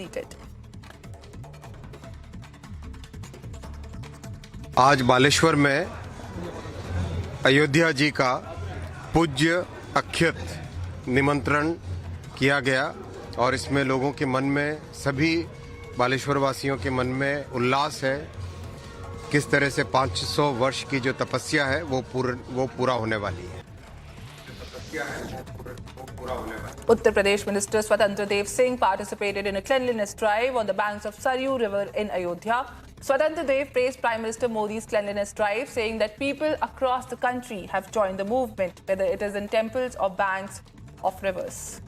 completed. आज बालेश्वर में अयोध्या जी का पूज्य अक्षत निमंत्रण किया गया और इसमें लोगों के मन में, सभी बालेश्वर वासियों के मन में उल्लास है। किस तरह से 500 वर्ष की जो तपस्या है वो पूरा होने वाली है। Uttar Pradesh Minister Swatantra Dev Singh participated in a cleanliness drive on the banks of Saryu River in Ayodhya. Swatantra Dev praised Prime Minister Modi's cleanliness drive, saying that people across the country have joined the movement, whether it is in temples or banks of rivers.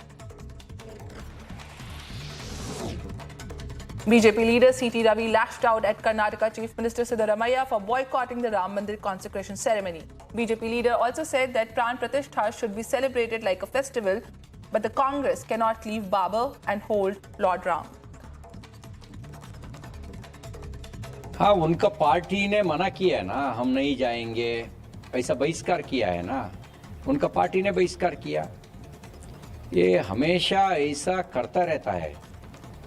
BJP leader C.T. Ravi lashed out at Karnataka Chief Minister Siddaramaiah for boycotting the Ram Mandir consecration ceremony. BJP leader also said that Pran Pratishtha should be celebrated like a festival, but the Congress cannot leave Babar and hold Lord Ram. हाँ, उनका party ने मना किया है ना, हम नहीं जाएंगे, ऐसा बहिष्कार किया है ना, उनका पार्टी ने बहिष्कार किया। ये हमेशा ऐसा करता रहता है।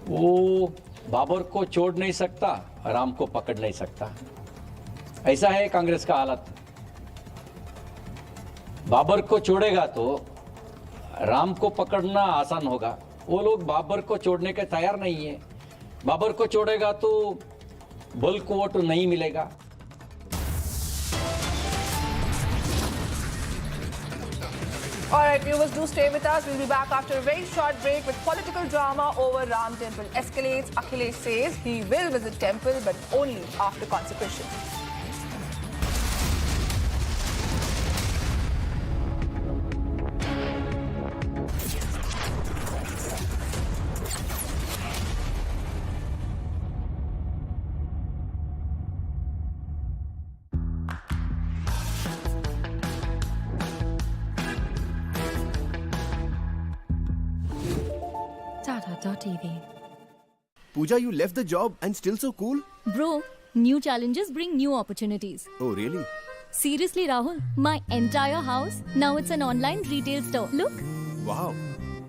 वो बाबर को छोड़ नहीं सकता, राम को पकड़ नहीं सकता। ऐसा है कांग्रेस का हालत। बाबर को छोड़ेगा तो राम को पकड़ना आसान होगा। वो लोग बाबर को छोड़ने के तैयार नहीं है। बाबर को छोड़ेगा तो बल्क वोट नहीं मिलेगा। Alright, viewers, do stay with us. We'll be back after a very short break with political drama over Ram Temple escalates. Akhilesh says he will visit temple, but only after consecration. TV. Pooja, you left the job and still so cool? Bro, new challenges bring new opportunities. Oh, really? Seriously, Rahul, my entire house, now it's an online retail store. Look. Wow.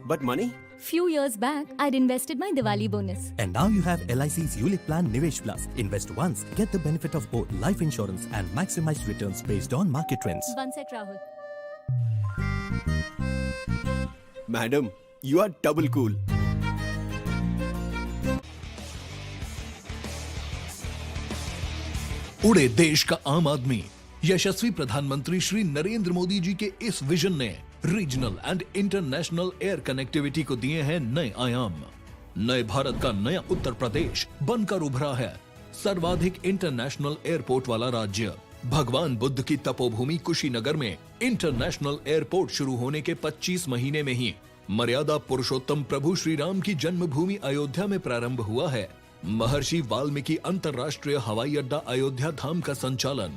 But money? Few years back, I'd invested my Diwali bonus. And now you have LIC's ULIP plan Nivesh Plus. Invest once, get the benefit of both life insurance and maximized returns based on market trends. One sec, Rahul. Madam, you are double cool. उड़े देश का आम आदमी यशस्वी प्रधानमंत्री श्री नरेंद्र मोदी जी के इस vision ने regional and international air connectivity को दिए हैं नए आयाम। नए भारत का नया उत्तर प्रदेश बनकर उभरा है सर्वाधिक इंटरनेशनल एयरपोर्ट वाला राज्य। भगवान बुद्ध की तपोभूमि कुशीनगर में इंटरनेशनल एयरपोर्ट शुरू होने के 25 महीने में ही मर्यादा पुरुषोत्तम प्रभु श्री राम की जन्मभूमि अयोध्या में प्रारंभ हुआ है। महर्षि वाल्मीकि अंतर्राष्ट्रीय हवाई अड्डा अयोध्या धाम का संचालन।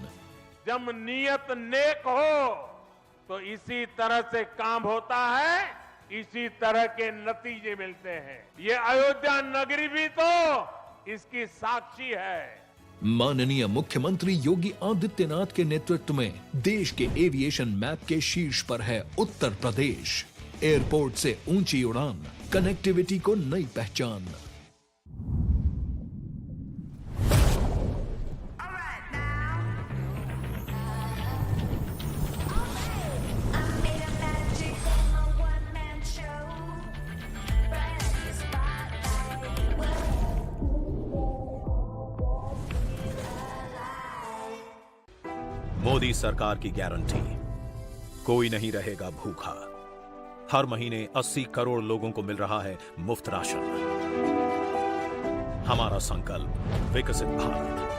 जब नियत नेक हो तो इसी तरह से काम होता है, इसी तरह के नतीजे मिलते हैं। ये अयोध्या नगरी भी तो इसकी साक्षी है। माननीय मुख्यमंत्री योगी आदित्यनाथ के नेतृत्व में देश के एविएशन मैप के शीर्ष पर है उत्तर प्रदेश। एयरपोर्ट से ऊंची उड़ान, कनेक्टिविटी को नई पहचान। मोदी सरकार की गारंटी, कोई नहीं रहेगा भूखा। हर महीने 80 करोड़ लोगों को मिल रहा है मुफ्त राशन। हमारा संकल्प विकसित Bharat.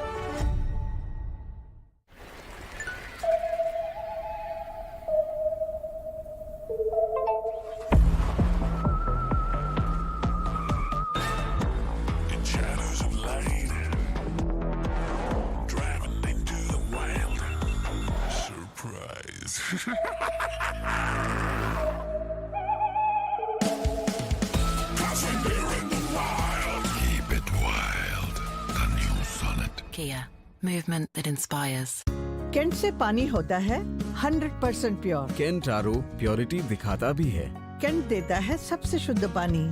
Kia, movement that inspires. Kent से पानी होता है 100% प्योर। केंट आरओ प्योरिटी दिखाता भी है। केंट देता है सबसे शुद्ध पानी।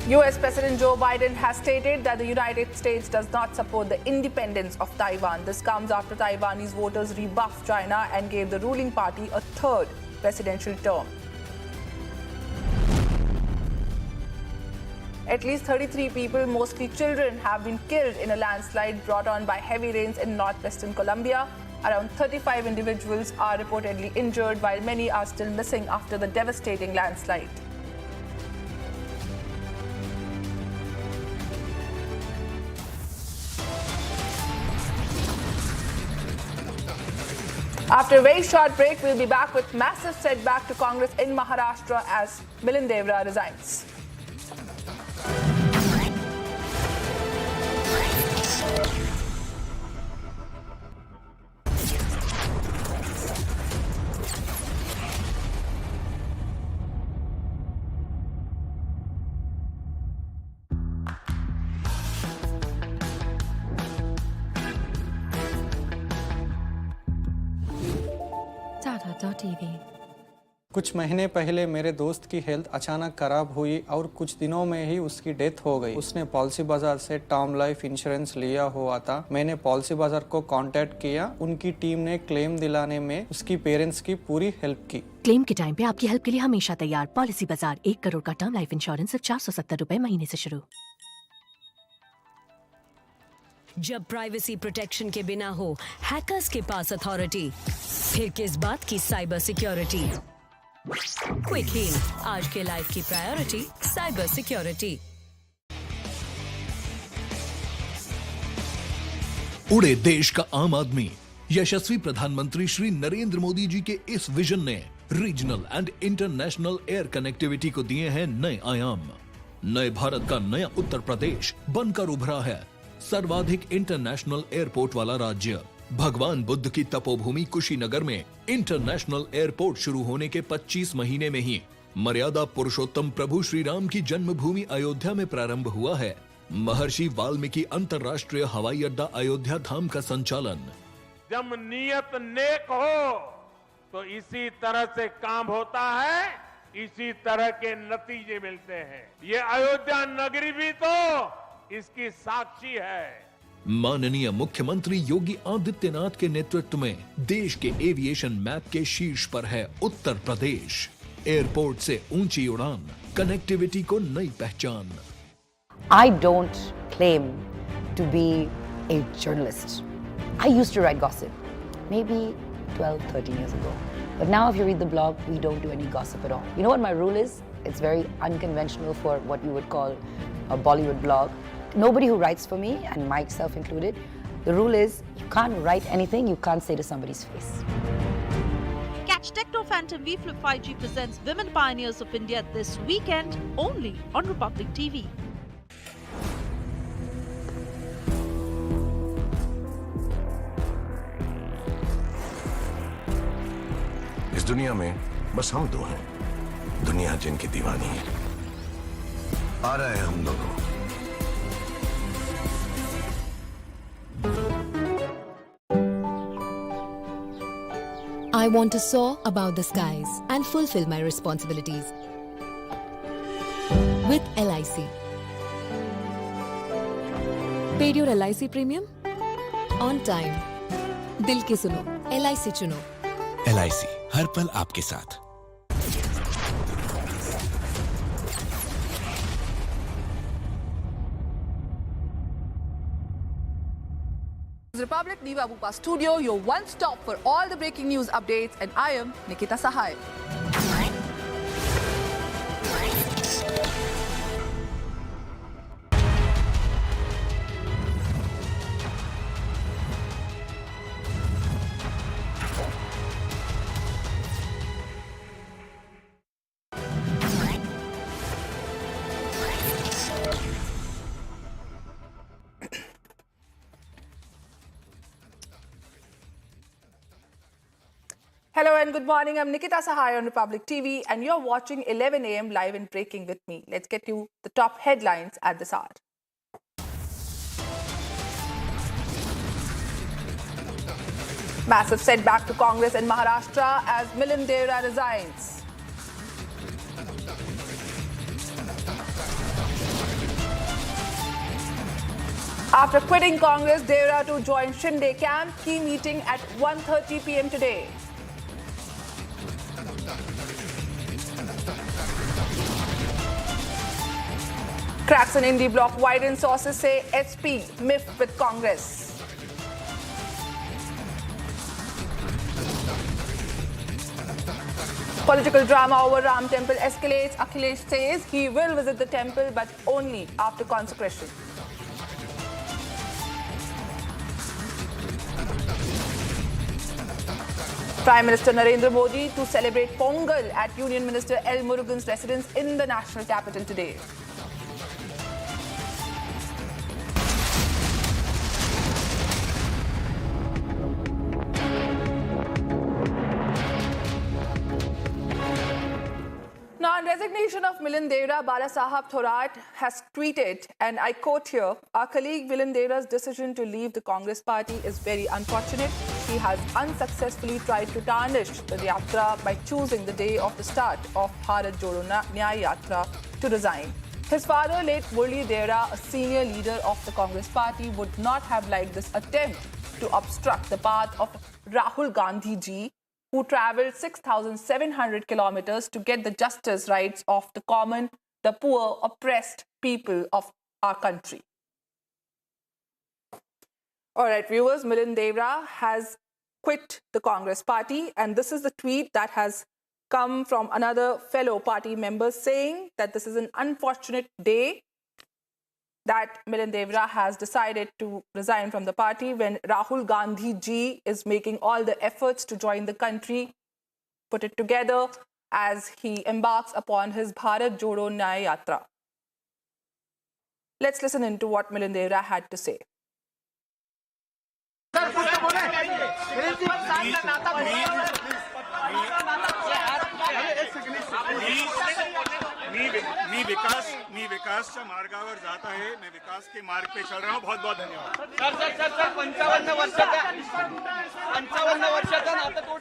US President Joe Biden has stated that the United States does not support the independence of Taiwan. This comes after Taiwanese voters rebuffed China and gave the ruling party a third presidential term. At least 33 people, mostly children, have been killed in a landslide brought on by heavy rains in northwestern Colombia. Around 35 individuals are reportedly injured, while many are still missing after the devastating landslide. After a very short break, we'll be back with massive setback to Congress in Maharashtra as Milind Deora resigns. TV. कुछ महीने पहले मेरे दोस्त की health अचानक खराब हुई और कुछ दिनों में ही उसकी डेथ हो गई। उसने पॉलिसी बाजार से टर्म लाइफ इंश्योरेंस लिया हुआ था। मैंने पॉलिसी बाजार को कांटेक्ट किया। उनकी टीम ने क्लेम दिलाने में उसकी पेरेंट्स की पूरी हेल्प की। क्लेम के टाइम पे आपकी हेल्प के लिए हमेशा तैयार। पॉलिसी बाजार, 1 करोड़ का टर्म लाइफ इंश्योरेंस सिर्फ 470 रुपए महीने से शुरू। जब प्राइवेसी प्रोटेक्शन के बिना हो हैकर्स के पास अथॉरिटी, फिर किस बात की साइबर सिक्योरिटी। क्विक हील, आज के लाइफ की प्रायोरिटी साइबर सिक्योरिटी। उड़े देश का आम आदमी। यशस्वी प्रधानमंत्री श्री नरेंद्र मोदी जी के इस विजन ने regional and international air connectivity को दिए हैं नए आयाम। नए भारत का नया उत्तर प्रदेश बनकर उभरा है सर्वाधिक इंटरनेशनल एयरपोर्ट वाला राज्य। भगवान बुद्ध की तपोभूमि कुशीनगर में इंटरनेशनल एयरपोर्ट शुरू होने के 25 महीने में ही मर्यादा पुरुषोत्तम प्रभु श्री राम की जन्मभूमि अयोध्या में प्रारंभ हुआ है। महर्षि वाल्मीकि अंतर्राष्ट्रीय हवाई अड्डा अयोध्या धाम का संचालन। जब नियत नेक हो तो इसी तरह से काम होता है, इसी तरह के नतीजे मिलते हैं। ये अयोध्या नगरी भी तो इसकी साक्षी है। माननीय मुख्यमंत्री योगी आदित्यनाथ के नेतृत्व में देश के एविएशन मैप के शीर्ष पर है उत्तर प्रदेश। एयरपोर्ट से ऊंची उड़ान, कनेक्टिविटी को नई पहचान। I don't claim to be a journalist. I used to write gossip, maybe 12, 13 years ago. But now if you read the blog, we don't do any gossip at all. You know what my rule is? It's very unconventional for what you would call a Bollywood blog. Nobody who writes for me, and myself included, the rule is you can't write anything you can't say to somebody's face. Catch Techno Phantom V Flip 5G presents Women Pioneers of India this weekend only on Republic TV. इस दुनिया में बस हम दो हैं, दुनिया जिनकी दीवानी है। आ रहे हैं हम दोनों। I want to soar above the skies and fulfill my responsibilities. With LIC. Paid your LIC premium? On time. दिल की सुनो, LIC चुनो। LIC, हर पल आपके साथ। Republic Diva Bupa Studio, your one stop for all the breaking news updates, and I am Nikita Sahai. Hello and good morning. I'm Nikita Sahai on Republic TV and you're watching 11 a.m. live and breaking with me. Let's get you the top headlines at this hour. Massive setback to Congress in Maharashtra as Milind Deora resigns. After quitting Congress, Deora to join Shinde camp. Key meeting at 1:30 p.m. today. Cracks in Indie bloc widen, sources say SP miffed with Congress. Political drama over Ram temple escalates. Akhilesh says he will visit the temple but only after consecration. Prime Minister Narendra Modi to celebrate Pongal at Union Minister L. Murugan's residence in the national capital today. Now, on resignation of Milind Deora, Balasaheb Thorat has tweeted, and I quote here, "Our colleague Milind Deora's decision to leave the Congress party is very unfortunate. He has unsuccessfully tried to tarnish the Yatra by choosing the day of the start of Bharat Jodo Nyaya Yatra to resign. His father, late Murli Deora, a senior leader of the Congress party, would not have liked this attempt to obstruct the path of Rahul Gandhi ji, who travelled 6,700 kilometers to get the justice rights of the common, the poor, oppressed people of our country." All right, viewers, Milind Deora has quit the Congress party, and this is the tweet that has come from another fellow party member saying that this is an unfortunate day that Milind Deora has decided to resign from the party when Rahul Gandhi ji is making all the efforts to join the country, put it together as he embarks upon his Bharat Jodo Nyaya Yatra. Let's listen into what Milind Deora had to say. मी विकासच्या मार्गावर जात आहे. मैं विकास के मार्ग पे चल रहा हूँ. बहुत बहुत धन्यवाद. सर 55 वर्षाचा नाता तोड.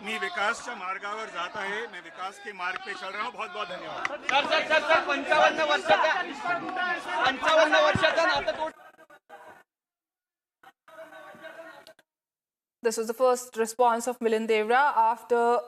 मी विकासच्या मार्गावर जात आहे. मैं विकास के मार्ग पे चल रहा हूँ. बहुत बहुत धन्यवाद. सर 55 वर्षाचा नाता तोड. This was the first response of Milind Deora after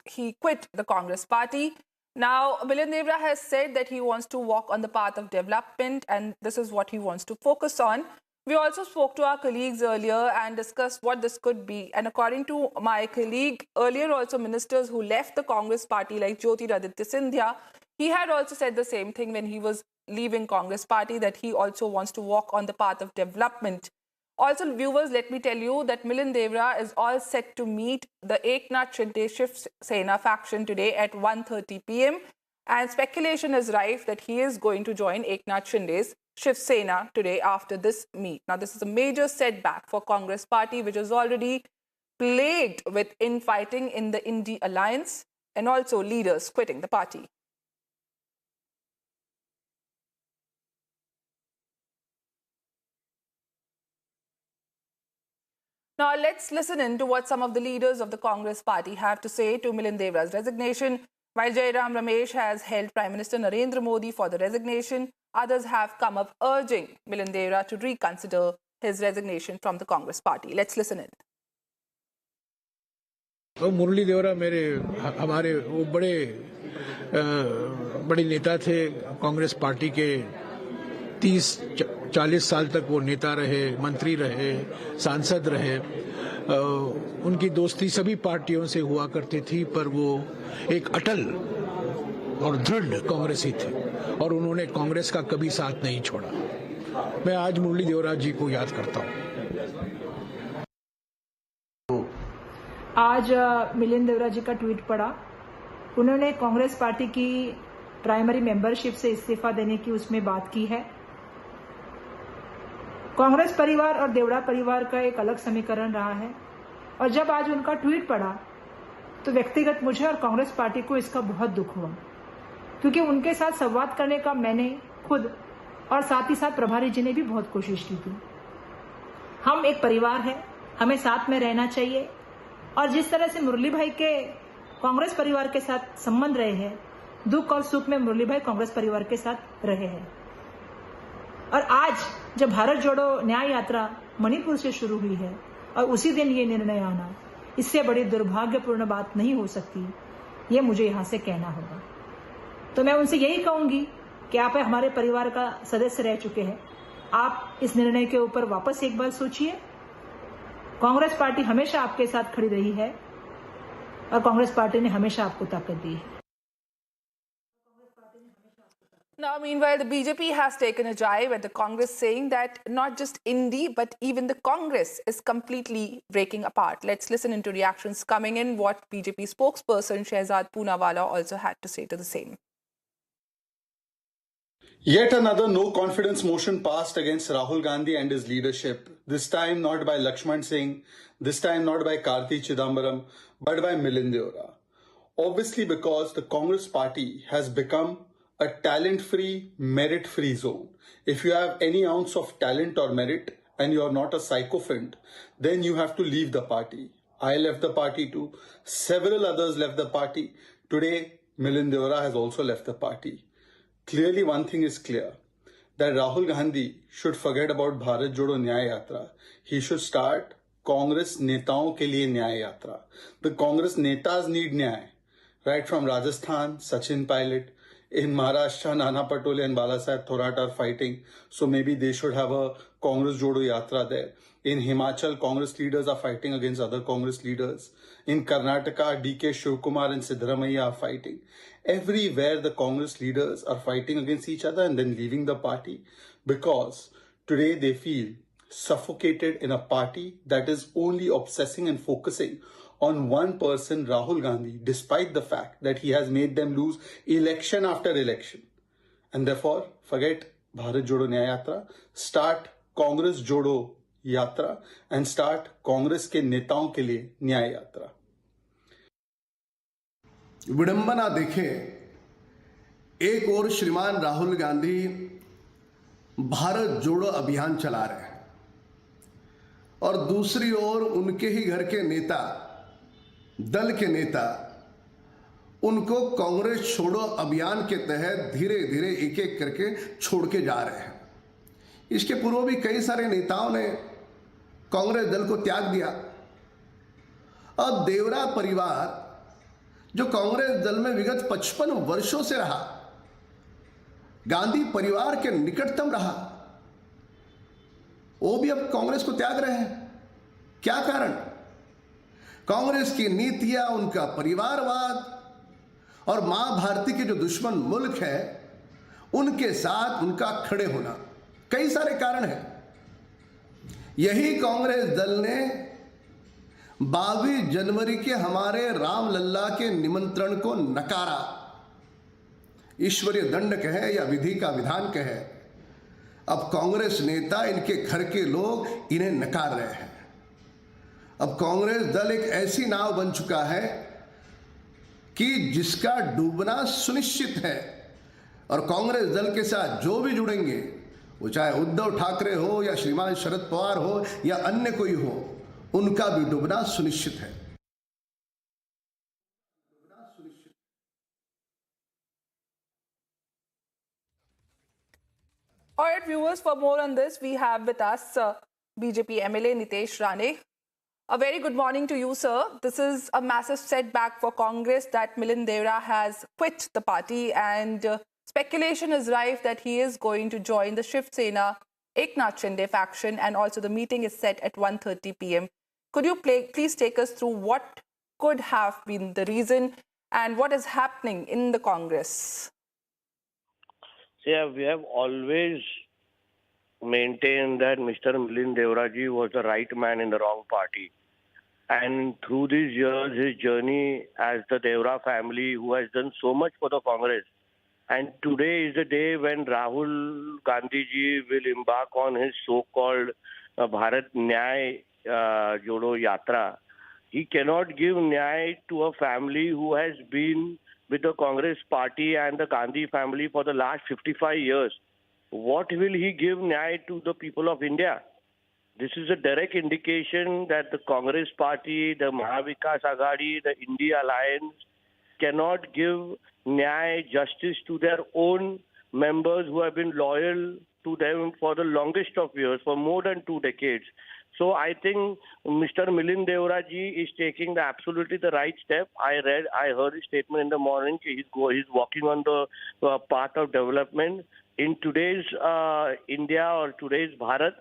he quit the Congress party. Now, Milind Deora has said that he wants to walk on the path of development, and this is what he wants to focus on. We also spoke to our colleagues earlier and discussed what this could be. And according to my colleague, earlier also ministers who left the Congress party like Jyotiraditya Scindia, he had also said the same thing when he was leaving Congress party, that he also wants to walk on the path of development. Also, viewers, let me tell you that Milind Deora is all set to meet the Eknath Shinde-led Shiv Sena faction today at 1:30 p.m. And speculation is rife that he is going to join Eknath Shinde's Shiv Sena today after this meet. Now, this is a major setback for Congress party, which is already plagued with infighting in the Indie alliance and also leaders quitting the party. Now, let's listen in to what some of the leaders of the Congress party have to say to Milind Deora's resignation. While Jairam Ramesh has hailed Prime Minister Narendra Modi for the resignation, others have come up urging Milind Deora to reconsider his resignation from the Congress party. Let's listen in. तो मुरली देवरा हमारे वो बड़े नेता थे Congress party के 30-40 साल तक वो नेता रहे, मंत्री रहे, सांसद रहे. उनकी दोस्ती सभी पार्टियों से हुआ करती थी, पर वो एक अटल और दृढ़ कांग्रेसी थे और उन्होंने कांग्रेस का कभी साथ नहीं छोड़ा. मैं आज मुरली देवरा जी को याद करता हूँ. आज मिलिंद देवरा जी का ट्वीट पड़ा. उन्होंने कांग्रेस पार्टी की प्राइमरी मेंबरशिप से इस्तीफा देने की उसमें बात की है. कांग्रेस परिवार और देवड़ा परिवार का एक अलग समीकरण रहा है, और जब आज उनका ट्वीट पड़ा तो व्यक्तिगत मुझे और कांग्रेस पार्टी को इसका बहुत दुख हुआ, क्योंकि उनके साथ संवाद करने का मैंने खुद और साथ ही साथ प्रभारी जी ने भी बहुत कोशिश की थी. हम एक परिवार है, हमें साथ में रहना चाहिए और जिस तरह से मुरली भाई के कांग्रेस परिवार के साथ संबंध रहे हैं, दुख और सुख में मुरली भाई कांग्रेस परिवार के साथ रहे हैं। और आज जब भारत जोड़ो न्याय यात्रा मणिपुर से शुरू हुई है और उसी दिन ये निर्णय आना, इससे बड़ी दुर्भाग्यपूर्ण बात नहीं हो सकती, ये मुझे यहां से कहना होगा। तो मैं उनसे यही कहूंगी कि आप हमारे परिवार का सदस्य रह चुके हैं, आप इस निर्णय के ऊपर वापस एक बार सोचिए। कांग्रेस पार्टी हमेशा आपके साथ खड़ी रही है और कांग्रेस पार्टी ने हमेशा आपको ताकत दी है। Now, meanwhile, the BJP has taken a jibe at the Congress, saying that not just Indy, but even the Congress is completely breaking apart. Let's listen into reactions coming in, what BJP spokesperson Shehzad Poonawalla also had to say to the same. Yet another no-confidence motion passed against Rahul Gandhi and his leadership. This time not by Lakshman Singh, this time not by Karti Chidambaram, but by Milind Deora. Obviously because the Congress party has become a talent-free, merit-free zone. If you have any ounce of talent or merit and you are not a sycophant, then you have to leave the party. I left the party too. Several others left the party. Today, Milind Deora has also left the party. Clearly, one thing is clear, that Rahul Gandhi should forget about Bharat Jodo Nyaya Yatra. He should start Congress Netaon ke liye Nyaya Yatra. The Congress Netas need Nyaya. Right from Rajasthan, Sachin Pilot. In Maharashtra, Nana Patole and Balasaheb Thorat are fighting. So maybe they should have a Congress Jodo Yatra there. In Himachal, Congress leaders are fighting against other Congress leaders. In Karnataka, DK Shivkumar and Siddaramaiah are fighting. Everywhere the Congress leaders are fighting against each other and then leaving the party because today they feel suffocated in a party that is only obsessing and focusing on one person, Rahul Gandhi, despite the fact that he has made them lose election after election. And therefore, forget Bharat Jodo Nyaya Yatra, start Congress Jodo Yatra and start Congress के नेताओं के लिए न्याय यात्रा। विडंबना देखें, एक ओर श्रीमान राहुल गांधी भारत जोड़ो अभियान चला रहे हैं और दूसरी ओर उनके ही घर के नेता, दल के नेता उनको कांग्रेस छोड़ो अभियान के तहत धीरे धीरे एक एक करके छोड़ के जा रहे हैं। इसके पूर्व भी कई सारे नेताओं ने कांग्रेस दल को त्याग दिया। अब देवरा परिवार जो कांग्रेस दल में विगत 55 वर्षों से रहा, गांधी परिवार के निकटतम रहा, वो भी अब कांग्रेस को त्याग रहे हैं। क्या कारण? कांग्रेस की नीतियां, उनका परिवारवाद और मां भारती के जो दुश्मन मुल्क है उनके साथ उनका खड़े होना, कई सारे कारण हैं। यही कांग्रेस दल ने 22 जनवरी के हमारे राम लल्ला के निमंत्रण को नकारा। ईश्वरीय दंड कहे या विधि का विधान कहे, अब कांग्रेस नेता, इनके घर के लोग इन्हें नकार रहे हैं। अब कांग्रेस दल एक ऐसी नाव बन चुका है कि जिसका डूबना सुनिश्चित है और कांग्रेस दल के साथ जो भी जुड़ेंगे, वो चाहे उद्धव ठाकरे हो या श्रीमान शरद पवार हो या अन्य कोई हो, उनका भी डूबना सुनिश्चित है। All right, viewers, for more on this, we have with us BJP MLA Nitesh Rane. A very good morning to you, sir. This is a massive setback for Congress that Milind Deora has quit the party, and speculation is rife that he is going to join the Shiv Sena Eknath Shinde faction, and also the meeting is set at 1:30 p.m. Could you please take us through what could have been the reason and what is happening in the Congress? See, we have always maintained that Mr. Milind Deora ji was the right man in the wrong party. And through these years, his journey as the Deora family, who has done so much for the Congress. And today is the day when Rahul Gandhi ji will embark on his so-called Bharat Nyaya Jodo Yatra. He cannot give Nyaya to a family who has been with the Congress party and the Gandhi family for the last 55 years. What will he give Nyaya to the people of India? This is a direct indication that the Congress party, the Mahavikas Aghadi, the India Alliance cannot give nyay, justice to their own members who have been loyal to them for the longest of years, for more than 2 decades. So I think Mr. Milind Deora ji is taking absolutely the right step. I heard his statement in the morning. He's walking on the path of development. In today's India or today's Bharat,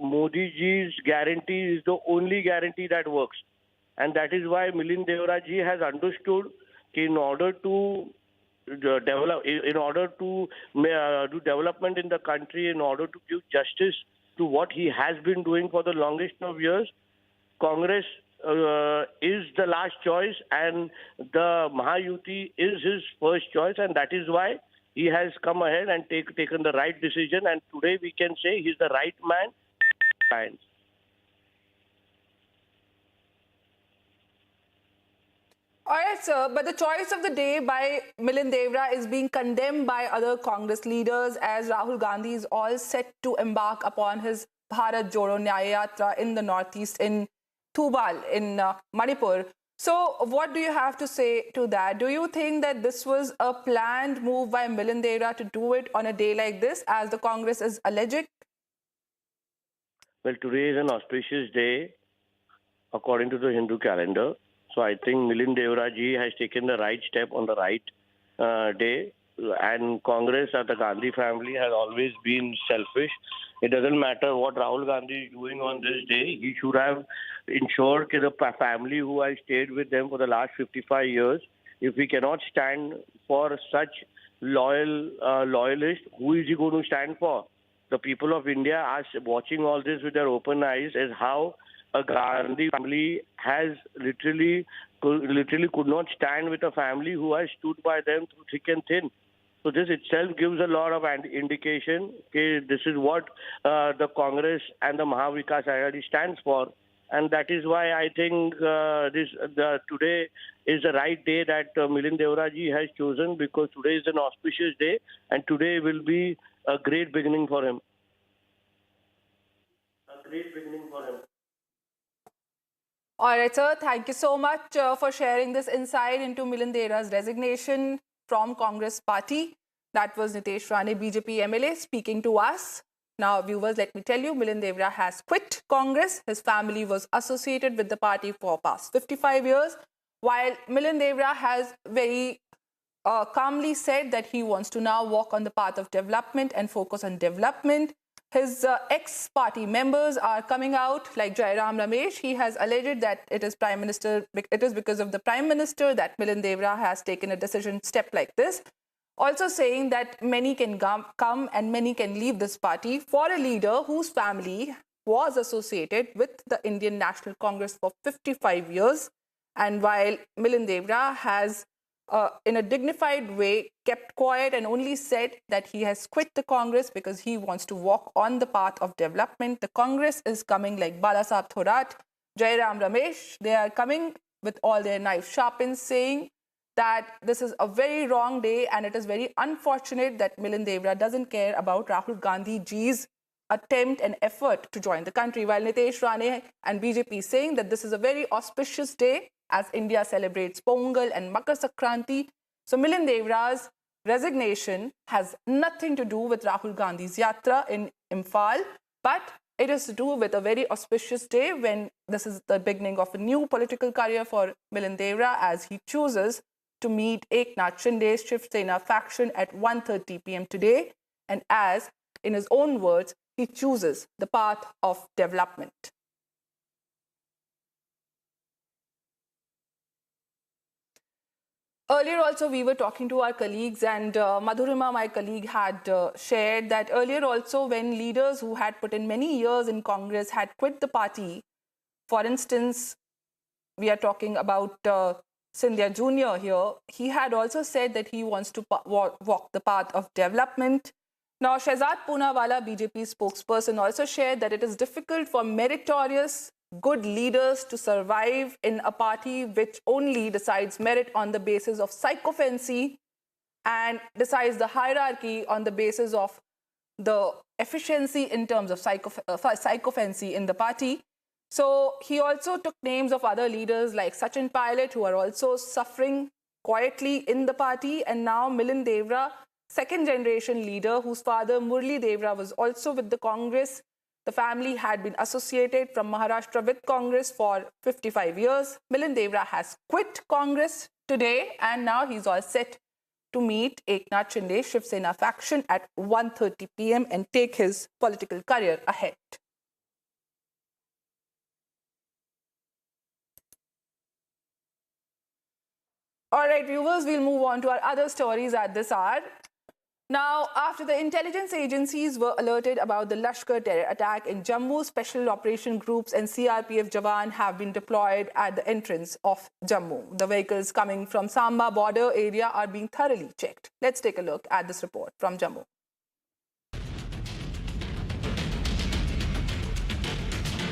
Modi ji's guarantee is the only guarantee that works. And that is why Milind Deora ji has understood that in order to develop, in order to do development in the country, in order to give justice to what he has been doing for the longest of years, Congress is the last choice and the Mahayuti is his first choice, and that is why he has come ahead and taken the right decision, and today we can say he's the right man. All right, sir, but the choice of the day by Milind Deora is being condemned by other Congress leaders as Rahul Gandhi is all set to embark upon his Bharat Jodo Nyaya Yatra in the northeast in Thubal in Manipur. So what do you have to say to that? Do you think that this was a planned move by Milind Deora to do it on a day like this, as the Congress is alleging? Well, today is an auspicious day according to the Hindu calendar. So I think Milind Deora ji has taken the right step on the right day. And Congress or the Gandhi family has always been selfish. It doesn't matter what Rahul Gandhi is doing on this day. He should have ensured that the family who has stayed with them for the last 55 years, if we cannot stand for such loyalists, who is he going to stand for? The people of India are watching all this with their open eyes as how a Gandhi family has literally could not stand with a family who has stood by them through thick and thin. So this itself gives a lot of indication that this is what the Congress and the Mahavikas Aghadi stands for. And that is why I think today is the right day that Milind Deora ji has chosen, because today is an auspicious day and today will be a great beginning for him. A great beginning for him. All right, sir. Thank you so much for sharing this insight into Milind Deora's resignation from Congress party. That was Nitesh Rane, BJP MLA, speaking to us. Now, viewers, let me tell you, Milind Deora has quit Congress. His family was associated with the party for past 55 years, while Milind Deora has very calmly said that he wants to now walk on the path of development and focus on development. His ex-party members are coming out, like Ram Ramesh. He has alleged that it is because of the Prime Minister that Milind Deora has taken a step like this. Also saying that many can come and many can leave this party for a leader whose family was associated with the Indian National Congress for 55 years. And while Milind Deora has in a dignified way kept quiet and only said that he has quit the Congress because he wants to walk on the path of development, the Congress is coming like Balasaheb Thorat, Ram Ramesh. They are coming with all their knife sharpened, saying that this is a very wrong day and it is very unfortunate that Milind Deora doesn't care about Rahul Gandhi ji's attempt and effort to join the country, while Nitesh Rane and BJP saying that this is a very auspicious day as India celebrates Pongal and Makar Sankranti. So Milind Deora's resignation has nothing to do with Rahul Gandhi's yatra in Imphal, but it is to do with a very auspicious day when this is the beginning of a new political career for Milind Deora as he chooses to meet Eknath Shinde-led Shiv Sena faction at 1:30 p.m. today, and as, in his own words, he chooses the path of development. Earlier also we were talking to our colleagues, and Madhurima, my colleague, had shared that earlier also when leaders who had put in many years in Congress had quit the party, for instance, we are talking about Scindia Jr. here, he had also said that he wants to walk the path of development. Now, Shehzad Poonawala, BJP spokesperson, also shared that it is difficult for meritorious, good leaders to survive in a party which only decides merit on the basis of sycophancy and decides the hierarchy on the basis of the efficiency in terms of psychophancy in the party. So he also took names of other leaders like Sachin Pilot, who are also suffering quietly in the party, and now Milind Deora, second generation leader whose father Murli Deora was also with the Congress. The family had been associated from Maharashtra with Congress for 55 years. Milind Deora has quit Congress today, and now he's all set to meet Eknath Shinde Shiv Sena faction at 1:30 p.m. and take his political career ahead. All right, viewers, we'll move on to our other stories at this hour. Now, after the intelligence agencies were alerted about the Lashkar terror attack in Jammu, special operation groups and CRPF Jawan have been deployed at the entrance of Jammu. The vehicles coming from Samba border area are being thoroughly checked. Let's take a look at this report from Jammu.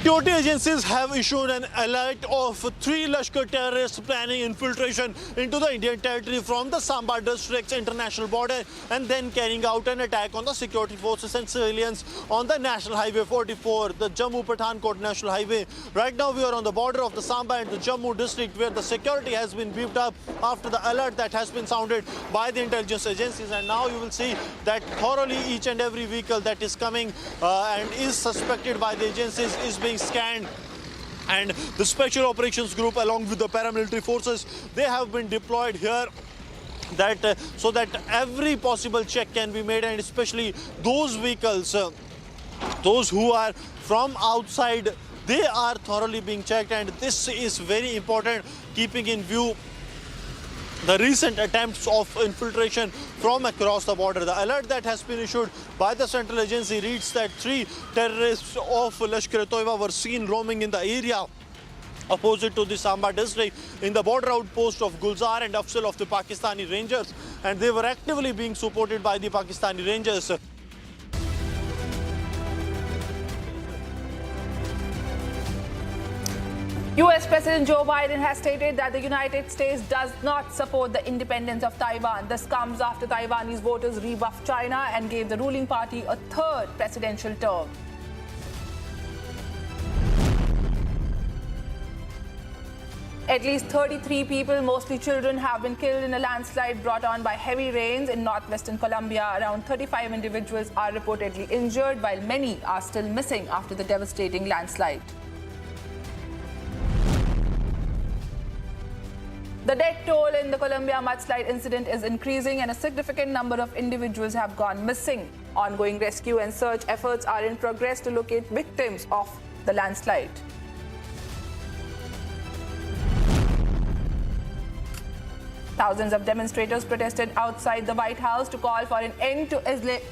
Security agencies have issued an alert of 3 Lashkar terrorists planning infiltration into the Indian territory from the Samba district's international border and then carrying out an attack on the security forces and civilians on the National Highway 44, the Jammu-Pathankot National Highway. Right now we are on the border of the Samba and the Jammu district, where the security has been beefed up after the alert that has been sounded by the intelligence agencies. And now you will see that thoroughly each and every vehicle that is coming and is suspected by the agencies is being scanned, and the special operations group along with the paramilitary forces, they have been deployed here so that every possible check can be made, and especially those vehicles, those who are from outside, they are thoroughly being checked. And this is very important, keeping in view the recent attempts of infiltration from across the border. The alert that has been issued by the central agency reads that 3 terrorists of Lashkar-e-Toiba were seen roaming in the area opposite to the Samba district in the border outpost of Gulzar and Afzal of the Pakistani Rangers, and they were actively being supported by the Pakistani Rangers. US President Joe Biden has stated that the United States does not support the independence of Taiwan. This comes after Taiwanese voters rebuffed China and gave the ruling party a 3rd presidential term. At least 33 people, mostly children, have been killed in a landslide brought on by heavy rains in northwestern Colombia. Around 35 individuals are reportedly injured, while many are still missing after the devastating landslide. The death toll in the Colombia mudslide incident is increasing, and a significant number of individuals have gone missing. Ongoing rescue and search efforts are in progress to locate victims of the landslide. Thousands of demonstrators protested outside the White House to call for an end to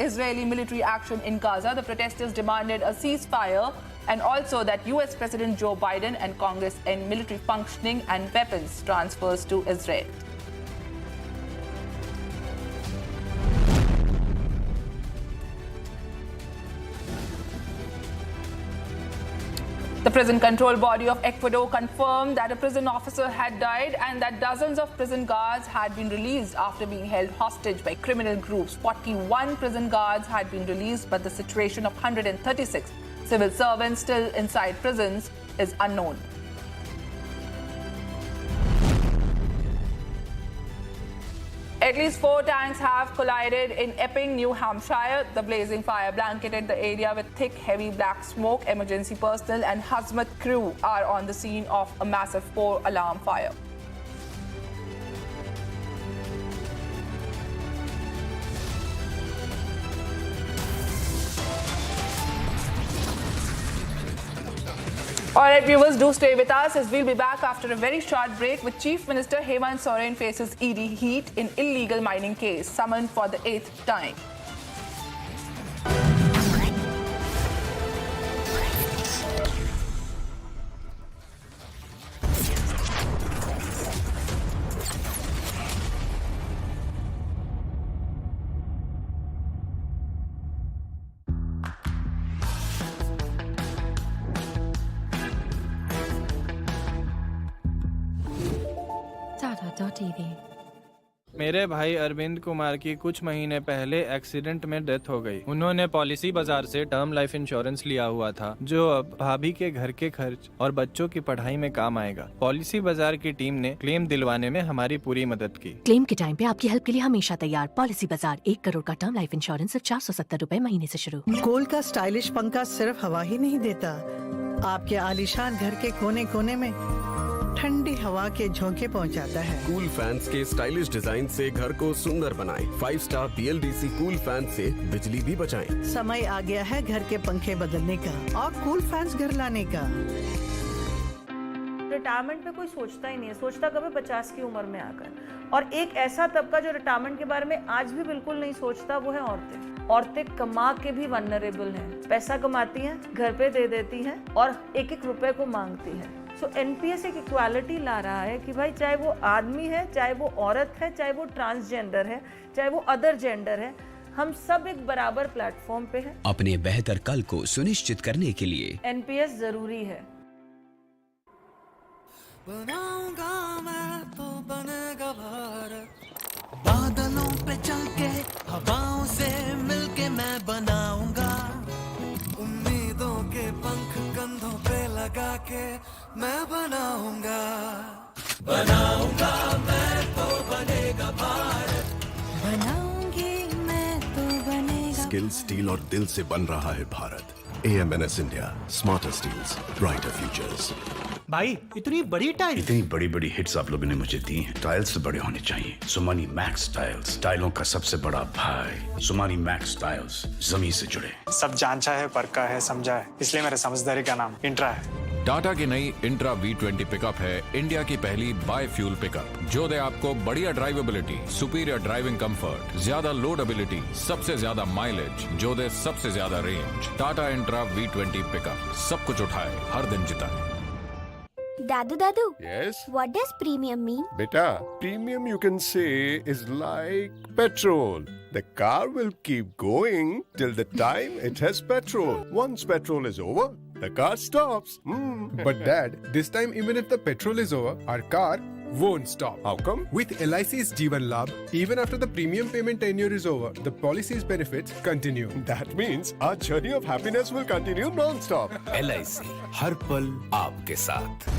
Israeli military action in Gaza. The protesters demanded a ceasefire and also that US President Joe Biden and Congress end military functioning and weapons transfers to Israel. The prison control body of Ecuador confirmed that a prison officer had died and that dozens of prison guards had been released after being held hostage by criminal groups. 41 prison guards had been released, but the situation of 136 civil servants still inside prisons is unknown. At least 4 tanks have collided in Epping, New Hampshire. The blazing fire blanketed the area with thick, heavy black smoke. Emergency personnel and hazmat crew are on the scene of a massive 4-alarm fire. All right, viewers, do stay with us as we'll be back after a very short break with Chief Minister Hemant Soren faces ED heat in illegal mining case, summoned for the 8th time. TV. मेरे भाई अरविंद कुमार की कुछ महीने पहले accident में death हो गई। उन्होंने पॉलिसी बाजार से टर्म लाइफ इंश्योरेंस लिया हुआ था, जो अब भाभी के घर के खर्च और बच्चों की पढ़ाई में काम आएगा। पॉलिसी बाजार की टीम ने क्लेम दिलवाने में हमारी पूरी मदद की। क्लेम के टाइम पे आपकी हेल्प के लिए हमेशा तैयार। पॉलिसी बाजार, 1 करोड़ का टर्म लाइफ इंश्योरेंस सिर्फ 470 रुपए महीने से शुरू। कोल का स्टाइलिश पंखा सिर्फ हवा ही नहीं देता, आपके आलीशान घर के कोने कोने में ठंडी हवा के झोंके पहुंचाता है। कूल फैंस के स्टाइलिश डिजाइन से घर को सुंदर बनाएं। 5 स्टार BLDC कूल फैन से बिजली भी बचाएं। समय आ गया है घर के पंखे बदलने का और कूल फैंस घर लाने का। रिटायरमेंट पे कोई सोचता ही नहीं है, सोचता कभी 50 की उम्र में आकर। और एक ऐसा तबका जो रिटायरमेंट के बारे में आज भी बिल्कुल नहीं सोचता, वो है औरतें। औरतें कमा के भी वनरेबल हैं, पैसा कमाती हैं, घर पे दे देती हैं और एक एक रुपए को मांगती हैं। सो एनपीएस एक इक्वालिटी ला रहा है कि भाई चाहे वो आदमी है, चाहे वो औरत है, चाहे वो ट्रांसजेंडर है, चाहे वो अदर जेंडर है, हम सब एक बराबर प्लेटफॉर्म पे हैं। अपने बेहतर कल को सुनिश्चित करने के लिए एनपीएस जरूरी है। बनाऊंगा मैं तो बनेगा भारत, बादलों पे चल के हवाओं से मिलके मैं बनाऊंगा, उम्मीदों के पंख कंधों पे लगा के मैं बनाऊंगा, बनाऊंगा मैं तो बनेगा भारत, बनाऊंगी मैं तो बनेगा। स्किल, स्टील और दिल से बन रहा है Bharat. AMNS India, smarter steels, brighter futures. भाई इतनी बड़ी टाइल, इतनी बड़ी बड़ी हिट्स आप लोगों ने मुझे दी हैं। टाइल्स तो बड़े होने चाहिए। सुमानी मैक्स टाइल्स, टाइलों का सबसे बड़ा भाई। सुमानी मैक्स टाइल्स, जमीन से जुड़े। सब जानचा है, परका है, समझा है, इसलिए मेरे समझदारी का नाम इंट्रा है। टाटा की नई इंट्रा V20 पिकअप है इंडिया की पहली बाय फ्यूल पिकअप, जो दे आपको बढ़िया ड्राइवेबिलिटी, सुपीरियर ड्राइविंग कंफर्ट, ज्यादा लोडेबिलिटी, सबसे ज्यादा माइलेज, जो दे सबसे ज्यादा range. Tata intra V20 pickup, सब कुछ उठाए, हर दिन जिताए। Dadu, Yes? what does premium mean? Beta, premium you can say is like petrol. The car will keep going till the time it has petrol. Once petrol is over, the car stops. But Dad, this time even if the petrol is over, our car won't stop. How come? With LIC's Jeevan Labh, even after the premium payment tenure is over, the policy's benefits continue. That means our journey of happiness will continue non-stop. LIC हर पल आपके साथ।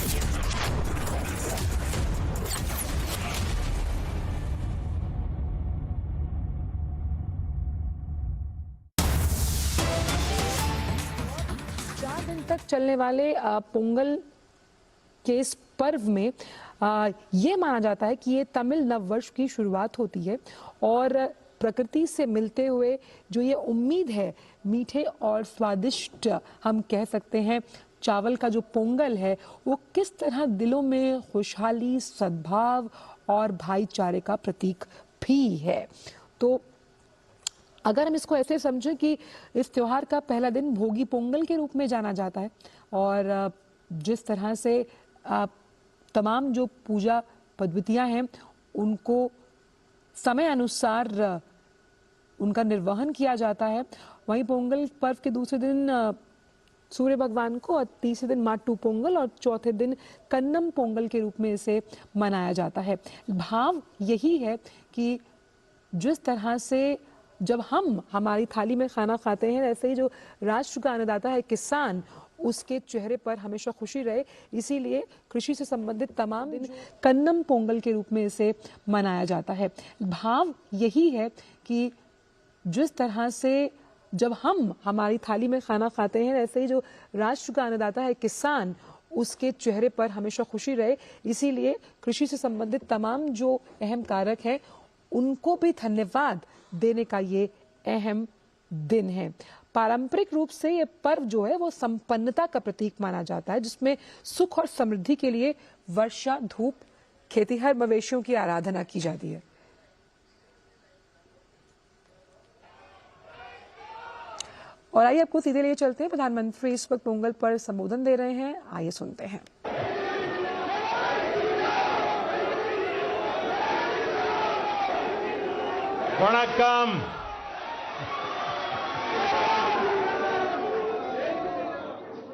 तक चलने वाले पोंगल के इस पर्व में ये माना जाता है कि ये तमिल नववर्ष की शुरुआत होती है और प्रकृति से मिलते हुए जो ये उम्मीद है, मीठे और स्वादिष्ट हम कह सकते हैं चावल का जो पोंगल है, वो किस तरह दिलों में खुशहाली, सद्भाव और भाईचारे का प्रतीक भी है। तो अगर हम इसको ऐसे समझें कि इस त्योहार का पहला दिन भोगी पोंगल के रूप में जाना जाता है और जिस तरह से तमाम जो पूजा पद्धतियां हैं उनको समय अनुसार उनका निर्वहन किया जाता है, वहीं पोंगल पर्व के दूसरे दिन सूर्य भगवान को और तीसरे दिन माट्टू पोंगल और चौथे दिन कन्नम पोंगल के रूप में इसे मनाया जाता है। भाव यही है कि जिस तरह से जब हम हमारी थाली में खाना खाते हैं, ऐसे ही जो राष्ट्र का अन्नदाता है किसान, उसके चेहरे पर हमेशा खुशी रहे, इसीलिए कृषि से संबंधित तमाम दिन कन्नम पोंगल के रूप में इसे मनाया जाता है। भाव यही है कि जिस तरह से जब हम हमारी थाली में खाना खाते हैं, ऐसे ही जो राष्ट्र का अन्नदाता है किसान, उसके चेहरे पर हमेशा खुशी रहे, इसीलिए कृषि से संबंधित तमाम जो अहम कारक हैं उनको भी धन्यवाद देने का ये अहम दिन है। पारंपरिक रूप से ये पर्व जो है वो संपन्नता का प्रतीक माना जाता है, जिसमें सुख और समृद्धि के लिए वर्षा, धूप, खेतीहर मवेशियों की आराधना की जाती है। और आइए आपको सीधे लिए चलते हैं, प्रधानमंत्री इस वक्त पोंगल पर संबोधन दे रहे हैं, आइए सुनते हैं। वणक्कम।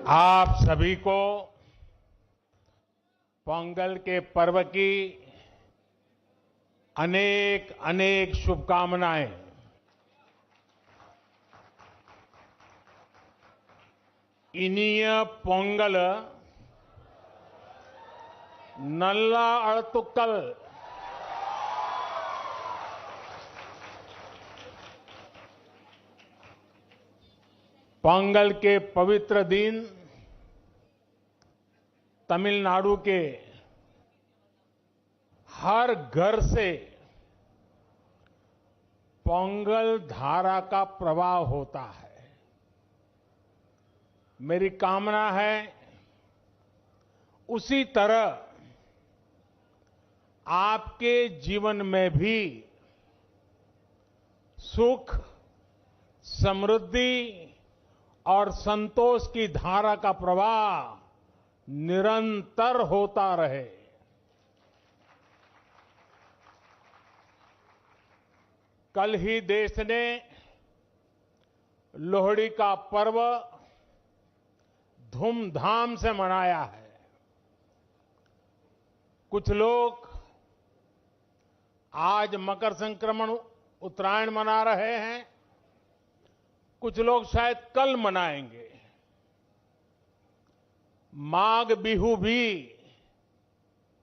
आप सभी को पोंगल के पर्व की अनेक अनेक शुभकामनाएं। इनिय पोंगल नल्ला अड़तुक्कल। पोंगल के पवित्र दिन तमिलनाडु के हर घर से पोंगल धारा का प्रवाह होता है। मेरी कामना है उसी तरह आपके जीवन में भी सुख, समृद्धि और संतोष की धारा का प्रवाह निरंतर होता रहे। कल ही देश ने लोहड़ी का पर्व धूमधाम से मनाया है। कुछ लोग आज मकर संक्रमण उत्तरायण मना रहे हैं, कुछ लोग शायद कल मनाएंगे। माघ बिहू भी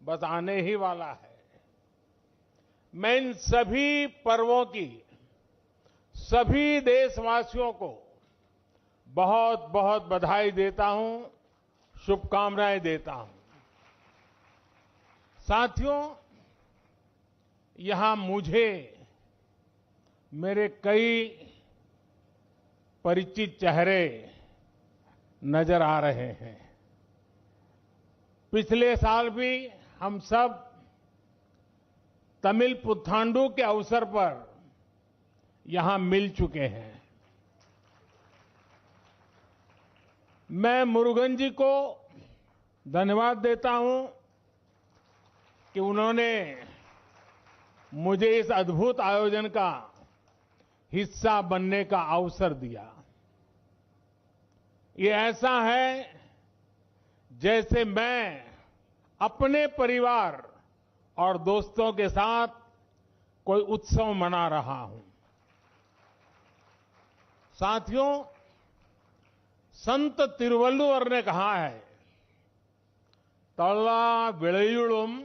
बस आने ही वाला है। मैं इन सभी पर्वों की सभी देशवासियों को बहुत बहुत बधाई देता हूं, शुभकामनाएं देता हूं। साथियों, यहां मुझे मेरे कई परिचित चेहरे नजर आ रहे हैं। पिछले साल भी हम सब तमिल पुथांडु के अवसर पर यहां मिल चुके हैं। मैं मुरुगन जी को धन्यवाद देता हूं कि उन्होंने मुझे इस अद्भुत आयोजन का हिस्सा बनने का अवसर दिया। ये ऐसा है जैसे मैं अपने परिवार और दोस्तों के साथ कोई उत्सव मना रहा हूं। साथियों, संत तिरुवल्लुवर ने कहा है, तल्ला विलयुलुम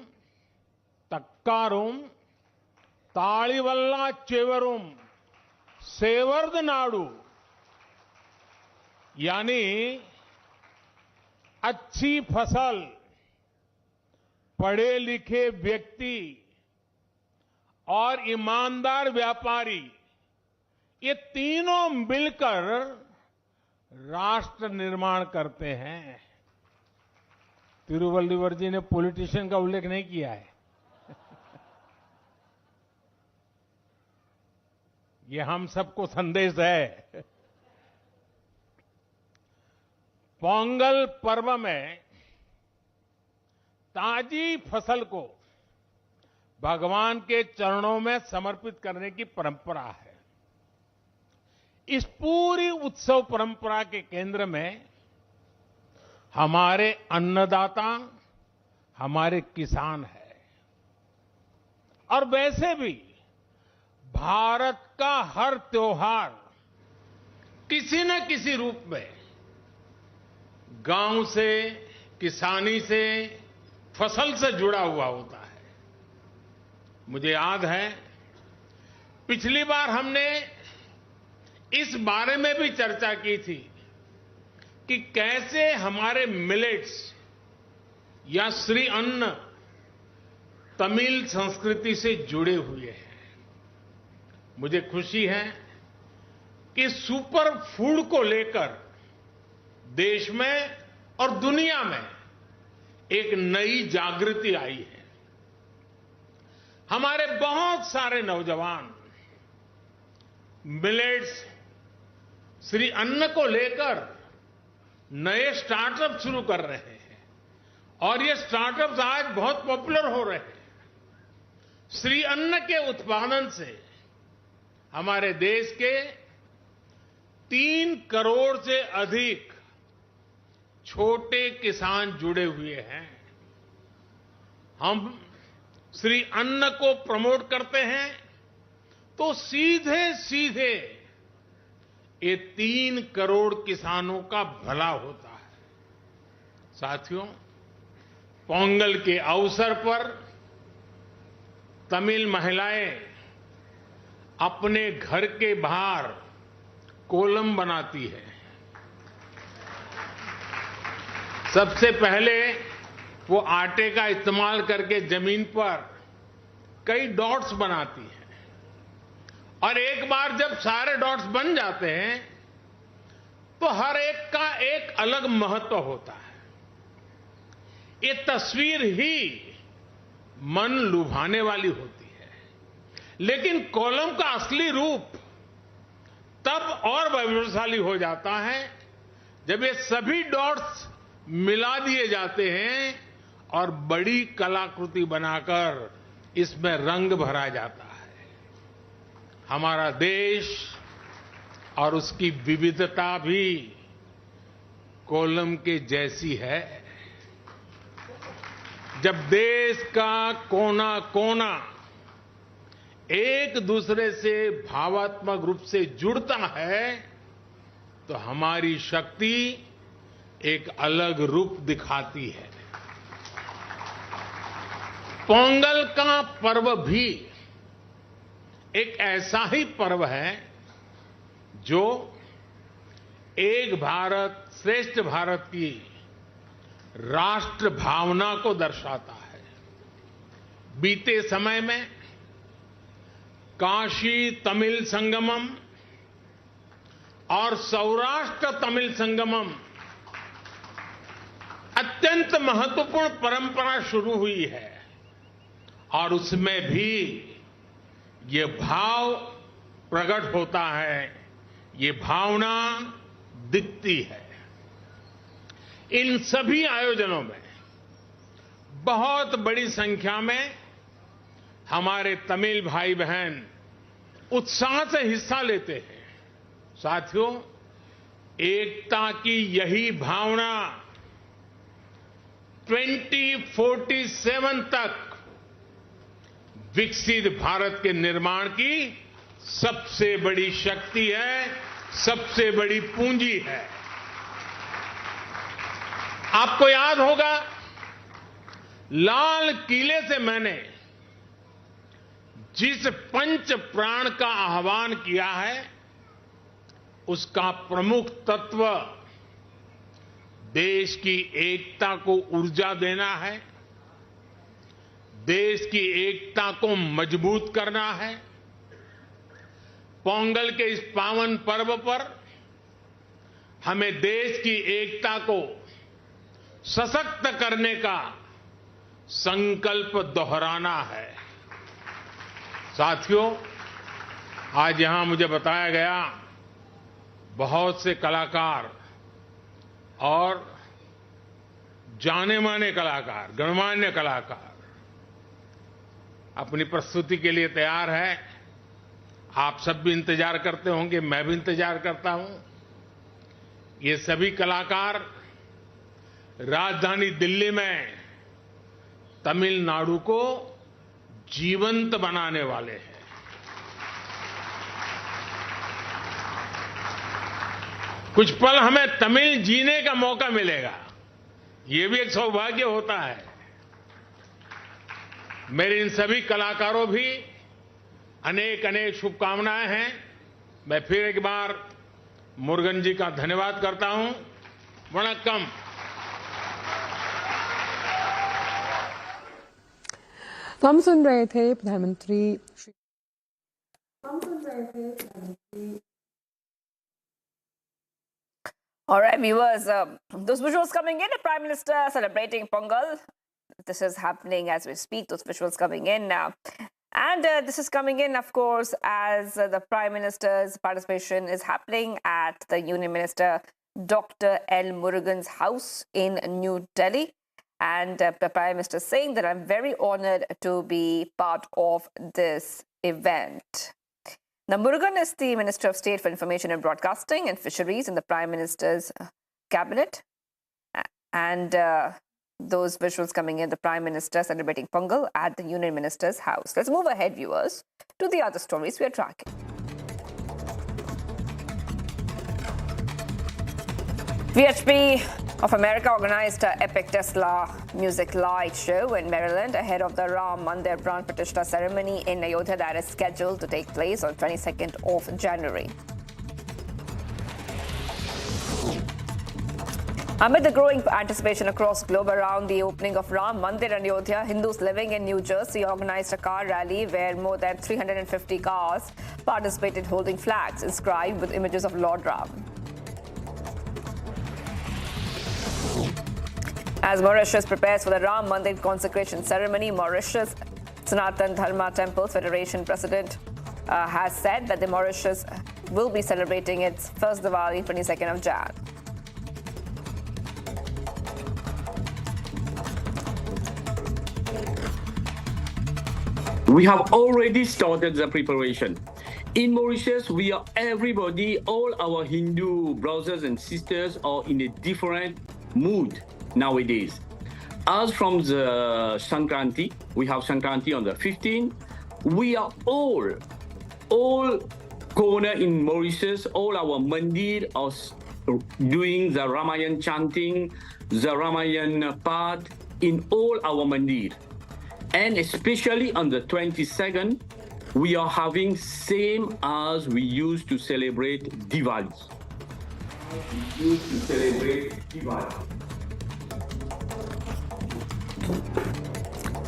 तक्कारुम तालिवल्ला चेवरुम सेवर्द नाडु, यानी अच्छी फसल, पढ़े लिखे व्यक्ति और ईमानदार व्यापारी, ये तीनों मिलकर राष्ट्र निर्माण करते हैं। तिरुवल्लुवर जी ने पॉलिटिशियन का उल्लेख नहीं किया है। ये हम सबको संदेश है। पोंगल पर्व में ताजी फसल को भगवान के चरणों में समर्पित करने की परंपरा है। इस पूरी उत्सव परंपरा के केंद्र में हमारे अन्नदाता, हमारे किसान है। और वैसे भी भारत का हर त्योहार किसी न किसी रूप में गांव से, किसानी से, फसल से जुड़ा हुआ होता है। मुझे याद है पिछली बार हमने इस बारे में भी चर्चा की थी कि कैसे हमारे मिलेट्स या श्री अन्न तमिल संस्कृति से जुड़े हुए हैं। मुझे खुशी है कि सुपर फूड को लेकर देश में और दुनिया में एक नई जागृति आई है। हमारे बहुत सारे नौजवान मिलेट्स, श्री अन्न को लेकर नए स्टार्टअप शुरू कर रहे हैं और ये स्टार्टअप्स आज बहुत पॉपुलर हो रहे हैं। श्री अन्न के उत्पादन से हमारे देश के 3 करोड़ से अधिक छोटे किसान जुड़े हुए हैं। हम श्री अन्न को प्रमोट करते हैं तो सीधे सीधे ये 3 करोड़ किसानों का भला होता है। साथियों, पोंगल के अवसर पर तमिल महिलाएं अपने घर के बाहर कोलम बनाती है। सबसे पहले वो आटे का इस्तेमाल करके जमीन पर कई डॉट्स बनाती है और एक बार जब सारे डॉट्स बन जाते हैं तो हर एक का एक अलग महत्व होता है। ये तस्वीर ही मन लुभाने वाली होती है, लेकिन कॉलम का असली रूप तब और वैभवशाली हो जाता है जब ये सभी डॉट्स मिला दिए जाते हैं और बड़ी कलाकृति बनाकर इसमें रंग भरा जाता है। हमारा देश और उसकी विविधता भी कोलम के जैसी है। जब देश का कोना कोना एक दूसरे से भावात्मक रूप से जुड़ता है तो हमारी शक्ति एक अलग रूप दिखाती है। पोंगल का पर्व भी एक ऐसा ही पर्व है जो एक भारत श्रेष्ठ भारत की राष्ट्र भावना को दर्शाता है। बीते समय में काशी तमिल संगमम और सौराष्ट्र तमिल संगमम अत्यंत महत्वपूर्ण परंपरा शुरू हुई है और उसमें भी ये भाव प्रकट होता है, ये भावना दिखती है। इन सभी आयोजनों में बहुत बड़ी संख्या में हमारे तमिल भाई बहन उत्साह से हिस्सा लेते हैं। साथियों, एकता की यही भावना 2047 तक विकसित भारत के निर्माण की सबसे बड़ी शक्ति है, सबसे बड़ी पूंजी है। आपको याद होगा, लाल किले से मैंने जिस पंच प्राण का आह्वान किया है उसका प्रमुख तत्व देश की एकता को ऊर्जा देना है, देश की एकता को मजबूत करना है। पोंगल के इस पावन पर्व पर हमें देश की एकता को सशक्त करने का संकल्प दोहराना है। साथियों, आज यहां मुझे बताया गया बहुत से कलाकार और जाने माने कलाकार, गणमान्य कलाकार अपनी प्रस्तुति के लिए तैयार है। आप सब भी इंतजार करते होंगे, मैं भी इंतजार करता हूं। ये सभी कलाकार राजधानी दिल्ली में तमिलनाडु को जीवंत बनाने वाले हैं। कुछ पल हमें तमिल जीने का मौका मिलेगा, ये भी एक सौभाग्य होता है। मेरे इन सभी कलाकारों भी अनेक अनेक शुभकामनाएं हैं। मैं फिर एक बार मुरुगन जी का धन्यवाद करता हूं। वणक्कम। तो हम सुन रहे थे प्रधानमंत्री All right, viewers, those visuals coming in, the Prime Minister celebrating Pongal. This is happening as we speak, those visuals coming in now. And this is coming in, of course, as the Prime Minister's participation is happening at the Union Minister Dr. L. Murugan's house in New Delhi. And the Prime Minister saying that I'm very honored to be part of this event. Now, Murugan is the Minister of State for Information and Broadcasting and Fisheries in the Prime Minister's cabinet. And Those visuals coming in, the Prime Minister celebrating Pongal at the Union Minister's house. Let's move ahead, viewers, to the other stories we are tracking. VHP of America organized an epic Tesla music light show in Maryland ahead of the Ram Mandir Pran Pratishtha ceremony in Ayodhya that is scheduled to take place on 22nd of January. Amid the growing anticipation across the globe around the opening of Ram Mandir in Ayodhya, Hindus living in New Jersey organized a car rally where more than 350 cars participated holding flags inscribed with images of Lord Ram. As Mauritius prepares for the Ram Mandir consecration ceremony, Mauritius Sanatan Dharma Temple Federation President has said that the Mauritius will be celebrating its first Diwali 22nd of Jan. We have already started the preparation. In Mauritius, we are everybody, all our Hindu brothers and sisters are in a different mood nowadays. As from the Sankranti, we have Sankranti on the 15th. We are all corner in Mauritius, all our mandir are doing the Ramayan chanting, the Ramayan part in all our mandir. And especially on the 22nd, we are having same as we used to celebrate Diwali.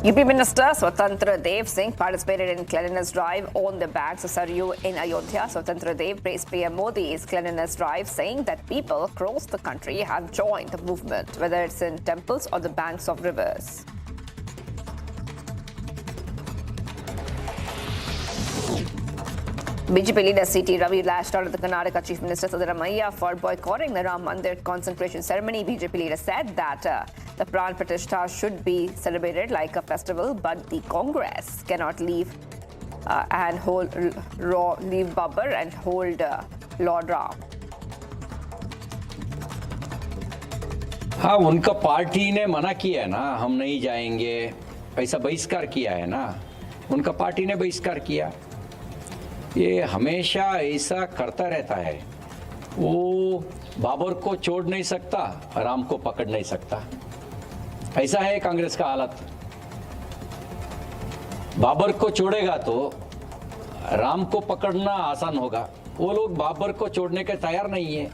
UP Minister Swatantra Dev Singh participated in cleanliness drive on the banks of Saryu in Ayodhya. Swatantra Dev praised PM Modi's cleanliness drive, saying that people across the country have joined the movement, whether it's in temples or the banks of rivers. BJP leader C.T. Ravi lashed out at the Karnataka Chief Minister Siddaramaiah for boycotting the Ram Mandir consecration ceremony. BJP leader said that the Pran Pratishtha should be celebrated like a festival, but the Congress cannot leave Babbar and hold Lord Ram. हाँ, उनका party ने मना किया है ना, हम नहीं जाएंगे, ऐसा बहिष्कार किया है ना, उनका पार्टी ने बहिष्कार किया। ये हमेशा ऐसा करता रहता है। वो बाबर को छोड़ नहीं सकता, राम को पकड़ नहीं सकता। ऐसा है कांग्रेस का हालत। बाबर को छोड़ेगा तो राम को पकड़ना आसान होगा। वो लोग बाबर को छोड़ने के तैयार नहीं है।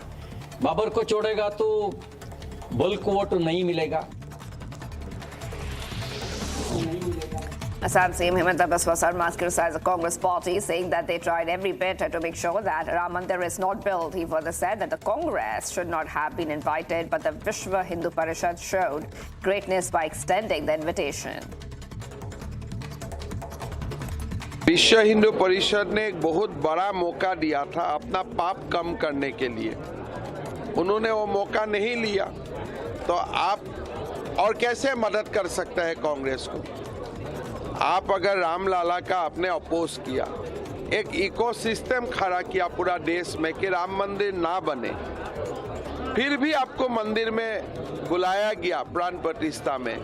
बाबर को छोड़ेगा तो बल्क वोट नहीं मिलेगा। Assam CM Himanta Biswa Sarma criticized the Congress party, saying that they tried every bit to make sure that Ram Mandir is not built. He further said that the Congress should not have been invited, but the Vishwa Hindu Parishad showed greatness by extending the invitation. विश्व हिंदू परिषद ने एक बहुत बड़ा मौका दिया था अपना पाप कम करने के लिए। उन्होंने वो मौका नहीं लिया, तो आप और कैसे मदद कर सकते हैं कांग्रेस को? आप अगर रामलाला का आपने अपोज किया, एक इकोसिस्टम खड़ा किया पूरा देश में कि राम मंदिर ना बने, फिर भी आपको मंदिर में बुलाया गया प्राण प्रतिष्ठा में,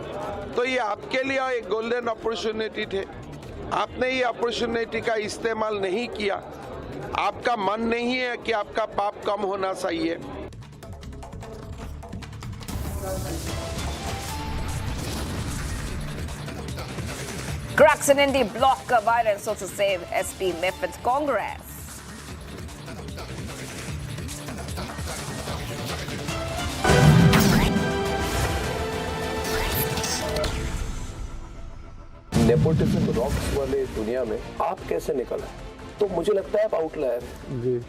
तो ये आपके लिए एक गोल्डन अपॉर्चुनिटी थे। आपने ये अपॉर्चुनिटी का इस्तेमाल नहीं किया। आपका मन नहीं है कि आपका पाप कम होना चाहिए। Cracks in India block violence also save SP MIP with Congress. Nepotism rocks वाले दुनिया में आप कैसे निकला? तो मुझे लगता है आप आउटलायर हैं।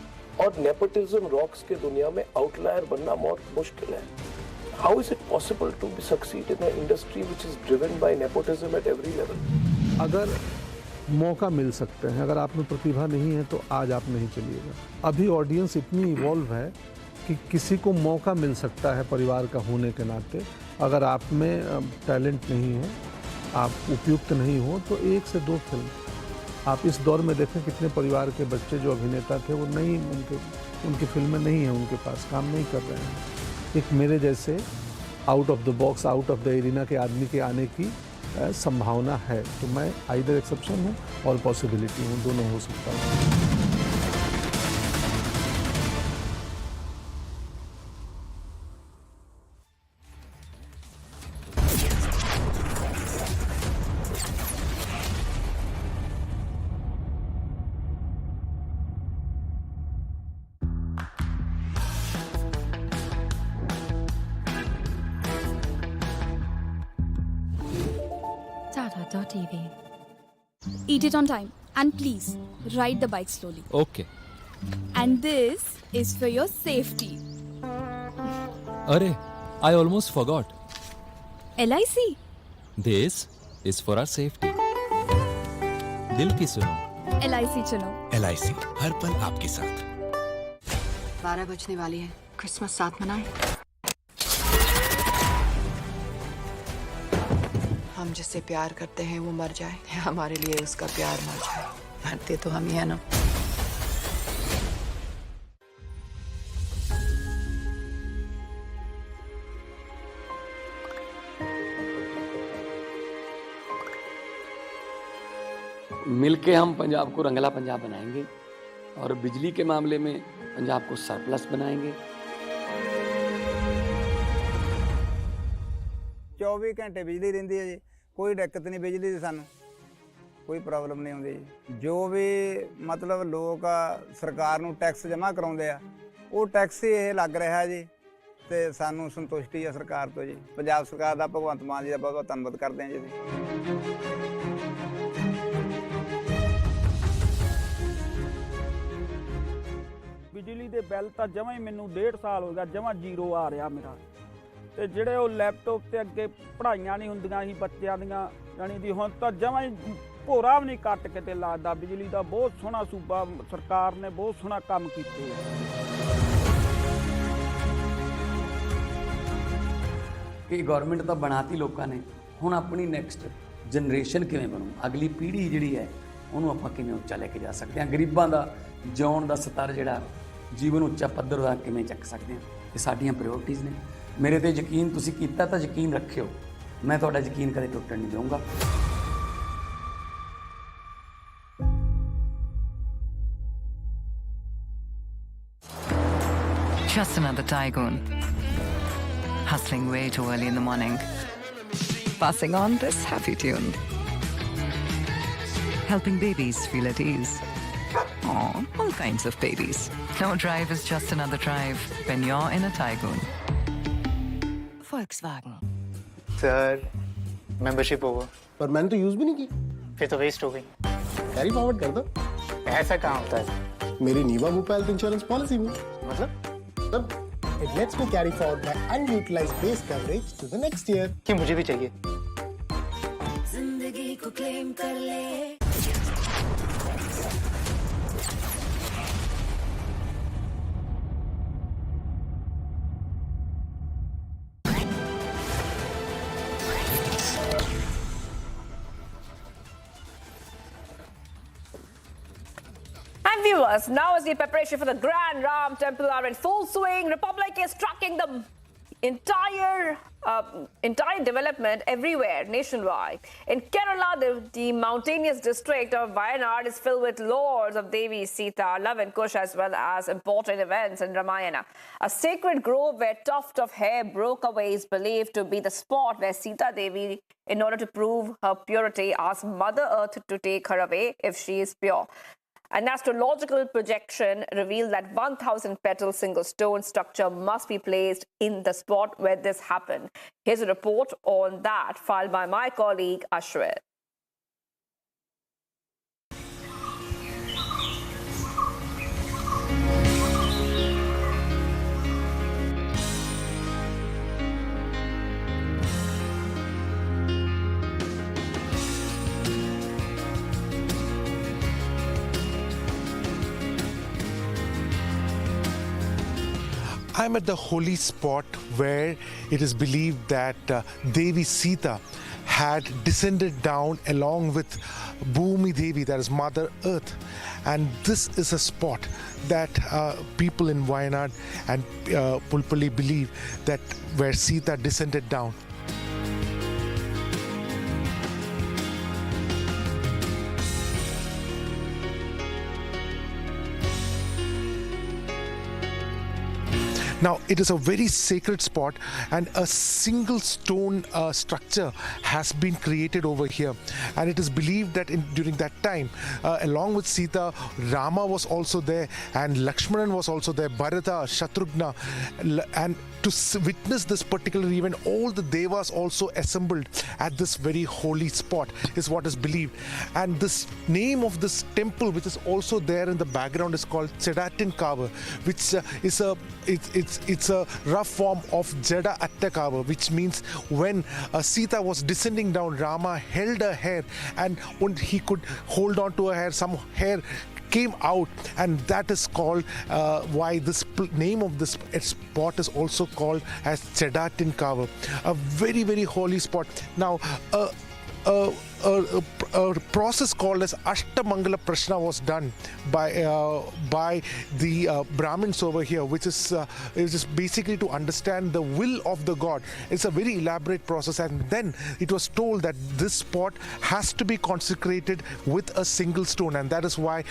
और नेपोटिज्म रॉक्स के दुनिया में आउटलायर बनना बहुत मुश्किल है। How is it possible to succeed in an industry which is driven by nepotism at every level? अगर मौका मिल सकते हैं, अगर आप में प्रतिभा नहीं है तो आज आप नहीं चलिएगा। अभी ऑडियंस इतनी इवॉल्व है कि किसी को मौका मिल सकता है परिवार का होने के नाते। अगर आप में टैलेंट नहीं है, आप उपयुक्त नहीं हो, तो 1 से 2 फिल्म आप इस दौर में देखें कितने परिवार के बच्चे जो अभिनेता थे वो नहीं, उनकी फिल्में नहीं हैं, उनके पास काम नहीं कर रहे हैं। एक मेरे जैसे out of the box, out of the arena के आदमी के आने की संभावना है। तो मैं आइदर एक्सेप्शन हूँ और पॉसिबिलिटी हूँ, दोनों हो सकता है। TV. Eat it on time and please ride the bike slowly. Okay. And this is for your safety. Arey, I almost forgot. LIC. This is for our safety. दिल की सुनो. LIC चुनो. LIC हर पल आपके साथ। 12 बजने वाली है, क्रिसमस साथ मनाएं। हम जिससे प्यार करते हैं वो मर जाए, हमारे लिए उसका प्यार मर जाए, मरते तो हम ही है ना। मिलके हम पंजाब को रंगला पंजाब बनाएंगे और बिजली के मामले में पंजाब को सरप्लस बनाएंगे। 24 घंटे बिजली रहिंदी है जी, कोई दिक्कत नहीं बिजली की, सानू कोई प्रॉब्लम नहीं आउंदी जी। जो भी मतलब लोग सरकार नूं टैक्स जमा कराउंदे आ, वो टैक्स ही ये लग रहा जी, ते सानू संतुष्टि है सरकार तो जी। पंजाब सरकार दा, भगवंत मान जी दा बहुत बहुत धन्नवाद करते हैं जी। बिजली दे बिल तो जमा ही मैनू 1.5 साल हो गया, जमा जीरो आ रहा मेरा। ਤੇ ਜਿਹੜੇ ਉਹ ਲੈਪਟਾਪ ਤੇ ਅੱਗੇ ਪੜ੍ਹਾਈਆਂ ਨਹੀਂ ਹੁੰਦੀਆਂ ਸੀ ਬੱਚਿਆਂ ਦੀਆਂ, ਜਾਣੀ ਦੀ ਹੁਣ ਤਾਂ ਜਮਾਂ ਹੀ ਭੋਰਾ ਵੀ ਨਹੀਂ ਕੱਟ ਕੇ ਤੇ ਲੱਗਦਾ। ਬਿਜਲੀ ਦਾ ਬਹੁਤ ਸੋਹਣਾ ਸੂਬਾ ਸਰਕਾਰ ਨੇ ਬਹੁਤ ਸੋਹਣਾ ਕੰਮ ਕੀਤੇ ਹੈ। ਇਹ ਗਵਰਨਮੈਂਟ ਤਾਂ ਬਣਾਤੀ ਲੋਕਾਂ ਨੇ, ਹੁਣ ਆਪਣੀ ਨੈਕਸਟ ਜਨਰੇਸ਼ਨ ਕਿਵੇਂ ਬਣੂ, ਅਗਲੀ ਪੀੜ੍ਹੀ ਜਿਹੜੀ ਹੈ ਉਹਨੂੰ ਆਪਾਂ ਕਿਵੇਂ ਉੱਚਾ ਲੈ ਕੇ ਜਾ ਸਕਦੇ ਹਾਂ, ਗਰੀਬਾਂ ਦਾ ਜਿਉਣ ਦਾ ਸਤਰ ਜਿਹੜਾ ਜੀਵਨ ਉੱਚਾ ਪੱਧਰ ਦਾ ਕਿਵੇਂ ਚੱਕ ਸਕਦੇ ਹਾਂ, ਇਹ ਸਾਡੀਆਂ ਪ੍ਰਾਇਓਰਟੀਜ਼ ਨੇ। मेरे ते यकीन तुसी कीता तो यकीन रखियो, मैं तुहाडा यकीन कदे टुटण नहीं दूंगा। Just another tycoon, hustling way too early in the morning, passing on this happy tune, helping babies feel at ease. Oh, all kinds of babies. No drive is just another drive when you're in a tycoon. Volkswagen. Sir membership होगा, पर मैंने तो use भी नहीं की, फिर तो waste हो गई। कैरी फॉरवर्ड कर दो। ऐसा कहाँ होता है? मेरी नीवा भोपाल हेल्थ इंश्योरेंस पॉलिसी में मतलब it lets me carry forward my unutilized base coverage to the next year. कि मुझे भी चाहिए। जिंदगी को क्लेम कर ले। And viewers, now as the preparation for the Grand Ram Temple are in full swing, Republic is tracking the entire development everywhere nationwide. In Kerala, the mountainous district of Wayanad is filled with lores of Devi Sita, love and kush, as well as important events in Ramayana. A sacred grove where tuft of hair broke away is believed to be the spot where Sita Devi, in order to prove her purity, asked Mother Earth to take her away if she is pure. An astrological projection revealed that 1,000-petal single stone structure must be placed in the spot where this happened. Here's a report on that filed by my colleague Ashwin. I'm at the holy spot where it is believed that Devi Sita had descended down along with Bhumi Devi, that is Mother Earth. And this is a spot that people in Wayanad and Pulpally believe that where Sita descended down. Now, it is a very sacred spot, and a single stone structure has been created over here. And it is believed that during that time, along with Sita, Rama was also there, and Lakshmanan was also there, Bharata, Shatrughna, and to witness this particular event, all the devas also assembled at this very holy spot, is what is believed. And this name of this temple, which is also there in the background, is called Sedatin Kava, which it's a rough form of Jada Attakava, which means when Sita was descending down, Rama held her hair, and when he could hold on to her hair, some hair came out, and that is called why this name of this spot is also called as Sedatin Kava, a very, very holy spot. Now, a process called as Ashtamangala Prashna was done by the Brahmins over here, which is basically to understand the will of the god. It's a very elaborate process, and then it was told that this spot has to be consecrated with a single stone, and that is why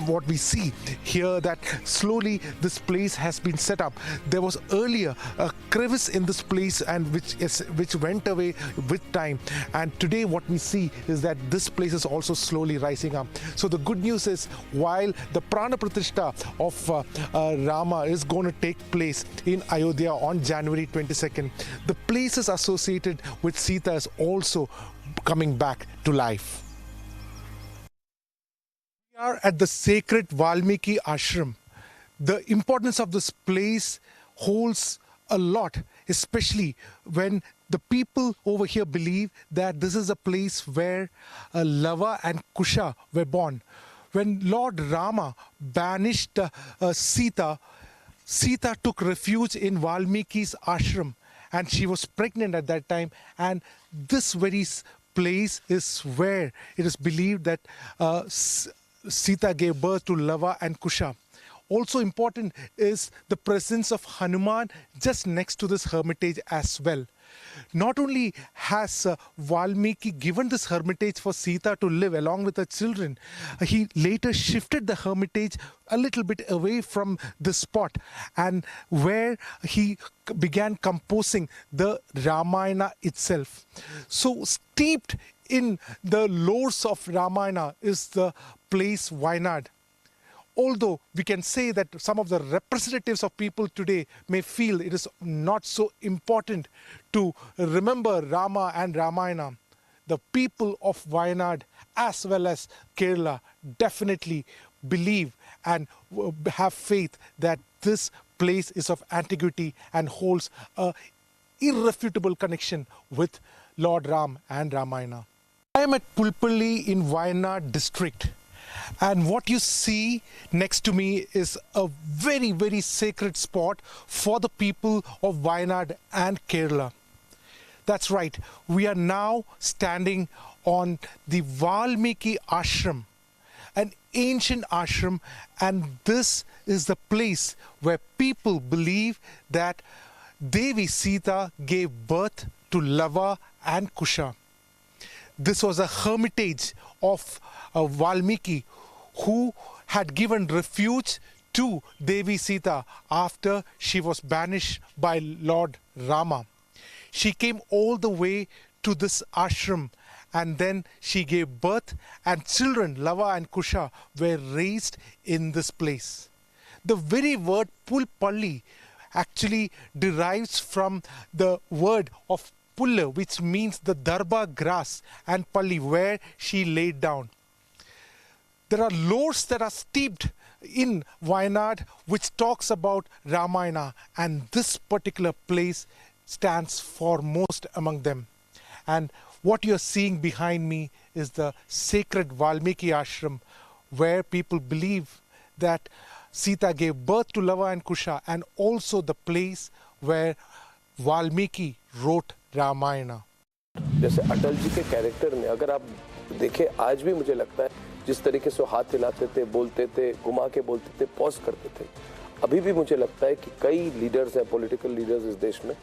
what we see here, that slowly this place has been set up. There was earlier a crevice in this place, and which went away with time, and today what we see is that this place is also slowly rising up. So the good news is, while the Prana Pratishtha of Rama is going to take place in Ayodhya on January 22nd, the places associated with Sita is also coming back to life. We are at the sacred Valmiki Ashram. The importance of this place holds a lot, especially when the people over here believe that this is a place where Lava and Kusha were born. When Lord Rama banished Sita, Sita took refuge in Valmiki's ashram, and she was pregnant at that time, and this very place is where it is believed that Sita gave birth to Lava and Kusha. Also important is the presence of Hanuman just next to this hermitage as well. Not only has Valmiki given this hermitage for Sita to live along with her children, he later shifted the hermitage a little bit away from the spot, and where he began composing the Ramayana itself. So steeped in the lores of Ramayana is the place Wayanad. Although we can say that some of the representatives of people today may feel it is not so important to remember Rama and Ramayana, the people of Wayanad as well as Kerala definitely believe and have faith that this place is of antiquity and holds an irrefutable connection with Lord Ram and Ramayana. I am at Pulpally in Wayanad district. And what you see next to me is a very, very sacred spot for the people of Wayanad and Kerala. That's right, we are now standing on the Valmiki Ashram, an ancient ashram, and this is the place where people believe that Devi Sita gave birth to Lava and Kusha. This was a hermitage of Valmiki, who had given refuge to Devi Sita after she was banished by Lord Rama. She came all the way to this ashram, and then she gave birth, and children Lava and Kusha were raised in this place. The very word Pulpalli actually derives from the word of Pulla, which means the darba grass, and Palli, where she laid down. There are lores that are steeped in Wayanad which talks about Ramayana, and this particular place stands foremost among them. And what you're seeing behind me is the sacred Valmiki Ashram, where people believe that Sita gave birth to Lava and Kusha, and also the place where Valmiki wrote Ramayana. जैसे अटल जी के character में अगर आप देखें, आज भी मुझे लगता है जिस तरीके से हाथ हिलाते थे, बोलते थे, घुमा के बोलते थे, पॉज करते थे, अभी भी मुझे लगता है कि कई लीडर्स हैं, पॉलिटिकल लीडर्स इस देश में,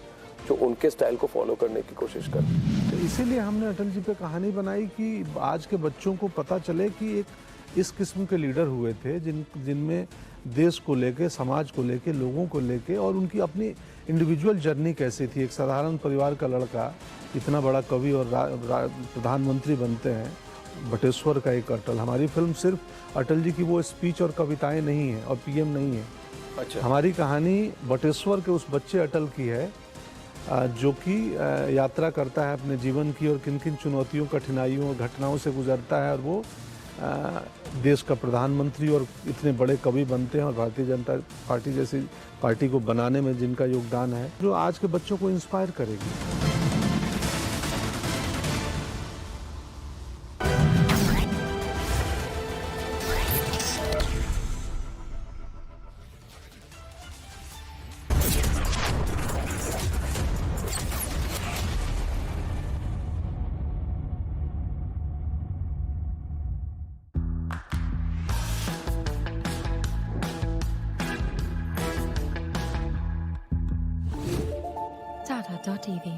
जो उनके स्टाइल को फॉलो करने की कोशिश करते हैं। तो इसीलिए हमने अटल जी पे कहानी बनाई कि आज के बच्चों को पता चले कि एक इस किस्म के लीडर हुए थे जिनमें देश को लेके, समाज को लेके, लोगों को लेके और उनकी अपनी इंडिविजुअल जर्नी कैसी थी। एक साधारण परिवार का लड़का इतना बड़ा कवि और प्रधानमंत्री बनते हैं, बटेश्वर का एक अटल। हमारी फिल्म सिर्फ अटल जी की वो स्पीच और कविताएं नहीं है और पीएम नहीं है। अच्छा। हमारी कहानी बटेश्वर के उस बच्चे अटल की है जो कि यात्रा करता है अपने जीवन की और किन किन चुनौतियों, कठिनाइयों और घटनाओं से गुजरता है और वो देश का प्रधानमंत्री और इतने बड़े कवि बनते हैं और भारतीय जनता पार्टी जैसी पार्टी को बनाने में जिनका योगदान है, जो आज के बच्चों को इंस्पायर करेगी। TV.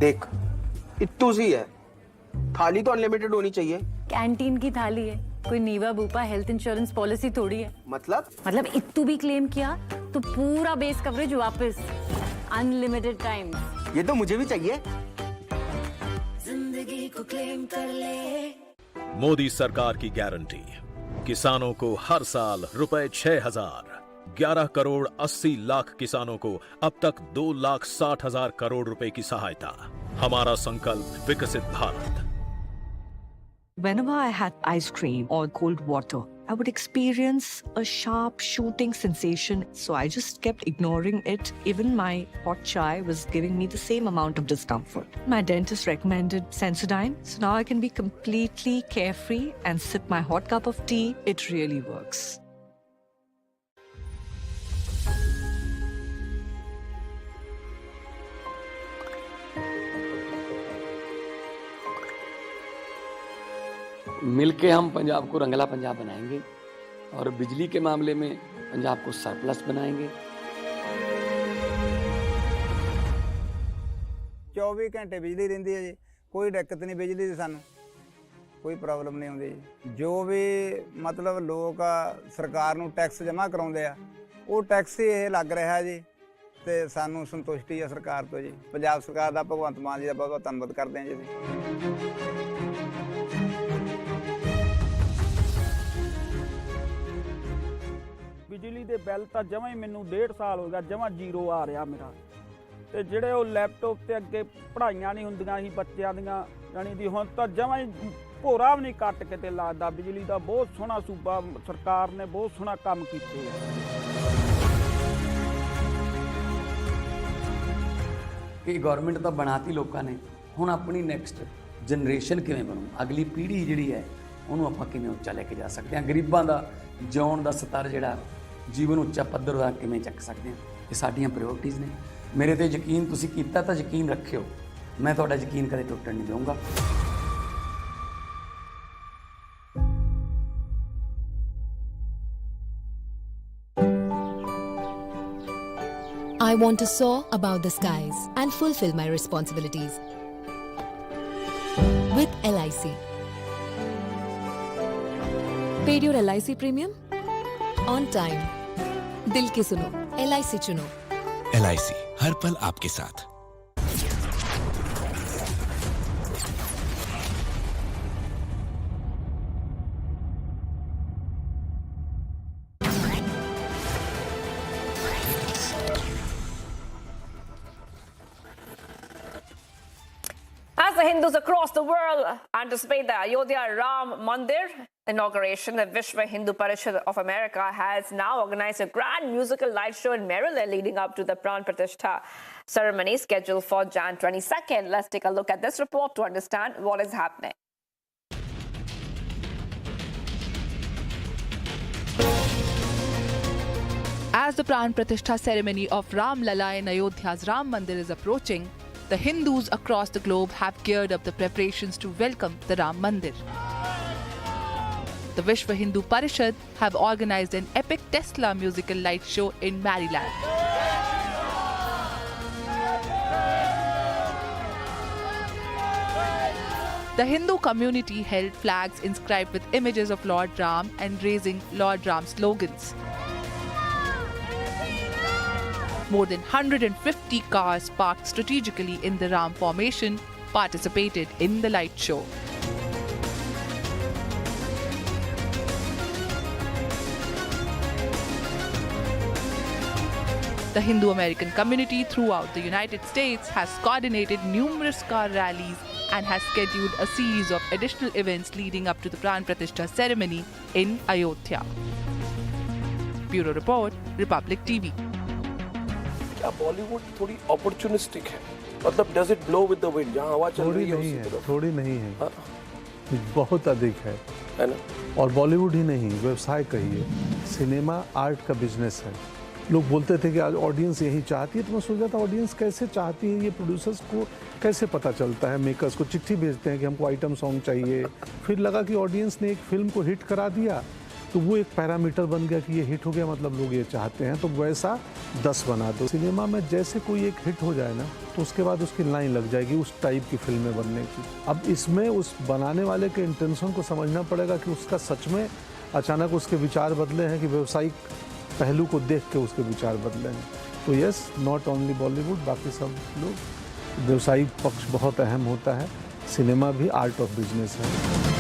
देख, इत्तू सी है, थाली तो अनलिमिटेड होनी चाहिए। कैंटीन की थाली है, कोई नीवा बूपा हेल्थ इंश्योरेंस पॉलिसी थोड़ी है। मतलब इत्तू भी क्लेम किया तो पूरा बेस कवरेज वापस, अनलिमिटेड टाइम। ये तो मुझे भी चाहिए। जिंदगी को क्लेम कर ले। मोदी सरकार की गारंटी, किसानों को हर साल रुपए 6,000, 11 करोड़ 80 लाख किसानों को अब तक 2,60,000 करोड़ रुपए की सहायता। हमारा संकल्प विकसित Bharat. Whenever I had ice cream or cold water, I would experience a sharp shooting sensation. So I just kept ignoring it. Even my hot chai was giving me the same amount of discomfort. My dentist recommended Sensodyne. So now I can be completely carefree and sip my hot cup of tea. It really works. मिलके हम पंजाब को रंगला पंजाब बनाएंगे और बिजली के मामले में पंजाब को सरप्लस बनाएंगे। 24 घंटे बिजली रहिंदी है जी, कोई दिक्कत नहीं बिजली दी, सानू कोई प्रॉब्लम नहीं आउंदी जी। जो भी मतलब लोग सरकार नूं टैक्स जमा कराउंदे आ, वो टैक्स ही ये लग रहा जी, ते सानू संतुष्टि है सरकार तो जी। पंजाब सरकार दा, भगवंत मान जी दा बहुत बहुत धन्नवाद करते हैं जी। ਬਿਜਲੀ ਦੇ ਬਿੱਲ ਤਾਂ ਜਮਾਂ ਹੀ ਮੈਨੂੰ 1.5 ਸਾਲ ਹੋ ਗਿਆ ਜਮਾਂ ਜ਼ੀਰੋ ਆ ਰਿਹਾ ਮੇਰਾ। ਤੇ ਜਿਹੜੇ ਉਹ ਲੈਪਟਾਪ ਤੇ ਅੱਗੇ ਪੜ੍ਹਾਈਆਂ ਨਹੀਂ ਹੁੰਦੀਆਂ ਸੀ ਬੱਚਿਆਂ ਦੀਆਂ, ਯਾਨੀ ਦੀ ਹੁਣ ਤਾਂ ਜਮਾਂ ਹੀ ਭੋਰਾ ਵੀ ਨਹੀਂ ਕੱਟ ਕਿਤੇ ਲੱਗਦਾ। ਬਿਜਲੀ ਦਾ ਬਹੁਤ ਸੋਹਣਾ ਸੂਬਾ ਸਰਕਾਰ ਨੇ ਬਹੁਤ ਸੋਹਣਾ ਕੰਮ ਕੀਤੇ ਆ। ਕਿ ਗਵਰਨਮੈਂਟ ਤਾਂ ਬਣਾਤੀ ਲੋਕਾਂ ਨੇ, ਹੁਣ ਆਪਣੀ ਨੈਕਸਟ ਜਨਰੇਸ਼ਨ ਕਿਵੇਂ ਬਣੂ, ਅਗਲੀ ਪੀੜ੍ਹੀ ਜਿਹੜੀ ਹੈ ਉਹਨੂੰ ਆਪਾਂ ਕਿਵੇਂ ਉੱਚਾ ਲੈ ਕੇ ਜਾ ਸਕਦੇ ਹਾਂ। ਗਰੀਬਾਂ ਦਾ ਜਿਉਣ ਦਾ ਸਤਰ ਜਿਹੜਾ ਜੀਵਨ ਉੱਚਾ ਪੱਧਰ ਦਾ ਕਿਵੇਂ ਚੱਕ ਸਕਦੇ ਹਾਂ, ਇਹ ਸਾਡੀਆਂ ਪ੍ਰਾਇਓਰਟੀਜ਼ ਨੇ। ਮੇਰੇ ਤੇ ਯਕੀਨ ਤੁਸੀਂ ਕੀਤਾ ਤਾਂ ਯਕੀਨ ਰੱਖਿਓ, ਮੈਂ ਤੁਹਾਡਾ ਯਕੀਨ ਕਦੇ ਟੁੱਟਣ ਨਹੀਂ ਦਊਂਗਾ। I want to soar above the skies and fulfill my responsibilities. With LIC. Paid your LIC premium? On time. दिल की सुनो, LIC चुनो। LIC हर पल आपके साथ। As the Hindus across the world anticipate the Ayodhya Ram Mandir inauguration, the Vishwa Hindu Parishad of America has now organized a grand musical light show in Maryland leading up to the Pran Pratishtha ceremony scheduled for Jan 22nd. Let's take a look at this report to understand what is happening. As the Pran Pratishtha ceremony of Ram Lala in Ayodhya's Ram Mandir is approaching, the Hindus across the globe have geared up the preparations to welcome the Ram Mandir. The Vishwa Hindu Parishad have organized an epic Tesla musical light show in Maryland. The Hindu community held flags inscribed with images of Lord Ram and raising Lord Ram slogans. More than 150 cars parked strategically in the Ram formation participated in the light show. The Hindu American community throughout the United States has coordinated numerous car rallies and has scheduled a series of additional events leading up to the Pran Pratishtha ceremony in Ayodhya. Bureau Report, Republic TV. क्या बॉलीवुड थोड़ी opportunistic है? मतलब does it blow with the wind? जहाँ हवा चल रही है उसी तरफ? थोड़ी नहीं है, बहुत अधिक है ना? और बॉलीवुड ही नहीं, व्यवसाय कहिए, सिनेमा आर्ट का बिजनेस है। लोग बोलते थे कि आज ऑडियंस यही चाहती है, तो मैं सोच रहा था ऑडियंस कैसे चाहती है, ये प्रोड्यूसर्स को कैसे पता चलता है? मेकर्स को चिट्ठी भेजते हैं कि हमको आइटम सॉन्ग चाहिए, फिर लगा कि ऑडियंस ने एक फिल्म को हिट करा दिया, तो वो एक पैरामीटर बन गया कि ये हिट हो गया, मतलब लोग ये चाहते हैं, तो वैसा 10 बना दो। सिनेमा में जैसे कोई एक हिट हो जाए ना, तो उसके बाद उसकी लाइन लग जाएगी उस टाइप की फिल्में बनने की। अब इसमें उस बनाने वाले के इंटेंशन को समझना पड़ेगा कि उसका सच में अचानक उसके विचार बदले हैं कि व्यावसायिक पहलू को देख के उसके विचार बदले हैं। तो यस, नॉट ओनली बॉलीवुड, बाकी सब लोग, व्यवसायिक पक्ष बहुत अहम होता है, सिनेमा भी आर्ट ऑफ बिजनेस है।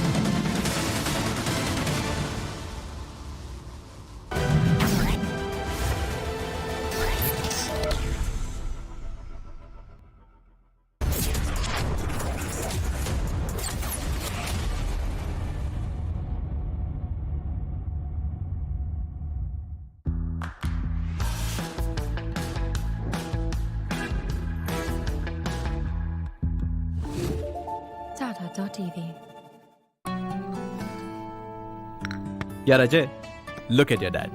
TV. Yeah, Ajay, look at your dad.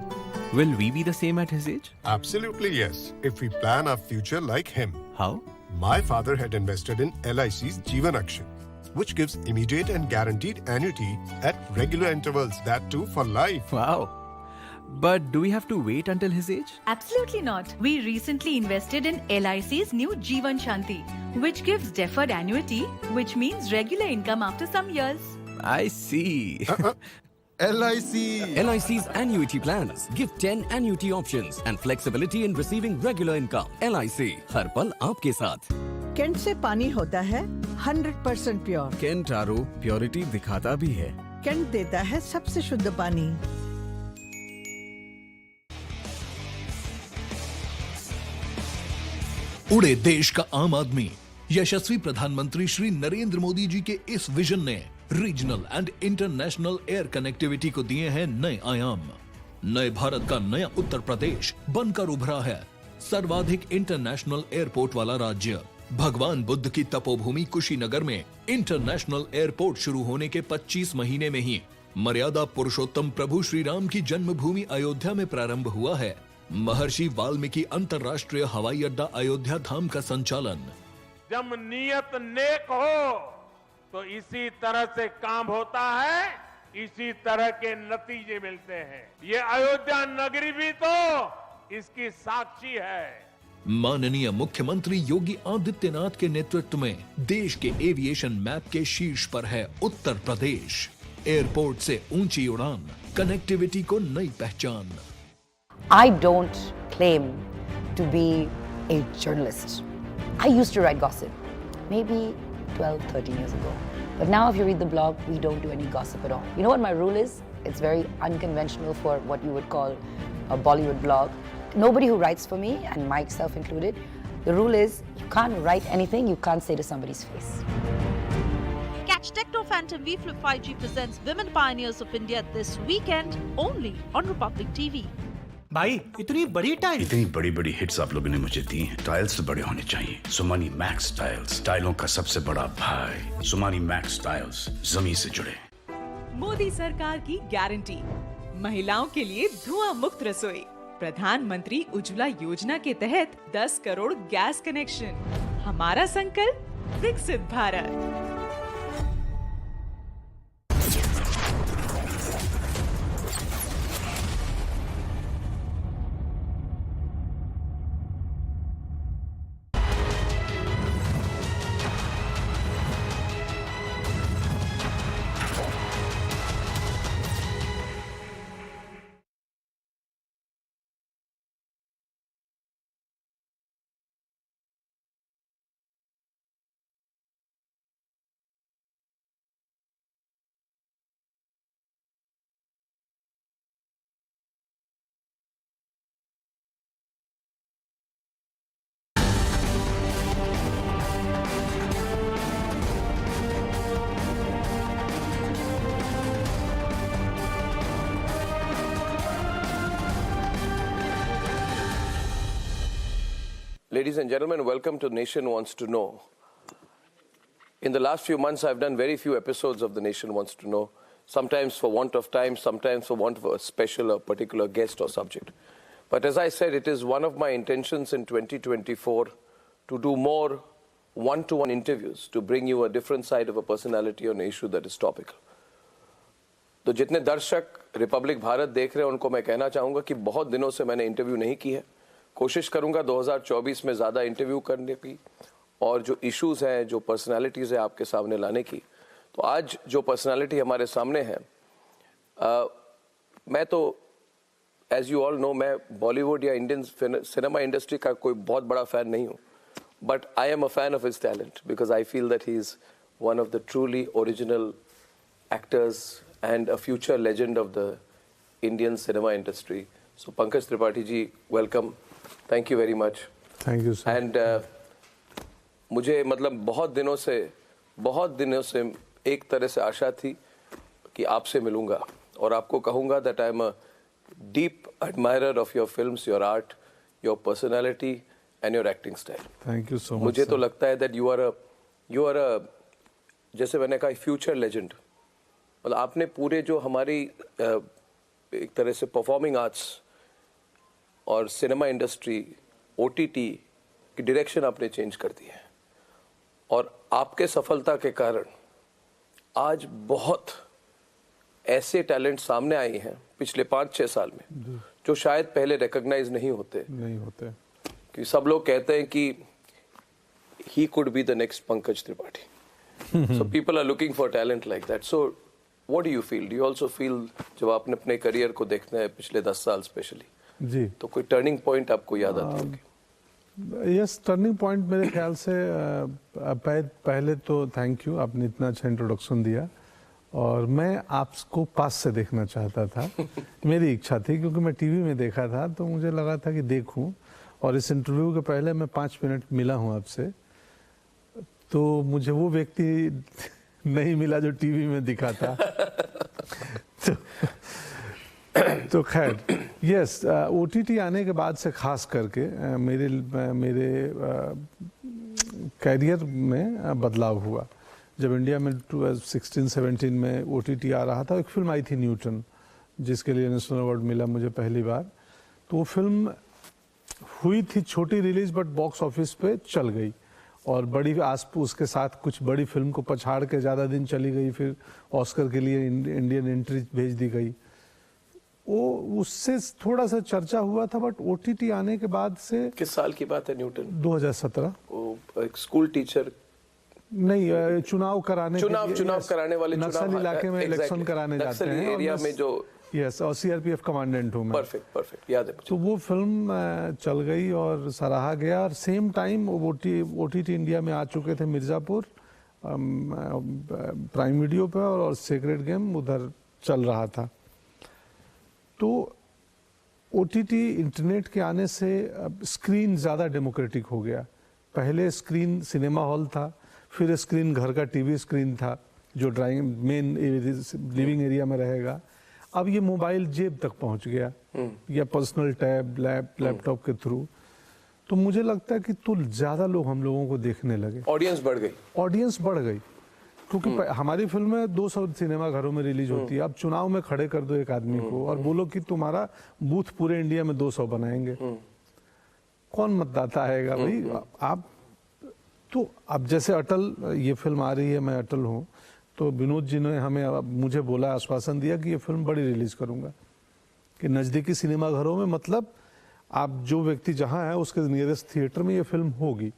Will we be the same at his age? Absolutely yes, if we plan our future like him. How? My father had invested in LIC's Jeevan Akshay, which gives immediate and guaranteed annuity at regular intervals, that too for life. Wow. But do we have to wait until his age? Absolutely not. We recently invested in LIC's new Jeevan Shanti, which gives deferred annuity, which means regular income after some years. I see. LIC. LIC's annuity plans give 10 annuity options and flexibility in receiving regular income. LIC, हर पल आपके साथ. Kent से पानी होता है 100% pure. Kent आरो purity दिखाता भी है. केंट देता है सबसे शुद्ध पानी. उड़े देश का आम आदमी, यशस्वी प्रधानमंत्री श्री नरेंद्र मोदी जी के इस विजन ने regional and international air connectivity को दिए हैं नए आयाम। नए भारत का नया उत्तर प्रदेश बनकर उभरा है सर्वाधिक इंटरनेशनल एयरपोर्ट वाला राज्य। भगवान बुद्ध की तपोभूमि कुशीनगर में इंटरनेशनल एयरपोर्ट शुरू होने के 25 महीने में ही मर्यादा पुरुषोत्तम प्रभु श्री राम की जन्मभूमि अयोध्या में प्रारंभ हुआ है। महर्षि वाल्मीकि अंतर्राष्ट्रीय हवाई अड्डा अयोध्या धाम का संचालन। जब नियत नेक हो तो इसी तरह से काम होता है, इसी तरह के नतीजे मिलते हैं। ये अयोध्या नगरी भी तो इसकी साक्षी है। माननीय मुख्यमंत्री योगी आदित्यनाथ के नेतृत्व में देश के एविएशन मैप के शीर्ष पर है उत्तर प्रदेश। एयरपोर्ट से ऊंची उड़ान, कनेक्टिविटी को नई पहचान। I don't claim to be a journalist. I used to write gossip, maybe 12, 13 years ago. But now if you read the blog, we don't do any gossip at all. You know what my rule is? It's very unconventional for what you would call a Bollywood blog. Nobody who writes for me, and myself included, the rule is you can't write anything you can't say to somebody's face. Catch Techno Phantom V Flip 5G presents Women Pioneers of India this weekend only on Republic TV. भाई इतनी बड़ी tile, इतनी बड़ी बड़ी hits आप लोगों ने मुझे दी हैं। टाइल्स तो बड़े होने चाहिए। सुमानी मैक्स टाइल्स, टाइलों का सबसे बड़ा भाई। सुमानी मैक्स टाइल्स, जमीन से जुड़े। मोदी सरकार की गारंटी, महिलाओं के लिए धुआं मुक्त रसोई। प्रधानमंत्री उज्ज्वला योजना के तहत 10 करोड़ गैस कनेक्शन, हमारा संकल्प विकसित Bharat. Ladies and gentlemen, welcome to Nation Wants to Know. In the last few months, I've done very few episodes of The Nation Wants to Know, sometimes for want of time, sometimes for want of a special or particular guest or subject. But as I said, it is one of my intentions in 2024 to do more one-to-one interviews to bring you a different side of a personality on an issue that is topical. तो जितने दर्शक Republic Bharat देख रहे हैं उनको मैं कहना चाहूँगा कि बहुत दिनों से मैंने इंटरव्यू नहीं की है। कोशिश करूंगा 2024 में ज़्यादा इंटरव्यू करने की और जो इश्यूज़ हैं, जो पर्सनालिटीज़ हैं आपके सामने लाने की। तो आज जो पर्सनालिटी हमारे सामने है, मैं तो एज यू ऑल नो, मैं बॉलीवुड या इंडियन सिनेमा इंडस्ट्री का कोई बहुत बड़ा फ़ैन नहीं हूँ, but I am a fan of his talent because I feel that he is one of the truly original actors and a future legend of the Indian cinema industry. So Pankaj Tripathi ji, welcome, thank you very much. Thank you sir. And मुझे मतलब बहुत दिनों से एक तरह से आशा थी कि आपसे मिलूंगा और आपको कहूंगा that I am a deep admirer of your films, your art, your personality and your acting style. Thank you so much. मुझे तो लगता है दैट यू आर अ जैसे मैंने कहा फ्यूचर लेजेंड। मतलब आपने पूरे जो हमारी एक तरह से परफॉर्मिंग आर्ट्स और सिनेमा इंडस्ट्री, ओटीटी की डायरेक्शन आपने चेंज कर दी है और आपके सफलता के कारण आज बहुत ऐसे टैलेंट सामने आए हैं पिछले 5-6 साल में जो शायद पहले रिकॉग्नाइज नहीं होते कि सब लोग कहते हैं कि he could be the next Pankaj Tripathi. So people are looking for talent like that. So what do you feel? Do you also feel, जब आपने अपने करियर को देखना है पिछले 10 साल स्पेशली, जी, तो कोई टर्निंग पॉइंट आपको याद आती होगी? यस, टर्निंग पॉइंट मेरे ख्याल से पहले तो थैंक यू, आपने इतना अच्छा इंट्रोडक्शन दिया और मैं आपको पास से देखना चाहता था। मेरी इच्छा थी क्योंकि मैं टीवी में देखा था तो मुझे लगा था कि देखूं, और इस इंटरव्यू के पहले मैं 5 मिनट मिला हूं आपसे, तो मुझे वो व्यक्ति नहीं मिला जो टीवी में दिखा था। तो खैर, यस, ओटीटी आने के बाद से खास करके मेरे कैरियर में बदलाव हुआ। जब इंडिया में 2016-17 में ओटीटी आ रहा था, एक फिल्म आई थी न्यूटन, जिसके लिए नेशनल अवार्ड मिला मुझे पहली बार। तो वो फिल्म हुई थी छोटी रिलीज, बट बॉक्स ऑफिस पे चल गई और बड़ी उसके साथ कुछ बड़ी फिल्म को पछाड़ के ज़्यादा दिन चली गई। फिर ऑस्कर के लिए इंडियन एंट्री भेज दी गई। वो उससे थोड़ा सा चर्चा हुआ था, बट ओटीटी आने के बाद से। किस साल की बात है न्यूटन? 2017। एक स्कूल टीचर नहीं, चुनाव कराने वाले नक्सल इलाके में इलेक्शन कराने जाते हैं एरिया में, जो यस, और सीआरपीएफ कमांडेंट हूँ मैं। परफेक्ट याद है। तो वो फिल्म चल गई और सराहा गया, और सेम टाइम ओटीटी इंडिया में आ चुके थे मिर्ज़ापुर प्राइम वीडियो पे, और सेक्रेड गेम उधर चल रहा था। तो ओटीटी इंटरनेट के आने से स्क्रीन ज़्यादा डेमोक्रेटिक हो गया। पहले स्क्रीन सिनेमा हॉल था, फिर स्क्रीन घर का टीवी स्क्रीन था जो ड्राइंग मेन लिविंग एरिया में रहेगा। अब ये मोबाइल जेब तक पहुंच गया, या पर्सनल टैब, लैपटॉप के थ्रू। तो मुझे लगता है कि तो ज़्यादा लोग हम लोगों को देखने लगे, ऑडियंस बढ़ गई क्योंकि हमारी फिल्में 200 सिनेमा घरों में रिलीज होती है। अब चुनाव में खड़े कर दो एक आदमी को और बोलो कि तुम्हारा बूथ पूरे इंडिया में 200 बनाएंगे, कौन मतदाता आएगा भाई? आप तो अब जैसे अटल ये फिल्म आ रही है, मैं अटल हूँ, तो विनोद जी ने मुझे बोला, आश्वासन दिया कि ये फिल्म बड़ी रिलीज करूँगा, कि नज़दीकी सिनेमाघरों में, मतलब आप जो व्यक्ति जहाँ है उसके नियरेस्ट थिएटर में ये फिल्म होगी।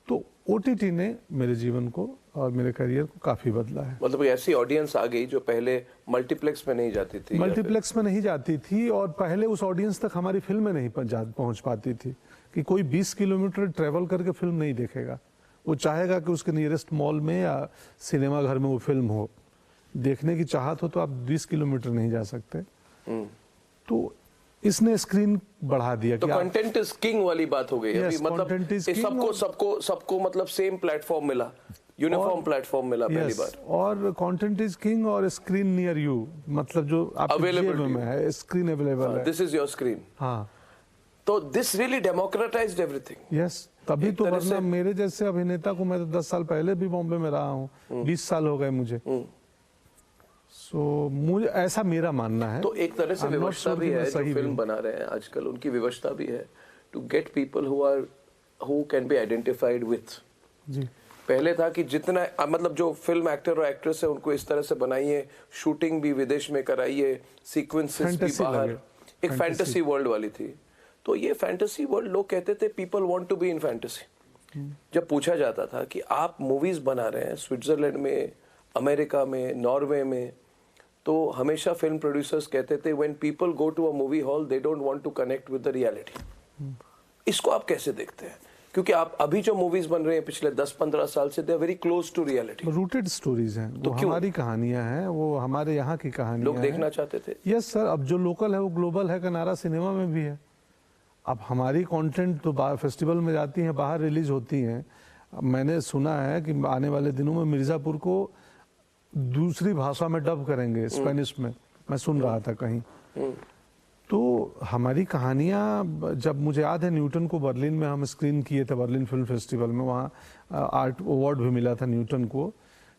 तो OTT ने मेरे जीवन को और मेरे करियर को काफ़ी बदला है। मतलब ऐसी ऑडियंस आ गई जो पहले मल्टीप्लेक्स में नहीं जाती थी, मल्टीप्लेक्स में नहीं जाती थी, और पहले उस ऑडियंस तक हमारी फिल्में नहीं पहुंच पाती थी, कि कोई 20 किलोमीटर ट्रेवल करके फिल्म नहीं देखेगा। वो चाहेगा कि उसके नियरेस्ट मॉल में या सिनेमा घर में वो फिल्म हो। देखने की चाहत हो तो आप 20 किलोमीटर नहीं जा सकते। तो इसने स्क्रीन बढ़ा दिया। तो कंटेंट इज किंग वाली बात हो गई। yes, अभी मतलब सबको मतलब सेम प्लेटफॉर्म मिला, यूनिफॉर्म प्लेटफॉर्म मिला पहली बार। और कंटेंट इज किंग और स्क्रीन नियर यू, मतलब जो आपके जेब में है, स्क्रीन अवेलेबल है। This is your screen. हाँ, तो this really democratised everything. Yes, तभी तो, वरना मेरे जैसे अभिनेता को, मैं तो 10 साल पहले भी बॉम्बे में रहा हूँ, 20 साल हो गए मुझे। सो मुझे ऐसा मेरा मानना है। तो एक तरह से व्यवस्था भी है, जो फिल्म बना रहे हैं आजकल, उनकी व्यवस्था भी है to get people who can be identified with. जी, पहले था कि जितना मतलब जो फिल्म एक्टर और एक्ट्रेस है उनको इस तरह से बनाइए, शूटिंग भी विदेश में कराइए, सीक्वेंसेस भी बाहर, एक फैंटेसी वर्ल्ड वाली थी। तो ये फैंटेसी वर्ल्ड, लोग कहते थे people want to be in fantasy. जब पूछा जाता था कि आप मूवीज बना रहे हैं स्विट्जरलैंड में, अमेरिका में, नॉर्वे में, तो हमेशा फिल्म प्रोड्यूसर्स कहते थे when people go to a movie hall they don't want to connect with the reality. इसको आप कैसे देखते हैं? क्योंकि आप अभी जो मूवीज बन रहे हैं पिछले 10-15 साल से, they are very close to reality, rooted stories हैं। तो हमारी कहानियां हैं, वो हमारे यहाँ की कहानियां लोग देखना चाहते थे। यस सर, अब जो लोकल है वो ग्लोबल है का नारा सिनेमा में भी है। अब हमारी कंटेंट तो फेस्टिवल में जाती हैं, बाहर रिलीज होती हैं। मैंने सुना है कि आने वाले दिनों में मिर्जापुर को दूसरी भाषा में डब करेंगे, स्पेनिश में, मैं सुन रहा था कहीं। तो हमारी कहानियां, जब मुझे याद है न्यूटन को बर्लिन में हम स्क्रीन किए थे, बर्लिन फिल्म फेस्टिवल में, वहाँ आर्ट अवार्ड भी मिला था न्यूटन को।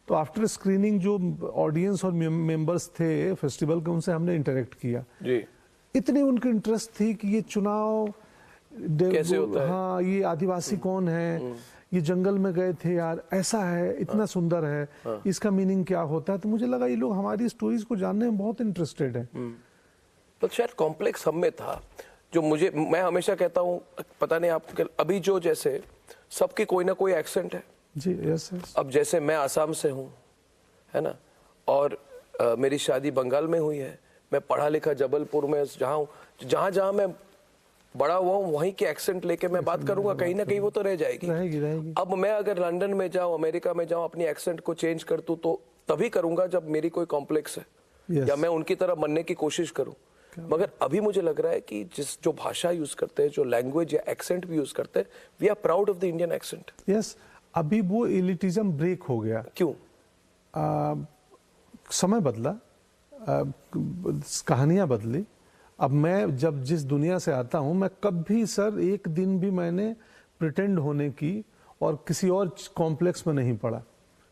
तो आफ्टर स्क्रीनिंग जो ऑडियंस और मेंबर्स थे फेस्टिवल के, उनसे हमने इंटरेक्ट किया जी। इतनी उनकी इंटरेस्ट थी कि ये चुनाव कैसे होता है, हाँ, ये आदिवासी कौन है, ये जंगल में गए थे यार, ऐसा है, इतना सुंदर है, इसका मीनिंग क्या होता है। तो मुझे लगा ये लोग हमारी स्टोरीज को जानने में बहुत इंटरेस्टेड है। तो शायद कॉम्प्लेक्स हम में था, जो मैं हमेशा कहता हूँ, पता नहीं आप, अभी जो जैसे सबकी कोई ना कोई एक्सेंट है जी। यस, अब जैसे मैं आसाम से हूँ, है ना, और मेरी शादी बंगाल में हुई है, मैं पढ़ा लिखा जबलपुर में जहाँ मैं बड़ा हुआ हूँ, वहीं के एक्सेंट लेके मैं बात करूंगा, कहीं ना कहीं वो तो रह जाएगी। अब मैं अगर लंदन में जाऊँ, अमेरिका में जाऊँ, अपनी एक्सेंट को चेंज कर दूं, तो तभी करूंगा जब मेरी कोई कॉम्प्लेक्स है, या मैं उनकी तरह बनने की कोशिश करूं। मगर अभी मुझे लग रहा है कि जो भाषा यूज करते हैं, जो लैंग्वेज या एक्सेंट भी यूज करते हैं, we are proud of the Indian accent. Yes, अभी वो एलिटिज्म ब्रेक हो गया। क्यों? समय बदला, कहानियां बदली। अब मैं जब जिस दुनिया से आता हूं, मैं कभी सर एक दिन भी मैंने प्रिटेंड होने की और किसी और कॉम्प्लेक्स में नहीं पड़ा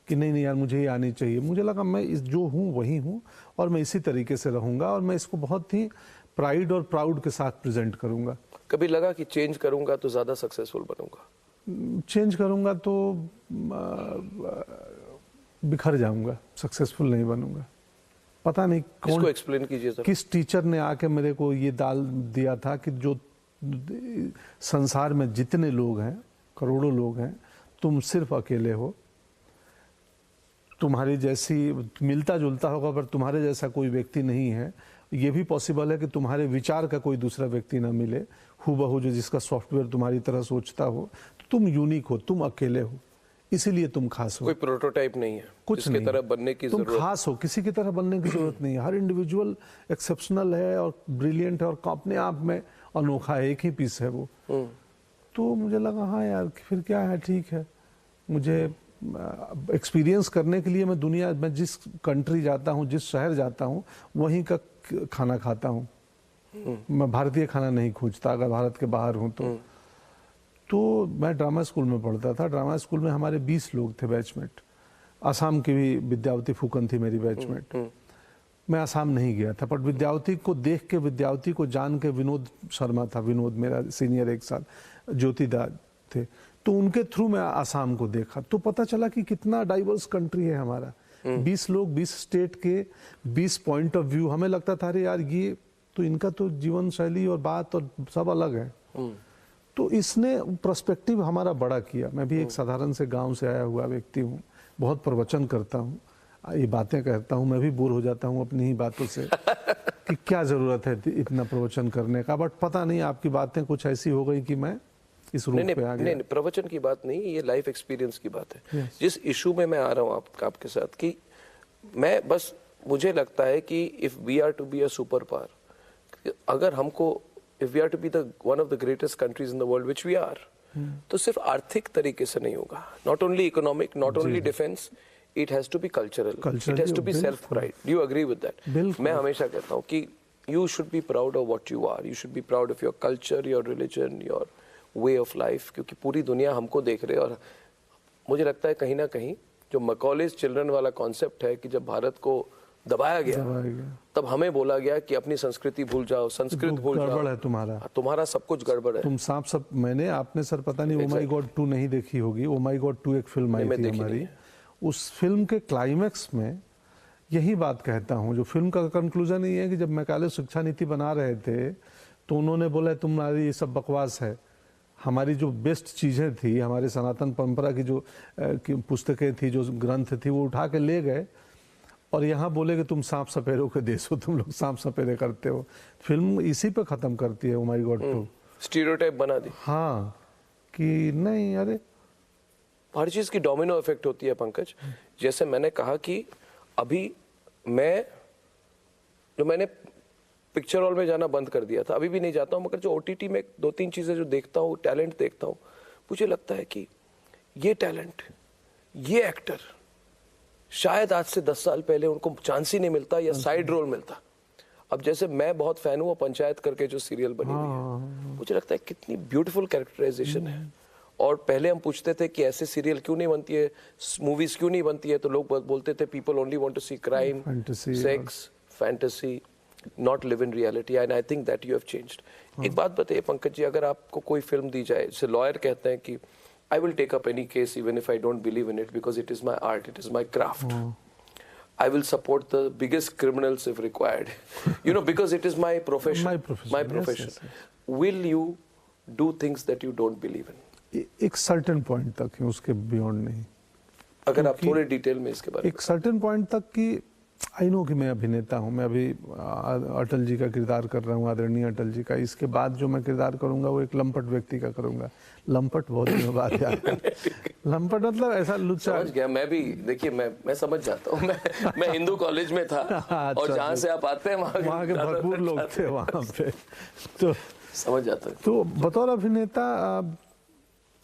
कि नहीं यार मुझे ये आनी चाहिए। मुझे लगा मैं जो हूं वही हूं और मैं इसी तरीके से रहूंगा, और मैं इसको बहुत ही प्राइड और प्राउड के साथ प्रेजेंट करूंगा। कभी लगा कि चेंज करूंगा तो ज्यादा सक्सेसफुल बनूंगा? चेंज करूंगा तो बिखर जाऊंगा, सक्सेसफुल नहीं बनूंगा। पता नहीं कौन, एक्सप्लेन कीजिए सर। किस टीचर ने आके मेरे को ये डाल दिया था कि जो संसार में जितने लोग हैं, करोड़ों लोग हैं, तुम सिर्फ अकेले हो। तुम्हारी जैसी मिलता जुलता होगा पर तुम्हारे जैसा कोई व्यक्ति नहीं है। ये भी पॉसिबल है कि तुम्हारे विचार का कोई दूसरा व्यक्ति ना मिले हूबहू, जो जिसका सॉफ्टवेयर तुम्हारी तरह सोचता हो। तो तुम यूनिक हो, तुम अकेले हो, इसीलिए तुम खास हो। कोई प्रोटोटाइप नहीं है, कुछ नहीं, तरह बनने की तुम खास हो, किसी की तरह बनने की जरूरत नहीं है। हर इंडिविजुअल एक्सेप्शनल है और ब्रिलियंट है और अपने आप में अनोखा है, एक ही पीस है वो। तो मुझे लगा हाँ यार फिर क्या है, ठीक है। मुझे एक्सपीरियंस करने के लिए मैं जिस कंट्री जाता हूँ, जिस शहर जाता हूँ, वहीं का खाना खाता हूँ। मैं भारतीय खाना नहीं खोजता अगर भारत के बाहर हूँ तो मैं ड्रामा स्कूल में पढ़ता था। ड्रामा स्कूल में हमारे 20 लोग थे बैचमेट। आसाम की भी विद्यावती फूकन थी मेरी बैचमेट। मैं आसाम नहीं गया था, पर विद्यावती को देख के, विद्यावती को जान के, विनोद शर्मा था, विनोद मेरा सीनियर 1 साल, ज्योतिदा थे, तो उनके थ्रू मैं आसाम को देखा तो पता चला कि कितना डाइवर्स कंट्री है हमारा। 20 लोग 20 स्टेट के 20 पॉइंट ऑफ व्यू। हमें लगता था अरे यार ये तो इनका तो जीवन शैली और बात और सब अलग है। तो इसने पर्सपेक्टिव हमारा बड़ा किया। मैं भी एक साधारण से गांव से आया हुआ व्यक्ति हूँ, बहुत प्रवचन करता हूँ, ये बातें कहता हूँ, मैं भी बोर हो जाता हूँ अपनी ही बातों से कि क्या जरूरत है इतना प्रवचन करने का। बट पता नहीं आपकी बातें कुछ ऐसी हो गई कि मैं इस रूप पे आ गया। नहीं, प्रवचन की बात नहीं, ये लाइफ एक्सपीरियंस की बात है। जिस इशू में मैं आ रहा हूँ आपके साथ कि मैं बस मुझे लगता है कि if we are to be a super power, अगर हमको if we are to be the one of the greatest countries in the world which we are, तो सिर्फ आर्थिक तरीके से नहीं होगा। Not only economic, not only defence, it has to be cultural, it has to be self pride. Do you agree with that? मैं हमेशा कहता हूँ कि you should be proud of what you are, you should be proud of your culture, your religion, your way of life, क्योंकि पूरी दुनिया हमको देख रहे है। और मुझे लगता है कहीं ना कहीं जो मैकॉलेज चिल्ड्रन वाला कॉन्सेप्ट है कि जब भारत को दबाया गया तब हमें बोला गया कि अपनी संस्कृति भूल जाओ, संस्कृत भूल जाओ, गड़बड़ है तुम्हारा सब कुछ गड़बड़ है, तुम सांप सब। मैंने आपने सर पता नहीं ओ माई गॉड 2 नहीं देखी होगी। ओ माई गॉड 2 एक फिल्म आई थी हमारी, उस फिल्म के क्लाइमैक्स में यही बात कहता हूँ। जो फिल्म का कंक्लूजन ये है कि जब मैकाले शिक्षा नीति बना रहे थे तो उन्होंने बोला तुम्हारी ये सब बकवास है, हमारी जो बेस्ट चीज़ें थी, हमारे सनातन परंपरा की जो पुस्तकें थी, जो ग्रंथ थी, वो उठा के ले गए और यहाँ बोले कि तुम सांप सपेरों के देश हो, तुम लोग सांप सपेरे करते हो। फिल्म इसी पे खत्म करती है ओ माई गॉड 2। स्टीरियोटाइप बना दी। हाँ कि नहीं, अरे हर चीज़ की डोमिनो इफेक्ट होती है पंकज। जैसे मैंने कहा कि अभी मैंने पिक्चर हॉल में जाना बंद कर दिया था, अभी भी नहीं जाता हूँ, मगर जो OTT में 2-3 चीज़ें जो देखता हूँ, टैलेंट देखता हूँ, मुझे लगता है कि ये टैलेंट, ये एक्टर शायद आज से 10 साल पहले उनको चांस ही नहीं मिलता या साइड रोल मिलता। अब जैसे मैं बहुत फैन हूँ पंचायत करके जो सीरियल बनी हुई है, मुझे लगता है कितनी ब्यूटीफुल कैरेक्टराइजेशन है। और पहले हम पूछते थे कि ऐसे सीरियल क्यों नहीं बनती है, मूवीज क्यों नहीं बनती है, तो लोग बोलते थे people only want to see crime, sex, fantasy, not live in reality. And I think that you have changed. एक बात बताइए पंकज जी, अगर आपको कोई फिल्म दी जाए, जैसे लॉयर कहते हैं कि I will take up any case even if I don't believe in it because it is my art, it is my craft. I will support the biggest criminals if required, you know, because it is my profession. My profession. Yes, yes. Will you do things that you don't believe in? एक certain point तक है, उसके beyond नहीं। अगर आप थोड़े detail में इसके बारे में। एक certain point तक कि आई नो कि मैं अभिनेता हूँ, मैं अभी अटल जी का किरदार कर रहा हूँ, आदरणीय अटल जी का। इसके बाद जो मैं किरदार करूँगा वो एक लंपट व्यक्ति का करूँगा। लंपट बहुत दिनों बाद याद है। लंपट मतलब ऐसा लुच्चा। समझ गया मैं भी। देखिए मैं समझ जाता हूँ। मैं हिंदू कॉलेज में था और जहाँ से आप आते हैं वहाँ के भरपूर लोग थे वहाँ पे, तो समझ जाता है। तो बतौर अभिनेता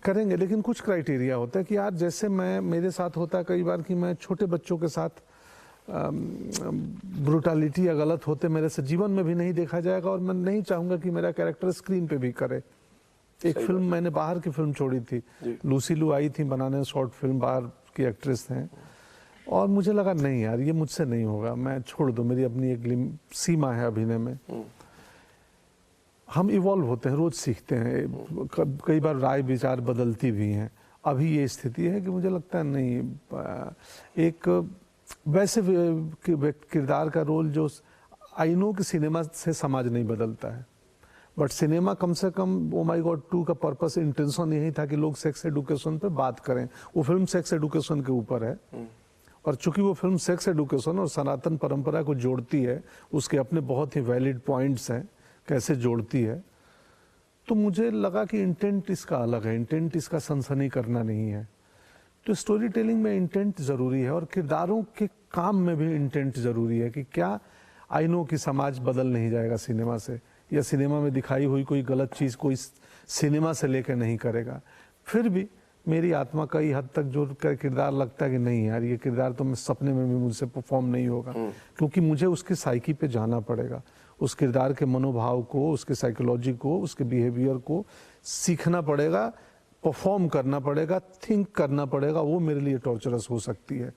करेंगे, लेकिन कुछ क्राइटेरिया होता है कि यार जैसे मेरे साथ होता है कई बार कि मैं छोटे बच्चों के साथ ब्रूटलिटी या गलत होते मेरे से जीवन में भी नहीं देखा जाएगा और मैं नहीं चाहूँगा कि मेरा कैरेक्टर स्क्रीन पे भी करे। एक फिल्म मैंने बाहर की फिल्म छोड़ी थी, लूसी लू आई थी बनाने, शॉर्ट फिल्म, बाहर की एक्ट्रेस हैं, और मुझे लगा नहीं यार ये मुझसे नहीं होगा, मैं छोड़ दूँ, मेरी अपनी एक सीमा है अभिनय में। हम इवॉल्व होते हैं, रोज सीखते हैं, कई बार राय विचार बदलती भी हैं। अभी ये स्थिति है कि मुझे लगता है नहीं, एक वैसे किरदार का रोल जो आई नो कि सिनेमा से समाज नहीं बदलता है, बट सिनेमा कम से कम ओ माई गॉड 2 का पर्पस, इंटेंशन यही था कि लोग सेक्स एडुकेशन पे बात करें। वो फिल्म सेक्स एडुकेशन के ऊपर है, और चूंकि वो फिल्म सेक्स एडुकेशन और सनातन परंपरा को जोड़ती है, उसके अपने बहुत ही वैलिड पॉइंट्स हैं कैसे जोड़ती है, तो मुझे लगा कि इंटेंट इसका अलग है, इंटेंट इसका सनसनी करना नहीं है। तो स्टोरी टेलिंग में इंटेंट ज़रूरी है और किरदारों के काम में भी इंटेंट ज़रूरी है कि क्या आई नो कि समाज बदल नहीं जाएगा सिनेमा से, या सिनेमा में दिखाई हुई कोई गलत चीज़ कोई सिनेमा से लेकर नहीं करेगा। फिर भी मेरी आत्मा कई हद तक जो किरदार लगता है कि नहीं यार ये किरदार तो मैं सपने में भी मुझसे परफॉर्म नहीं होगा, क्योंकि मुझे उसकी साइकी पे जाना पड़ेगा, उस किरदार के मनोभाव को, उसके साइकोलॉजी को, उसके बिहेवियर को सीखना पड़ेगा, परफॉर्म करना पड़ेगा, थिंक करना पड़ेगा। वो मेरे लिए टॉर्चरस हो सकती है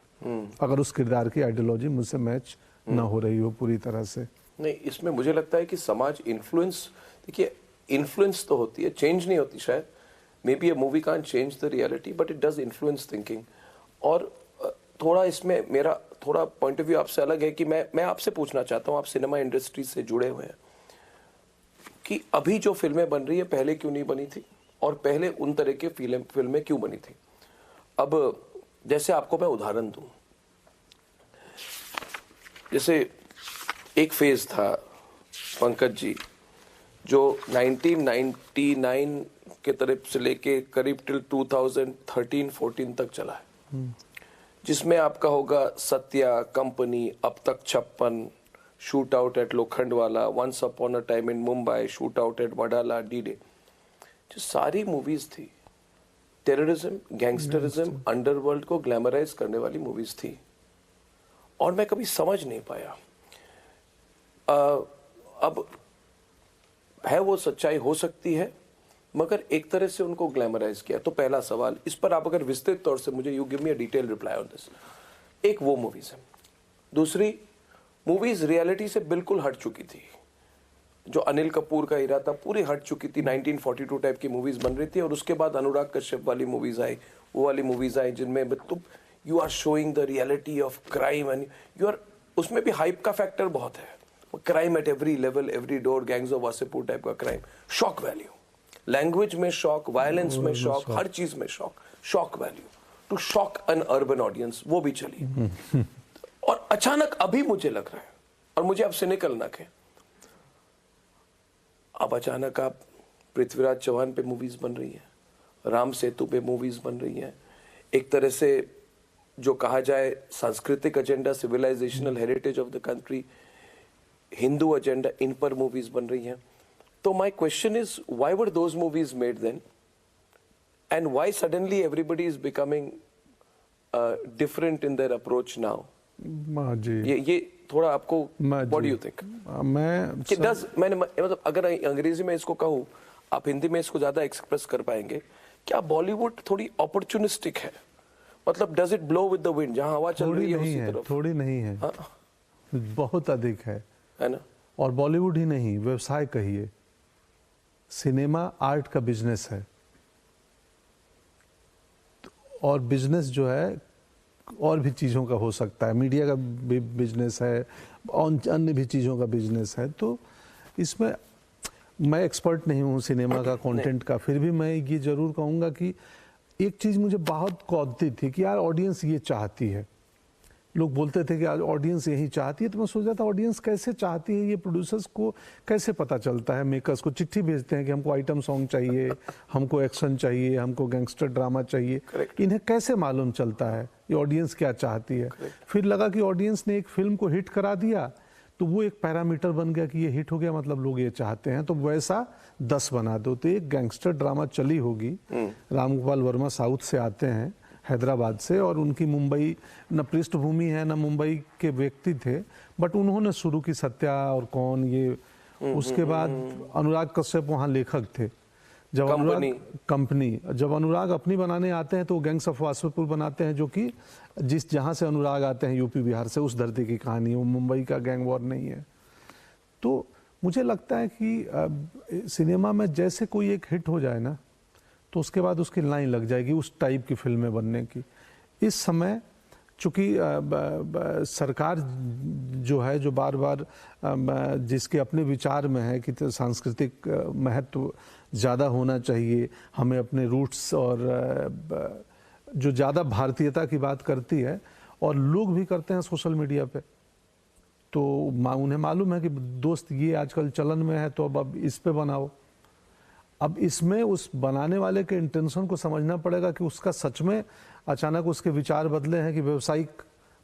अगर उस किरदार की आइडियोलॉजी मुझसे मैच ना हो रही हो पूरी तरह से। नहीं, इसमें मुझे लगता है कि समाज इन्फ्लुएंस, देखिए इन्फ्लुएंस तो होती है, चेंज नहीं होती शायद, may be a movie can't change the reality but it does influence thinking. और थोड़ा इसमें मेरा थोड़ा पॉइंट ऑफ व्यू आपसे अलग है कि मैं आपसे पूछना चाहता हूँ, आप सिनेमा इंडस्ट्री से जुड़े हुए हैं, कि अभी जो फिल्में बन रही है पहले क्यों नहीं बनी थी, और पहले उन तरह की फिल्में क्यों बनी थी। अब जैसे आपको मैं उदाहरण दूं, जैसे एक फेज था पंकज जी जो 1999 के तरफ से लेके करीब टिल 2013-14 तक चला है, जिसमें आपका होगा सत्या, कंपनी, अब तक 56, shoot out at Lokhandwala, once upon a time in Mumbai, shoot out at Wadala, D-Day, जो सारी मूवीज थी टेररिज्म, गैंगस्टरिज्म, अंडरवर्ल्ड को ग्लैमराइज करने वाली मूवीज थी। और मैं कभी समझ नहीं पाया, अब है वो सच्चाई हो सकती है, मगर एक तरह से उनको ग्लैमराइज किया। तो पहला सवाल, इस पर आप अगर विस्तृत तौर से मुझे you give me a detail reply on this. एक वो मूवीज है, दूसरी मूवीज रियलिटी से बिल्कुल हट चुकी थी। जो अनिल कपूर का हीरा था पूरी हट चुकी थी, 1942 टाइप की मूवीज बन रही थी, और उसके बाद अनुराग कश्यप वाली मूवीज आई, वो वाली मूवीज आई जिनमें you are showing the reality of crime and you are, उसमें भी हाइप का फैक्टर बहुत है, crime at every level, every door, gangs of Wasseypur type का क्राइम, शॉक वैल्यू, लैंग्वेज में शॉक, वायलेंस में शॉक, हर चीज में shock, shock value to shock an urban audience, वो भी चली। और अचानक अभी मुझे लग रहा है, और मुझे आपसे निकलना है, अब अचानक आप पृथ्वीराज चौहान पे मूवीज बन रही है, राम सेतु पे मूवीज बन रही है, एक तरह से जो कहा जाए सांस्कृतिक agenda, civilisational heritage of the country, Hindu agenda, इन पर मूवीज बन रही हैं। तो my question is, why were those movies made then, and why suddenly everybody is becoming different in their approach now? ये थोड़ा आपको व्हाट डू यू थिंक? मैंने मतलब अगर अंग्रेजी में इसको कहूँ, आप हिंदी में इसको ज्यादा एक्सप्रेस कर पाएंगे, क्या बॉलीवुड थोड़ी अपॉर्चुनिस्टिक है? मतलब does it blow with the wind, जहां हवा चल रही है उसी तरफ? थोड़ी नहीं है, बहुत अधिक है ना। और बॉलीवुड ही नहीं, व्यवसाय कहिए, सिनेमा आर्ट का बिजनेस है, और बिजनेस जो है और भी चीज़ों का हो सकता है, मीडिया का भी बिजनेस है, अन्य भी चीज़ों का बिजनेस है। तो इसमें मैं एक्सपर्ट नहीं हूँ सिनेमा का, कंटेंट का, फिर भी मैं ये ज़रूर कहूँगा कि एक चीज़ मुझे बहुत कौंधती थी कि यार ऑडियंस ये चाहती है, लोग बोलते थे कि आज ऑडियंस यही चाहती है, तो मैं सोच रहा था ऑडियंस कैसे चाहती है, ये प्रोड्यूसर्स को कैसे पता चलता है? मेकर्स को चिट्ठी भेजते हैं कि हमको आइटम सॉन्ग चाहिए, हमको एक्शन चाहिए, हमको गैंगस्टर ड्रामा चाहिए, इन्हें कैसे मालूम चलता है ये ऑडियंस क्या चाहती है? फिर लगा कि ऑडियंस ने एक फिल्म को हिट करा दिया, तो वो एक पैरामीटर बन गया कि ये हिट हो गया, मतलब लोग ये चाहते हैं, तो वैसा 10 बना दो। तो एक गैंगस्टर ड्रामा चली होगी, रामगोपाल वर्मा साउथ से आते हैं, हैदराबाद से, और उनकी मुंबई न पृष्ठभूमि है न मुंबई के व्यक्ति थे, बट उन्होंने शुरू की सत्या और कौन ये, उसके बाद अनुराग कश्यप वहाँ लेखक थे। जब अनुराग कंपनी, जब अनुराग अपनी बनाने आते हैं तो गैंग्स ऑफ वासेपुर बनाते हैं, जो कि जहाँ से अनुराग आते हैं यूपी बिहार से, उस धरती की कहानी, वो मुंबई का गैंग वॉर नहीं है। तो मुझे लगता है कि सिनेमा में जैसे कोई एक हिट हो जाए ना, तो उसके बाद उसकी लाइन लग जाएगी उस टाइप की फिल्में बनने की। इस समय चूँकि सरकार जो है, जो बार बार जिसके अपने विचार में है कि सांस्कृतिक महत्व ज़्यादा होना चाहिए, हमें अपने रूट्स, और जो ज़्यादा भारतीयता की बात करती है, और लोग भी करते हैं सोशल मीडिया पे, तो उन्हें मालूम है कि दोस्त ये आजकल चलन में है, तो अब इस पे बनाओ। अब इसमें उस बनाने वाले के इंटेंशन को समझना पड़ेगा कि उसका सच में अचानक उसके विचार बदले हैं कि व्यावसायिक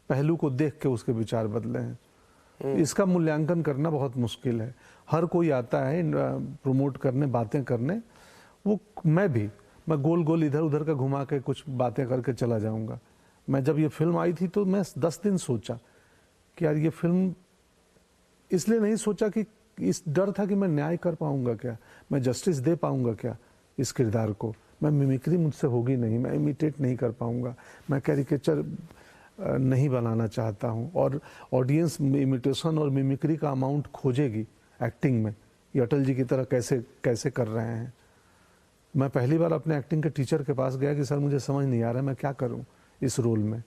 पहलू को देख के उसके विचार बदले हैं। इसका मूल्यांकन करना बहुत मुश्किल है। हर कोई आता है प्रमोट करने, बातें करने, वो मैं गोल गोल इधर उधर का घुमा के कुछ बातें करके चला जाऊंगा। मैं जब ये फिल्म आई थी तो मैं 10 दिन सोचा कि यार ये फिल्म, इसलिए नहीं सोचा कि इस डर था कि मैं न्याय कर पाऊंगा क्या, मैं जस्टिस दे पाऊंगा क्या इस किरदार को, मैं मिमिक्री मुझसे होगी नहीं, मैं इमिटेट नहीं कर पाऊंगा, मैं कैरिकेचर नहीं बनाना चाहता हूं, और ऑडियंस इमिटेशन और मिमिक्री का अमाउंट खोजेगी एक्टिंग में, ये अटल जी की तरह कैसे कैसे कर रहे हैं। मैं पहली बार अपने एक्टिंग के टीचर के पास गया कि सर मुझे समझ नहीं आ रहा मैं क्या करूं इस रोल में।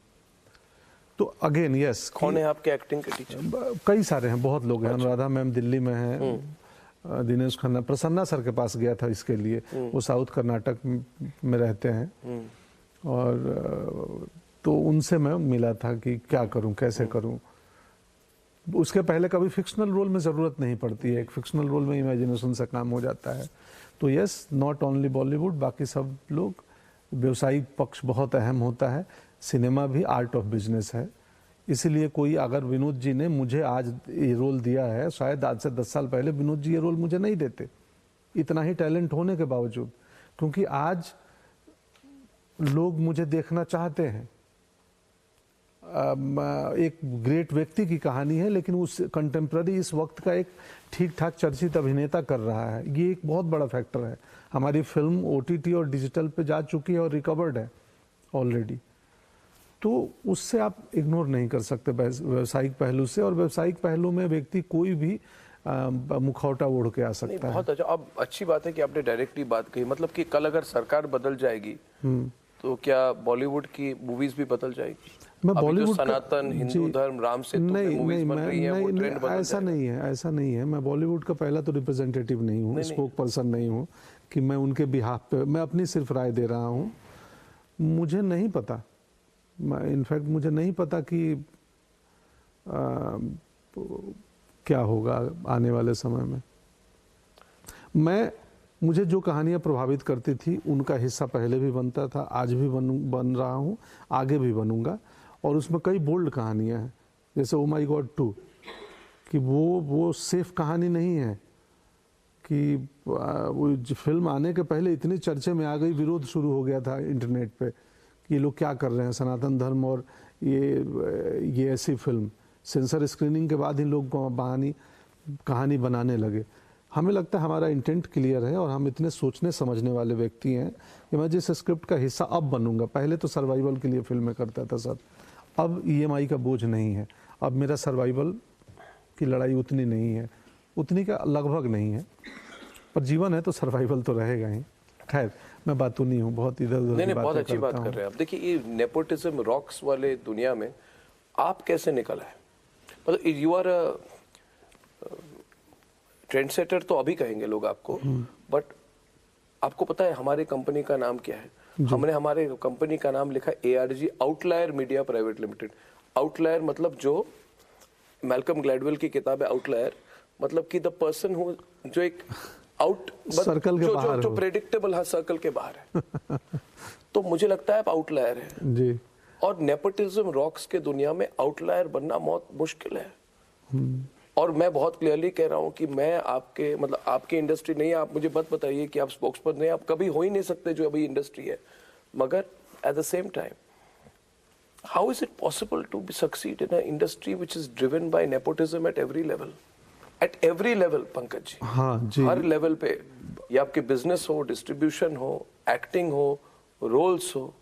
तो अगेन यस, कौन है आपके एक्टिंग के टीचर? कई सारे हैं, बहुत लोग हैं। अनुराधा मैम दिल्ली में हैं, दिनेश खन्ना, प्रसन्ना सर के पास गया था इसके लिए, वो साउथ कर्नाटक में रहते हैं। और तो उनसे मैं मिला था कि क्या करूं, कैसे करूं। उसके पहले कभी फिक्शनल रोल में ज़रूरत नहीं पड़ती है, एक फिक्शनल रोल में इमेजिनेशन से काम हो जाता है। तो यस, नॉट ओनली बॉलीवुड, बाकी सब लोग, व्यवसायिक पक्ष बहुत अहम होता है। सिनेमा भी आर्ट ऑफ बिजनेस है, इसीलिए कोई अगर विनोद जी ने मुझे आज ये रोल दिया है, शायद आज से 10 साल पहले विनोद जी ये रोल मुझे नहीं देते, इतना ही टैलेंट होने के बावजूद, क्योंकि आज लोग मुझे देखना चाहते हैं। एक ग्रेट व्यक्ति की कहानी है, लेकिन उस कंटेम्प्ररी इस वक्त का एक ठीक ठाक चर्चित अभिनेता कर रहा है, ये एक बहुत बड़ा फैक्टर है। हमारी फिल्म OTT और डिजिटल पे जा चुकी है और रिकवर्ड है ऑलरेडी, तो उससे आप इग्नोर नहीं कर सकते व्यवसायिक पहलू से। और व्यवसायिक पहलू में व्यक्ति कोई भी मुखौटा ओढ़ के आ सकता है। बहुत अच्छा। अब अच्छी बात है कि आपने डायरेक्टली बात कही, मतलब कि कल अगर सरकार बदल जाएगी तो क्या बॉलीवुड की मूवीज भी बदल जाएगी? मैं बॉलीवुड सनातन हिंदू धर्म राम से मूवीज बन रही हैं, वो ट्रेंड बदल ऐसा नहीं है, ऐसा नहीं है। मैं बॉलीवुड का पहला तो रिप्रेजेंटेटिव नहीं हूँ, स्पोक पर्सन नहीं हूँ कि मैं उनके बिहाफ पे, मैं अपनी सिर्फ राय दे रहा हूँ। मुझे नहीं पता, इनफैक्ट मुझे नहीं पता कि क्या होगा आने वाले समय में। मुझे जो कहानियाँ प्रभावित करती थी उनका हिस्सा पहले भी बनता था, आज भी बन रहा हूँ, आगे भी बनूंगा। और उसमें कई बोल्ड कहानियाँ हैं, जैसे ओ माई गॉड 2, कि वो सेफ कहानी नहीं है कि वो फिल्म आने के पहले इतनी चर्चे में आ गई, विरोध शुरू हो गया था इंटरनेट पे कि ये लोग क्या कर रहे हैं, सनातन धर्म और ये ऐसी फिल्म। सेंसर स्क्रीनिंग के बाद ही लोग कहानी बनाने लगे। हमें लगता है हमारा इंटेंट क्लियर है और हम इतने सोचने समझने वाले व्यक्ति हैं कि मैं जिस स्क्रिप्ट का हिस्सा अब बनूंगा, पहले तो सर्वाइवल के लिए फिल्में करता था सर, अब EMI का बोझ नहीं है, अब मेरा सर्वाइवल की लड़ाई उतनी नहीं है, उतनी का लगभग नहीं है, पर जीवन है तो सर्वाइवल तो रहेगा ही। खैर मैं बातू नहीं हूँ, बहुत इधर उधर नहीं, बहुत अच्छी बात कर रहे हैं आप। देखिए ये नेपोटिज्म रॉक्स वाले दुनिया में आप कैसे निकल आए? मतलब यू आर ट्रेंड सेटर तो अभी कहेंगे लोग आपको, बट आपको पता है हमारी कंपनी का नाम क्या है? हमने हमारे कंपनी का नाम लिखा ARG, outlier media private limited. Outlier मतलब जो मैल्कम ग्लैडवेल की किताब है आउटलायर, मतलब कि द पर्सन हु जो एक आउट सर्कल के बाहर, जो प्रेडिक्टेबल है, सर्कल के बाहर है। तो मुझे लगता है आप आउटलायर है जी। और नेपोटिज्म रॉक्स के दुनिया में आउटलायर बनना बहुत मुश्किल है। और मैं बहुत क्लियरली कह रहा हूँ कि मैं आपके मतलब आपकी इंडस्ट्री नहीं है, आप मुझे मत बताइए कि आप स्पोक्सपर्सन नहीं, आप कभी हो ही नहीं सकते जो अभी इंडस्ट्री है। मगर at the same time how is it possible to be succeed in a industry which is driven by nepotism at every level? At every level Pankaj ji, हाँ जी, हर लेवल पे, ये आपके बिजनेस हो, डिस्ट्रीब्यूशन हो, एक्टिंग हो, रोल्स हो,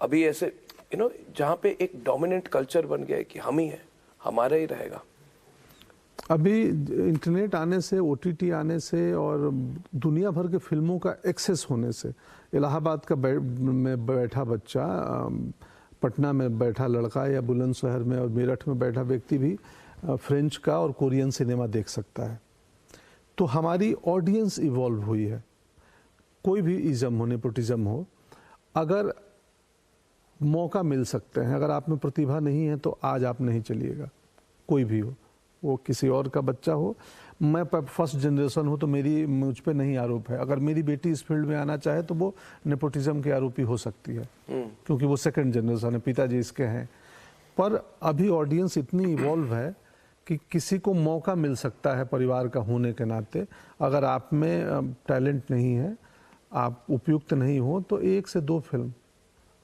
अभी ऐसे जहाँ पे एक डोमिनेंट कल्चर बन गया है कि हम ही है, हमारा ही रहेगा। अभी इंटरनेट आने से, OTT आने से और दुनिया भर के फिल्मों का एक्सेस होने से, इलाहाबाद का में बैठा बच्चा, पटना में बैठा लड़का या बुलंदशहर में और मेरठ में बैठा व्यक्ति भी फ्रेंच का और कोरियन सिनेमा देख सकता है। तो हमारी ऑडियंस इवॉल्व हुई है। कोई भी इज़म हो, नेपोटिज्म हो, अगर मौका मिल सकते हैं, अगर आप में प्रतिभा नहीं है तो आज आप नहीं चलिएगा, कोई भी हो, वो किसी और का बच्चा हो। मैं फर्स्ट जनरेशन हूँ तो मुझ पे नहीं आरोप है। अगर मेरी बेटी इस फील्ड में आना चाहे तो वो नेपोटिज्म के आरोपी हो सकती है, क्योंकि वो सेकंड जनरेशन है, पिताजी इसके हैं। पर अभी ऑडियंस इतनी इवॉल्व है कि किसी को मौका मिल सकता है परिवार का होने के नाते। अगर आप में टैलेंट नहीं है, आप उपयुक्त नहीं हो, तो 1 से 2 फिल्म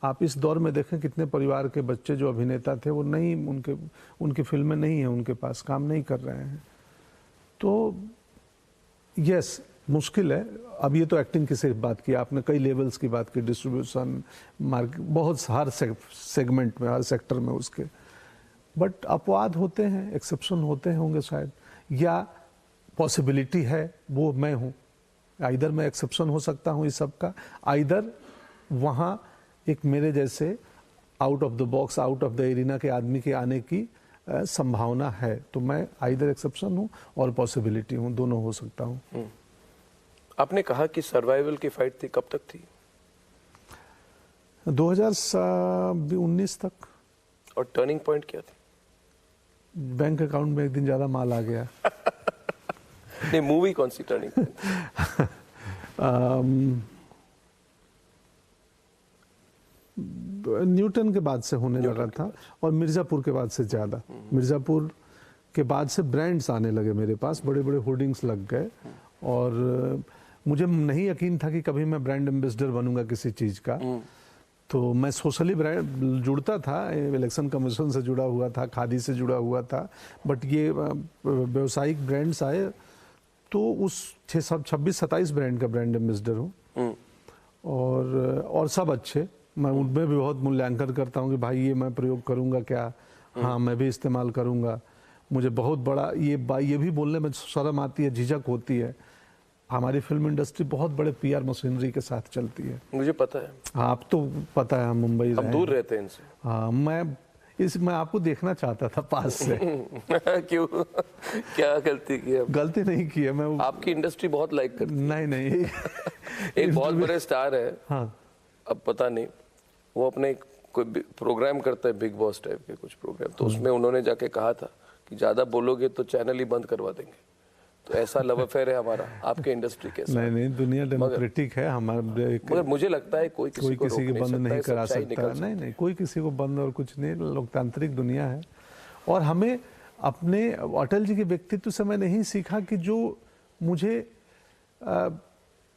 आप इस दौर में देखें, कितने परिवार के बच्चे जो अभिनेता थे वो नहीं, उनकी फिल्में नहीं है, उनके पास काम नहीं कर रहे हैं। तो यस, मुश्किल है। अब ये तो एक्टिंग की सिर्फ बात की आपने, कई लेवल्स की बात की, डिस्ट्रीब्यूशन, मार्केट, बहुत हर सेगमेंट में, हर सेक्टर में उसके। बट अपवाद होते हैं, एक्सेप्शन होते होंगे शायद, या पॉसिबिलिटी है वो मैं हूँ आइदर मैं एक्सेप्शन हो सकता हूँ इस सब का, आइदर वहाँ एक मेरे जैसे out of the box, out of the arena के आदमी के आने की संभावना है। तो मैं आइदर एक्सेप्शन हूँ और पॉसिबिलिटी हूँ, दोनों हो सकता हूँ। आपने कहा कि सर्वाइवल की फाइट थी, कब तक थी? 2019 तक। और टर्निंग पॉइंट क्या थी? बैंक अकाउंट में एक दिन ज्यादा माल आ गया। नहीं, मूवी कौन सी टर्निंग पॉइंट? न्यूटन के बाद से होने लगा था और मिर्जापुर के बाद से ज्यादा। मिर्जापुर के बाद से ब्रांड्स आने लगे मेरे पास, बड़े बड़े होर्डिंग्स लग गए और मुझे नहीं यकीन था कि कभी मैं ब्रांड एम्बेसडर बनूंगा किसी चीज का। तो मैं सोशली ब्रांड जुड़ता था, इलेक्शन कमीशन से जुड़ा हुआ था, खादी से जुड़ा हुआ था, बट ये व्यावसायिक ब्रांड्स आए तो उस 26-27 ब्रांड का ब्रांड एम्बेसडर हूँ और सब अच्छे। मैं उनमें भी बहुत मूल्यांकन करता हूँ कि भाई ये मैं प्रयोग करूँगा क्या, हाँ मैं भी इस्तेमाल करूँगा। मुझे बहुत बड़ा ये भी बोलने में शर्म आती है, झिझक होती है। हमारी फिल्म इंडस्ट्री बहुत बड़े पीआर मशीनरी के साथ चलती है। मुझे पता है। हाँ, आप तो पता है, हम मुंबई हम दूर रहते हैं इनसे। हाँ, मैं आपको देखना चाहता था पास से। क्यों? क्या गलती की है? गलती नहीं की है मैं। आपकी इंडस्ट्री बहुत लाइक करती है। नहीं एक बहुत बड़े स्टार है, हाँ, अब पता नहीं, वो अपने कोई प्रोग्राम करता है, बिग बॉस टाइप के कुछ प्रोग्राम, तो उसमें उन्होंने जाके कहा था कि ज्यादा बोलोगे तो चैनल ही बंद करवा देंगे। तो ऐसा लव अफेयर है हमारा आपके इंडस्ट्री के साथ। नहीं, दुनिया डेमोक्रेटिक है हमारे। मगर मुझे लगता है कोई किसी को बंद नहीं करा सकता। नहीं, कोई किसी को बंद और कुछ नहीं, लोकतांत्रिक दुनिया है। और हमें अपने अटल जी के व्यक्तित्व से मैंने नहीं सीखा कि जो मुझे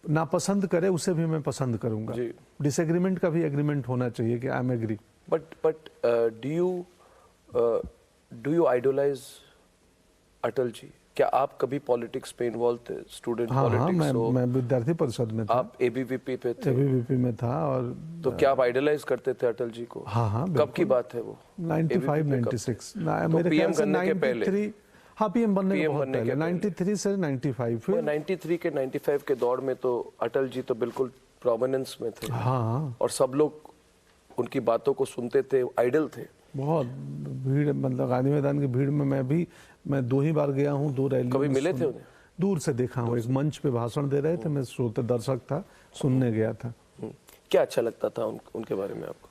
नापसंद करे उसे भी मैं पसंद करूंगा। डिसएग्रीमेंट का भी एग्रीमेंट होना चाहिए कि I am agree. But do you idolise Atal ji? क्या आप कभी पॉलिटिक्स में इन्वॉल्व थे? Student politics? मैं विद्यार्थी परिषद में था। आप एबीवीपी पे थे? एबीवीपी में था। और तो क्या आप आइडलाइज करते थे अटल जी को? हाँ, कब की बात है वो? 95-96 मेरे ख्याल से 93। हाँ, पीएम बनने के बहुत पहले, 93 से 95। फिर 93 के 95 के दौर में तो अटल जी तो बिल्कुल प्रोमिनेंस में थे। हाँ, और सब लोग उनकी बातों को सुनते थे, आइडल थे। बहुत भीड़, मतलब गांधी मैदान की भीड़ में मैं 2 ही बार गया हूँ, 2 रैली। कभी मिले थे उन्हें? दूर से देखा हूँ, एक मंच पे भाषण दे रहे थे, मैं श्रोता दर्शक था, सुनने गया था। क्या अच्छा लगता था उनके बारे में आपको?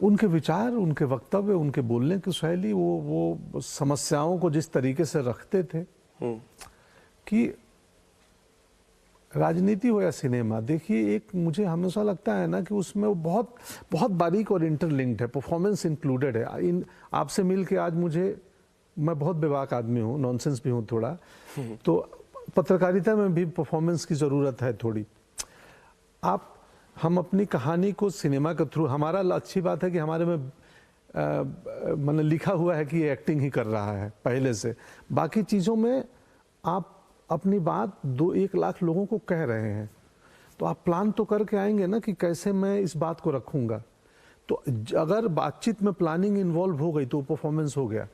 उनके विचार, उनके वक्तव्य, उनके बोलने की शैली, वो समस्याओं को जिस तरीके से रखते थे कि राजनीति हो या सिनेमा, देखिए एक मुझे हमेशा लगता है ना कि उसमें वो बहुत बहुत बारीक और इंटरलिंक्ड है, परफॉर्मेंस इंक्लूडेड है। आपसे मिल के आज मैं बहुत बेबाक आदमी हूँ, नॉनसेंस भी हूँ थोड़ा, तो पत्रकारिता में भी परफॉर्मेंस की ज़रूरत है थोड़ी। हम अपनी कहानी को सिनेमा के थ्रू, हमारा अच्छी बात है कि हमारे में मैंने लिखा हुआ है कि ये एक्टिंग ही कर रहा है पहले से। बाकी चीज़ों में आप अपनी बात 2-1 लाख लोगों को कह रहे हैं, तो आप प्लान तो करके आएंगे ना कि कैसे मैं इस बात को रखूंगा। तो अगर बातचीत में प्लानिंग इन्वॉल्व हो गई तो परफॉर्मेंस हो गया।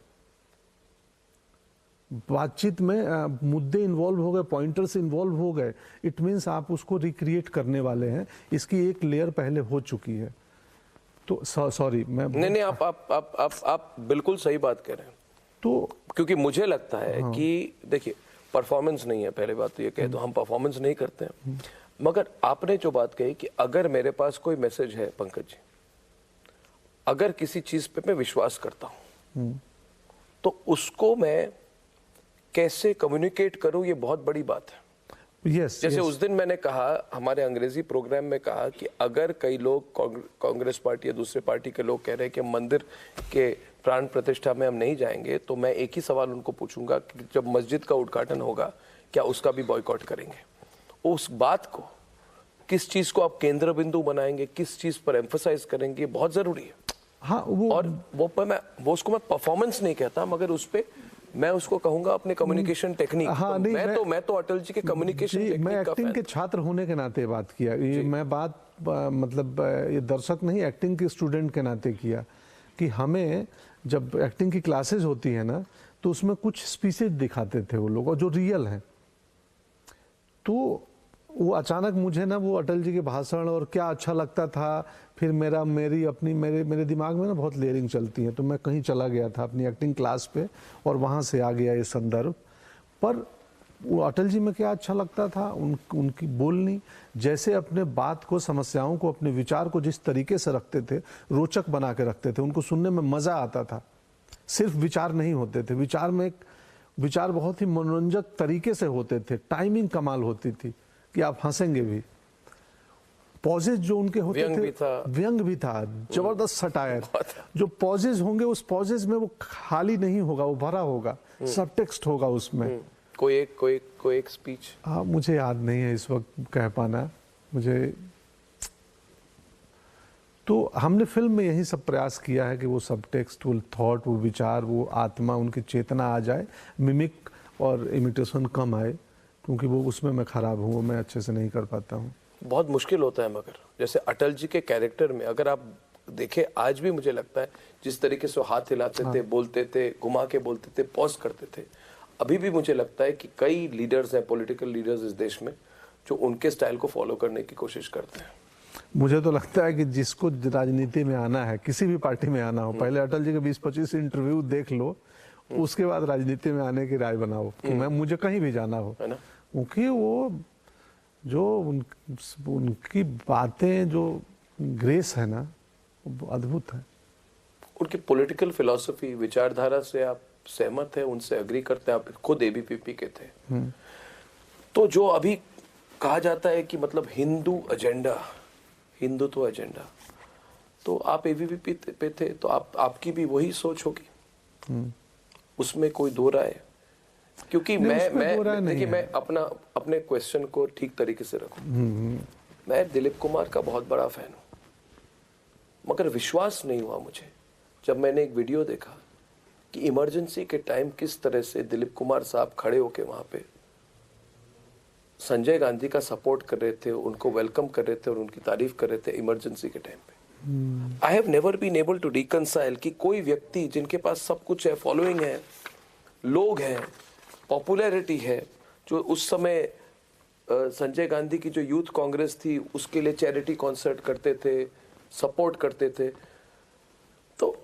बातचीत में मुद्दे इन्वॉल्व हो गए, पॉइंटर्स इन्वॉल्व हो गए, इट मीन्स आप उसको रिक्रिएट करने वाले हैं। इसकी एक लेयर पहले हो चुकी है। तो सॉरी, मैं नहीं, आप बिल्कुल सही बात कह रहे हैं। तो क्योंकि मुझे लगता है कि देखिए, परफॉर्मेंस नहीं है, पहले बात तो ये कह दो, हम परफॉर्मेंस नहीं करते हैं। मगर आपने जो बात कही कि अगर मेरे पास कोई मैसेज है पंकज जी, अगर किसी चीज पे मैं विश्वास करता हूं तो उसको मैं कैसे कम्युनिकेट करूं, ये बहुत बड़ी बात है। जैसे उस दिन मैंने कहा, हमारे अंग्रेजी प्रोग्राम में कहा कि अगर कई लोग कांग्रेस पार्टी या दूसरे पार्टी के लोग कह रहे हैं कि मंदिर के प्राण प्रतिष्ठा में हम नहीं जाएंगे, तो मैं एक ही सवाल उनको पूछूंगा कि जब मस्जिद का उद्घाटन होगा क्या उसका भी बॉयकॉट करेंगे? उस बात को, किस चीज को आप केंद्र बिंदु बनाएंगे, किस चीज पर एम्फसाइज करेंगे, बहुत जरूरी है। हाँ, उसको मैं परफॉर्मेंस नहीं कहता, मगर उस पे मैं उसको कहूंगा अपने कम्युनिकेशन टेक्निक। हाँ, तो मैं तो अटल जी के कम्युनिकेशन टेक्निक मैं एक्टिंग के छात्र होने के नाते बात किया। ये मैं बात मतलब ये दर्शक नहीं, एक्टिंग के स्टूडेंट के नाते किया कि हमें जब एक्टिंग की क्लासेस होती है ना, तो उसमें कुछ स्पीचेज दिखाते थे वो लोग, और जो रियल हैं। तो वो अचानक मुझे ना वो अटल जी के भाषण और क्या अच्छा लगता था, फिर मेरे दिमाग में ना बहुत लेयरिंग चलती है, तो मैं कहीं चला गया था अपनी एक्टिंग क्लास पे और वहाँ से आ गया ये संदर्भ। पर वो अटल जी में क्या अच्छा लगता था, उनकी बोलनी, जैसे अपने बात को, समस्याओं को, अपने विचार को जिस तरीके से रखते थे, रोचक बना के रखते थे, उनको सुनने में मज़ा आता था। सिर्फ विचार नहीं होते थे, विचार बहुत ही मनोरंजक तरीके से होते थे, टाइमिंग कमाल होती थी कि आप हंसेंगे भी। पॉजेज जो उनके होते थे, व्यंग भी था, जबरदस्त सटायर। जो पॉजेज होंगे उस पॉजेज में वो खाली नहीं होगा, वो भरा होगा, सब टेक्स्ट होगा उसमें। कोई एक स्पीच मुझे याद नहीं है इस वक्त कह पाना मुझे। तो हमने फिल्म में यही सब प्रयास किया है कि वो सब टेक्स्ट, वो थॉट, वो विचार, वो आत्मा, उनकी चेतना आ जाए, मिमिक और इमिटेशन कम आए, क्योंकि वो उसमें मैं खराब हूँ, वो मैं अच्छे से नहीं कर पाता हूँ। बहुत मुश्किल होता है, मगर जैसे अटल जी के कैरेक्टर में अगर आप देखें, आज भी मुझे लगता है जिस तरीके से हाथ हिलाते थे, बोलते थे, घुमा के बोलते थे, पॉज करते थे, अभी भी मुझे लगता है कि कई लीडर्स हैं, पॉलिटिकल लीडर्स इस देश में, जो उनके स्टाइल को फॉलो करने की कोशिश करते हैं। मुझे तो लगता है कि जिसको राजनीति में आना है, किसी भी पार्टी में आना हो, पहले अटल जी के 20-25 इंटरव्यू देख लो, उसके बाद राजनीति में आने की राय बनाओ कि मुझे कहीं भी जाना हो, क्योंकि वो जो उनकी बातें, जो ग्रेस है ना, वो अद्भुत है। उनकी पॉलिटिकल फिलॉसफी, विचारधारा से आप सहमत है, उनसे एग्री करते हैं? आप खुद एबीपीपी के थे, तो जो अभी कहा जाता है कि मतलब हिंदुत्व एजेंडा, तो आप एबीपीपी पे थे, तो आपकी भी वही सोच होगी, उसमें कोई दो राय? क्योंकि मैं अपने क्वेश्चन को ठीक तरीके से रखूं, मैं दिलीप कुमार का बहुत बड़ा फैन हूं, मगर विश्वास नहीं हुआ मुझे जब मैंने एक वीडियो देखा कि इमरजेंसी के टाइम किस तरह से दिलीप कुमार साहब खड़े होके वहां पे संजय गांधी का सपोर्ट कर रहे थे, उनको वेलकम कर रहे थे और उनकी तारीफ कर रहे थे इमरजेंसी के टाइम पे। I have never been able to reconcile कि कोई व्यक्ति जिनके पास सब कुछ है, फॉलोइंग है, लोग हैं, पॉपुलैरिटी है, जो उस समय संजय गांधी की जो यूथ कांग्रेस थी उसके लिए चैरिटी कॉन्सर्ट करते थे, सपोर्ट करते थे, तो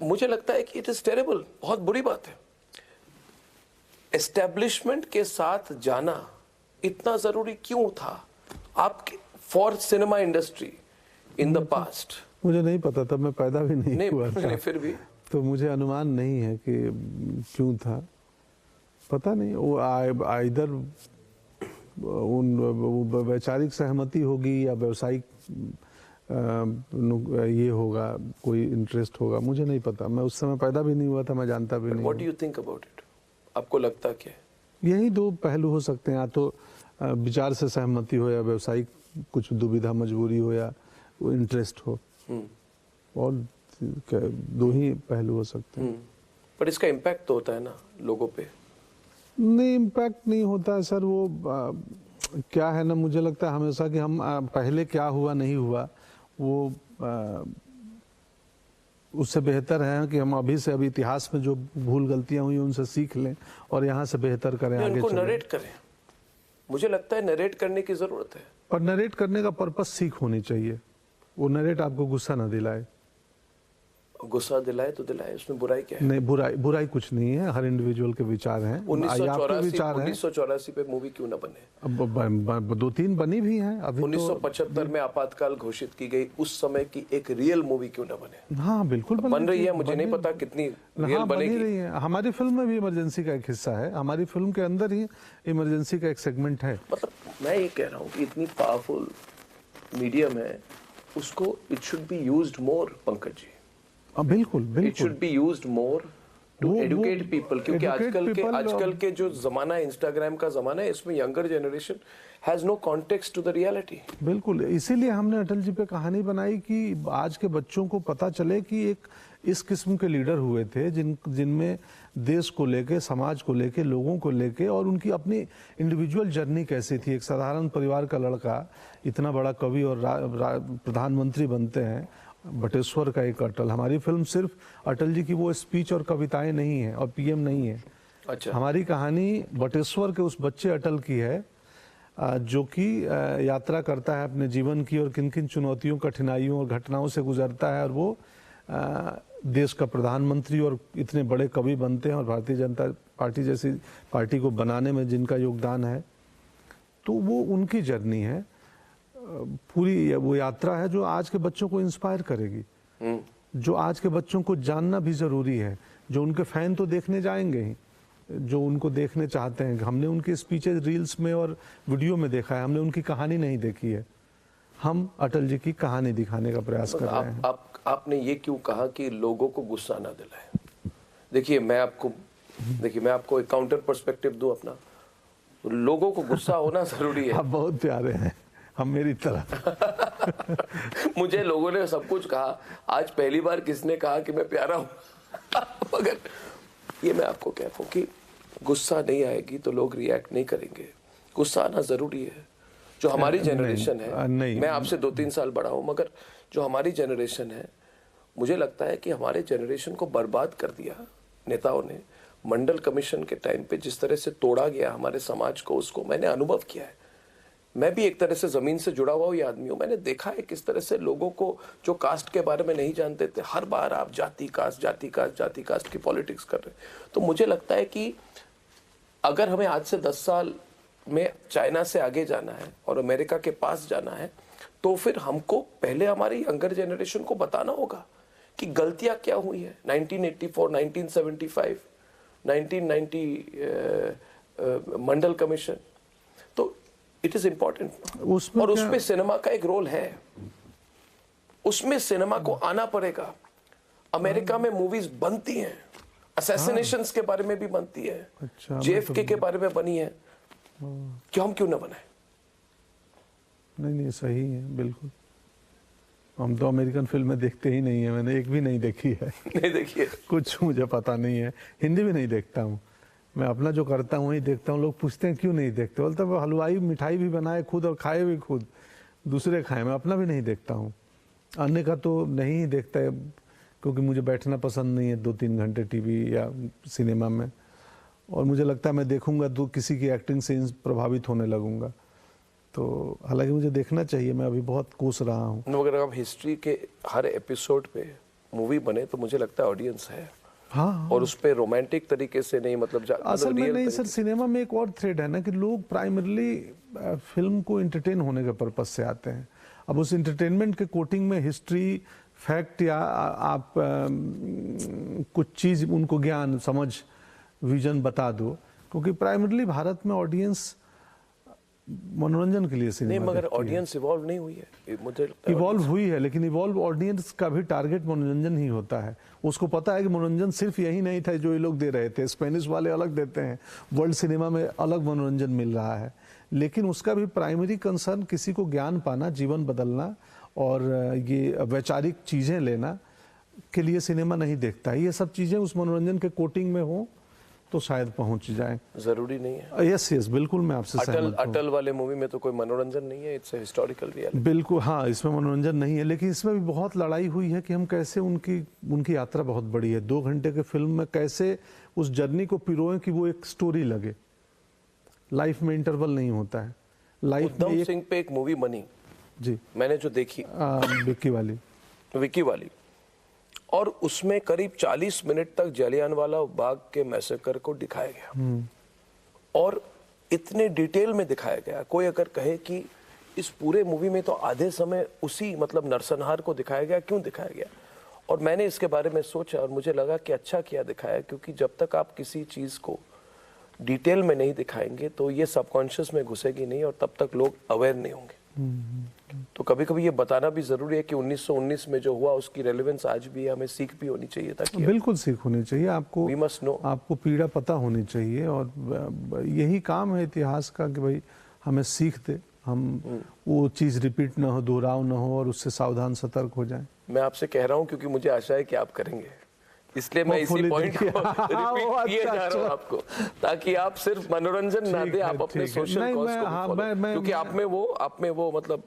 मुझे लगता है कि इट इज टेरेबल, बहुत बुरी बात है। एस्टेब्लिशमेंट के साथ जाना इतना जरूरी क्यों था आपके for cinema industry in the past? मुझे नहीं पता था, मैं पैदा भी नहीं हुआ था, फिर भी तो मुझे अनुमान नहीं है कि क्यों था, पता नहीं। वो इधर वैचारिक सहमति होगी या व्यवसायिक ये होगा, कोई इंटरेस्ट होगा, मुझे नहीं पता, मैं उस समय पैदा भी नहीं हुआ था, मैं जानता भी नहीं। What do you think about it? आपको लगता क्या है? यही दो पहलू हो सकते हैं, या तो विचार से सहमति हो, या व्यवसायिक कुछ दुविधा, मजबूरी हो, या वो इंटरेस्ट हो, और दो ही पहलू हो सकते हैं। पर इसका इम्पैक्ट तो होता है ना लोगों पे? नहीं, इम्पैक्ट नहीं होता है सर। वो क्या है ना, मुझे लगता है हमेशा कि हम पहले क्या हुआ नहीं हुआ, वो उससे बेहतर है कि हम अभी से इतिहास में जो भूल गलतियां हुई उनसे सीख लें और यहाँ से बेहतर करें, आगे उनको चलें। नरेट करें, मुझे लगता है नरेट करने की जरूरत है। और नरेट करने का पर्पस सीख होनी चाहिए, वो नरेट आपको गुस्सा ना दिलाए। गुस्सा दिलाए तो दिलाए, उसमें बुराई क्या है? नहीं, बुराई कुछ नहीं है, हर इंडिविजुअल के विचार हैं। 1984 पे मूवी क्यों ना बने? अब 2-3 बनी भी हैं अभी। 1975 में आपातकाल घोषित की गई, उस समय की एक रियल मूवी क्यों ना बने? हाँ बिल्कुल बन रही है, मुझे नहीं पता कितनी रियल बनेगी। रही है, हमारी फिल्म में भी इमरजेंसी का एक हिस्सा है, हमारी फिल्म के अंदर ही इमरजेंसी का एक सेगमेंट है। मतलब मैं ये कह रहा हूँ कि इतनी पावरफुल मीडियम है, उसको it should be used more, Pankaj ji. बिल्कुल बिल्कुल, it should be used more to educate people, क्योंकि आजकल के जो जमाना है, इंस्टाग्राम का जमाना है, इसमें younger generation has no context to the reality. बिल्कुल, इसीलिए हमने अटल जी पे कहानी बनाई कि आज के बच्चों को पता चले कि एक इस किस्म के लीडर हुए थे जिनमें देश को लेके, समाज को लेके, लोगों को लेके, और उनकी अपनी इंडिविजुअल जर्नी कैसी थी। एक साधारण परिवार का लड़का इतना बड़ा कवि और प्रधानमंत्री बनते हैं, बटेश्वर का एक अटल। हमारी फिल्म सिर्फ अटल जी की वो स्पीच और कविताएं नहीं है और पीएम नहीं है। अच्छा। हमारी कहानी बटेश्वर के उस बच्चे अटल की है जो कि यात्रा करता है अपने जीवन की और किन किन चुनौतियों, कठिनाइयों और घटनाओं से गुजरता है, और वो देश का प्रधानमंत्री और इतने बड़े कवि बनते हैं, और भारतीय जनता पार्टी जैसी पार्टी को बनाने में जिनका योगदान है, तो वो उनकी जर्नी है, पूरी वो यात्रा है जो आज के बच्चों को इंस्पायर करेगी, जो आज के बच्चों को जानना भी ज़रूरी है। जो उनके फैन तो देखने जाएंगे ही, जो उनको देखने चाहते हैं। हमने उनके स्पीचेस रील्स में और वीडियो में देखा है, हमने उनकी कहानी नहीं देखी है। हम अटल जी की कहानी दिखाने का प्रयास कर रहे हैं। आपने ये क्यों कहा कि लोगों को गुस्सा ना दिलाए? देखिए मैं आपको एक काउंटर पर्सपेक्टिव दूं अपना। लोगों को गुस्सा होना जरूरी है। आप बहुत प्यारे हैं, हम मेरी तरह। मुझे लोगों ने सब कुछ कहा, आज पहली बार किसने कहा कि मैं प्यारा हूं? मगर ये मैं आपको कह रहा हूं कि गुस्सा नहीं आएगी तो लोग रिएक्ट नहीं करेंगे। गुस्सा आना जरूरी है। जो हमारी जनरेशन है, मैं आपसे 2-3 साल बड़ा हूं, मगर जो हमारी जनरेशन है, मुझे लगता है कि हमारे जनरेशन को बर्बाद कर दिया नेताओं ने। मंडल कमीशन के टाइम पे जिस तरह से तोड़ा गया हमारे समाज को, उसको मैंने अनुभव किया है। मैं भी एक तरह से जमीन से जुड़ा हुआ ये आदमी हूँ। मैंने देखा है किस तरह से लोगों को जो कास्ट के बारे में नहीं जानते थे, हर बार आप जाति कास्ट की पॉलिटिक्स कर रहे। तो मुझे लगता है कि अगर हमें आज से 10 साल में चाइना से आगे जाना है और अमेरिका के पास जाना है, तो फिर हमको पहले हमारी यंगर जनरेशन को बताना होगा कि गलतियां क्या हुई है। 1984, 1975, 1990 मंडल कमीशन, तो इट इज इम्पोर्टेंट। और उसमें सिनेमा का एक रोल है, उसमें सिनेमा को आना पड़ेगा। अमेरिका में मूवीज बनती हैं, असैसिनेशंस के बारे में भी बनती है, JFK के बारे में बनी है, क्यों ना बनाए? नहीं सही है, बिल्कुल। हम तो अमेरिकन फिल्में देखते ही नहीं है, मैंने एक भी नहीं देखी है। नहीं देखी है? कुछ मुझे पता नहीं है, हिंदी भी नहीं देखता हूँ। मैं अपना जो करता हूँ वही देखता हूँ। लोग पूछते हैं क्यों नहीं देखते, बोलते वो हलवाई मिठाई भी बनाए खुद और खाए भी खुद, दूसरे खाए, मैं अपना भी नहीं देखता हूँ। अन्य का तो नहीं ही देखता है, क्योंकि मुझे बैठना पसंद नहीं है 2-3 घंटे टीवी या सिनेमा में, और मुझे लगता है मैं देखूंगा तो किसी की एक्टिंग से प्रभावित होने लगूंगा। तो हालांकि मुझे देखना चाहिए, मैं अभी बहुत कोस रहा हूँ। अगर आप हिस्ट्री के हर एपिसोड पे मूवी बने तो मुझे लगता है ऑडियंस है। हाँ। और उस पे रोमांटिक तरीके से नहीं, मतलब असल में नहीं सर, सिनेमा में एक और थ्रेड है ना कि लोग प्राइमरली फिल्म को एंटरटेन होने के पर्पज से आते हैं। अब उस एंटरटेनमेंट के कोटिंग में हिस्ट्री, फैक्ट या आप कुछ चीज़ उनको ज्ञान, समझ, विजन बता दो, क्योंकि प्राइमरली भारत में ऑडियंस मनोरंजन के लिए सिनेमा नहीं, मगर ऑडियंस इवॉल्व नहीं हुई है। मुझे इवॉल्व हुई है, लेकिन इवॉल्व ऑडियंस का भी टारगेट मनोरंजन ही होता है। उसको पता है कि मनोरंजन सिर्फ यही नहीं था जो ये लोग दे रहे थे। स्पेनिश वाले अलग देते हैं, वर्ल्ड सिनेमा में अलग मनोरंजन मिल रहा है, लेकिन उसका भी प्राइमरी कंसर्न किसी को ज्ञान पाना, जीवन बदलना और ये वैचारिक चीज़ें लेना के लिए सिनेमा नहीं देखता है। ये सब चीज़ें उस मनोरंजन के कोटिंग में हो तो शायद पहुंच जाए। जरूरी नहीं है। यस बिल्कुल, मैं आपसे सहमत हूं। अटल वाले मूवी में तो कोई मनोरंजन नहीं है, इट्स अ हिस्टोरिकल रियलिटी। बिल्कुल हाँ, इसमें मनोरंजन नहीं है, लेकिन इसमें भी बहुत लड़ाई हुई है कि हम कैसे उनकी यात्रा बहुत बड़ी है। 2 घंटे के फिल्म में कैसे उस जर्नी को पिरोएं कि वो एक स्टोरी लगे। लाइफ में इंटरवल नहीं होता है। लाइफ में उधम सिंह पे एक मूवी बनी जी, मैंने जो देखी, विक्की वाली, और उसमें करीब 40 मिनट तक जलियांवाला बाग के मैसेकर को दिखाया गया, और इतने डिटेल में दिखाया गया। कोई अगर कहे कि इस पूरे मूवी में तो आधे समय उसी मतलब नरसंहार को दिखाया गया, क्यों दिखाया गया? और मैंने इसके बारे में सोचा और मुझे लगा कि अच्छा किया दिखाया, क्योंकि जब तक आप किसी चीज़ को डिटेल में नहीं दिखाएंगे तो ये सबकॉन्शियस में घुसेगी नहीं, और तब तक लोग अवेयर नहीं होंगे। तो कभी कभी ये बताना भी जरूरी है कि 1919 में जो हुआ उसकी रेलेवेंस आज भी है, हमें सीख भी होनी चाहिए। ताकि बिल्कुल सीख होनी चाहिए आपको, वी मस्ट नो, आपको पीड़ा पता होनी चाहिए, और यही काम है इतिहास का कि भाई हमें सीख दे, हम वो चीज़ रिपीट ना हो, दोहराव ना हो, और उससे सावधान सतर्क हो जाए। मैं आपसे कह रहा हूँ क्योंकि मुझे आशा है कि आप करेंगे, इसलिए मैं इसी पॉइंट को रिपीट किए जा रहा हूँ आपको, ताकि आप सिर्फ मनोरंजन ना दे, आप अपने सोशल कॉज को फॉलो, क्योंकि आप में वो मतलब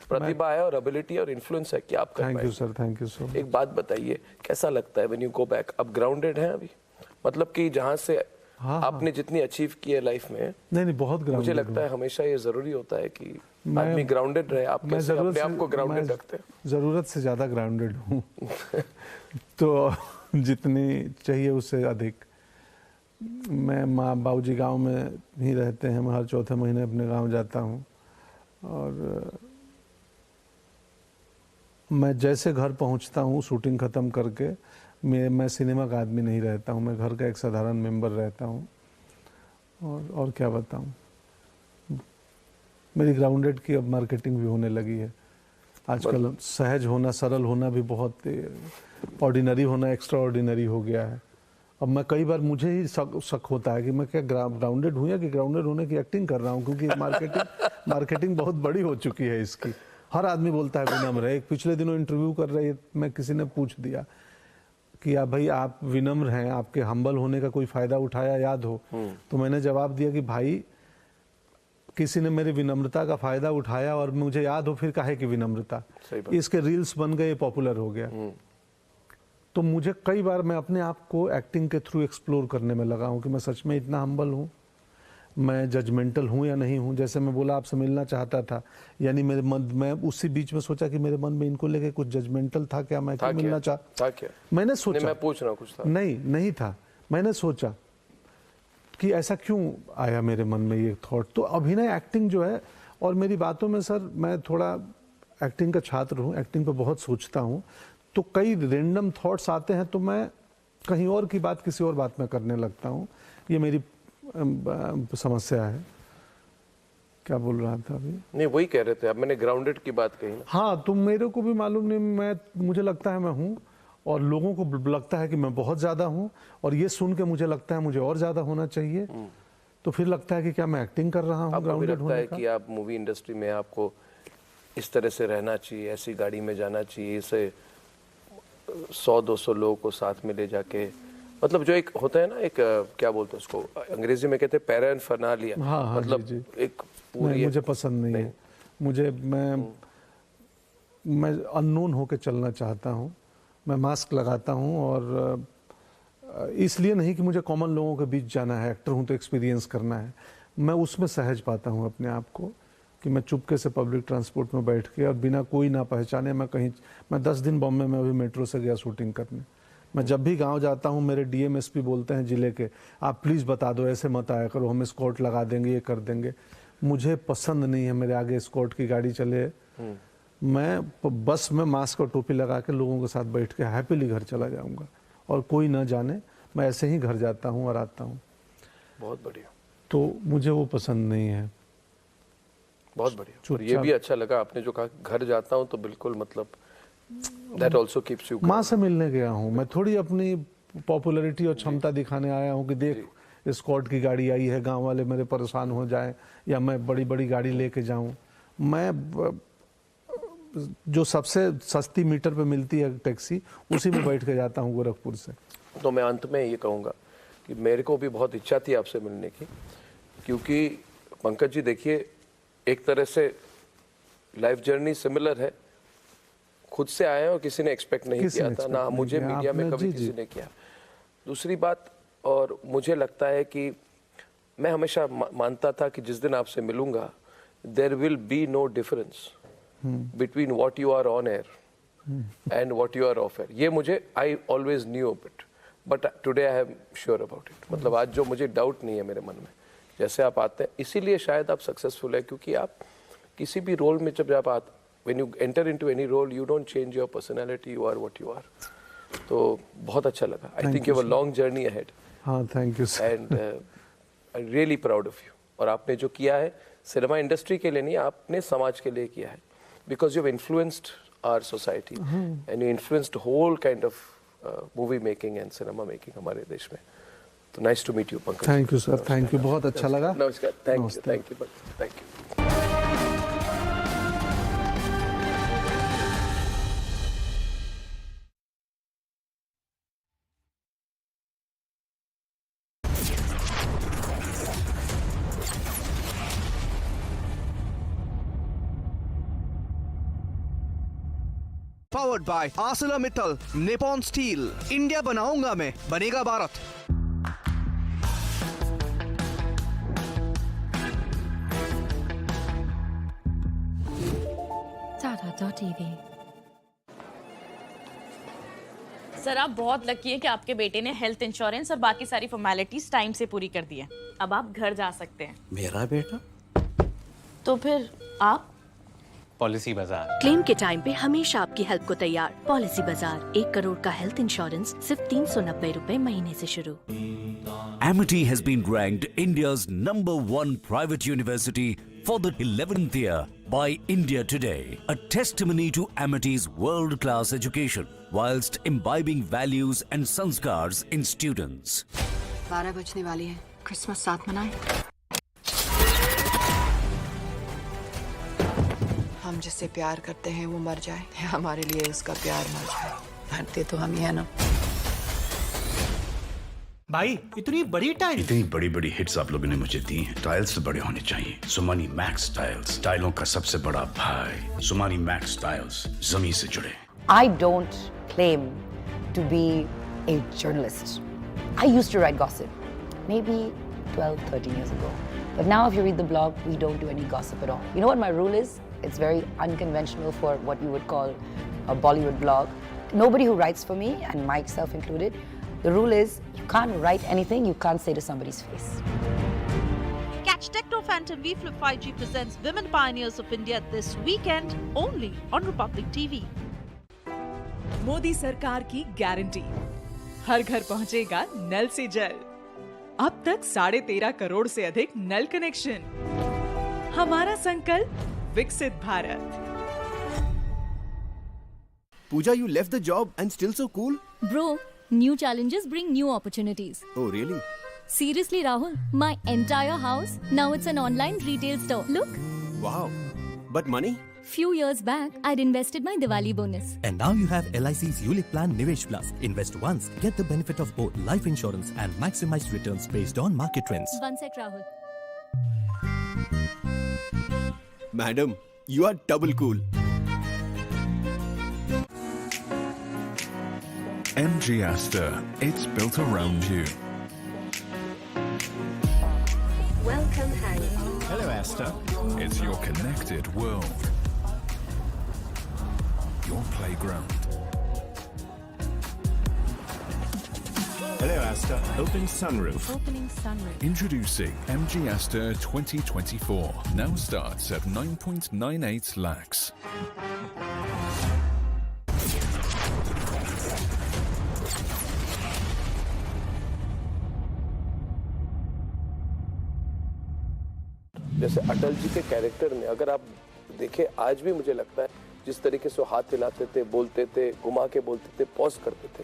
प्रतिभा है और एबिलिटी और इन्फ्लुएंस है कि आप कर पाएंगे। Thank you sir, thank you sir. एक बात बताइए, कैसा लगता है व्हेन यू गो बैक? अब ग्राउंडेड हैं अभी, मतलब कि जहाँ से हाँ, आपने जितनी अचीव की है लाइफ में, नहीं बहुत ग्राउंडेड, मुझे लगता है हमेशा ये जरूरी होता है कि आदमी ग्राउंडेड रहे। आप कैसे अपने आप को ग्राउंडेड रखते हैं? जरूरत से ज्यादा ग्राउंडेड हूँ तो जितनी चाहिए उससे अधिक। मैं माँ बाबूजी गांव में ही रहते हैं, मैं हर चौथे महीने अपने गांव जाता हूँ, और मैं जैसे घर पहुँचता हूँ शूटिंग ख़त्म करके, मैं सिनेमा का आदमी नहीं रहता हूँ, मैं घर का एक साधारण मेंबर रहता हूँ। और क्या बताऊँ, मेरी ग्राउंडेड की अब मार्केटिंग भी होने लगी है आजकल। सहज होना, सरल होना भी बहुत, ऑर्डिनरी होना एक्स्ट्रा ऑर्डिनरी हो गया है। अब मैं कई बार मुझे ही शक होता है कि मैं क्या ग्राउंडेड हूँ या कि ग्राउंडेड होने की एक्टिंग कर रहा हूँ, क्योंकि मार्केटिंग बहुत बड़ी हो चुकी है इसकी। हर आदमी बोलता है विनम्र है। एक पिछले दिनों इंटरव्यू कर रहे मैं, किसी ने पूछ दिया कि भाई आप विनम्र हैं, आपके हम्बल होने का कोई फायदा उठाया याद हो? तो मैंने जवाब दिया कि भाई किसी ने मेरी विनम्रता का फायदा उठाया और मुझे याद हो, फिर काहे की विनम्रता? इसके रील्स बन गए, पॉपुलर हो गया। तो मुझे कई बार मैं अपने आप को एक्टिंग के थ्रू एक्सप्लोर करने में लगा हूँ कि मैं सच में इतना हम्बल हूँ, मैं जजमेंटल हूँ या नहीं हूँ। जैसे मैं बोला आपसे मिलना चाहता था, यानी मेरे मन, मैं उसी बीच में सोचा कि मेरे मन में इनको लेके कुछ जजमेंटल था क्या, मैं क्यों मिलना चाहता? मैंने सोचा, मैं पूछ रहा हूँ कुछ था। नहीं था, मैंने सोचा कि ऐसा क्यों आया मेरे मन में ये थॉट। तो अभिनय एक्टिंग जो है, और मेरी बातों में सर मैं थोड़ा एक्टिंग का छात्र हूँ, एक्टिंग पे बहुत सोचता हूँ, तो कई रैंडम थॉट्स आते हैं तो मैं कहीं और की बात किसी और बात में करने लगता हूँ। ये मेरी समस्या है। क्या बोल रहा था अभी? नहीं वही कह रहे थे अब, मैंने ग्राउंडेड की बात कही ना। हाँ, तो मेरे को भी मालूम नहीं, मुझे लगता है मैं हूँ, और लोगों को लगता है कि मैं बहुत ज़्यादा हूँ, और ये सुन के मुझे लगता है मुझे और ज़्यादा होना चाहिए। तो फिर लगता है कि क्या मैं एक्टिंग कर रहा हूँ ग्राउंडेड होने का? लगता है कि आप मूवी इंडस्ट्री में आपको इस तरह से रहना चाहिए, ऐसी गाड़ी में जाना चाहिए, इसे 100-200 लोगों को साथ में ले जाके, मतलब जो एक होता है ना, एक क्या बोलते हैं उसको, अंग्रेजी में कहते हैं पैराफर्नालिया। हाँ, मतलब जी। एक पूरी, मुझे पसंद नहीं है। मुझे मैं अननोन होके चलना चाहता हूँ। मैं मास्क लगाता हूँ, और इसलिए नहीं कि मुझे कॉमन लोगों के बीच जाना है, एक्टर हूँ तो एक्सपीरियंस करना है। मैं उसमें सहज पाता हूँ अपने आप को कि मैं चुपके से पब्लिक ट्रांसपोर्ट में बैठ के और बिना कोई ना पहचाने मैं 10 दिन बॉम्बे में अभी मेट्रो से गया शूटिंग करने। मैं जब भी गांव जाता हूँ, मेरे डीएमएसपी बोलते हैं जिले के, आप प्लीज़ बता दो, ऐसे मत आया करो, हम स्कॉट लगा देंगे, ये कर देंगे। मुझे पसंद नहीं है मेरे आगे स्कॉट की गाड़ी चले। मैं बस में मास्क और टोपी लगा के लोगों के साथ बैठ के हैप्पीली घर चला जाऊंगा, और कोई ना जाने, मैं ऐसे ही घर जाता हूँ और आता हूँ। बहुत बढ़िया। तो मुझे वो पसंद नहीं है। बहुत बढ़िया। और ये भी अच्छा लगा आपने जो कहा घर जाता हूँ, तो बिल्कुल मतलब that also keeps you। माँ से मिलने गया हूँ मैं, थोड़ी अपनी पॉपुलैरिटी और क्षमता दिखाने आया हूँ कि देख स्कॉट की गाड़ी आई है, गांव वाले मेरे परेशान हो जाए, या मैं बड़ी बड़ी गाड़ी लेके जाऊँ। मैं जो सबसे सस्ती मीटर पे मिलती है टैक्सी, उसी में बैठ के जाता हूँ गोरखपुर से। तो मैं अंत में ये कहूँगा कि मेरे को भी बहुत इच्छा थी आपसे मिलने की, क्योंकि पंकज जी देखिए, एक तरह से लाइफ जर्नी सिमिलर है, खुद से आए हैं और किसी ने एक्सपेक्ट नहीं किया था, ना मुझे मीडिया में कभी किसी ने किया। दूसरी बात, और मुझे लगता है कि मैं हमेशा मानता था कि जिस दिन आपसे मिलूंगा, there will be no difference between what you are on air and what you are off air. ये मुझे, I always knew of it, but today I am sure about it. मतलब आज जो मुझे डाउट नहीं है मेरे मन में, जैसे आप आते हैं, इसीलिए शायद आप सक्सेसफुल है, क्योंकि आप किसी भी रोल में जब आप आते, when you enter into any role, you don't change your personality, you are what you are। तो बहुत अच्छा लगा। I think you have a long journey ahead। हाँ, thank you sir। And I'm really proud of you। और आपने जो किया है सिनेमा इंडस्ट्री के लिए नहीं, आपने समाज के लिए किया है, because you have influenced our society and you influenced whole kind of movie making and cinema making हमारे देश में। तो nice to meet you Pankaj. Thank you sir, thank you, बहुत अच्छा लगा। नमस्कार, thank you। Powered by ArcelorMittal, Nippon Steel। India बनाऊंगा मैं, बनेगा भारत। Tata.tv. सर आप बहुत लकी हैं कि आपके बेटे ने हेल्थ इंश्योरेंस और बाकी सारी फॉर्मेलिटीज टाइम से पूरी कर दी है। अब आप घर जा सकते हैं। मेरा बेटा? तो फिर आप? पॉलिसी बाजार। क्लेम के टाइम पे हमेशा आपकी हेल्प को तैयार। पॉलिसी बाजार, 1 करोड़ का हेल्थ इंश्योरेंस सिर्फ 390 रुपए महीने से शुरू। Amity has been ranked India's #1 private university for the 11th year by India Today, a testimony to Amity's world-class education whilst imbibing values and sanskars in students. 12 बजने वाली है, क्रिसमस साथ मनाएं। हम जिससे प्यार करते हैं वो मर जाए, हमारे लिए उसका प्यार मर जाए, मरते तो हम ही है ना। भाई इतनी बड़ी टाइल? इतनी बड़ी बड़ी हिट्स आप लोगों ने मुझे दी हैं। टाइल्स बड़े होने चाहिए। सुमानी मैक्स टाइल्स, टाइलों का सबसे बड़ा भाई। सुमानी मैक्स टाइल्स, जमीन से जुड़े। I don't claim to be a journalist. I used to write gossip, maybe 12, 13 years ago. But now if you read the blog, we don't do any gossip at all. You know what my rule is? It's very unconventional for what you would call a Bollywood blog. Nobody who writes for me, and myself included, the rule is you can't write anything you can't say to somebody's face. Catch Techno Phantom V Flip 5G presents Women Pioneers of India this weekend only on Republic TV. Modi सरकार की guarantee, हर घर पहुंचेगा नल से जल। अब तक 13.5 करोड़ से अधिक नल कनेक्शन। हमारा संकल्प विकसित Bharat. Pooja, you left the job and still so cool? Bro, new challenges bring new opportunities. Oh, really? Seriously, Rahul, my entire house, now it's an online retail store. Look. Wow. But money? Few years back, I'd invested my Diwali bonus. And now you have LIC's ULIP plan Nivesh Plus. Invest once, get the benefit of both life insurance and maximized returns based on market trends. One sec, Rahul. Madam, you are double cool. MG Aster, it's built around you. Welcome, Harry. Hello, Aster. It's your connected world. Your playground. Hello, Aster. Open sunroof. Opening sunroof. Introducing MG Aster 2024. Now starts at 9.98 lakhs. जैसे अटल जी के character में अगर आप देखें, आज भी मुझे लगता है जिस तरीके से वो हाथ हिलाते थे, बोलते थे, घुमा के बोलते थे, पॉज करते थे,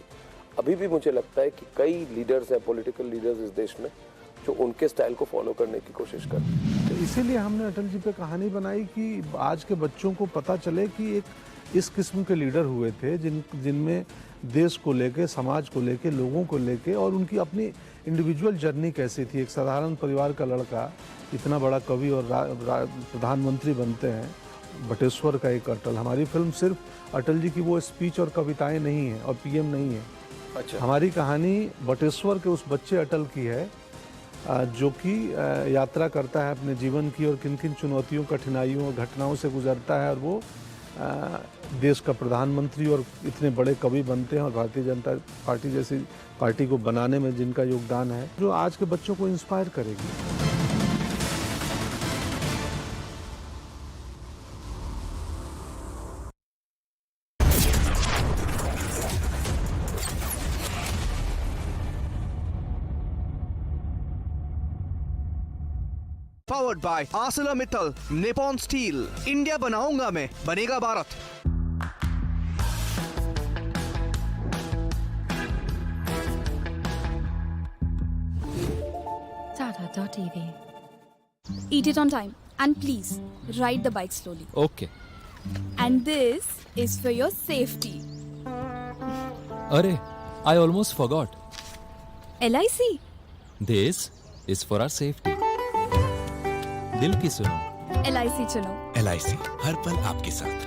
अभी भी मुझे लगता है कि कई लीडर्स हैं, पॉलिटिकल लीडर्स इस देश में, जो उनके स्टाइल को फॉलो करने की कोशिश करते हैं। तो इसीलिए हमने अटल जी पे कहानी बनाई कि आज के बच्चों को पता चले कि एक इस किस्म के लीडर हुए थे जिनमें देश को लेके, समाज को लेके, लोगों को लेके और उनकी अपनी इंडिविजुअल जर्नी कैसी थी। एक साधारण परिवार का लड़का इतना बड़ा कवि और प्रधानमंत्री बनते हैं। बटेश्वर का एक अटल, हमारी फिल्म सिर्फ अटल जी की वो स्पीच और कविताएं नहीं है और पीएम नहीं है। अच्छा। हमारी कहानी बटेश्वर के उस बच्चे अटल की है जो कि यात्रा करता है अपने जीवन की और किन किन चुनौतियों, कठिनाइयों और घटनाओं से गुजरता है और वो देश का प्रधानमंत्री और इतने बड़े कवि बनते हैं और भारतीय जनता पार्टी जैसी पार्टी को बनाने में जिनका योगदान है, जो आज के बच्चों को इंस्पायर करेगी। Powered by ArcelorMittal, Nippon Steel, India बनाऊंगा मैं, बनेगा Bharat. Tata.tv. Eat it on time and please ride the bike slowly. Okay. And this is for your safety. Arey, I almost forgot. LIC. This is for our safety. दिल की सुनो, LIC चुनो। LIC, हर पल आपके साथ।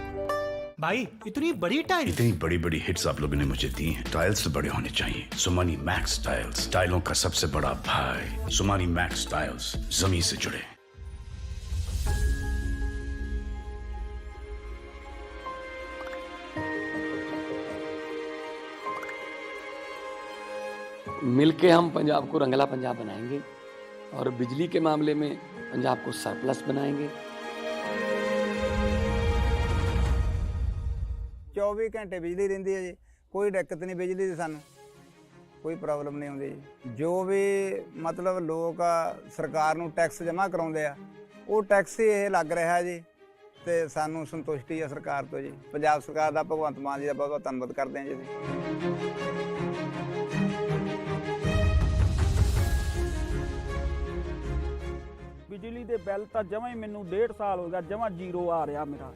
भाई इतनी बड़ी टाइल? इतनी बड़ी बड़ी हिट्स आप लोगों ने मुझे दी हैं। टाइल्स बड़े होने चाहिए। सुमानी मैक्स टाइल्स, टाइलों का सबसे बड़ा भाई। सुमानी मैक्स टाइल्स, जमीन से जुड़े। मिलके हम पंजाब को रंगला पंजाब बनाएंगे और बिजली के मामले में पंजाब को सरप्लस बनाएंगे। 24 घंटे बिजली रहिंदी है जी, कोई दिक्कत नहीं बिजली दी, सानू कोई प्रॉब्लम नहीं आउंदी जी। जो भी मतलब लोग सरकार नूं टैक्स जमा कराउंदे आ, वो टैक्स ही ये लग रहा है जी, ते सानू संतुष्टि है सरकार तो जी। पंजाब सरकार दा भगवंत मान जी दा बहुत बहुत धन्नवाद करते हैं जी। बिजली दे बिल तो जमा ही मैनू 1.5 साल हो गया, जमा जीरो आ रहा मेरा।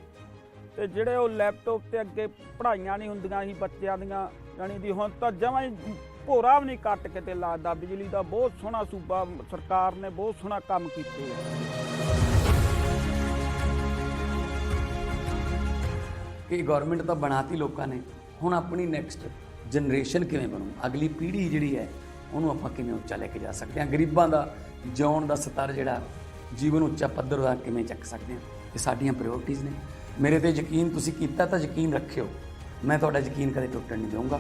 ते जिहड़े वो लैपटॉप ते अगे पढ़ाइयां नहीं हुंदियां सी बच्चों दियां, जानी दी हुण तां जमा ही भोरा भी नहीं कट के लगदा। बिजली का बहुत सोहना सूबा सरकार ने बहुत सोहना काम कीते। कि गवर्नमेंट तो बनाती लोगों ने, हुण अपनी नैक्सट जनरेशन किवें बनू, अगली पीढ़ी जिहड़ी है उन्होंने आपां किवें उच्चा लैके जा सकते हैं, गरीबां दा जिउण दा स्तर जिहड़ा जीवन उच्चा पੱਧਰ दा किवें चक सकते हैं, ये साडियां प्रायोरिटीज़ ने। मेरे ते यकीन तुसीं कीता तां यकीन रखियो, मैं तुहाडा यकीन कदे टुटण नहीं दूंगा।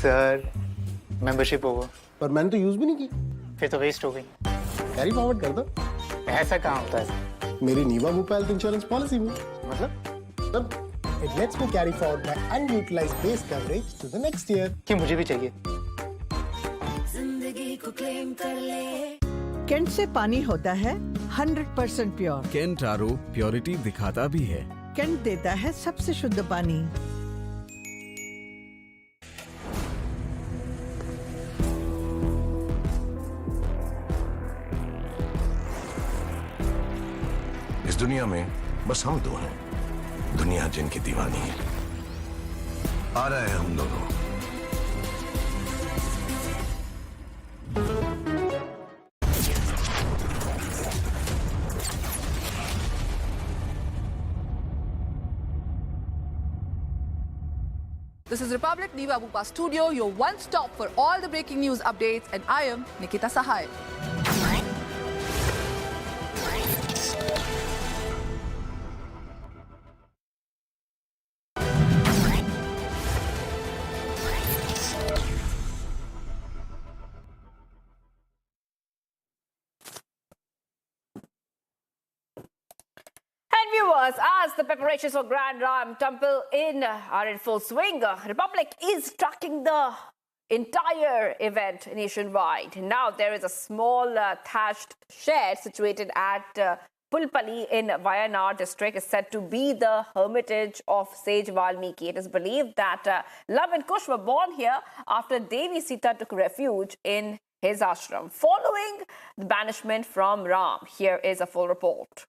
Sir membership over. पर मैंने तो यूज भी नहीं की। फिर तो वेस्ट हो गई। कैरी फॉरवर्ड कर दो। ऐसा कहाँ होता है? मेरी नीवा भूपा हेल्थ इंश्योरेंस पॉलिसी में। मतलब it lets me carry forward my unutilized base coverage to the next year। कि मुझे भी चाहिए। जिंदगी को क्लेम कर ले। केंट से पानी होता है 100% प्योर। केंट आरओ प्योरिटी दिखाता भी है। केंट देता है सबसे शुद्ध पानी। इस दुनिया में बस हम दो हैं, दुनिया जिनकी दीवानी है। आ रहे हैं हम दोनों। This is Republic Niva Bupa Studio, your one stop for all the breaking news updates, and I am Nikita Sahai. Viewers, as the preparations for Grand Ram Temple are in full swing, Republic is tracking the entire event nationwide. Now there is a small thatched shed situated at Pulpally in Wayanad district is said to be the hermitage of sage Valmiki. It is believed that Love and Kush were born here after Devi Sita took refuge in his ashram following the banishment from Ram. Here is a full report.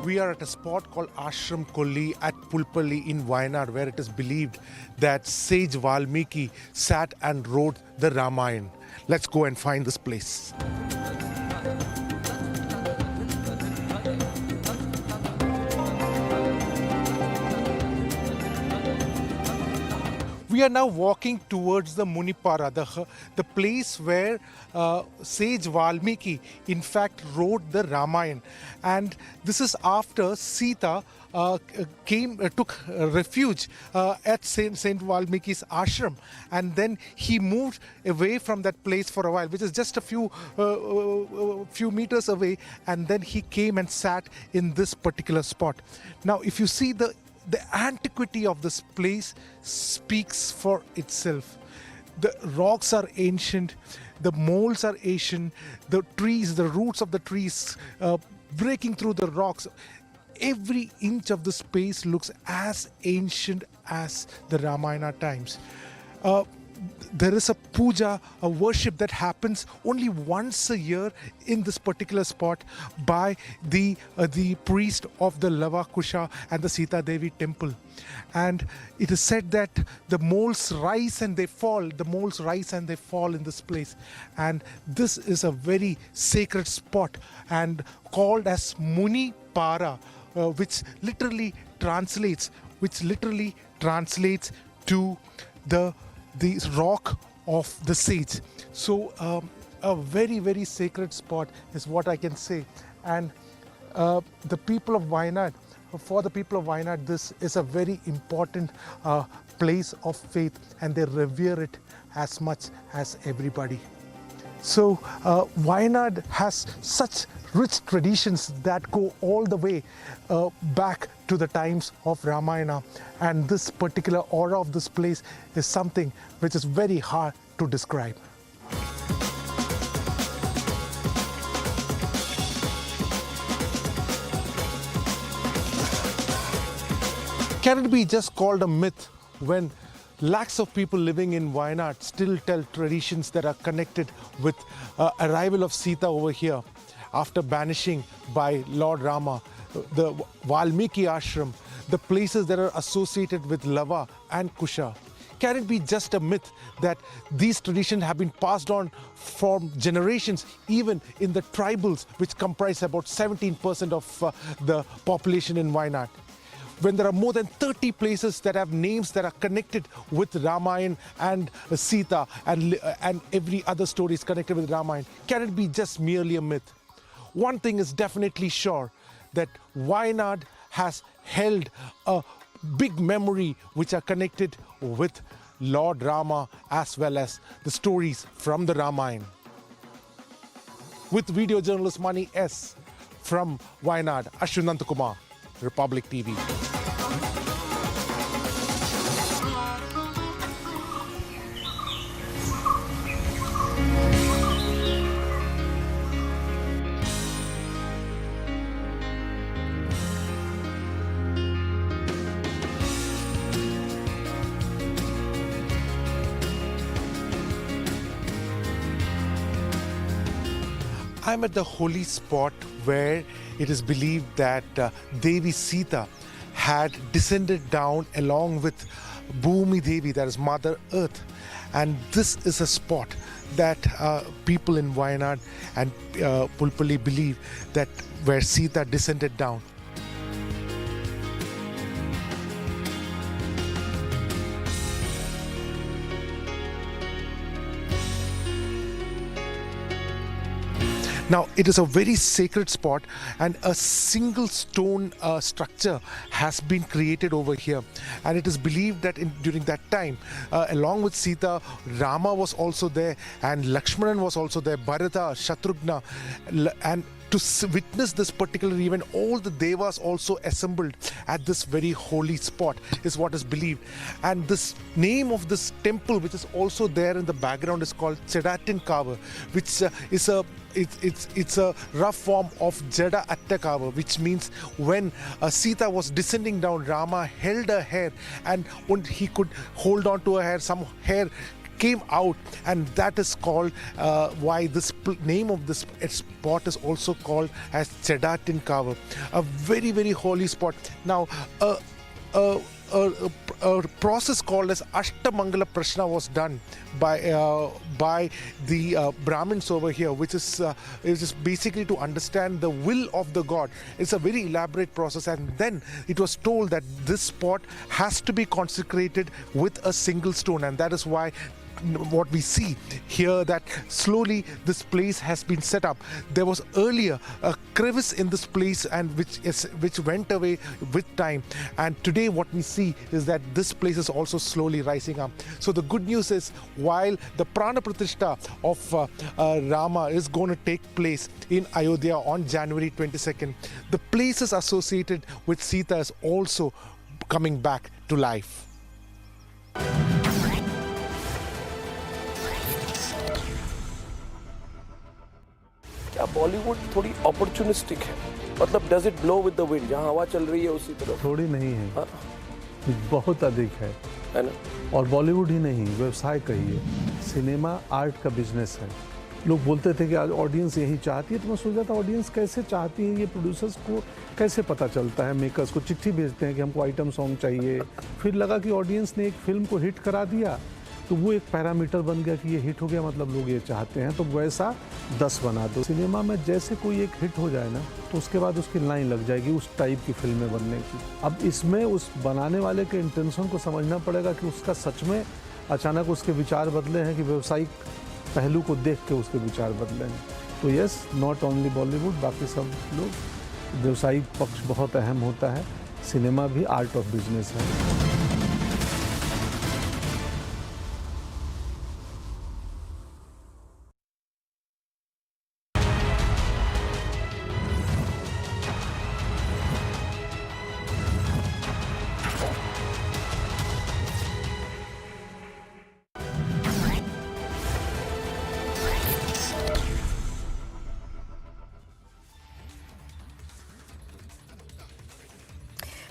We are at a spot called Ashram Kolli at Pulpally in Wayanad, where it is believed that sage Valmiki sat and wrote the Ramayana. Let's go and find this place. We are now walking towards the Munipara, the place where sage Valmiki in fact wrote the Ramayana, and this is after Sita took refuge at Saint Valmiki's ashram, and then he moved away from that place for a while, which is just a few meters away, and then he came and sat in this particular spot. Now, if you see the antiquity of this place speaks for itself. The rocks are ancient, the molds are ancient, the trees, the roots of the trees breaking through the rocks. Every inch of the space looks as ancient as the Ramayana times. There is a puja, a worship that happens only once a year in this particular spot by the priest of the Lava Kusha and the Sita Devi temple. And it is said that the moles rise and they fall, in this place. And this is a very sacred spot and called as Muni Para, which literally translates to the rock of the sage. So a very, very sacred spot is what I can say. And the people of Wayanad, for the people of Wayanad, this is a very important place of faith, and they revere it as much as everybody. So Wayanad has such rich traditions that go all the way back to the times of Ramayana, and this particular aura of this place is something which is very hard to describe. Can it be just called a myth when lakhs of people living in Wayanad still tell traditions that are connected with arrival of Sita over here after banishing by Lord Rama, the Valmiki ashram, the places that are associated with Lava and Kusha? Can it be just a myth that these traditions have been passed on from generations, even in the tribals, which comprise about 17% of the population in Wayanad? When there are more than 30 places that have names that are connected with Ramayana and Sita, and every other story is connected with Ramayana, can it be just merely a myth? One thing is definitely sure, that Wayanad has held a big memory which are connected with Lord Rama as well as the stories from the Ramayana. With video journalist Mani S. from Wayanad, Ashwin Kumar, Republic TV. I'm at the holy spot where it is believed that Devi Sita had descended down along with Bhumi Devi, that is Mother Earth. And this is a spot that people in Wayanad and Pulpali believe that where Sita descended down. Now, it is a very sacred spot, and a single stone structure has been created over here. And it is believed that during that time, along with Sita, Rama was also there, and Lakshmanan was also there, Bharata, Shatrughna, and to witness this particular event, all the devas also assembled at this very holy spot, is what is believed. And this name of this temple, which is also there in the background, is called Chedatin Kava, which is a rough form of Jada Attakava, which means when Sita was descending down, Rama held her hair, and when he could hold on to her hair, some hair came out, and that is called why this name of this spot is also called as Chedatin Kava, a very, very holy spot. Now, a process called as Ashtamangala Prashna was done by the Brahmins over here, which is basically to understand the will of the god. It's a very elaborate process, and then it was told that this spot has to be consecrated with a single stone, and that is why what we see here, that slowly this place has been set up. There was earlier a crevice in this place, and which went away with time, and today what we see is that this place is also slowly rising up. So the good news is, while the Prana Pratishtha of Rama is going to take place in Ayodhya on January 22nd, the places associated with Sita is also coming back to life. क्या बॉलीवुड थोड़ी opportunistic है? मतलब does it blow with the wind, जहाँ हवा चल रही है उसी तरफ? थोड़ी नहीं है, बहुत अधिक है ना? और बॉलीवुड ही नहीं, व्यवसाय कहिए, सिनेमा आर्ट का बिजनेस है। लोग बोलते थे कि आज ऑडियंस यही चाहती है, तो मैं सोचा था ऑडियंस कैसे चाहती है, ये प्रोड्यूसर्स को कैसे पता चलता है? मेकर्स को चिट्ठी भेजते हैं कि हमको आइटम सॉन्ग चाहिए, फिर लगा कि ऑडियंस ने एक फिल्म को हिट करा दिया, तो वो एक पैरामीटर बन गया कि ये हिट हो गया, मतलब लोग ये चाहते हैं, तो वैसा 10 बना दो। सिनेमा में जैसे कोई एक हिट हो जाए ना, तो उसके बाद उसकी लाइन लग जाएगी उस टाइप की फिल्में बनने की। अब इसमें उस बनाने वाले के इंटेंशन को समझना पड़ेगा कि उसका सच में अचानक उसके विचार बदले हैं कि व्यावसायिक पहलू को देख के उसके विचार बदले हैं। तो यस, नॉट ओनली बॉलीवुड, बाकी सब लोग व्यवसायिक पक्ष बहुत अहम होता है, सिनेमा भी आर्ट ऑफ बिजनेस है।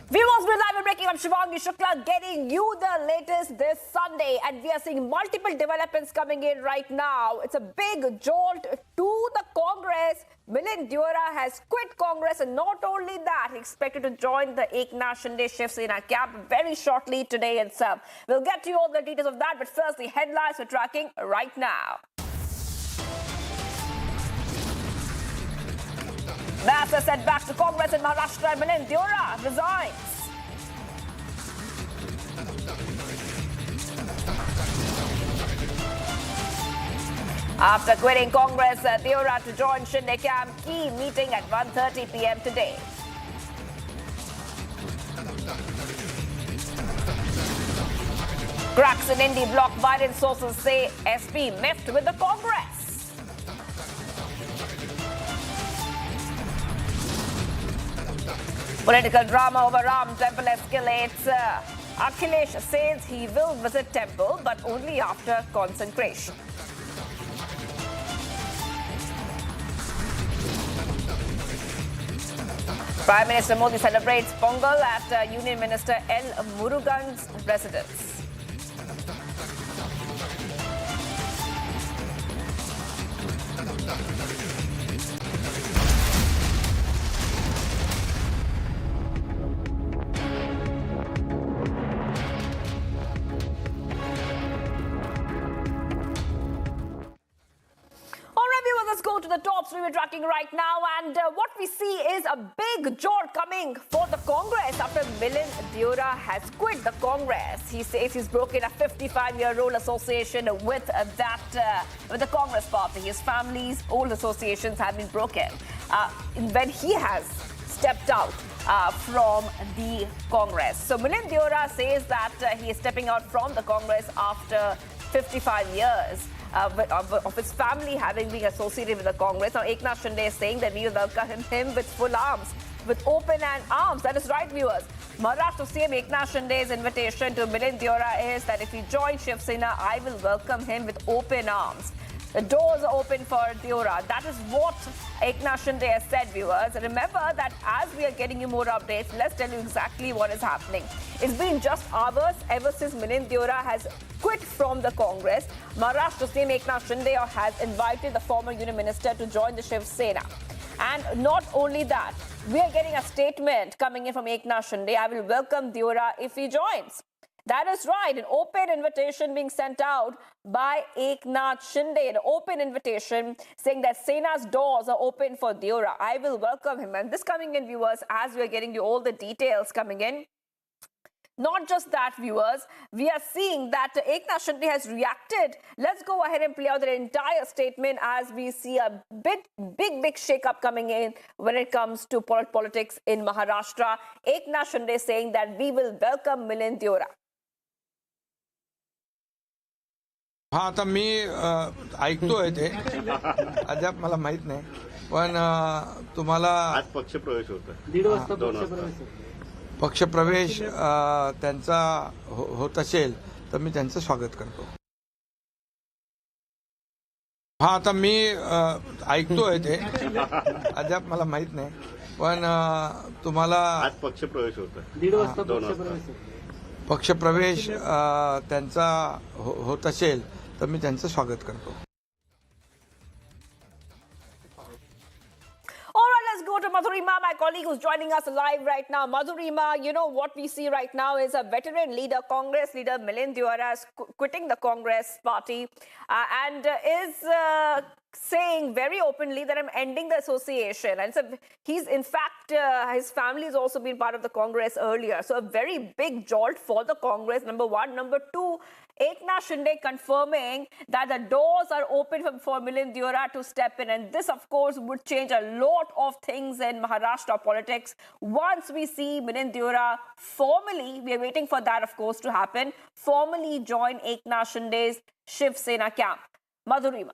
Viewers, we're live and breaking. I'm Shivangi Shukla getting you the latest this Sunday, and we are seeing multiple developments coming in right now. It's a big jolt to the Congress. Milind Deora has quit Congress, and not only that, he's expected to join the Eknath Shinde-led Shiv Sena camp very shortly today itself. We'll get to you all the details of that, but first, the headlines we're tracking right now. Massive setback to Congress in Maharashtra. Milind Deora resigns. After quitting Congress, Deora to join Shinde camp. Key meeting at 1:30 p.m. today. Cracks in Indie block. Violent sources say SP miffed with the Congress. Political drama over Ram temple escalates. Akhilesh says he will visit temple, but only after consecration. Prime Minister Modi celebrates Pongal at Union Minister L. Murugan's residence. Let's go to the top story we're tracking right now, and what we see is a big jolt coming for the Congress after Milind Deora has quit the Congress. He says he's broken a 55-year-old association with the Congress party. His family's old associations have been broken when he has stepped out from the Congress. So Milind Deora says that he is stepping out from the Congress after 55 years. Of his family having been associated with the Congress. Now, Eknath Shinde is saying that we will welcome him with full arms, with open arms. That is right, viewers. Maharashtra CM Eknath Shinde's invitation to Milind Deora is that if he joins Shiv Sena, I will welcome him with open arms. The doors are open for Deora. That is what Eknath Shinde has said, viewers. Remember that as we are getting you more updates, let's tell you exactly what is happening. It's been just hours ever since Milind Deora has quit from the Congress. Maharashtra CM Eknath Shinde has invited the former Union Minister to join the Shiv Sena. And not only that, we are getting a statement coming in from Eknath Shinde. I will welcome Deora if he joins. That is right, an open invitation being sent out by Eknath Shinde, an open invitation saying that Sena's doors are open for Deora. I will welcome him. And this coming in, viewers, as we are getting you all the details coming in. Not just that, viewers, we are seeing that Eknath Shinde has reacted. Let's go ahead and play out the entire statement as we see a big shake-up coming in when it comes to politics in Maharashtra. Eknath Shinde saying that we will welcome Milind Deora. हा आता मी ऐकतोय ते अद्याप मला माहित नाही पण तुम्हाला आज पक्षप्रवेश होता 1:30 वाजता पक्षप्रवेश त्यांचा होत असेल तर मी त्यांचं स्वागत करतो. हा आता मी ऐकतोय ते अद्याप मला माहित नाही पण तुम्हाला आज पक्षप्रवेश होता 1:30 वाजता पक्षप्रवेश त्यांचा होत असेल तर मी त्यांचं स्वागत करतो. All right, let's go to Madhurima, my colleague who's joining us live right now. Madhurima, you know what we see right now is a veteran leader, Congress leader Milind Deora is quitting the Congress party and is saying very openly that I'm ending the association. And so he's, in fact, his family has also been part of the Congress earlier. So a very big jolt for the Congress, number one. Number two, Eknath Shinde confirming that the doors are open for Milind Deora to step in. And this, of course, would change a lot of things in Maharashtra politics. Once we see Milind Deora formally, we are waiting for that, of course, to happen, formally join Eknath Shinde's Shiv Sena camp. Madhurima.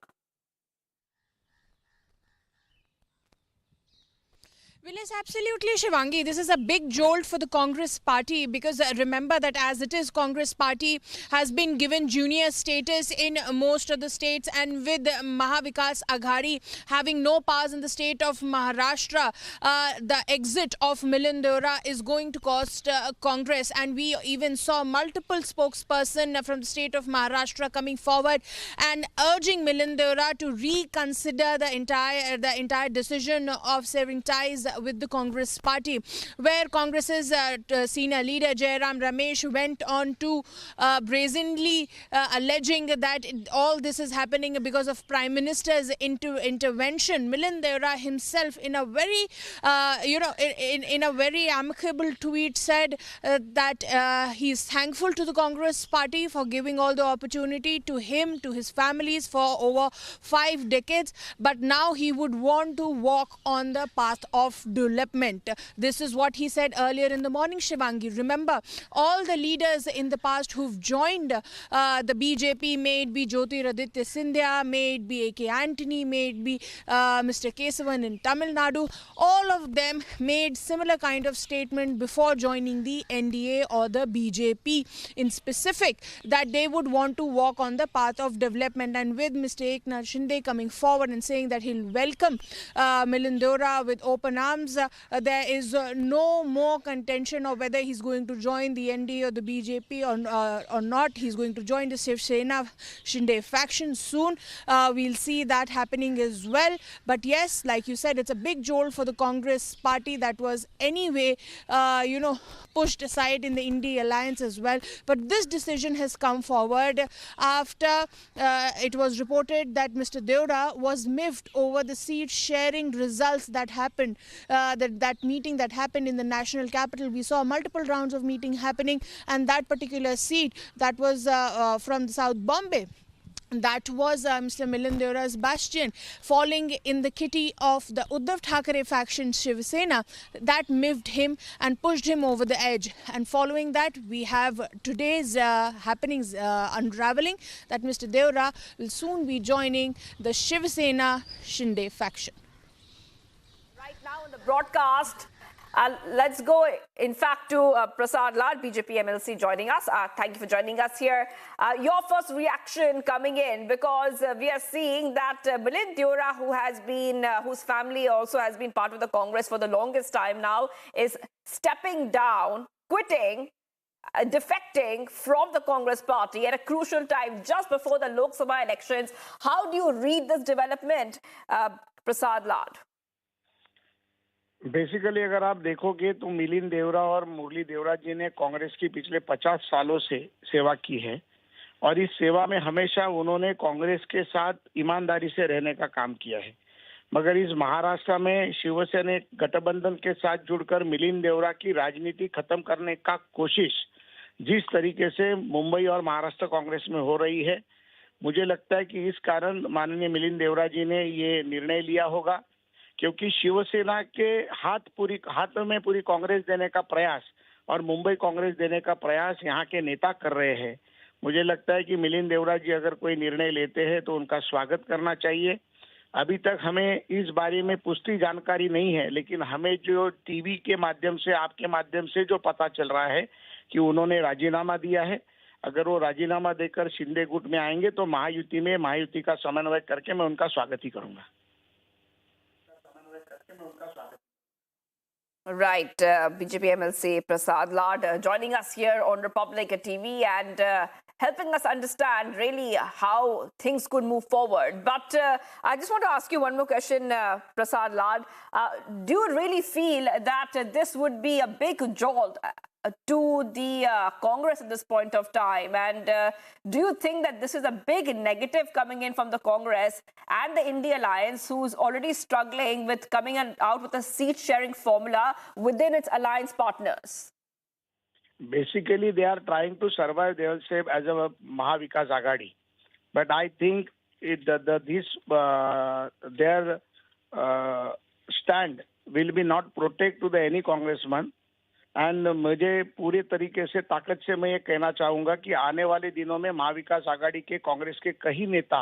Well, yes, absolutely, Shivangi. This is a big jolt for the Congress party because remember that as it is, Congress party has been given junior status in most of the states, and with Mahavikas Aghadi having no powers in the state of Maharashtra, the exit of Milind Deora is going to cost Congress. And we even saw multiple spokesperson from the state of Maharashtra coming forward and urging Milind Deora to reconsider the entire decision of severing ties with the Congress party, where Congress's senior leader Jairam Ramesh went on to brazenly alleging that all this is happening because of Prime Minister's intervention. Milind Deora himself, in a very in a very amicable tweet, said that he is thankful to the Congress party for giving all the opportunity to him, to his families for over 5 decades, but now he would want to walk on the path of development. This is what he said earlier in the morning, Shivangi. Remember, all the leaders in the past who've joined the BJP, may it be Jyotiraditya Scindia, may it be A.K. Antony, may it be Mr. Kesavan in Tamil Nadu, all of them made similar kind of statement before joining the NDA or the BJP in specific, that they would want to walk on the path of development. And with Mr. Eknath Shinde coming forward and saying that he'll welcome Milind Deora with open arms, there is no more contention of whether he's going to join the NDA or the BJP or not. He's going to join the Shiv Sena Shinde faction soon. We'll see that happening as well. But yes, like you said, it's a big jolt for the Congress party that was anyway, pushed aside in the India alliance as well. But this decision has come forward after it was reported that Mr. Deora was miffed over the seat sharing results that happened. That meeting that happened in the national capital, we saw multiple rounds of meeting happening, and that particular seat that was from South Bombay, that was Mr. Milind Deora's bastion, falling in the kitty of the Uddhav Thackeray faction Shiv Sena. That miffed him and pushed him over the edge. And following that, we have today's happenings unraveling, that Mr. Deora will soon be joining the Shiv Sena Shinde faction. Right now in the broadcast, let's go, in fact, to Prasad Lad, BJP MLC, joining us. Thank you for joining us here. Your first reaction coming in, because we are seeing that Milind Deora, whose family also has been part of the Congress for the longest time now, is stepping down, quitting, defecting from the Congress party at a crucial time just before the Lok Sabha elections. How do you read this development, Prasad Lad? Basically अगर आप देखोगे तो मिलिंद देवरा और मुरली देवरा जी ने कांग्रेस की पिछले 50 सालों से सेवा की है, और इस सेवा में हमेशा उन्होंने कांग्रेस के साथ ईमानदारी से रहने का काम किया है। मगर इस महाराष्ट्र में शिवसेना गठबंधन के साथ जुड़कर मिलिंद देवरा की राजनीति खत्म करने का कोशिश जिस तरीके से मुंबई और महाराष्ट्र कांग्रेस में हो रही है, मुझे लगता है कि इस कारण माननीय मिलिंद देवरा जी ने ये निर्णय लिया होगा, क्योंकि शिवसेना के हाथ में पूरी कांग्रेस देने का प्रयास और मुंबई कांग्रेस देने का प्रयास यहाँ के नेता कर रहे हैं। मुझे लगता है कि मिलिंद देवरा जी अगर कोई निर्णय लेते हैं तो उनका स्वागत करना चाहिए। अभी तक हमें इस बारे में पुष्टि जानकारी नहीं है, लेकिन हमें जो टीवी के माध्यम से, आपके माध्यम से जो पता चल रहा है कि उन्होंने राजीनामा दिया है। अगर वो राजीनामा देकर शिंदे गुट में आएंगे तो महायुति का समन्वय करके मैं उनका स्वागत ही करूंगा। Right, BJP MLC Prasad Lad joining us here on Republic TV and helping us understand really how things could move forward. But I just want to ask you one more question, Prasad Lad. Do you really feel that this would be a big jolt to the Congress at this point of time? And do you think that this is a big negative coming in from the Congress and the India Alliance, who's already struggling with coming out with a seat-sharing formula within its alliance partners? Basically, they are trying to survive themselves as a Mahavikas Agadi. But I think their stand will be not protect to the any congressman. And मुझे पूरे तरीके से ताकत से मैं ये कहना चाहूंगा कि आने वाले दिनों में महाविकास आघाड़ी के कांग्रेस के कई नेता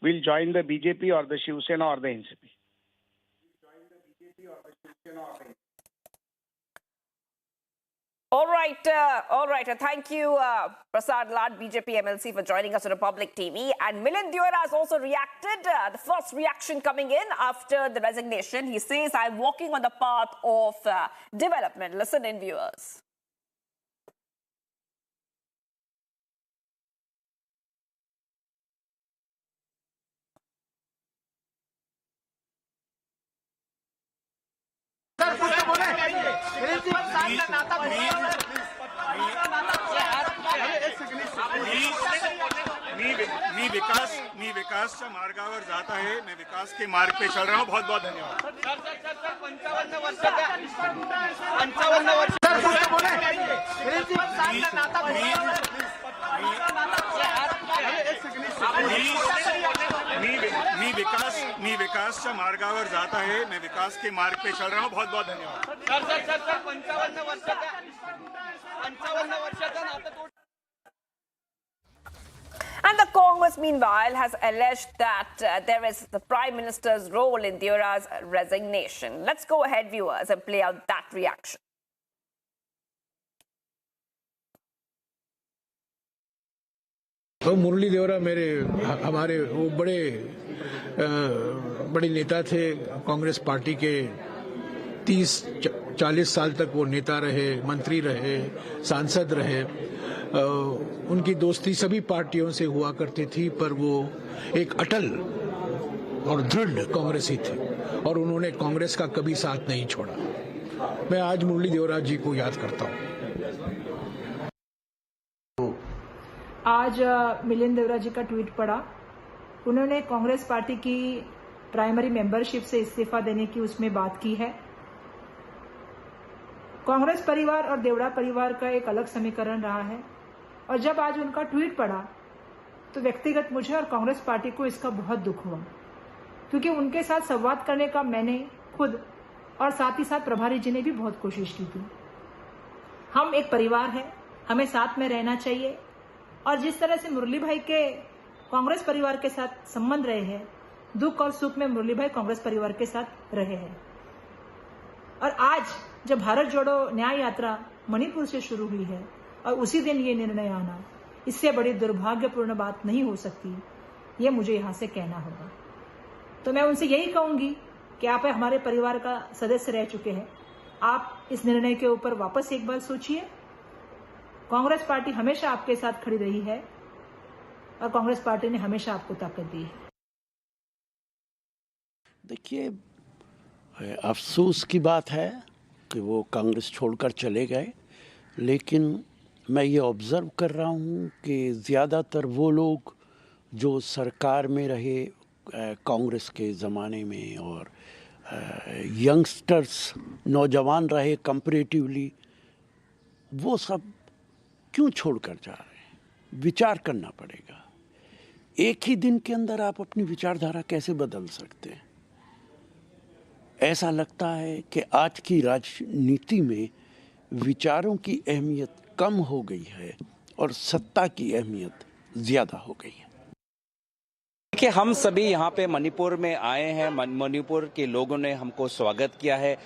विल ज्वाइन द बीजेपी और द शिवसेना और the NCP. All right. Thank you, Prasad Lad, BJP MLC, for joining us on Republic TV. And Milind Deora has also reacted. The first reaction coming in after the resignation. He says, I'm walking on the path of development. Listen in, viewers. मी विकासच्या मार्गावर जात आहे. मैं विकास के मार्ग पे चल रहा हूँ. बहुत बहुत धन्यवाद. मी विकासच्या मार्गावर जात आहे. मैं विकास के मार्ग पे चल रहा हूँ. बहुत बहुत धन्यवाद. And the Congress, meanwhile, has alleged that there is the Prime Minister's role in Deora's resignation. Let's go ahead, viewers, and play out that reaction. तो मुरली देवरा हमारे वो बड़े नेता थे कांग्रेस पार्टी के. 30-40 साल तक वो नेता रहे, मंत्री रहे, सांसद रहे. उनकी दोस्ती सभी पार्टियों से हुआ करती थी, पर वो एक अटल और दृढ़ कांग्रेसी थे और उन्होंने कांग्रेस का कभी साथ नहीं छोड़ा. मैं आज मुरली देवरा जी को याद करता हूँ. आज मिलिंद देवरा जी का ट्वीट पड़ा. उन्होंने कांग्रेस पार्टी की प्राइमरी मेंबरशिप से इस्तीफा देने की उसमें बात की है. कांग्रेस परिवार और देवड़ा परिवार का एक अलग समीकरण रहा है और जब आज उनका ट्वीट पड़ा तो व्यक्तिगत मुझे और कांग्रेस पार्टी को इसका बहुत दुख हुआ, क्योंकि उनके साथ संवाद करने का मैंने खुद और साथ ही साथ प्रभारी जी ने भी बहुत कोशिश की थी. हम एक परिवार है, हमें साथ में रहना चाहिए और जिस तरह से मुरली भाई के कांग्रेस परिवार के साथ संबंध रहे हैं, दुख और सुख में मुरली भाई कांग्रेस परिवार के साथ रहे हैं. और आज जब भारत जोड़ो न्याय यात्रा मणिपुर से शुरू हुई है और उसी दिन ये निर्णय आना, इससे बड़ी दुर्भाग्यपूर्ण बात नहीं हो सकती, ये मुझे यहाँ से कहना होगा. तो मैं उनसे यही कहूंगी कि आप हमारे परिवार का सदस्य रह चुके हैं, आप इस निर्णय के ऊपर वापस एक बार सोचिए. कांग्रेस पार्टी हमेशा आपके साथ खड़ी रही है और कांग्रेस पार्टी ने हमेशा आपको ताकत दी है. देखिए, अफसोस की बात है कि वो कांग्रेस छोड़कर चले गए, लेकिन मैं ये ऑब्ज़र्व कर रहा हूँ कि ज़्यादातर वो लोग जो सरकार में रहे कांग्रेस के ज़माने में और यंगस्टर्स नौजवान रहे कंपैरेटिवली, वो सब क्यों छोड़कर जा रहे हैं. विचार करना पड़ेगा. एक ही दिन के अंदर आप अपनी विचारधारा कैसे बदल सकते हैं. ऐसा लगता है कि आज की राजनीति में विचारों की अहमियत कम हो गई है और सत्ता की अहमियत ज़्यादा हो गई है. देखिए, हम सभी यहाँ पे मणिपुर में आए हैं. मणिपुर के लोगों ने हमको स्वागत किया है,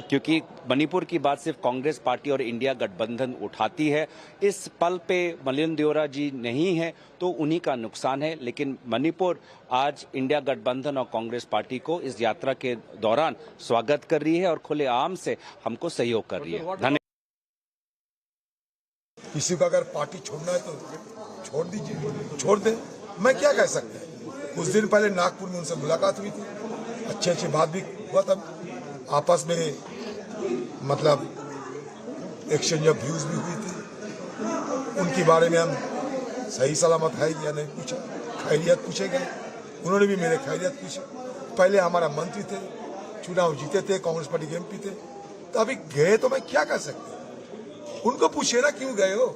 क्योंकि मणिपुर की बात सिर्फ कांग्रेस पार्टी और इंडिया गठबंधन उठाती है. इस पल पे मिलिंद देओरा जी नहीं है तो उन्हीं का नुकसान है, लेकिन मणिपुर आज इंडिया गठबंधन और कांग्रेस पार्टी को इस यात्रा के दौरान स्वागत कर रही है और खुलेआम से हमको सहयोग कर रही है. धन्यवाद. किसी को अगर पार्टी छोड़ना है तो छोड़ दीजिए, छोड़ दे. मैं क्या कह सकता है. कुछ दिन पहले नागपुर में उनसे मुलाकात हुई थी, अच्छी बात भी हुआ था, आपस में मतलब एक्सचेंज ऑफ व्यूज भी हुई थी. उनके बारे में हम सही सलामत है या नहीं पूछा, खैरियत पूछे गए, उन्होंने भी मेरे खैरियत पूछी. पहले हमारा मंत्री थे, चुनाव जीते थे, कांग्रेस पार्टी के MP थे, तो अभी गए तो मैं क्या कर सकते. उनको पूछिए ना क्यों गए हो?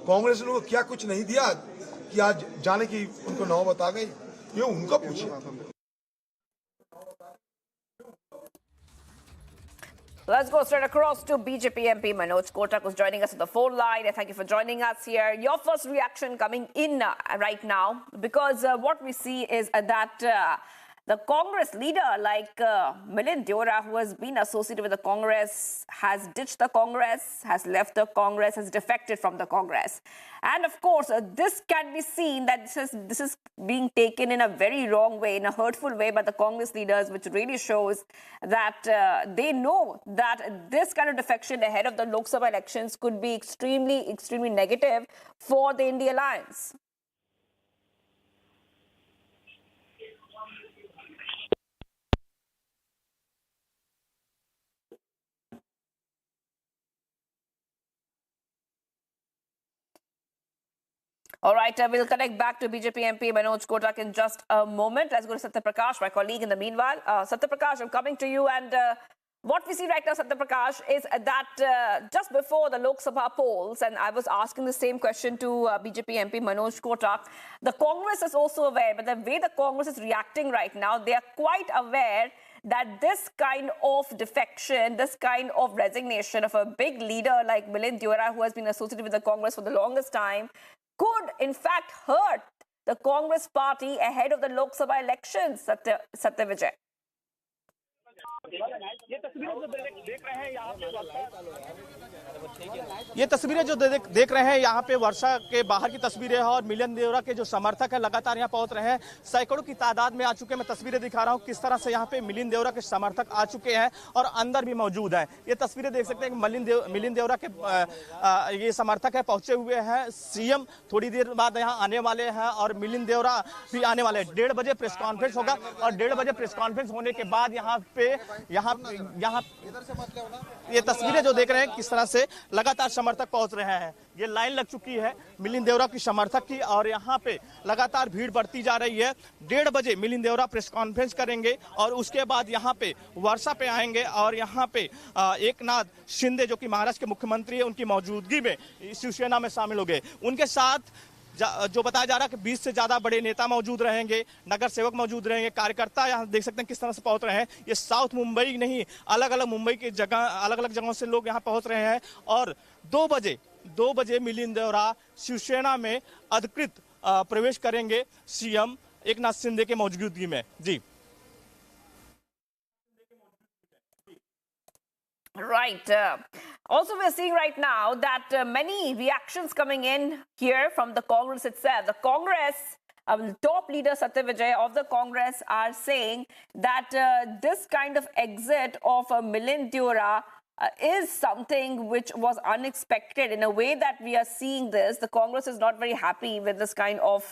कांग्रेस ने क्या कुछ नहीं दिया कि आज जाने की उनको नौबत आ गई? ये उनको पूछिए। Let's go straight across to BJP MP Manoj Kotak, who's joining us on the phone line. Thank you for joining us here. Your first reaction coming in right now, because what we see is that the Congress leader like Milind Deora, who has been associated with the Congress, has ditched the Congress, has left the Congress, has defected from the Congress. And of course, this can be seen that this is being taken in a very wrong way, in a hurtful way by the Congress leaders, which really shows that they know that this kind of defection ahead of the Lok Sabha elections could be extremely, extremely negative for the India alliance. All right, we'll connect back to BJP MP Manoj Kotak in just a moment. Let's go to Satyaprakash, my colleague in the meanwhile. Satyaprakash, I'm coming to you, and what we see right now, Satyaprakash, is that just before the Lok Sabha polls, and I was asking the same question to BJP MP Manoj Kotak, the Congress is also aware, but the way the Congress is reacting right now, they are quite aware that this kind of defection, this kind of resignation of a big leader like Milind Deora, who has been associated with the Congress for the longest time, could in fact hurt the Congress party ahead of the Lok Sabha elections, Satya Vijay. ये तस्वीरें जो देख रहे हैं यहाँ पे वर्षा के बाहर की तस्वीरें हैं और मिलिंद देओरा के जो समर्थक हैं लगातार यहाँ पहुंच रहे हैं। सैकड़ों की तादाद में आ चुके हैं। मैं तस्वीरें दिखा रहा हूँ किस तरह से यहाँ पे मिलिंद देओरा के समर्थक आ चुके हैं और अंदर भी मौजूद हैं। ये तस्वीरें देख सकते हैं कि मिलिंद देओरा के ये समर्थक है पहुंचे हुए हैं। सीएम थोड़ी देर बाद यहाँ आने वाले हैं और मिलिंद देओरा भी आने वाले हैं। 1:30 बजे प्रेस कॉन्फ्रेंस होगा और 1:30 बजे प्रेस कॉन्फ्रेंस होने के बाद यहाँ ये तस्वीरें जो देख रहे हैं किस तरह से लगातार समर्थक पहुंच रहे हैं। ये लाइन लग चुकी है मिलिंद देओरा की समर्थक की और यहाँ पे लगातार भीड़ बढ़ती जा रही है। 1:30 बजे मिलिंद देओरा प्रेस कॉन्फ्रेंस करेंगे और उसके बाद यहाँ पे वर्षा पे आएंगे और यहाँ पे एकनाथ शिंदे जो कि महाराष्ट्र के मुख्यमंत्री है उनकी मौजूदगी में शिवसेना में शामिल हो गए। उनके साथ जो बताया जा रहा है कि 20 से ज्यादा बड़े नेता मौजूद रहेंगे, नगर सेवक मौजूद रहेंगे, कार्यकर्ता यहाँ देख सकते हैं किस तरह से पहुंच रहे हैं। ये साउथ मुंबई नहीं, अलग अलग मुंबई के जगह अलग अलग जगहों से लोग यहाँ पहुंच रहे हैं और 2 बजे मिलिंद देओरा शिवसेना में अधिकृत प्रवेश करेंगे सीएम एकनाथ शिंदे के मौजूदगी में। जी Right. Also, we're seeing right now that many reactions coming in here from the Congress itself. The Congress, top leader Satya Vijay of the Congress are saying that this kind of exit of Milind Deora is something which was unexpected. In a way that we are seeing this, the Congress is not very happy with this kind of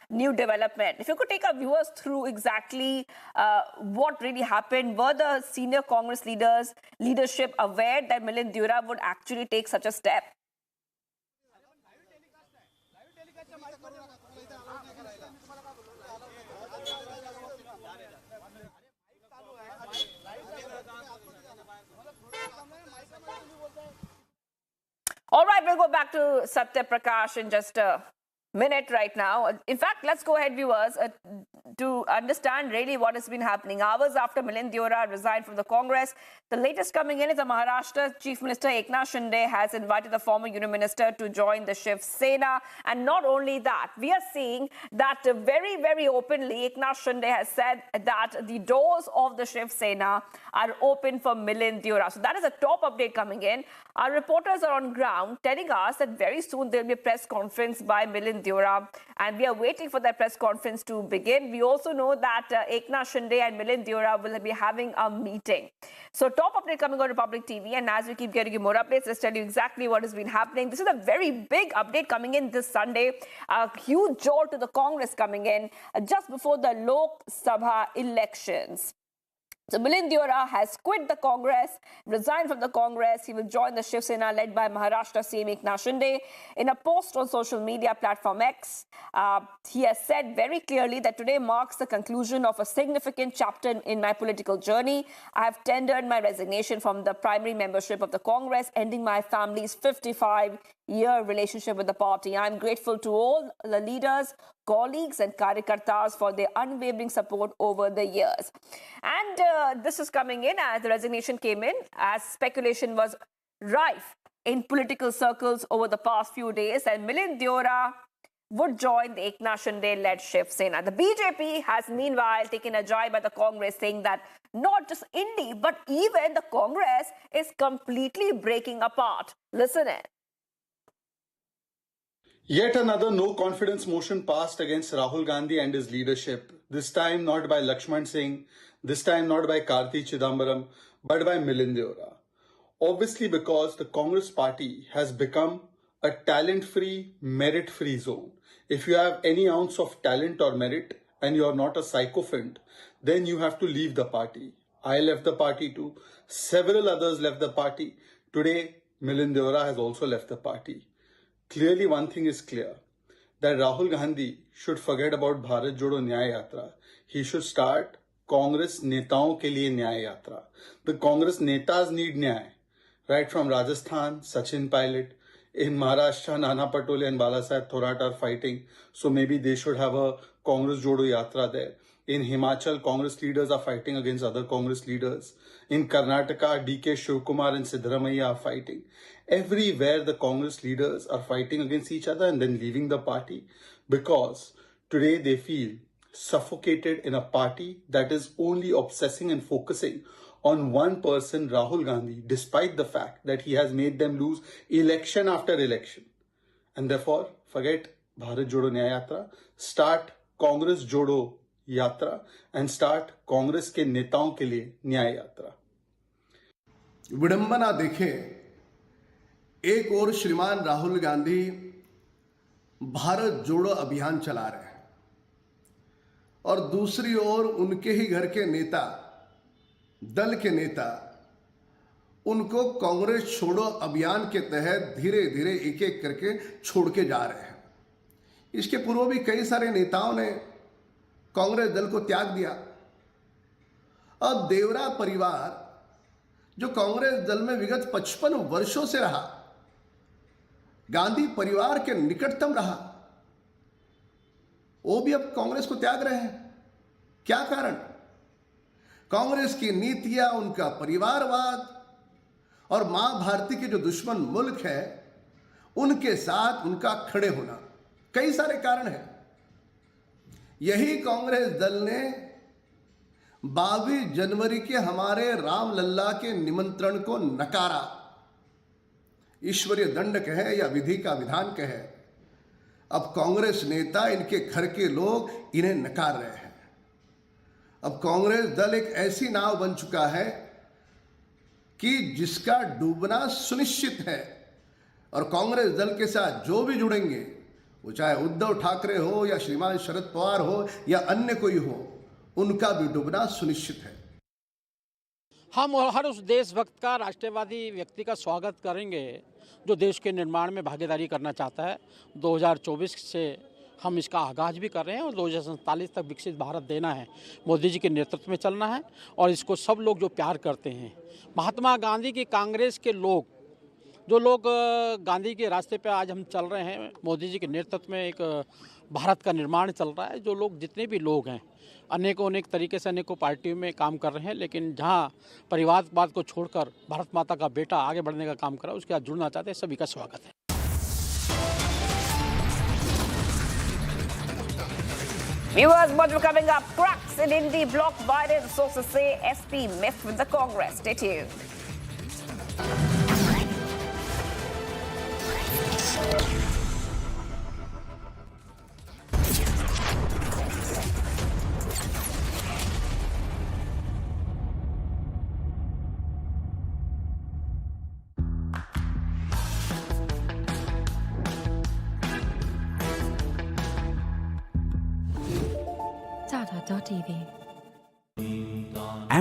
new development. If you could take our viewers through exactly what really happened, were the senior Congress leadership aware that Milind Deora would actually take such a step? All right, we'll go back to Satya Prakash in just a minute right now. In fact, let's go ahead, viewers, to understand really what has been happening. Hours after Milind Deora resigned from the Congress, the latest coming in is the Maharashtra Chief Minister Eknath Shinde has invited the former Union Minister to join the Shiv Sena. And not only that, we are seeing that very, very openly, Eknath Shinde has said that the doors of the Shiv Sena are open for Milind Deora. So that is a top update coming in. Our reporters are on ground telling us that very soon there will be a press conference by Milind Deora, and we are waiting for that press conference to begin. We also know that Eknath Shinde and Milind Deora will be having a meeting. So top update coming on Republic TV, and as we keep getting you more updates, let's tell you exactly what has been happening. This is a very big update coming in this Sunday. A huge jolt to the Congress coming in just before the Lok Sabha elections. So Milind Deora has quit the Congress, resigned from the Congress. He will join the Shiv Sena led by Maharashtra CM Eknath Shinde. In a post on social media platform X, he has said very clearly that today marks the conclusion of a significant chapter in my political journey. I have tendered my resignation from the primary membership of the Congress, ending my family's 55-year relationship with the party. I am grateful to all the leaders, colleagues and karyakartas for their unwavering support over the years. And this is coming in as the resignation came in, as speculation was rife in political circles over the past few days, and Milind Deora would join the Eknath Shinde-led Shiv Sena. The BJP has meanwhile taken a jibe at the Congress, saying that not just Indy, but even the Congress is completely breaking apart. Listen in. Yet another no-confidence motion passed against Rahul Gandhi and his leadership. This time not by Lakshman Singh, this time not by Karti Chidambaram, but by Milind Deora. Obviously because the Congress party has become a talent-free, merit-free zone. If you have any ounce of talent or merit and you are not a sycophant, then you have to leave the party. I left the party too. Several others left the party. Today, Milind Deora has also left the party. Clearly, one thing is clear, that Rahul Gandhi should forget about Bharat Jodo Nyaya Yatra. He should start Congress Netaon ke liye Nyaya Yatra. The Congress Netas need Nyaya. Right from Rajasthan, Sachin Pilot. In Maharashtra, Nana Patole and Balasaheb Thorat are fighting. So maybe they should have a Congress Jodo Yatra there. In Himachal, Congress leaders are fighting against other Congress leaders. In Karnataka, DK Shivkumar and Siddaramaiah are fighting. Everywhere the Congress leaders are fighting against each other and then leaving the party because today they feel suffocated in a party that is only obsessing and focusing on one person, Rahul Gandhi, despite the fact that he has made them lose election after election. And therefore, forget Bharat Jodo Nyaya Yatra, start Congress Jodo Yatra and start Congress के नेताओं के लिए न्याय यात्रा. विडंबना देखें, एक और श्रीमान राहुल गांधी भारत जोड़ो अभियान चला रहे हैं और दूसरी ओर उनके ही घर के नेता, दल के नेता उनको कांग्रेस छोड़ो अभियान के तहत धीरे धीरे एक एक करके छोड़ के जा रहे हैं. इसके पूर्व भी कई सारे नेताओं ने कांग्रेस दल को त्याग दिया. अब देवरा परिवार जो कांग्रेस दल में विगत 55 वर्षों से रहा, गांधी परिवार के निकटतम रहा, वो भी अब कांग्रेस को त्याग रहे हैं. क्या कारण? कांग्रेस की नीतियां, उनका परिवारवाद और मां भारती के जो दुश्मन मुल्क है उनके साथ उनका खड़े होना. कई सारे कारण हैं. यही कांग्रेस दल ने 22 जनवरी के हमारे राम लल्ला के निमंत्रण को नकारा. ईश्वरीय दंड कहे या विधि का विधान कहे, अब कांग्रेस नेता, इनके घर के लोग इन्हें नकार रहे हैं. अब कांग्रेस दल एक ऐसी नाव बन चुका है कि जिसका डूबना सुनिश्चित है और कांग्रेस दल के साथ जो भी जुड़ेंगे, वो चाहे उद्धव ठाकरे हो या श्रीमान शरद पवार हो या अन्य कोई हो, उनका भी डूबना सुनिश्चित है. हम हर उस देशभक्त का, राष्ट्रवादी व्यक्ति का स्वागत करेंगे जो देश के निर्माण में भागीदारी करना चाहता है. 2024 से हम इसका आगाज भी कर रहे हैं और 2047 तक विकसित भारत देना है. मोदी जी के नेतृत्व में चलना है और इसको सब लोग जो प्यार करते हैं, महात्मा गांधी की कांग्रेस के लोग, जो लोग गांधी के रास्ते पे आज हम चल रहे हैं, मोदी जी के नेतृत्व में एक भारत का निर्माण चल रहा है. जो लोग, जितने भी लोग हैं, अनेक तरीके से अनेकों पार्टियों में काम कर रहे हैं, लेकिन जहां परिवारवाद को छोड़कर भारत माता का बेटा आगे बढ़ने का काम कर रहा है, उसके साथ जुड़ना चाहते हैं, सभी का स्वागत है. Viewers, what is coming up? Cracks in Indie block viral. Sources say SP miffed with the Congress. Stay tuned. Tata.tv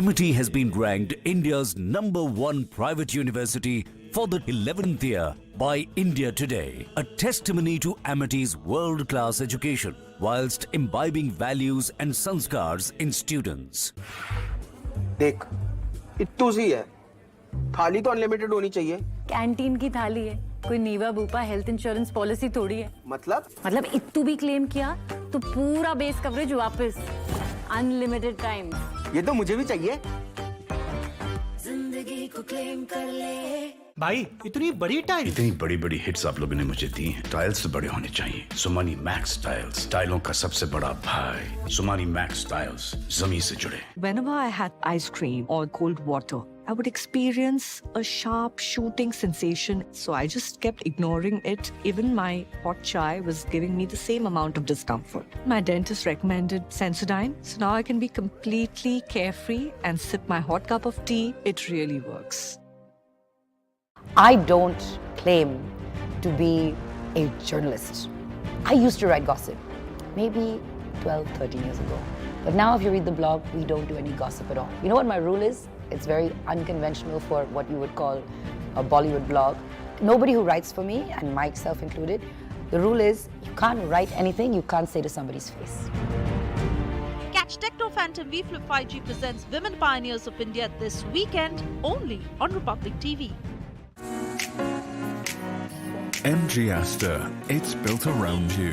Amity has been ranked India's #1 private university for the 11th year by India Today, a testimony to Amity's world-class education whilst imbibing values and sanskars in students. देख, इत्तू सी है, थाली तो unlimited होनी चाहिए। Canteen की थाली है, कोई नीवा बूपा हेल्थ इंश्योरेंस पॉलिसी थोड़ी है। मतलब इत्तू भी क्लेम किया तो पूरा बेस कवरेज वापस, अनलिमिटेड टाइम। ये तो मुझे भी चाहिए। जिंदगी को क्लेम कर ले। भाई इतनी बड़ी टाइल, इतनी बड़ी बड़ी हिट्स आप लोगों ने मुझे दी हैं। टाइल्स तो बड़े होने चाहिए। सुमानी मैक्स टाइल्स, टाइलों का सबसे बड़ा भाई। सुमानी मैक्स टाइल्स, जमीन से जुड़े। Whenever I had ice cream or cold water, I would experience a sharp shooting sensation. So I just kept ignoring it. Even my hot chai was giving me the same amount of discomfort. My dentist recommended Sensodyne. So now I can be completely carefree and sip my hot cup of tea. It really works. I don't claim to be a journalist. I used to write gossip, maybe 12, 13 years ago. But now if you read the blog, we don't do any gossip at all. You know what my rule is? It's very unconventional for what you would call a Bollywood blog. Nobody who writes for me, and myself included, the rule is you can't write anything you can't say to somebody's face. Catch Techno Phantom V Flip 5G presents Women Pioneers of India this weekend only on Republic TV. MG Aster, it's built around you.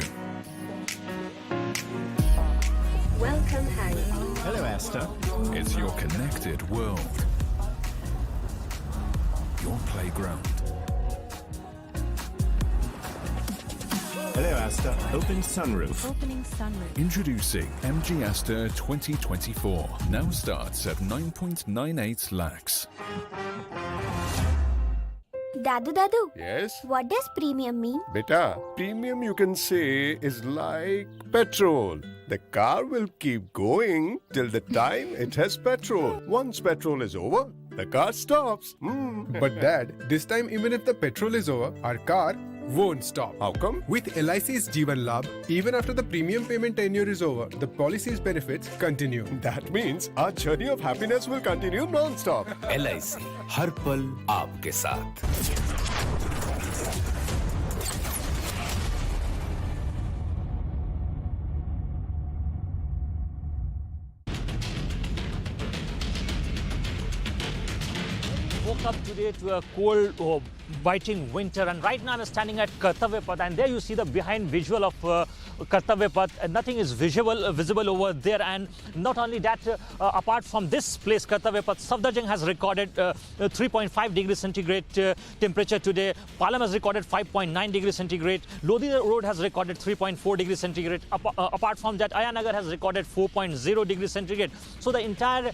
Welcome, Harry. Hello, Aster. It's your connected world. Your playground. Hello, Aster. Open sunroof. Opening sunroof. Introducing MG Aster 2024. Now starts at 9.98 lakhs. Dadu, Yes? what does premium mean? Beta, premium you can say is like petrol. The car will keep going till the time it has petrol. Once petrol is over, the car stops. But Dad, this time even if the petrol is over, our car won't stop. How come? With LIC's Jeevan Labh, even after the premium payment tenure is over, the policy's benefits continue. That means our journey of happiness will continue non-stop. LIC, हर पल आपके साथ। Woke up today to a cold, biting winter, and right now I'm standing at Kartavya Path, and there you see the behind visual of Kartavya Path. Nothing is visible over there, and not only that, apart from this place, Kartavya Path, Safdarjung has recorded 3.5 degrees centigrade temperature today. Palam has recorded 5.9 degrees centigrade. Lodi Road has recorded 3.4 degrees centigrade. Apart from that, Ayanagar has recorded 4.0 degrees centigrade. So the entire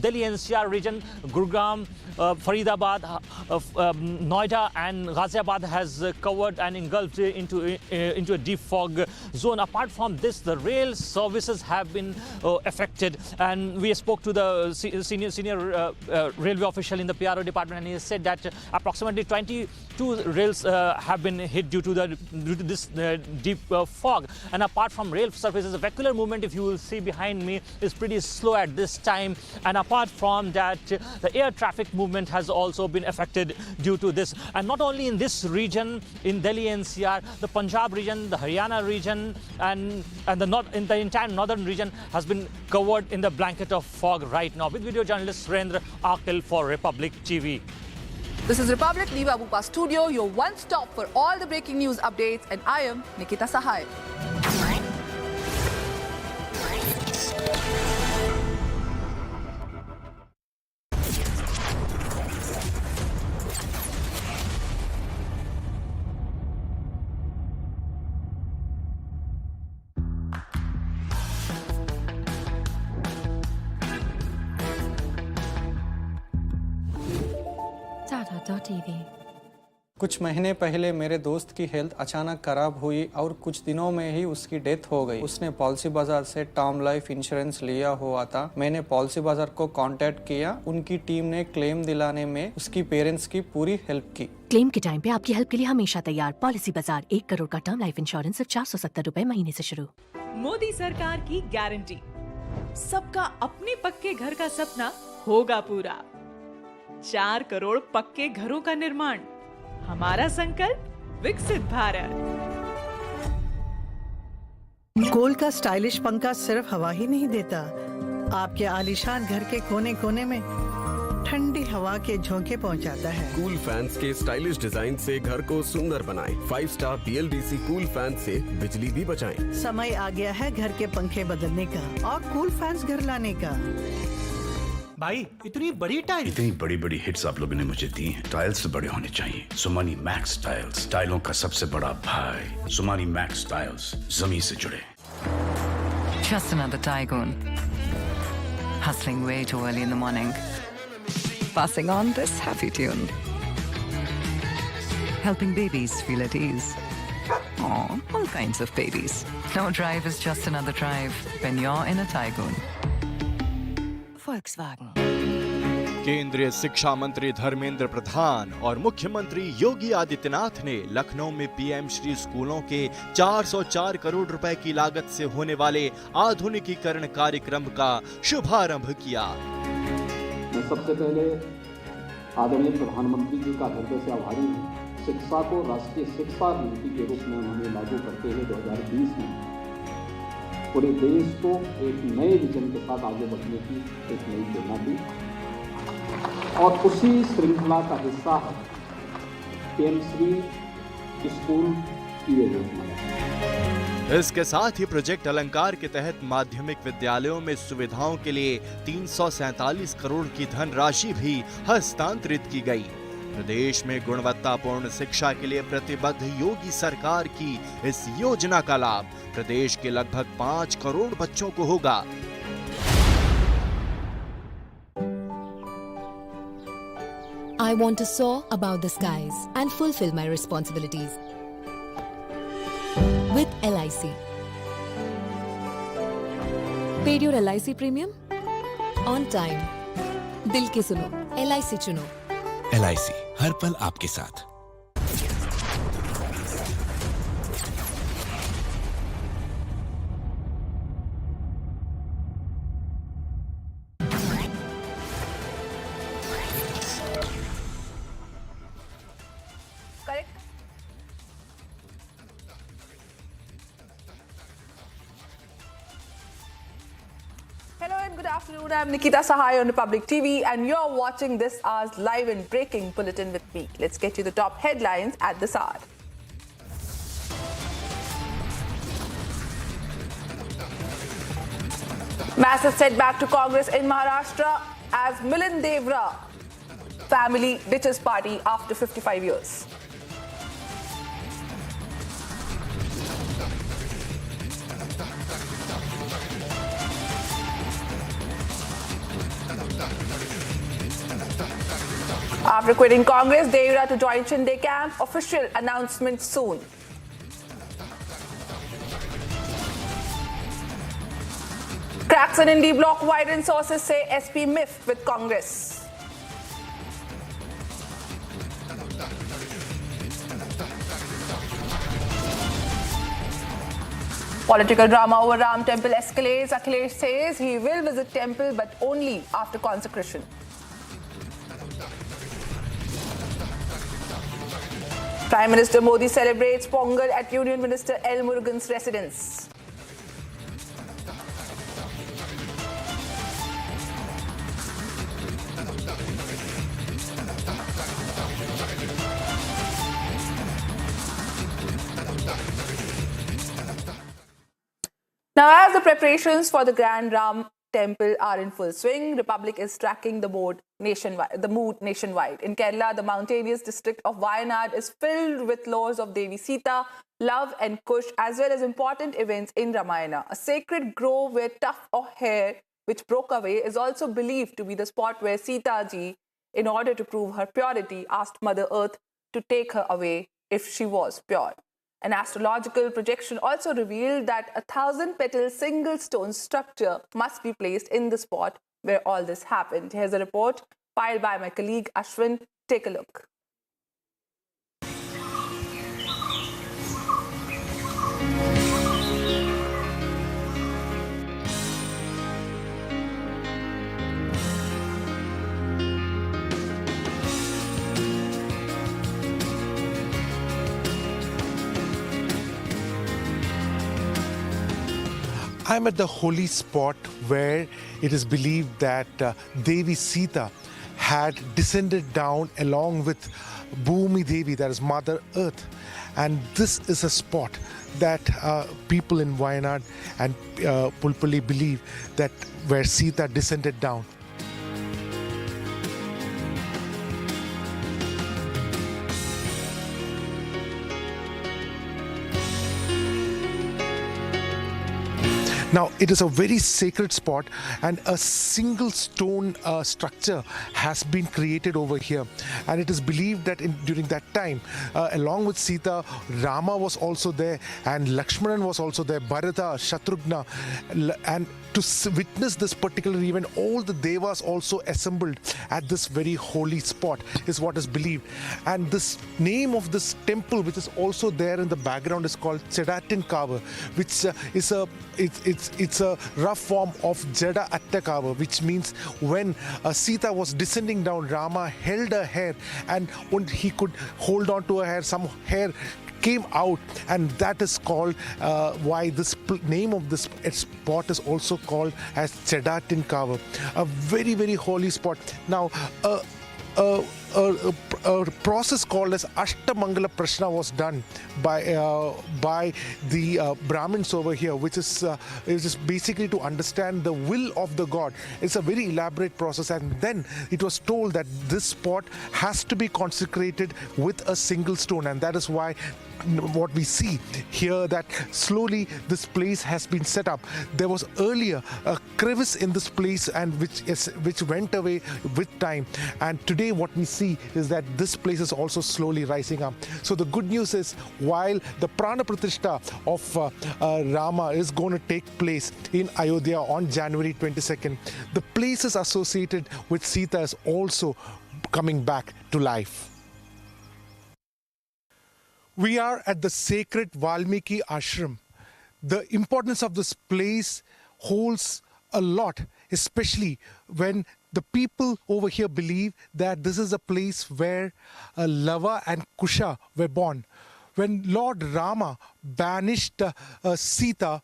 Delhi NCR region, Gurugram, Faridabad, Noida and Ghaziabad has covered and engulfed into a deep fog zone. Apart from this, the rail services have been affected, and we spoke to the senior railway official in the PRO department, and he said that approximately 22 rails have been hit due to this deep fog. And apart from rail services, the vehicular movement, if you will see behind me, is pretty slow at this time. And apart from that, the air traffic movement has also been affected due to this. And not only in this region, in Delhi NCR, the Punjab region, the Haryana region, and the entire northern region has been covered in the blanket of fog right now. With video journalist Surendra Akhil for Republic TV. This is Republic Niva Bupa Studio, your one stop for all the breaking news updates, and I am Nikita Sahai. कुछ महीने पहले मेरे दोस्त की health अचानक खराब हुई और कुछ दिनों में ही उसकी डेथ हो गई। उसने पॉलिसी बाजार से टर्म लाइफ इंश्योरेंस लिया हुआ था। मैंने पॉलिसी बाजार को कांटेक्ट किया। उनकी टीम ने क्लेम दिलाने में उसकी पेरेंट्स की पूरी हेल्प की। क्लेम के टाइम पे आपकी हेल्प के लिए हमेशा तैयार। पॉलिसी बाजार, 1 करोड़ का टर्म लाइफ इंश्योरेंस सिर्फ 470 रुपए महीने से शुरू। मोदी सरकार की गारंटी, सबका अपने पक्के घर का सपना होगा पूरा। 4 करोड़ पक्के घरों का निर्माण, हमारा संकल्प विकसित भारत। गोल्ड का स्टाइलिश पंखा सिर्फ हवा ही नहीं देता, आपके आलीशान घर के कोने कोने में ठंडी हवा के झोंके पहुंचाता है। कूल फैंस के स्टाइलिश डिजाइन से घर को सुंदर बनाएं। 5 स्टार BLDC कूल फैन से बिजली भी बचाएं। समय आ गया है घर के पंखे बदलने का और कूल फैंस घर लाने का। भाई इतनी बड़ी टाइल, इतनी बड़ी बड़ी हिट्स आप लोगों ने मुझे दी हैं। टाइल्स तो बड़े होने चाहिए। सुमानी मैक्स टाइल्स, टाइलों का सबसे बड़ा भाई। सुमानी मैक्स टाइल्स, जमीन से जुड़े। Just another tycoon, hustling way too early in the morning. Passing on this happy tune. Helping babies feel at ease. Aw, all kinds of babies. No drive is just another drive when you're in a tycoon. Volkswagen. केंद्रीय शिक्षा मंत्री धर्मेंद्र प्रधान और मुख्यमंत्री योगी आदित्यनाथ ने लखनऊ में PM Shri स्कूलों के 404 करोड़ रुपए की लागत से होने वाले आधुनिकीकरण कार्यक्रम का शुभारंभ किया। मैं सबसे पहले आदरणीय प्रधानमंत्री जी का हृदय से आभारी हूँ। शिक्षा को राष्ट्रीय शिक्षा नीति के रूप में उन्होंने लागू करते हुए 2020 में पूरे देश को एक नए विजन के साथ आगे बढ़ने की एक नई प्रेरणा दी और उसी श्रृंखला का हिस्सा है PM श्री स्कूल की योजना। इसके साथ ही प्रोजेक्ट अलंकार के तहत माध्यमिक विद्यालयों में सुविधाओं के लिए 347 करोड़ की धनराशि भी हस्तांतरित की गई। प्रदेश में गुणवत्तापूर्ण शिक्षा के लिए प्रतिबद्ध योगी सरकार की इस योजना का लाभ प्रदेश के लगभग 5 करोड़ बच्चों को होगा। I want to soar above the skies and fulfill my responsibilities. With LIC. Paid your LIC premium? On time. दिल के सुनो, LIC चुनो। LIC हर पल आपके साथ। Hello and good afternoon. I'm Nikita Sahai on Republic TV and you're watching this hour's live and breaking bulletin with me. Let's get you the top headlines at this hour. Massive setback to Congress in Maharashtra as Milind Deora family ditches party after 55 years. After quitting Congress, Deora to join Shinde camp. Official announcement soon. Cracks in Indie block widen, sources say SP miffed with Congress. Political drama over Ram temple escalates. Akhilesh says he will visit temple but only after consecration. Prime Minister Modi celebrates Pongal at Union Minister L. Murugan's residence. Now, as the preparations for the Grand Ram Temple are in full swing, Republic is tracking the mood nationwide. In Kerala, the mountainous district of Wayanad is filled with lores of Devi Sita, love and kush, as well as important events in Ramayana. A sacred grove where tuft of hair which broke away is also believed to be the spot where Sita ji, in order to prove her purity, asked Mother Earth to take her away if she was pure. An astrological projection also revealed that a 1,000-petal single stone structure must be placed in the spot where all this happened. Here's a report filed by my colleague Ashwin. Take a look. I'm at the holy spot where it is believed that Devi Sita had descended down along with Bhumi Devi, that is Mother Earth. And this is a spot that people in Wayanad and Pulpally believe that where Sita descended down. Now, it is a very sacred spot, and a single stone structure has been created over here. And it is believed that during that time, along with Sita, Rama was also there, and Lakshmanan was also there, Bharata, Shatrughna, and to witness this particular event, all the devas also assembled at this very holy spot, is what is believed. And this name of this temple, which is also there in the background, is called Chedatin Kava, which it's a rough form of Jada Attakava, which means when Sita was descending down, Rama held her hair, and when he could hold on to her hair, some hair came out, and that is called why this name of this spot is also called as Chedatin Kava, a very, very holy spot. Now, a process called as Ashtamangala Prashna was done by the Brahmins over here, which is basically to understand the will of the god. It's a very elaborate process, and then it was told that this spot has to be consecrated with a single stone, and that is why what we see here, that slowly this place has been set up. There was earlier a crevice in this place, and which went away with time, and today what we see is that this place is also slowly rising up. So the good news is, while the Prana Pratishtha of Rama is going to take place in Ayodhya on January 22nd, the places associated with Sita is also coming back to life. We are at the sacred Valmiki Ashram. The importance of this place holds a lot, especially when the people over here believe that this is a place where Lava and Kusha were born. When Lord Rama banished Sita,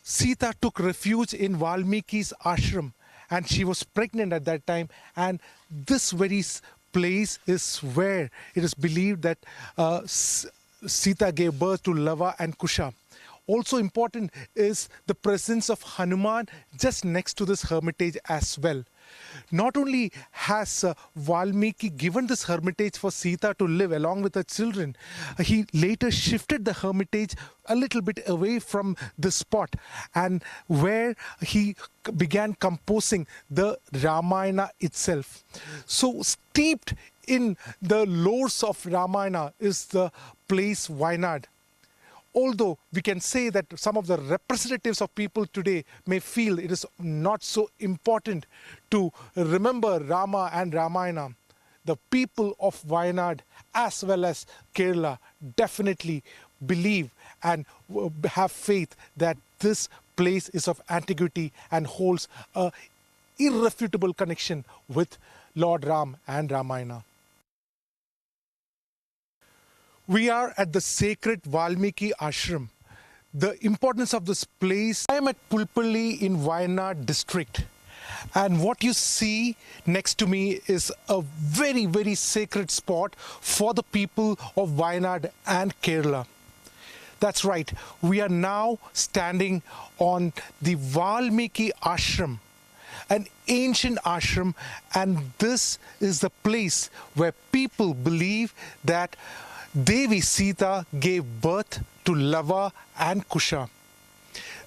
Sita took refuge in Valmiki's ashram, and she was pregnant at that time, and this very place is where it is believed that Sita gave birth to Lava and Kusha. Also important is the presence of Hanuman just next to this hermitage as well. Not only has Valmiki given this hermitage for Sita to live along with her children, he later shifted the hermitage a little bit away from the spot, and where he began composing the Ramayana itself. So steeped in the lores of Ramayana is the place Wayanad. Although we can say that some of the representatives of people today may feel it is not so important to remember Rama and Ramayana, the people of Wayanad as well as Kerala definitely believe and have faith that this place is of antiquity and holds an irrefutable connection with Lord Ram and Ramayana. We are at the sacred Valmiki Ashram. The importance of this place, I am at Pulpally in Wayanad district. And what you see next to me is a very, very sacred spot for the people of Wayanad and Kerala. That's right, we are now standing on the Valmiki Ashram, an ancient ashram, and this is the place where people believe that Devi Sita gave birth to Lava and Kusha.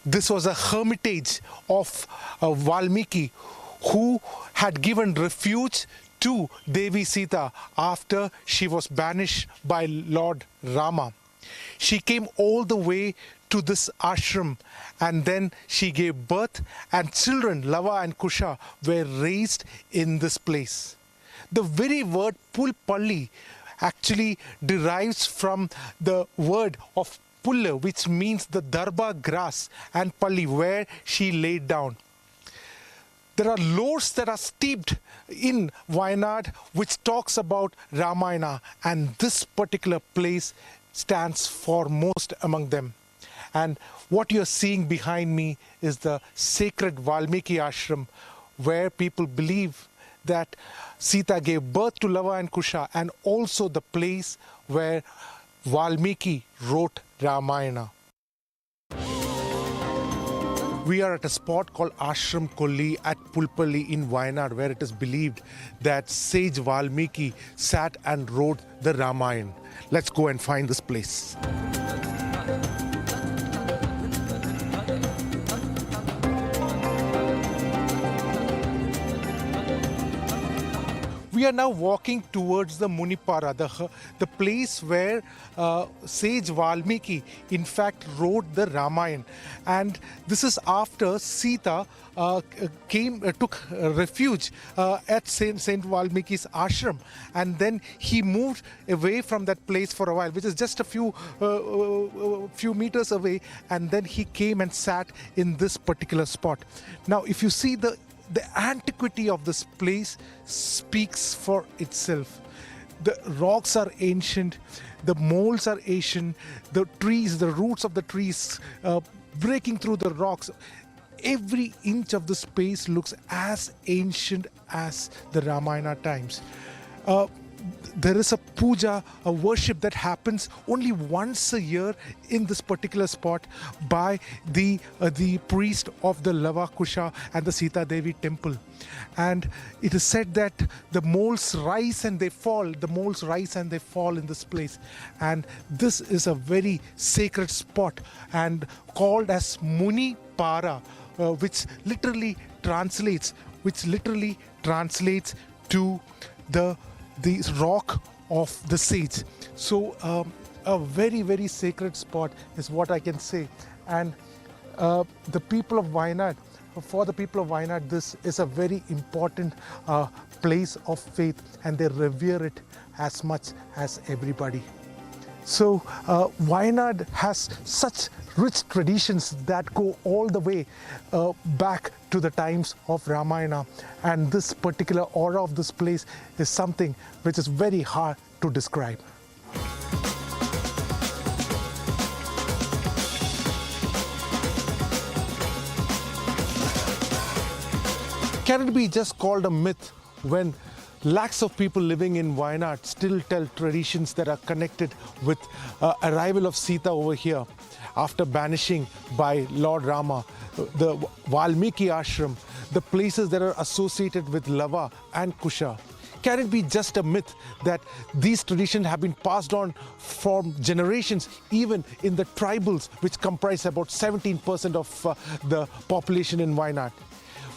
This was a hermitage of Valmiki, who had given refuge to Devi Sita after she was banished by Lord Rama. She came all the way to this ashram, and then she gave birth, and children Lava and Kusha were raised in this place. The very word Pulpally actually derives from the word of Pulla, which means the darba grass, and Palli, where she laid down. There are lores that are steeped in Wayanad which talks about Ramayana, and this particular place stands foremost among them. And what you're seeing behind me is the sacred Valmiki ashram, where people believe that Sita gave birth to Lava and Kusha, and also the place where Valmiki wrote Ramayana. We are at a spot called Ashram Kolli at Pulpalli in Wayanad, where it is believed that sage Valmiki sat and wrote the Ramayana. Let's go and find this place. We are now walking towards the Munipara, the place where sage Valmiki in fact wrote the Ramayana. And this is after Sita took refuge at Saint Valmiki's ashram, and then he moved away from that place for a while, which is just a few meters away, and then he came and sat in this particular spot. Now, if you see the antiquity of this place speaks for itself. The rocks are ancient, the molds are ancient, the trees, the roots of the trees breaking through the rocks. Every inch of the space looks as ancient as the Ramayana times. There is a puja, a worship that happens only once a year in this particular spot by the priest of the Lava, Kusha and the Sita Devi temple. And it is said that the moles rise and they fall. The moles rise and they fall in this place. And this is a very sacred spot and called as Muni Para, which literally translates to the rock of the sage. So a very, very sacred spot is what I can say. And the people of Wayanad, for the people of Wayanad, this is a very important place of faith, and they revere it as much as everybody. So Wayanad has such rich traditions that go all the way back to the times of Ramayana, and this particular aura of this place is something which is very hard to describe. Can it be just called a myth when lakhs of people living in Wayanad still tell traditions that are connected with arrival of Sita over here after banishing by Lord Rama, the Valmiki ashram, the places that are associated with Lava and Kusha? Can it be just a myth that these traditions have been passed on from generations, even in the tribals, which comprise about 17% of the population in Wayanad?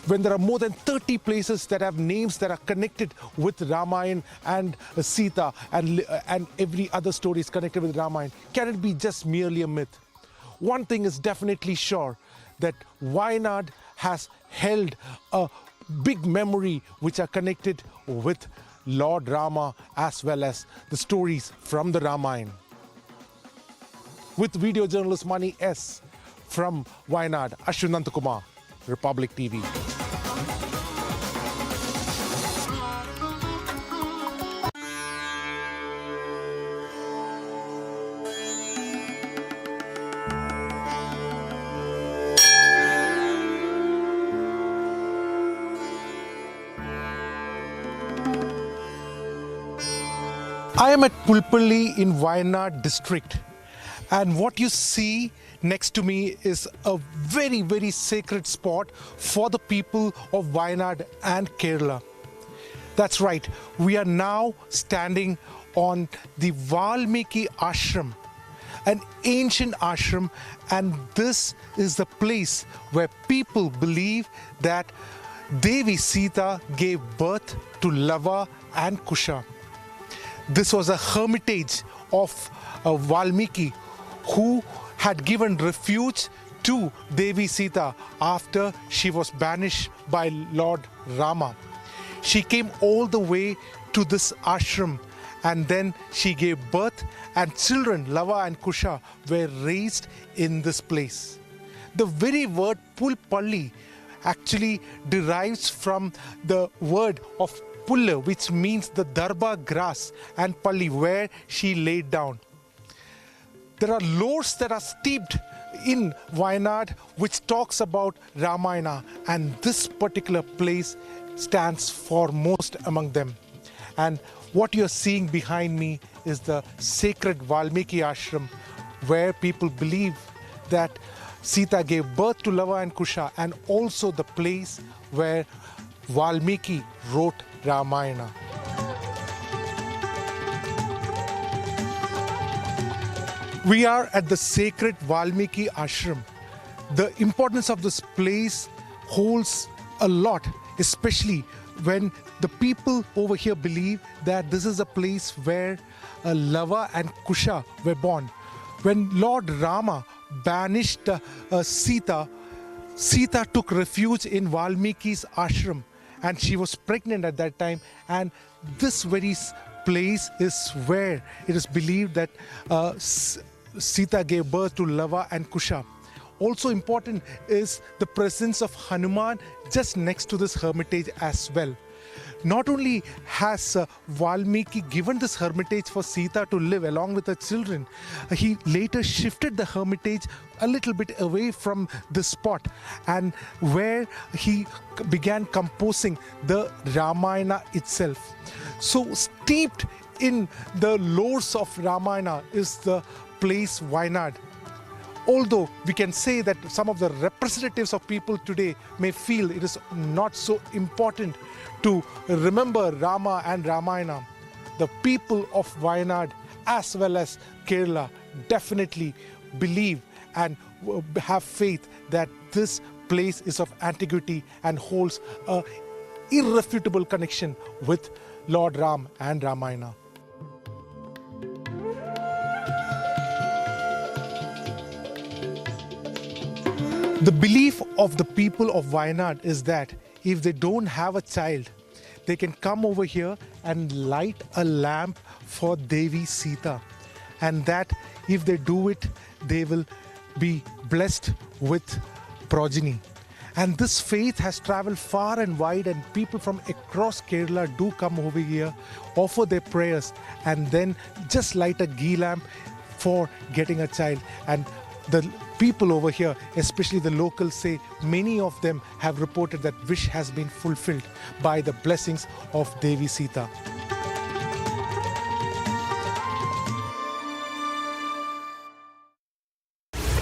When there are more than 30 places that have names that are connected with Ramayana and Sita and every other story is connected with Ramayana, can it be just merely a myth? One thing is definitely sure, that Wayanad has held a big memory which are connected with Lord Rama as well as the stories from the Ramayana. With video journalist Mani S. from Wayanad, Ashwin Kumar, Republic TV. I am at Pulpalli in Wayanad district, and what you see next to me is a very, very sacred spot for the people of Wayanad and Kerala. That's right, we are now standing on the Valmiki ashram, an ancient ashram, and this is the place where people believe that Devi Sita gave birth to Lava and Kusha. This was a hermitage of Valmiki, who had given refuge to Devi Sita after she was banished by Lord Rama. She came all the way to this ashram, and then she gave birth, and children Lava and Kusha were raised in this place. The very word Pulpalli actually derives from the word of Pulla, which means the darba grass, and Palli, where she laid down. There are lores that are steeped in Wayanad which talks about Ramayana, and this particular place stands foremost among them. And what you're seeing behind me is the sacred Valmiki ashram, where people believe that Sita gave birth to Lava and Kusha, and also the place where Valmiki wrote Ramayana. We are at the sacred Valmiki ashram. The importance of this place holds a lot, especially when the people over here believe that this is a place where Lava and Kusha were born. When Lord Rama banished Sita, Sita took refuge in Valmiki's ashram, and she was pregnant at that time, and this very place is where it is believed that Sita gave birth to Lava and Kusha. Also important is the presence of Hanuman just next to this hermitage as well. Not only has Valmiki given this hermitage for Sita to live along with her children, he later shifted the hermitage a little bit away from this spot, and where he began composing the Ramayana itself. So steeped in the lores of Ramayana is the place Wayanad. Although we can say that some of the representatives of people today may feel it is not so important to remember Rama and Ramayana, the people of Wayanad as well as Kerala definitely believe and have faith that this place is of antiquity and holds an irrefutable connection with Lord Ram and Ramayana. The belief of the people of Wayanad is that if they don't have a child, they can come over here and light a lamp for Devi Sita, and that if they do it, they will be blessed with progeny. And this faith has traveled far and wide, and people from across Kerala do come over here, offer their prayers, and then just light a ghee lamp for getting a child. And the people over here, especially the locals, say many of them have reported that wish has been fulfilled by the blessings of Devi Sita.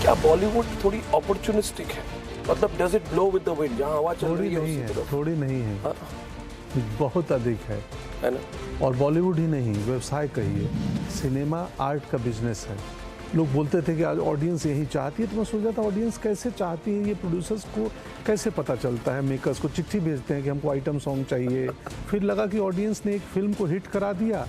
क्या बॉलीवुड थोड़ी opportunistic है? मतलब does it blow with the wind? जहां हवा चल रही है उसी तरफ? थोड़ी नहीं है, बहुत अधिक है ना? और बॉलीवुड ही नहीं, व्यवसाय कहिए, सिनेमा आर्ट का बिजनेस है। लोग बोलते थे कि आज ऑडियंस यही चाहती है, तो मैं सोचा था ऑडियंस कैसे चाहती है, ये प्रोड्यूसर्स को कैसे पता चलता है? मेकर्स को चिट्ठी भेजते हैं कि हमको आइटम सॉन्ग चाहिए, फिर लगा कि ऑडियंस ने एक फिल्म को हिट करा दिया,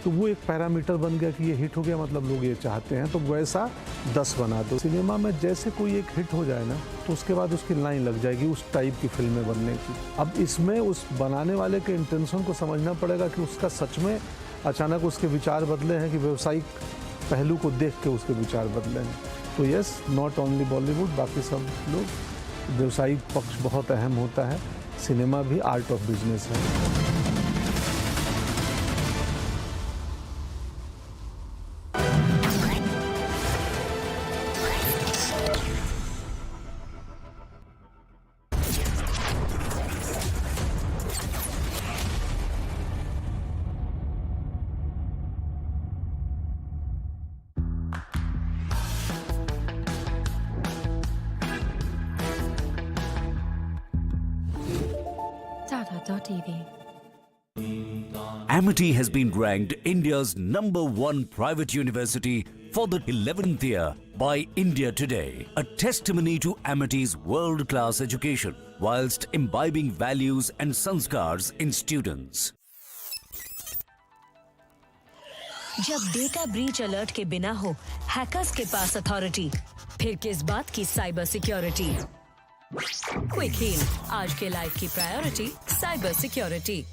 तो वो एक पैरामीटर बन गया कि ये हिट हो गया, मतलब लोग ये चाहते हैं, तो वैसा 10 बना दो। सिनेमा में जैसे कोई एक हिट हो जाए ना, तो उसके बाद उसकी लाइन लग जाएगी उस टाइप की फिल्में बनने की। अब इसमें उस बनाने वाले के इंटेंशन को समझना पड़ेगा कि उसका सच में अचानक उसके विचार बदले हैं कि व्यावसायिक पहलू को देख के उसके विचार बदले हैं। तो यस, नॉट ओनली बॉलीवुड, बाकी सब लोग, व्यावसायिक पक्ष बहुत अहम होता है, सिनेमा भी आर्ट ऑफ बिजनेस है। Amity has been ranked India's #1 private university for the 11th year by India Today, a testimony to Amity's world-class education whilst imbibing values and sanskars in students. जब data breach alert के बिना हो hackers के पास authority, फिर किस बात की cyber security? Quick heal, आज के लाइफ की प्रायोरिटी साइबर सिक्योरिटी।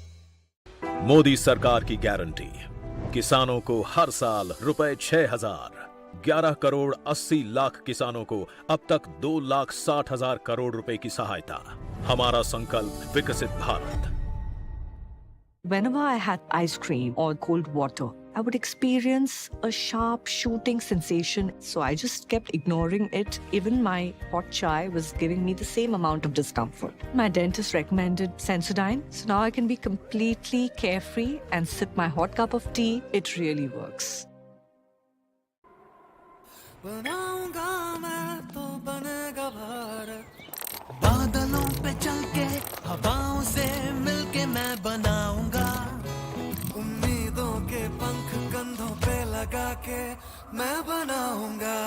मोदी सरकार की गारंटी, किसानों को हर साल रुपए 6,000, 11 करोड़ 80 लाख किसानों को अब तक 2,60,000 करोड़ रुपए की सहायता। हमारा संकल्प विकसित Bharat. Whenever I had ice cream or cold water, I would experience a sharp shooting sensation. So I just kept ignoring it. Even my hot chai was giving me the same amount of discomfort. My dentist recommended Sensodyne. So now I can be completely carefree and sip my hot cup of tea. It really works. बनाऊंगा मैं तो बनेगा भारत, बादलों पे चल के हवाओं से मिलके मैं बनाऊंगा, उम्मीदों के पंख कंधों पे लगा के मैं बनाऊंगा,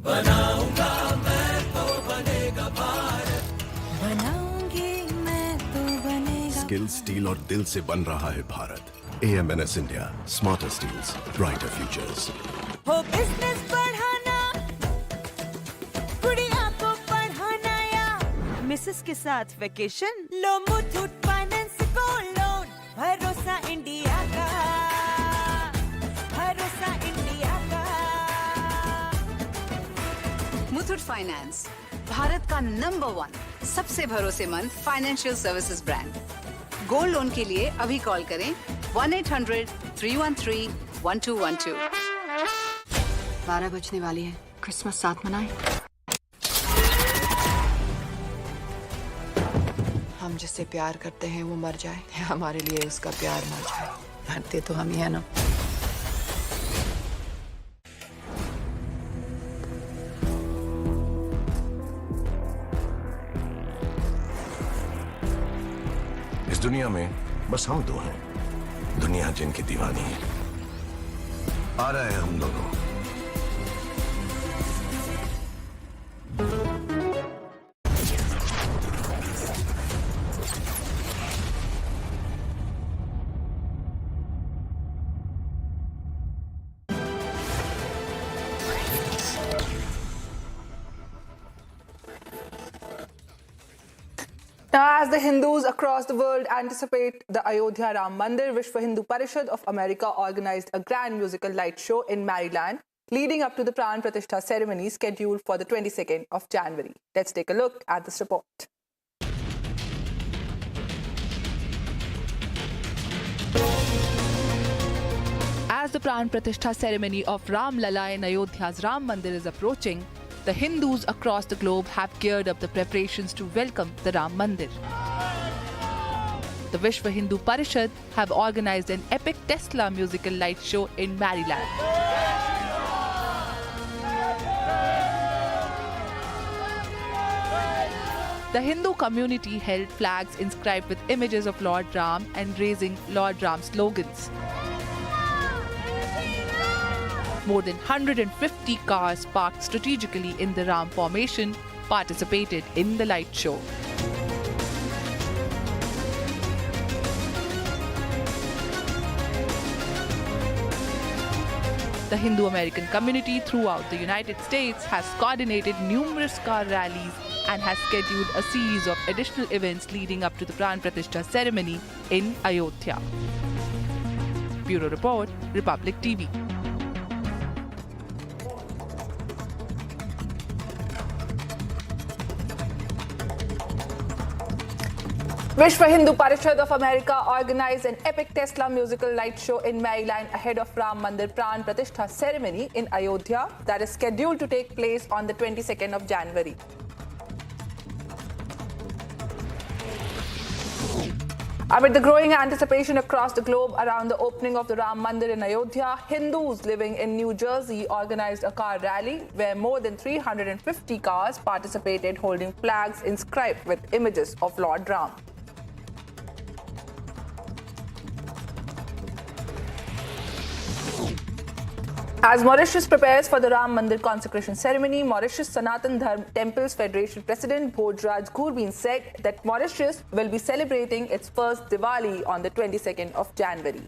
बनाऊंगा मैं तो बनेगा भारत, बनाऊंगी मैं तो बनेगा। स्किल, स्टील और दिल से बन रहा है Bharat. AMNS India, smarter steels, brighter futures. हो बिजनेस बढ़ाना, गुड़िया को पढ़ाना या मिसेस के साथ वेकेशन, लो मुथूट फाइनेंस को लोन, भरोसा इंडिया का, भरोसा इंडिया का। मुथूट फाइनेंस, भारत का नंबर 1 सबसे भरोसेमंद financial services brand. Gold loan के लिए अभी कॉल करें 1-800-313-1212। 12 बजने वाली है, क्रिसमस साथ मनाएं। हम जिससे प्यार करते हैं वो मर जाए, हमारे लिए उसका प्यार मर जाए, मरते तो हम ही है ना। इस दुनिया में बस हम दो हैं, दुनिया जिनकी दीवानी है। आ रहे हैं हम दोनों। Now, as the Hindus across the world anticipate the Ayodhya Ram Mandir, Vishwa Hindu Parishad of America organized a grand musical light show in Maryland, leading up to the Pran Pratishtha ceremony scheduled for the 22nd of January. Let's take a look at this report. As the Pran Pratishtha ceremony of Ram Lala in Ayodhya's Ram Mandir is approaching, the Hindus across the globe have geared up the preparations to welcome the Ram Mandir. The Vishwa Hindu Parishad have organized an epic Tesla musical light show in Maryland. The Hindu community held flags inscribed with images of Lord Ram and raising Lord Ram slogans. More than 150 cars parked strategically in the Ram formation participated in the light show. The Hindu American community throughout the United States has coordinated numerous car rallies and has scheduled a series of additional events leading up to the Pran Pratishtha ceremony in Ayodhya. Bureau Report, Republic TV. Vishwa Hindu Parishad of America organized an epic Tesla musical light show in Maryland ahead of Ram Mandir Pran Pratishtha ceremony in Ayodhya that is scheduled to take place on the 22nd of January. Amid the growing anticipation across the globe around the opening of the Ram Mandir in Ayodhya, Hindus living in New Jersey organized a car rally where more than 350 cars participated holding flags inscribed with images of Lord Ram. As Mauritius prepares for the Ram Mandir consecration ceremony, Mauritius Sanatan Dharm Temples Federation President Bhojraj Gurbin said that Mauritius will be celebrating its first Diwali on the 22nd of January.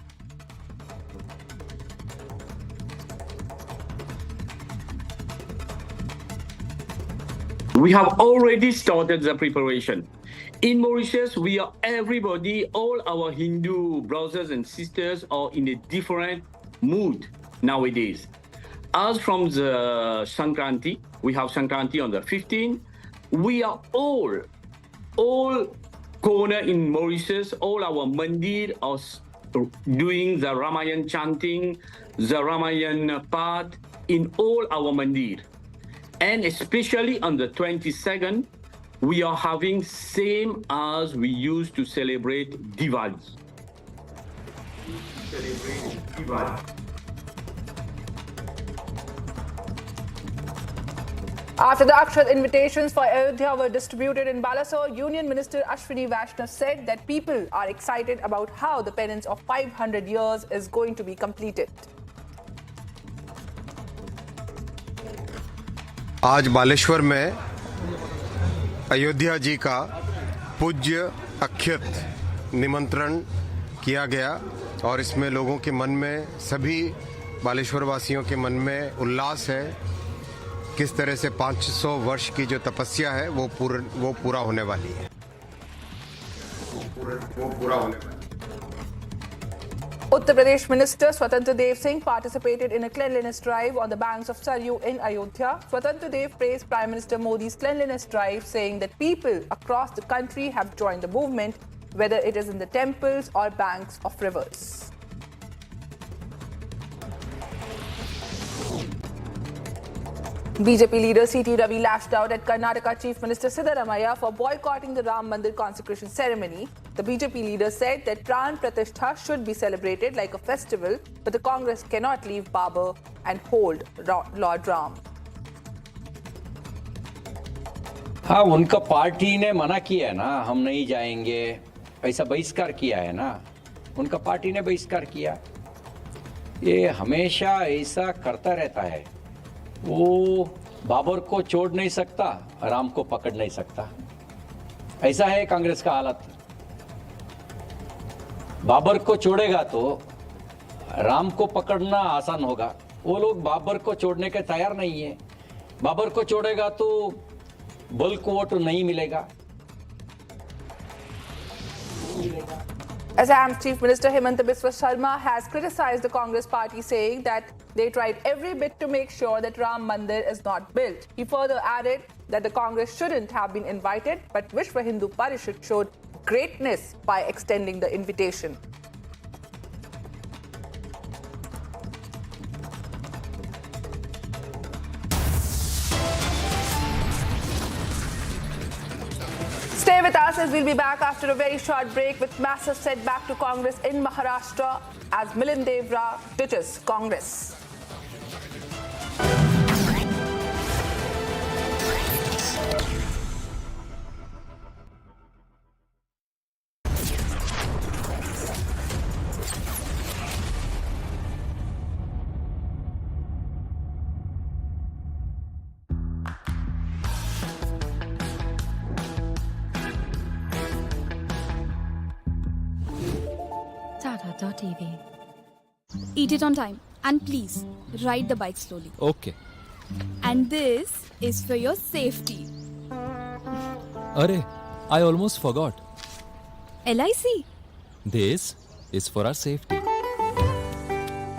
We have already started the preparation. In Mauritius, we are everybody, all our Hindu brothers and sisters are in a different mood nowadays. As from the Sankranti, we have Sankranti on the 15th. We are all corner in Mauritius, all our mandir are doing the Ramayana chanting, the Ramayana path in all our mandir. And especially on the 22nd, we are having same as we used to celebrate Diwali. After the Akshat invitations for Ayodhya were distributed in Balasore, Union Minister Ashwini Vaishnav said that people are excited about how the penance of 500 years is going to be completed. आज बालेश्वर में अयोध्या जी का पूज्य अक्षत निमंत्रण किया गया और इसमें लोगों के मन में, सभी बालेश्वर वासियों के मन में उल्लास है। किस तरह से 500 वर्ष की जो तपस्या है वो पूरा होने वाली है। Uttar Pradesh Minister Swatantra Dev Singh participated in a cleanliness drive on the banks of Saryu in Ayodhya. Swatantra Dev praised Prime Minister Modi's cleanliness drive, saying that people across the country have joined the movement, whether it is in the temples or banks of rivers. BJP leader C.T. Ravi lashed out at Karnataka Chief Minister Siddaramaiah for boycotting the Ram Mandir consecration ceremony. The BJP leader said that Pran Pratishtha should be celebrated like a festival, but the Congress cannot leave Babur and hold Lord Ram. हाँ, उनका party ने मना किया है ना, हम नहीं जाएंगे, ऐसा बहिष्कार किया है ना, उनका पार्टी ने बहिष्कार किया। ये हमेशा ऐसा करता रहता है। वो बाबर को छोड़ नहीं सकता, राम को पकड़ नहीं सकता। ऐसा है कांग्रेस का हालत। बाबर को छोड़ेगा तो राम को पकड़ना आसान होगा। वो लोग बाबर को छोड़ने के तैयार नहीं है। बाबर को छोड़ेगा तो बल्क वोट नहीं मिलेगा। Assam's Chief Minister Himanta Biswa Sarma has criticized the Congress party, saying that they tried every bit to make sure that Ram Mandir is not built. He further added that the Congress shouldn't have been invited, but Vishwa Hindu Parishad showed greatness by extending the invitation. Stay with us as we'll be back after a very short break with massive setback to Congress in Maharashtra as Milind Deora ditches Congress. TV. Eat it on time and please ride the bike slowly. Okay. And this is for your safety. Arey, I almost forgot. LIC. This is for our safety.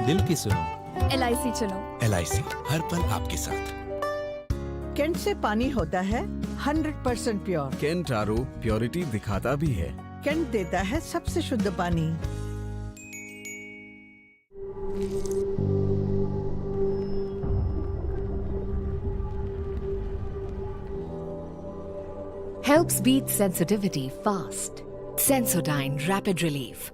दिल की सुनो. LIC चुनो. LIC हर पल आपके साथ. Cantt से पानी होता है 100% प्योर. कैंट आरओ प्योरिटी दिखाता भी है. कैंट देता है सबसे शुद्ध पानी. Helps beat sensitivity fast. Sensodyne Rapid Relief.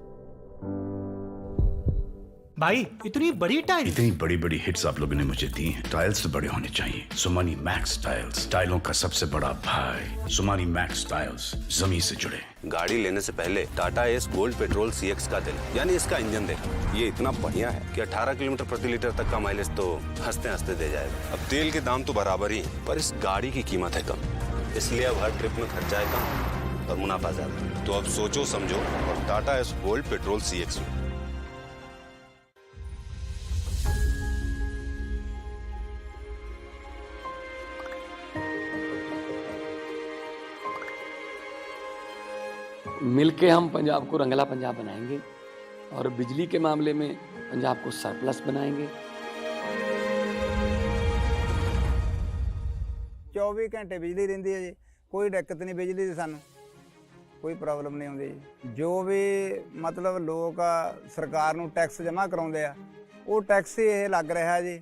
भाई इतनी बड़ी टाइल, इतनी बड़ी बड़ी हिट्स आप लोगों ने मुझे दी हैं। टाइल्स तो बड़े होने चाहिए। सुमानी मैक्स टाइल्स, टाइलों का सबसे बड़ा भाई। सुमानी मैक्स टाइल्स जमीन से जुड़े। गाड़ी लेने से पहले Tata S gold petrol CX का दिल, यानी इसका इंजन देखो। ये इतना बढ़िया है कि 18 किलोमीटर प्रति लीटर तक का माइलेज तो हंसते हंसते दे जाएगा। अब तेल के दाम तो बराबर ही, पर इस गाड़ी की कीमत है कम, इसलिए अब हर ट्रिप में खर्चा है कम और मुनाफा ज्यादा। तो अब सोचो समझो और Tata S gold petrol CX लो। मिलके हम पंजाब को रंगला पंजाब बनाएंगे और बिजली के मामले में पंजाब को सरप्लस बनाएंगे। 24 घंटे बिजली रहिंदी है जी, कोई दिक्कत नहीं बिजली दी सानू। ਕੋਈ ਪ੍ਰੋਬਲਮ ਨਹੀਂ ਆਉਂਦੀ ਜੀ। ਜੋ ਵੀ ਮਤਲਬ ਲੋਕ ਸਰਕਾਰ ਨੂੰ ਟੈਕਸ ਜਮ੍ਹਾਂ ਕਰਾਉਂਦੇ ਆ ਉਹ ਟੈਕਸ ਹੀ ਇਹ ਲੱਗ ਰਿਹਾ ਜੀ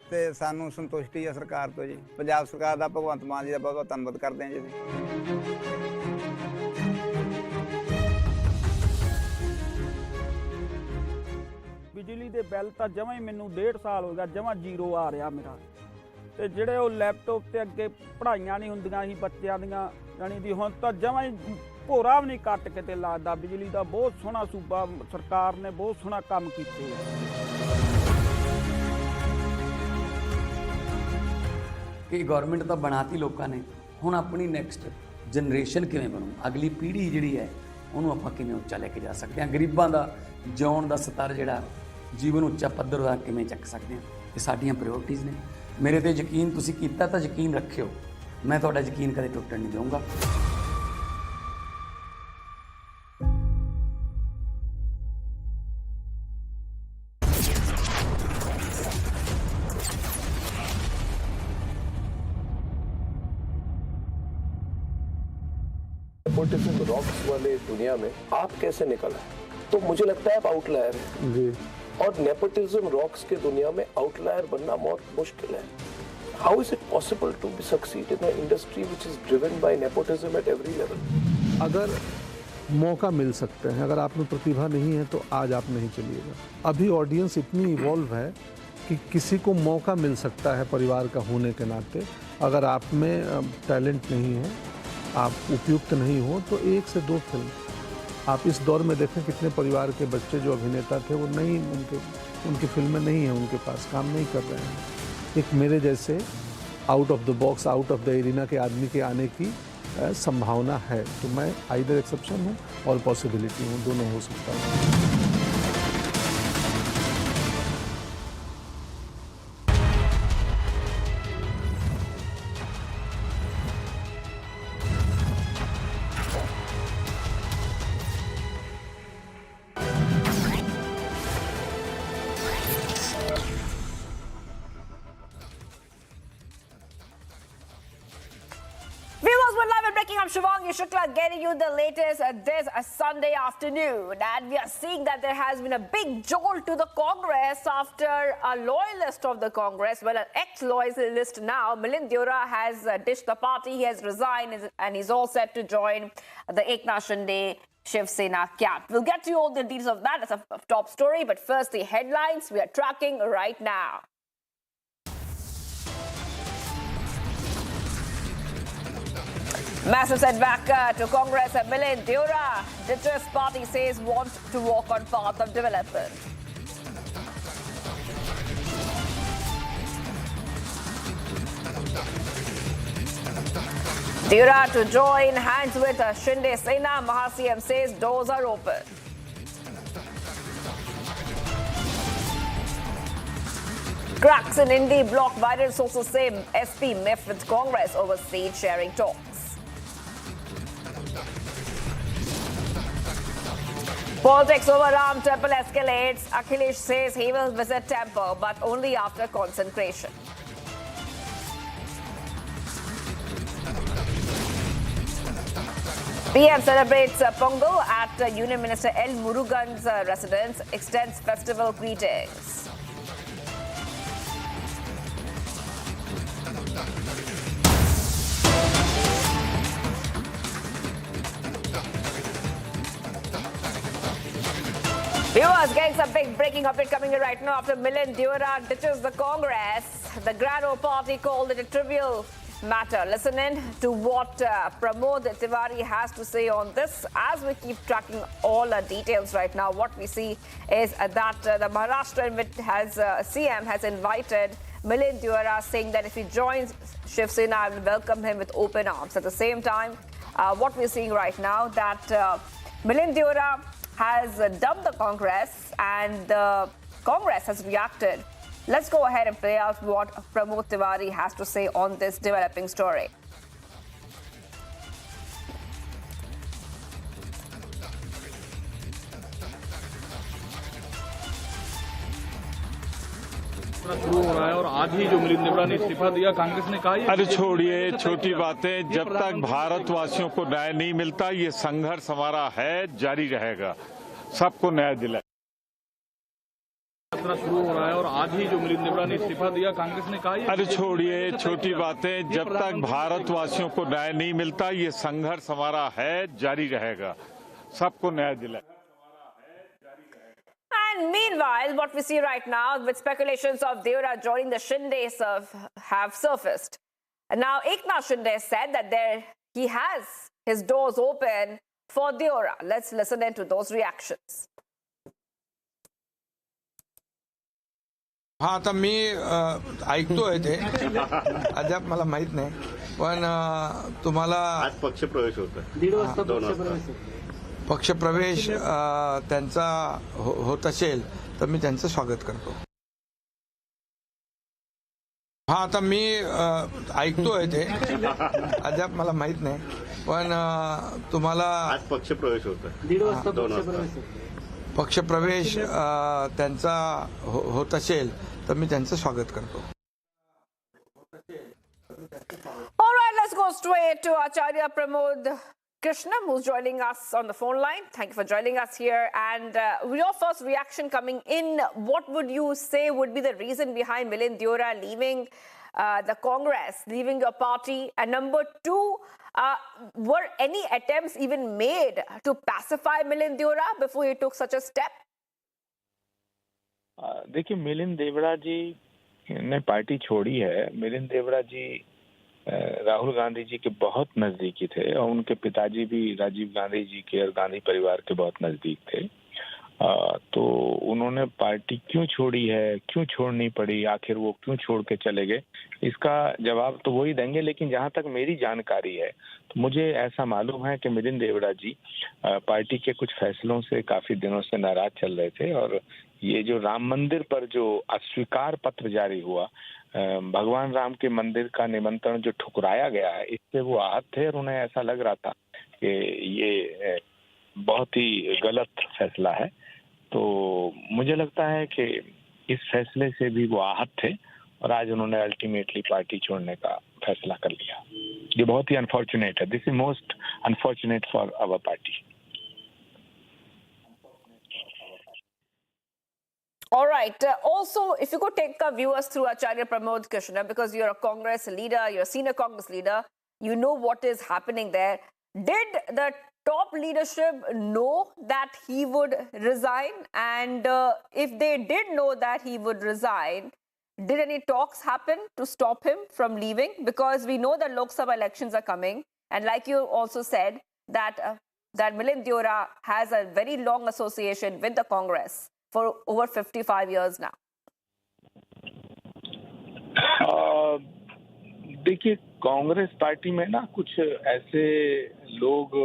ਤੇ ਸਾਨੂੰ ਸੰਤੁਸ਼ਟੀ ਹੈ ਸਰਕਾਰ ਤੋਂ ਜੀ। ਪੰਜਾਬ ਸਰਕਾਰ ਦਾ ਭਗਵੰਤ ਮਾਨ ਜੀ ਦਾ ਬਹੁਤ ਬਹੁਤ ਧੰਨਵਾਦ ਕਰਦੇ ਹਾਂ ਜੀ ਅਸੀਂ। ਬਿਜਲੀ ਦੇ ਬਿੱਲ ਤਾਂ ਜਮਾਂ ਹੀ ਮੈਨੂੰ 1.5 ਸਾਲ ਹੋ ਗਿਆ ਜਮਾਂ ਜ਼ੀਰੋ ਆ ਰਿਹਾ ਮੇਰਾ। ਤੇ ਜਿਹੜੇ ਉਹ ਲੈਪਟਾਪ ਤੇ ਅੱਗੇ ਪੜ੍ਹਾਈਆਂ ਨਹੀਂ ਹੁੰਦੀਆਂ ਸੀ ਬੱਚਿਆਂ ਦੀਆਂ ਜਾਣੀ ਦੀ ਹੁਣ ਤਾਂ ਜਮਾਂ ਹੀ ਭੋਰਾ ਵੀ ਨਹੀਂ ਕੱਟ ਕਿਤੇ ਲੱਗਦਾ। ਬਿਜਲੀ ਦਾ ਬਹੁਤ ਸੋਹਣਾ ਸੂਬਾ ਸਰਕਾਰ ਨੇ ਬਹੁਤ ਸੋਹਣਾ ਕੰਮ ਕੀਤੇ ਆ। ਕਿ ਗਵਰਨਮੈਂਟ ਤਾਂ ਬਣਾਤੀ ਲੋਕਾਂ ਨੇ, ਹੁਣ ਆਪਣੀ ਨੈਕਸਟ ਜਨਰੇਸ਼ਨ ਕਿਵੇਂ ਬਣੂ, ਅਗਲੀ ਪੀੜ੍ਹੀ ਜਿਹੜੀ ਹੈ ਉਹਨੂੰ ਆਪਾਂ ਕਿਵੇਂ ਉੱਚਾ ਲੈ ਕੇ ਜਾ ਸਕਦੇ ਹਾਂ, ਗਰੀਬਾਂ ਦਾ ਜਿਉਣ ਦਾ ਸਤਰ ਜਿਹੜਾ ਜੀਵਨ ਉੱਚਾ ਪੱਧਰ ਦਾ ਕਿਵੇਂ ਚੱਕ ਸਕਦੇ ਹਾਂ, ਇਹ ਸਾਡੀਆਂ ਪ੍ਰਾਇੋਰਟੀਜ਼ ਨੇ। ਮੇਰੇ ਤੇ ਯਕੀਨ ਤੁਸੀਂ ਕੀਤਾ ਤਾਂ ਯਕੀਨ ਰੱਖਿਓ, ਮੈਂ ਤੁਹਾਡਾ ਯਕੀਨ ਕਦੇ ਟੁੱਟਣ ਨਹੀਂ ਦਊਂਗਾ। नेपोटिज्म रॉक्स वाले दुनिया में आप कैसे निकल आए? तो मुझे लगता है आप आउटलायर हैं जी। और नेपोटिज्म रॉक्स के दुनिया में आउटलायर बनना बहुत मुश्किल है। How is it possible to be succeed in an industry which is driven by nepotism at every level? अगर मौका मिल सकते हैं, अगर आप में प्रतिभा नहीं है तो आज आप नहीं चलिएगा। अभी ऑडियंस इतनी इवॉल्व है कि किसी को मौका मिल सकता है परिवार का होने के नाते। अगर आप में टैलेंट नहीं है, आप उपयुक्त नहीं हो, तो 1 से 2 फिल्म आप इस दौर में देखें कितने परिवार के बच्चे जो अभिनेता थे वो नहीं, उनकी फिल्में नहीं हैं, उनके पास काम नहीं कर रहे हैं। एक मेरे जैसे out of the box, out of the arena के आदमी के आने की संभावना है। तो मैं आइदर एक्सेप्शन हूँ और पॉसिबिलिटी हूँ, दोनों हो सकता है। I'm Shivangi Shukla getting you the latest this Sunday afternoon, and we are seeing that there has been a big jolt to the Congress after a loyalist of the Congress, well, an ex-loyalist now, Milind Deora, has ditched the party. He has resigned and he's all set to join the Eknath Shinde-led Shiv Sena camp. We'll get to you all the details of that. It's a top story, but first the headlines we are tracking right now. Massive setback to Congress. Milind Deora, ditches party, says wants to walk on path of development. Deora to join hands with Shinde Sena. Maha CM says doors are open. Cracks in Indie block. Viral sources say SP miffed with Congress over seat sharing talks. Politics over Ram Temple escalates. Akhilesh says he will visit temple, but only after consecration. PM celebrates Pongal at Union Minister L. Murugan's residence, extends festival greetings. Viewers, getting some big breaking update coming in right now after Milind Deora ditches the Congress. The Grand Old Party called it a trivial matter. Listen in to what Pramod Tiwari has to say on this. As we keep tracking all the details right now, what we see is that the Maharashtra CM has invited Milind Deora, saying that if he joins Shiv Sena, I will welcome him with open arms. At the same time, what we're seeing right now that Milind Deora has dumped the Congress and the Congress has reacted. Let's go ahead and play out what Pramod Tiwari has to say on this developing story. शुरू हो रहा है और आज ही जो मिलिंद देवड़ा ने इस्तीफा दिया, कांग्रेस ने कहा अरे छोड़िए छोटी बातें, जब तक भारतवासियों को न्याय नहीं मिलता ये संघर्ष हमारा है, जारी रहेगा, सबको न्याय दिलाए। शुरू हो रहा है और आज ही जो मिलिंद देवड़ा ने इस्तीफा दिया, कांग्रेस ने कहा अरे छोड़िए छोटी बातें, जब तक भारतवासियों को न्याय नहीं मिलता ये संघर्ष हमारा है, जारी रहेगा, सबको न्याय दिलाए। And meanwhile, what we see right now with speculations of Deora joining the Shindes have surfaced. And now Eknath Shinde said that he has his doors open for Deora. Let's listen into those reactions. हा आता मी ऐकतोय ते अद्याप मला माहित नाही, पण तुम्हाला आज पक्षप्रवेश होता, 2 वाजता पक्षप्रवेश त्यांचा होत असेल तर मी त्यांचं स्वागत करतो. हा आता मी ऐकतोय ते अद्याप मला माहित नाही, पण तुम्हाला आज पक्षप्रवेश होता, 2 वाजता पक्षप्रवेश त्यांचा होत असेल तर मी त्यांचं स्वागत करतो. All right, let's go straight to Acharya Pramod Krishna, who's joining us on the phone line. Thank you for joining us here. And your first reaction coming in, what would you say would be the reason behind Milind Deora leaving the Congress, leaving your party? And number two, were any attempts even made to pacify Milind Deora before he took such a step? देखिए, मिलिंद देवड़ा जी ने party छोड़ी है. मिलिंद देवड़ा जी राहुल गांधी जी के बहुत नजदीकी थे और उनके पिताजी भी राजीव गांधी जी के और गांधी परिवार के बहुत नजदीक थे. तो उन्होंने पार्टी क्यों छोड़ी है, क्यों छोड़नी पड़ी, आखिर वो क्यों छोड़ के चले गए, इसका जवाब तो वही देंगे. लेकिन जहां तक मेरी जानकारी है तो मुझे ऐसा मालूम है कि मिलिंद देवड़ा जी पार्टी के कुछ फैसलों से काफी दिनों से नाराज चल रहे थे और ये जो राम मंदिर पर जो अस्वीकार पत्र जारी हुआ, भगवान राम के मंदिर का निमंत्रण जो ठुकराया गया है, इससे वो आहत थे और उन्हें ऐसा लग रहा था कि ये बहुत ही गलत फैसला है. तो मुझे लगता है कि इस फैसले से भी वो आहत थे और आज उन्होंने अल्टीमेटली पार्टी छोड़ने का फैसला कर लिया. ये बहुत ही अनफॉर्चुनेट है. This is most unfortunate for our party. All right. Also, if you could take our viewers through Acharya Pramod Krishna, because you're a Congress leader, you're a senior Congress leader, you know what is happening there. Did the top leadership know that he would resign? And if they did know that he would resign, did any talks happen to stop him from leaving? Because we know that Lok Sabha elections are coming. And like you also said, that Milind Deora has a very long association with the Congress for over 55 years now. देखिए, Congress party में ना कुछ ऐसे लोग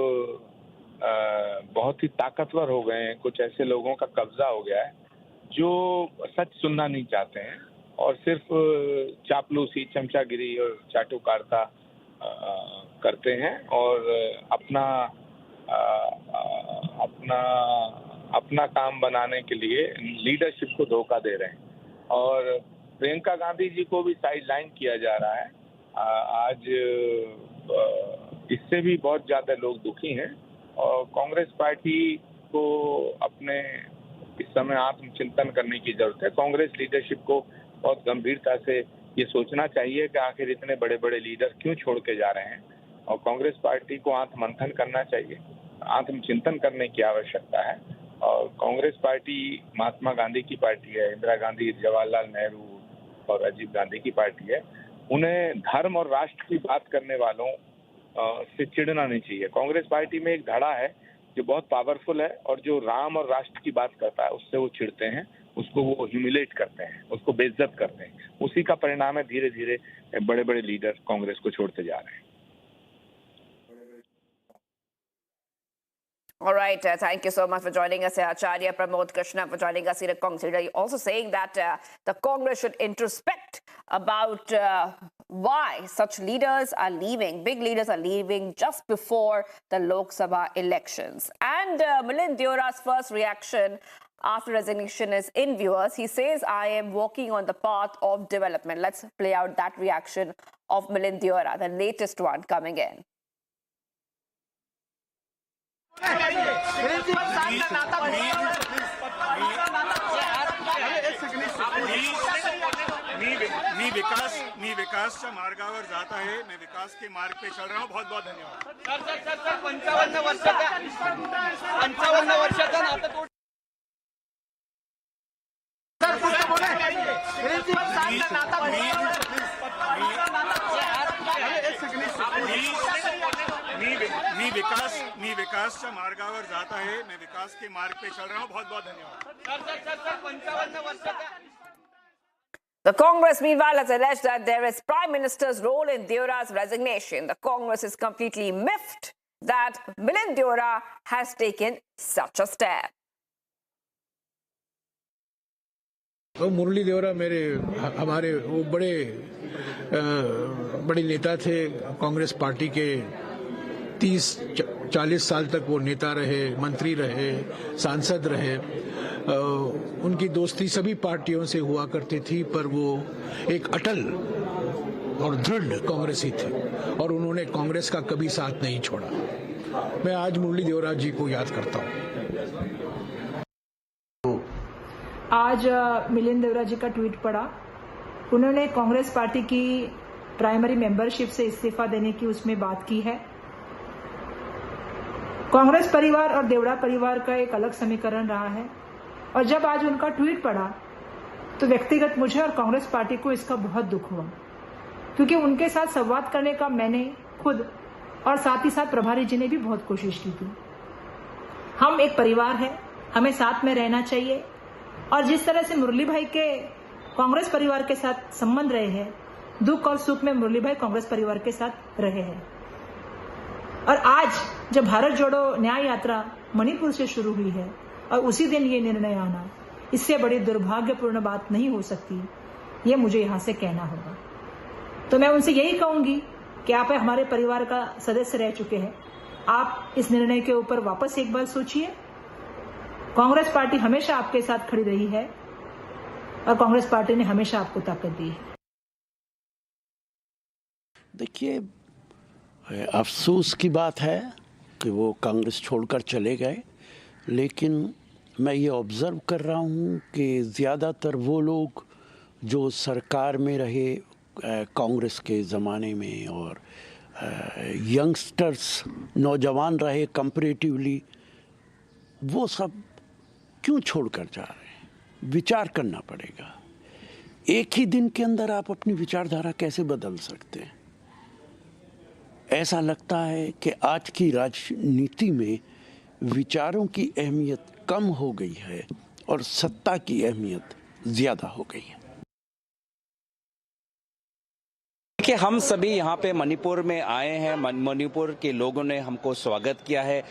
बहुत ही ताकतवर हो गए हैं, कुछ ऐसे लोगों का कब्जा हो गया है जो सच सुनना नहीं चाहते हैं और सिर्फ चापलूसी, चमचागिरी और चाटुकारिता करते हैं और अपना काम बनाने के लिए लीडरशिप को धोखा दे रहे हैं. और प्रियंका गांधी जी को भी साइडलाइन किया जा रहा है. आज इससे भी बहुत ज्यादा लोग दुखी हैं और कांग्रेस पार्टी को अपने इस समय आत्मचिंतन करने की जरूरत है. कांग्रेस लीडरशिप को बहुत गंभीरता से ये सोचना चाहिए कि आखिर इतने बड़े बड़े लीडर क्यों छोड़ के जा रहे हैं और कांग्रेस पार्टी को आत्ममंथन करना चाहिए, आत्मचिंतन करने की आवश्यकता है. और कांग्रेस पार्टी महात्मा गांधी की पार्टी है, इंदिरा गांधी, जवाहरलाल नेहरू और राजीव गांधी की पार्टी है. उन्हें धर्म और राष्ट्र की बात करने वालों से चिढ़ना नहीं चाहिए. कांग्रेस पार्टी में एक धड़ा है जो बहुत पावरफुल है और जो राम और राष्ट्र की बात करता है उससे वो चिढ़ते हैं, उसको वो ह्यूमिलेट करते हैं, उसको बेइज्जत करते हैं. उसी का परिणाम है धीरे धीरे बड़े बड़े लीडर कांग्रेस को छोड़ते जा रहे हैं. All right. Thank you so much for joining us, Acharya Pramod Krishna, for joining us here at Congress leader. You're also saying that the Congress should introspect about why such leaders are leaving, big leaders are leaving just before the Lok Sabha elections. And Milind Deora's first reaction after resignation is in, viewers. He says, I am walking on the path of development. Let's play out that reaction of Milind Deora, the latest one coming in. मी विकासच्या मार्गावर जात आहे. मैं विकास के मार्ग पे चल रहा हूँ. बहुत बहुत धन्यवाद. सर 55 वर्षाचा नातं तोड. मी विकासच्या मार्गावर जात आहे. मैं विकास के मार्ग पे चल रहा हूँ. बहुत बहुत धन्यवाद. सर 55 वर्षाचा. The Congress, meanwhile, has alleged that there is Prime Minister's role in Deora's resignation. The Congress is completely miffed that Milind Deora has taken such a step. तो मुरली देवरा हमारे वो बड़े नेता थे कांग्रेस पार्टी के. 30-40 साल तक वो नेता रहे, मंत्री रहे, सांसद रहे. उनकी दोस्ती सभी पार्टियों से हुआ करती थी, पर वो एक अटल और दृढ़ कांग्रेसी थे और उन्होंने कांग्रेस का कभी साथ नहीं छोड़ा. मैं आज मुरली देवरा जी को याद करता हूँ. आज मिलिंद देवरा जी का ट्वीट पड़ा. उन्होंने कांग्रेस पार्टी की प्राइमरी मेंबरशिप से इस्तीफा देने की उसमें बात की है. कांग्रेस परिवार और देवड़ा परिवार का एक अलग समीकरण रहा है और जब आज उनका ट्वीट पड़ा तो व्यक्तिगत मुझे और कांग्रेस पार्टी को इसका बहुत दुख हुआ, क्योंकि उनके साथ संवाद करने का मैंने खुद और साथ ही साथ प्रभारी जी ने भी बहुत कोशिश की थी. हम एक परिवार है, हमें साथ में रहना चाहिए और जिस तरह से मुरली भाई के कांग्रेस परिवार के साथ संबंध रहे हैं, दुख और सुख में मुरली भाई कांग्रेस परिवार के साथ रहे हैं. और आज जब भारत जोड़ो न्याय यात्रा मणिपुर से शुरू हुई है और उसी दिन ये निर्णय आना, इससे बड़ी दुर्भाग्यपूर्ण बात नहीं हो सकती, ये मुझे यहाँ से कहना होगा. तो मैं उनसे यही कहूंगी कि आप हमारे परिवार का सदस्य रह चुके हैं, आप इस निर्णय के ऊपर वापस एक बार सोचिए. कांग्रेस पार्टी हमेशा आपके साथ खड़ी रही है और कांग्रेस पार्टी ने हमेशा आपको ताकत दी है. देखिए, अफसोस की बात है कि वो कांग्रेस छोड़कर चले गए, लेकिन मैं ये ऑब्ज़र्व कर रहा हूँ कि ज़्यादातर वो लोग जो सरकार में रहे कांग्रेस के ज़माने में और यंगस्टर्स नौजवान रहे कंपैरेटिवली, वो सब क्यों छोड़कर जा रहे हैं. विचार करना पड़ेगा. एक ही दिन के अंदर आप अपनी विचारधारा कैसे बदल सकते हैं. ऐसा लगता है कि आज की राजनीति में विचारों की अहमियत कम हो गई है और सत्ता की अहमियत ज़्यादा हो गई है. देखिए, हम सभी यहाँ पे मणिपुर में आए हैं. मणिपुर के लोगों ने हमको स्वागत किया है,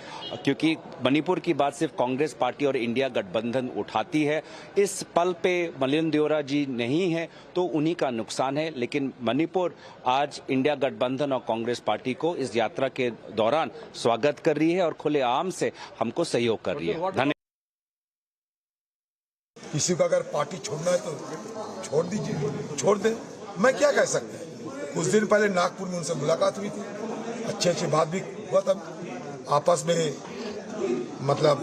क्योंकि मणिपुर की बात सिर्फ कांग्रेस पार्टी और इंडिया गठबंधन उठाती है. इस पल पे मिलिंद देओरा जी नहीं है तो उन्हीं का नुकसान है, लेकिन मणिपुर आज इंडिया गठबंधन और कांग्रेस पार्टी को इस यात्रा के दौरान स्वागत कर रही है और खुलेआम से हमको सहयोग कर रही है. धन्यवाद. किसी को अगर पार्टी छोड़ना है तो छोड़ दीजिए, छोड़ दे. मैं क्या कह सकता है. कुछ दिन पहले नागपुर में उनसे मुलाकात हुई थी, अच्छी बात भी हुआ था, आपस में मतलब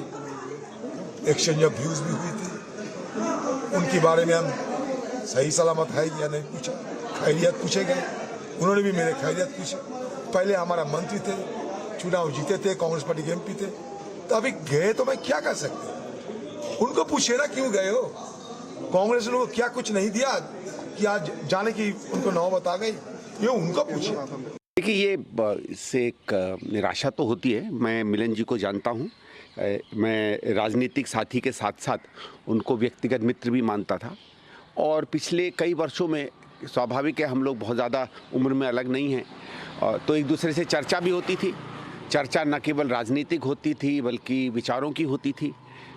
एक्सचेंज ऑफ व्यूज भी हुई थी. उनके बारे में हम सही सलामत है या नहीं पूछा, खैरियत पूछे गए, उन्होंने भी मेरे खैरियत पूछे. पहले हमारा मंत्री थे, चुनाव जीते थे, कांग्रेस पार्टी के MP थे, तो अभी गए तो मैं क्या कर सकते. उनको पूछे ना क्यों गए हो. कांग्रेस ने क्या कुछ नहीं दिया कि आज जाने की उनको नौबत आ गई, ये उनको पूछिए. देखिए, ये इससे एक निराशा तो होती है. मैं मिलन जी को जानता हूँ, मैं राजनीतिक साथी के साथ साथ उनको व्यक्तिगत मित्र भी मानता था और पिछले कई वर्षों में स्वाभाविक है हम लोग बहुत ज़्यादा उम्र में अलग नहीं हैं, तो एक दूसरे से चर्चा भी होती थी. चर्चा न केवल राजनीतिक होती थी बल्कि विचारों की होती थी.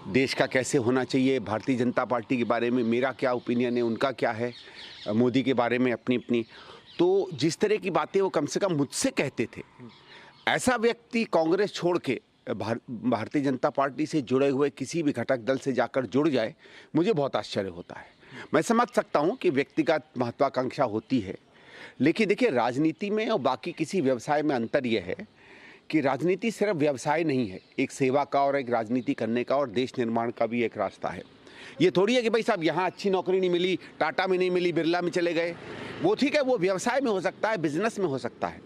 देश का कैसे होना चाहिए, भारतीय जनता पार्टी के बारे में मेरा क्या ओपिनियन है, उनका क्या है, मोदी के बारे में अपनी अपनी. तो जिस तरह की बातें वो कम से कम मुझसे कहते थे, ऐसा व्यक्ति कांग्रेस छोड़ के भारतीय जनता पार्टी से जुड़े हुए किसी भी घटक दल से जाकर जुड़ जाए, मुझे बहुत आश्चर्य होता है। मैं समझ सकता हूं कि व्यक्तिगत महत्वाकांक्षा होती है, लेकिन देखिए राजनीति में और बाकी किसी व्यवसाय में अंतर यह है कि राजनीति सिर्फ व्यवसाय नहीं है, एक सेवा का और एक राजनीति करने का और देश निर्माण का भी एक रास्ता है। ये थोड़ी है कि भाई साहब यहाँ अच्छी नौकरी नहीं मिली, टाटा में नहीं मिली, बिरला में चले गए। वो ठीक है, वो व्यवसाय में हो सकता है, बिजनेस में हो सकता है,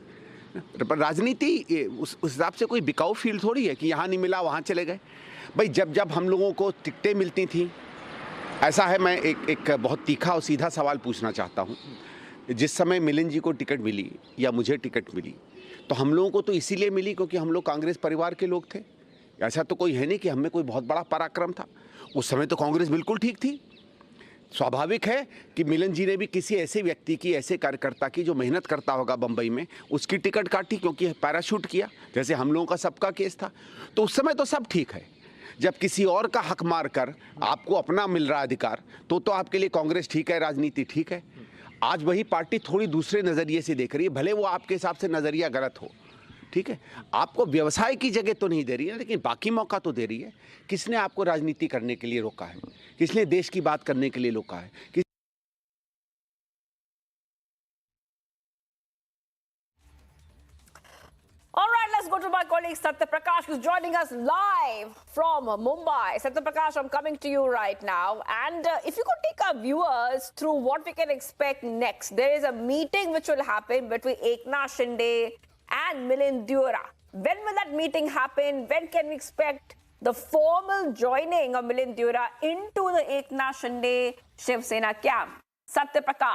पर राजनीति उस हिसाब से कोई बिकाऊ फील्ड थोड़ी है कि यहाँ नहीं मिला वहाँ चले गए। भाई जब जब हम लोगों को टिकटें मिलती थी, ऐसा है, मैं एक बहुत तीखा और सीधा सवाल पूछना चाहता हूँ। जिस समय मिलिंद जी को टिकट मिली या मुझे टिकट मिली, तो हम लोगों को तो इसीलिए मिली क्योंकि हम लोग कांग्रेस परिवार के लोग थे। ऐसा तो कोई है नहीं कि हमें कोई बहुत बड़ा पराक्रम था। उस समय तो कांग्रेस बिल्कुल ठीक थी। स्वाभाविक है कि मिलिंद जी ने भी किसी ऐसे व्यक्ति की, ऐसे कार्यकर्ता की जो मेहनत करता होगा बंबई में, उसकी टिकट काटी क्योंकि पैराशूट किया, जैसे हम लोगों का सबका केस था। तो उस समय तो सब ठीक है। जब किसी और का हक मार कर आपको अपना मिल रहा अधिकार, तो आपके लिए कांग्रेस ठीक है, राजनीति ठीक है। आज वही पार्टी थोड़ी दूसरे नज़रिए से देख रही है, भले वो आपके हिसाब से नज़रिया गलत हो, ठीक है। आपको व्यवसाय की जगह तो नहीं दे रही है, लेकिन बाकी मौका तो दे रही है। किसने आपको राजनीति करने के लिए रोका है? किसने देश की बात करने के लिए रोका है? All right, let's go to my colleague Setback, who's joining us live from Mumbai. Setback, I'm coming to you right now. And if you could take our viewers through what we can expect next. There is a meeting which will happen between Eknath Shinde and Milind Deora. When will that meeting happen? When can we expect the formal joining of Milind Deora into the Eknath Shinde Shiv Sena camp? Setback.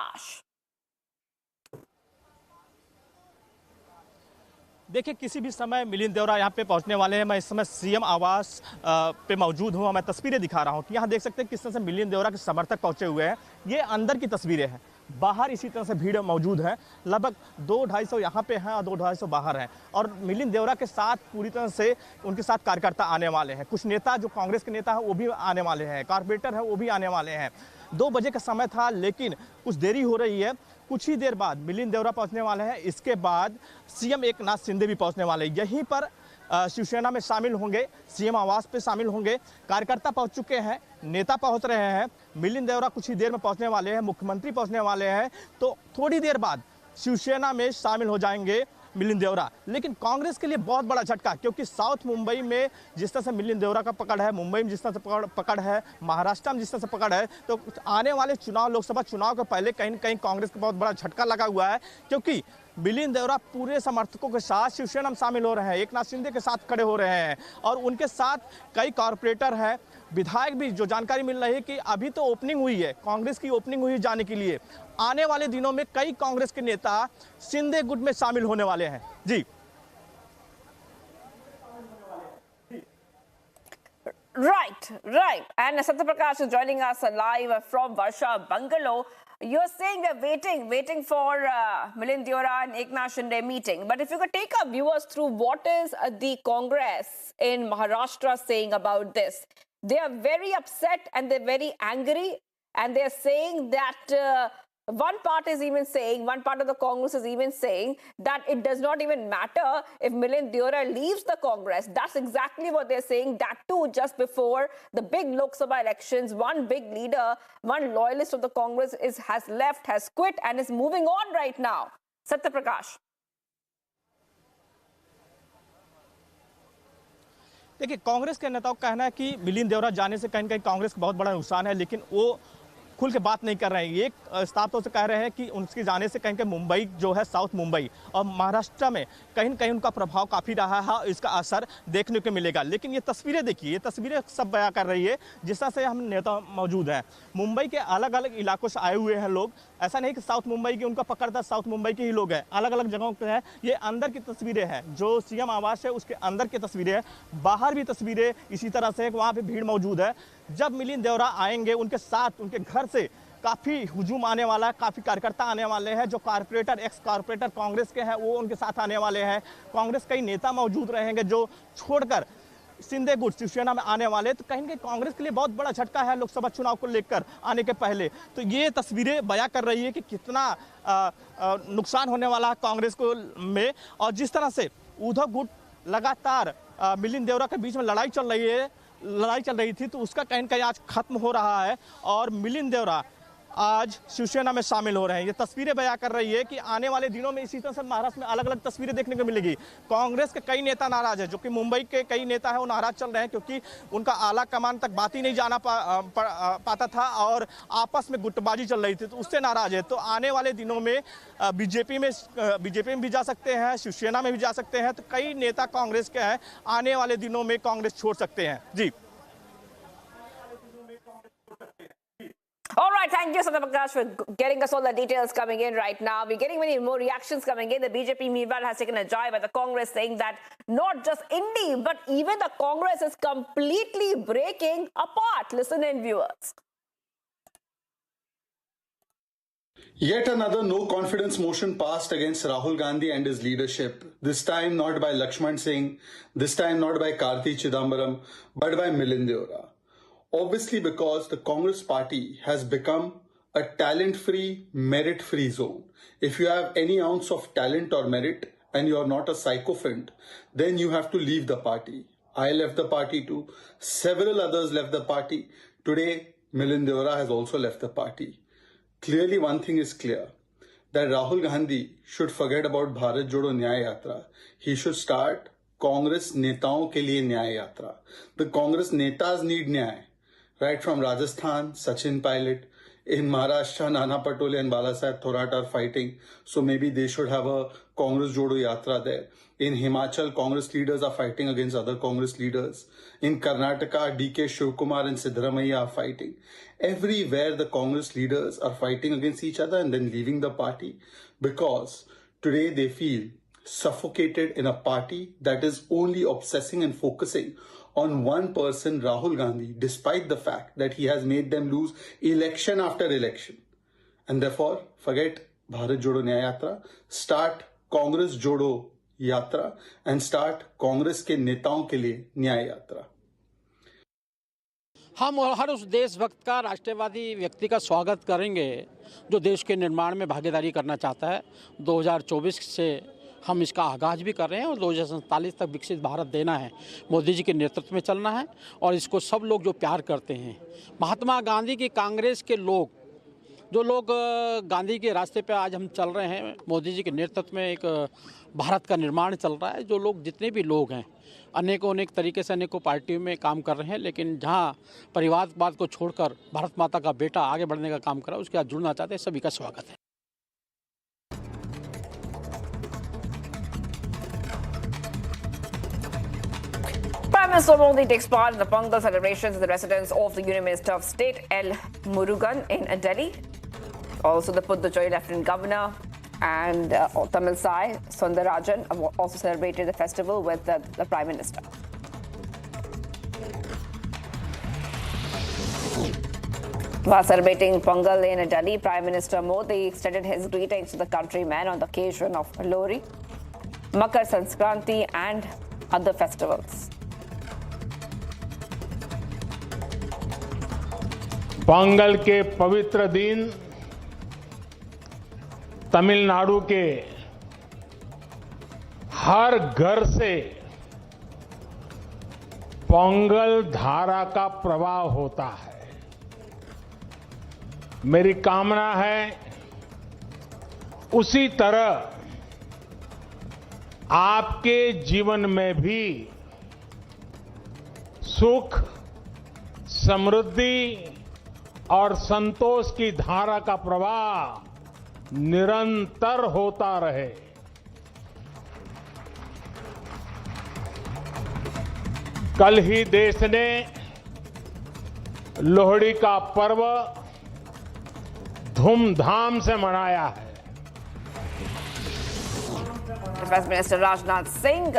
देखिए, किसी भी समय मिलिंद देओरा यहाँ पे पहुँचने वाले हैं। मैं इस समय सीएम आवास पे मौजूद हूँ। मैं तस्वीरें दिखा रहा हूँ कि यहाँ देख सकते हैं किस तरह से मिलिंद देओरा के समर्थक पहुँचे हुए हैं। ये अंदर की तस्वीरें हैं, बाहर इसी तरह से भीड़ मौजूद है। लगभग 200-250 यहाँ पे हैं और 200-250 बाहर हैं। और मिलिंद देओरा के साथ पूरी तरह से उनके साथ कार्यकर्ता आने वाले हैं। कुछ नेता जो कांग्रेस के नेता हैं वो भी आने वाले हैं, कॉर्पोरेटर हैं वो भी आने वाले हैं। 2 बजे का समय था, लेकिन कुछ देरी हो रही है। कुछ ही देर बाद मिलिंद देओरा पहुंचने वाले हैं। इसके बाद सीएम एकनाथ शिंदे भी पहुंचने वाले हैं। यहीं पर शिवसेना में शामिल होंगे, सीएम आवास पे शामिल होंगे। कार्यकर्ता पहुंच चुके हैं, नेता पहुंच रहे हैं। मिलिंद देओरा कुछ ही देर में पहुंचने वाले हैं, मुख्यमंत्री पहुंचने वाले हैं। तो थोड़ी देर बाद शिवसेना में शामिल हो जाएंगे मिलिंद देओरा। लेकिन कांग्रेस के लिए बहुत बड़ा झटका, क्योंकि साउथ मुंबई में जिस तरह से मिलिंद देओरा का पकड़ है, मुंबई में जिस तरह से पकड़ है, महाराष्ट्र में जिस तरह से पकड़ है, तो आने वाले चुनाव, लोकसभा चुनाव के पहले कहीं न कहीं कांग्रेस को बहुत बड़ा झटका लगा हुआ है। क्योंकि मिलिंद देओरा पूरे समर्थकों के साथ शिवसेना में शामिल हो रहे हैं, एकनाथ शिंदे के साथ खड़े हो रहे हैं और उनके साथ कई कॉर्पोरेटर हैं, विधायक भी। जो जानकारी मिल रही है कि अभी तो ओपनिंग हुई है, कांग्रेस की ओपनिंग हुई जाने के लिए। आने वाले दिनों में कई कांग्रेस के नेता शिंदे गुट में शामिल होने वाले हैं। जी, Right. And Setback is joining us live from Varsha Bungalow. You're saying we're waiting for Milind Deora and Eknath Shinde meeting. But if you could take our viewers through what is the Congress in Maharashtra saying about this. They are very upset and they're very angry, and they're saying that one part of the Congress is even saying that it does not even matter if Milind Deora leaves the Congress. That's exactly what they're saying. That too, just before the big Lok Sabha elections, one big leader, one loyalist of the Congress has left, has quit, and is moving on right now. Setback. देखिए, कांग्रेस के नेताओं का कहना है कि मिलिंद देओरा जाने से कहीं न कहीं कांग्रेस को बहुत बड़ा नुकसान है, लेकिन वो खुल के बात नहीं कर रहे हैं। ये साफ तौर से कह रहे हैं कि उनके जाने से कहीं मुंबई जो है, साउथ मुंबई और महाराष्ट्र में कहीं न कहीं उनका प्रभाव काफ़ी रहा है, इसका असर देखने को मिलेगा। लेकिन ये तस्वीरें देखिए, ये तस्वीरें सब बयां कर रही है जिस तरह से हम नेता मौजूद हैं। मुंबई के अलग अलग इलाकों से आए हुए हैं लोग। ऐसा नहीं कि साउथ मुंबई की उनका पकड़ था, साउथ मुंबई के ही लोग हैं, अलग अलग जगहों पे हैं। ये अंदर की तस्वीरें हैं, जो सीएम आवास है उसके अंदर की तस्वीरें हैं। बाहर भी तस्वीरें इसी तरह से, वहाँ पे भीड़ मौजूद है। जब मिलिंद देओरा आएंगे, उनके साथ उनके घर से काफ़ी हुजूम आने वाला है, काफ़ी कार्यकर्ता आने वाले हैं। जो कॉर्पोरेटर, एक्स कॉर्पोरेटर कांग्रेस के हैं, वो उनके साथ आने वाले हैं। कांग्रेस कई नेता मौजूद रहेंगे जो छोड़कर शिंदे गुट शिवसेना में आने वाले। तो कहीं न कहीं कांग्रेस के लिए बहुत बड़ा झटका है लोकसभा चुनाव को लेकर आने के पहले। तो ये तस्वीरें बयां कर रही है कि कितना नुकसान होने वाला है कांग्रेस को में। और जिस तरह से उद्धव गुट लगातार मिलिंद देवरा के बीच में लड़ाई चल रही थी, तो उसका कहीं न कहीं आज खत्म हो रहा है और मिलिंद देवरा आज शिवसेना में शामिल हो रहे हैं। ये तस्वीरें बयां कर रही है कि आने वाले दिनों में इसी तरह से महाराष्ट्र में अलग अलग तस्वीरें देखने को मिलेगी। कांग्रेस के कई नेता नाराज है, जो कि मुंबई के कई नेता है वो नाराज चल रहे हैं, क्योंकि उनका आला कमान तक बात ही नहीं जाना पाता था और आपस में गुटबाजी चल रही थी, तो उससे नाराज है। तो आने वाले दिनों में बीजेपी में भी जा सकते हैं, शिवसेना में भी जा सकते हैं, तो कई नेता कांग्रेस के हैं, आने वाले दिनों में कांग्रेस छोड़ सकते हैं। जी All right, thank you, Pankaj, for getting us all the details coming in right now. We're getting many more reactions coming in. The BJP, meanwhile, has taken a jibe at the Congress, saying that not just Indy, but even the Congress is completely breaking apart. Listen in, viewers. Yet another no-confidence motion passed against Rahul Gandhi and his leadership. This time not by Lakshman Singh, this time not by Karti Chidambaram, but by Milind Deora. Obviously, because the Congress party has become a talent-free, merit-free zone. If you have any ounce of talent or merit and you are not a sycophant, then you have to leave the party. I left the party too. Several others left the party. Today, Milind Deora has also left the party. Clearly, one thing is clear, that Rahul Gandhi should forget about Bharat Jodo Nyaya Yatra. He should start Congress Netaon ke liye Nyaya Yatra. The Congress Netas need Nyaya. Right from Rajasthan, Sachin Pilot. In Maharashtra, Nana Patole and Balasaheb Thorat are fighting. So maybe they should have a Congress Jodo Yatra there. In Himachal, Congress leaders are fighting against other Congress leaders. In Karnataka, DK Shivkumar and Siddaramaiah are fighting. Everywhere the Congress leaders are fighting against each other and then leaving the party. Because today they feel suffocated in a party that is only obsessing and focusing on one person, Rahul Gandhi, despite the fact that he has made them lose election after election. And therefore, forget Bharat Jodo Nyaya Yatra, start Congress Jodo Yatra and start Congress के नेताओं के लिए न्याय यात्रा। हम हर उस देशभक्त का, राष्ट्रवादी व्यक्ति का स्वागत करेंगे जो देश के निर्माण में भागीदारी करना चाहता है। 2024 से हम इसका आगाज़ भी कर रहे हैं और 2047 तक विकसित भारत देना है, मोदी जी के नेतृत्व में चलना है और इसको सब लोग जो प्यार करते हैं, महात्मा गांधी की कांग्रेस के लोग, जो लोग गांधी के रास्ते पे आज हम चल रहे हैं, मोदी जी के नेतृत्व में एक भारत का निर्माण चल रहा है, जो लोग जितने भी लोग हैं अनेक तरीके से अनेकों पार्टियों में काम कर रहे हैं, लेकिन जहां परिवारवाद को छोड़कर भारत माता का बेटा आगे बढ़ने का काम कर रहा है, उसके साथ जुड़ना चाहते हैं, सभी का स्वागत है। Prime Minister Modi takes part in the Pongal celebrations at the residence of the Union Minister of State L. Murugan in Delhi. Also, the Puducherry Lieutenant Governor and Tamil Sai Sundarajan also celebrated the festival with the Prime Minister. While celebrating Pongal in Delhi, Prime Minister Modi extended his greetings to the countrymen on the occasion of Lohri, Makar Sankranti and other festivals. Pongal के पवित्र दिन तमिलनाडु के हर घर से पोंगल धारा का प्रवाह होता है। मेरी कामना है उसी तरह आपके जीवन में भी सुख, समृद्धि और संतोष की धारा का प्रवाह निरंतर होता रहे। कल ही देश ने लोहड़ी का पर्व धूमधाम से मनाया है। Defense Minister Rajnath Singh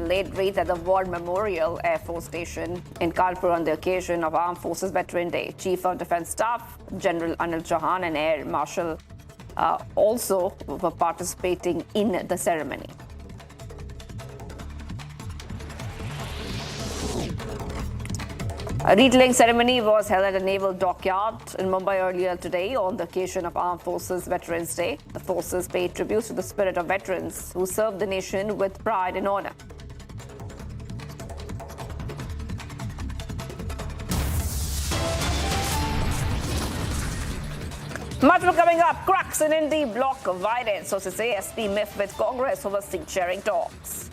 laid wreath at the War Memorial Air Force Station in Kanpur on the occasion of Armed Forces Veteran Day. Chief of Defense Staff General Anil Chauhan and Air Marshal also were participating in the ceremony. A wreath-laying ceremony was held at a naval dockyard in Mumbai earlier today on the occasion of Armed Forces Veterans Day. The forces paid tribute to the spirit of veterans who served the nation with pride and honor. Much more coming up. Cracks in Indie block violence. So to say, SP miff with Congress over seat sharing talks.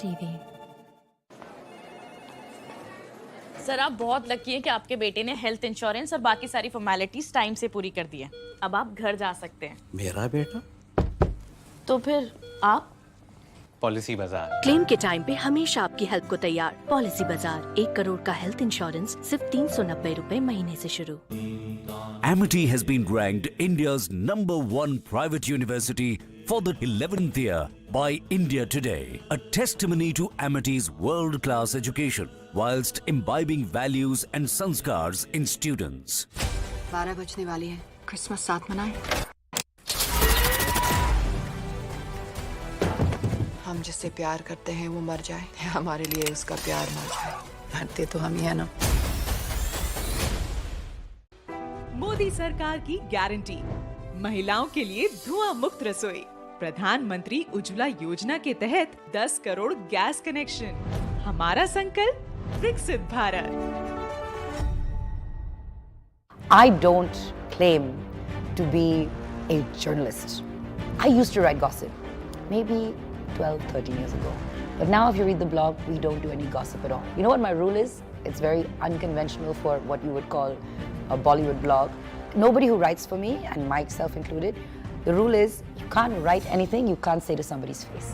TV। Sir आप बहुत lucky हैं कि आपके बेटे ने health insurance और बाकी सारी फॉर्मेलिटीज टाइम से पूरी कर दी है। अब आप घर जा सकते हैं। मेरा बेटा? तो फिर आप? पॉलिसी बाजार। क्लेम के टाइम पे हमेशा आपकी हेल्प को तैयार। पॉलिसी बाजार 1 करोड़ का हेल्थ इंश्योरेंस सिर्फ 390 रुपए महीने से शुरू। Amity has been ranked India's #1 private university for the 11th year by India Today, a testimony to Amity's world-class education whilst imbibing values and sanskars in students. 12 बजने वाली है, क्रिसमस साथ मनाएं। हम जिससे प्यार करते हैं वो मर जाए, हमारे लिए उसका प्यार मर जाए, मरते तो हम ही है ना। मोदी सरकार की गारंटी, महिलाओं के लिए धुआं मुक्त रसोई। प्रधानमंत्री उज्ज्वला योजना के तहत 10 करोड़ गैस कनेक्शन। हमारा संकल्प विकसित Bharat. I don't claim to be a journalist. I used to write gossip, maybe 12, 13 years ago. But now if you read the blog, we don't do any gossip at all. You know what my rule is? It's very unconventional for what you would call a Bollywood blog. Nobody who writes for me, and myself included, the rule is you can't write anything you can't say to somebody's face.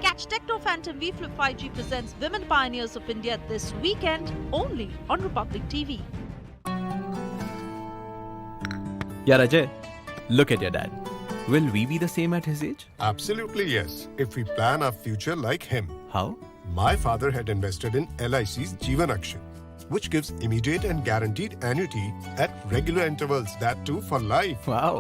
Catch Techno Phantom V Flip 5G presents Women Pioneers of India this weekend only on Republic TV. Yeah, Ajay, look at your dad. Will we be the same at his age? Absolutely yes, if we plan our future like him. How? My father had invested in LIC's Jeevan Akshay, which gives immediate and guaranteed annuity at regular intervals, that too for life. Wow.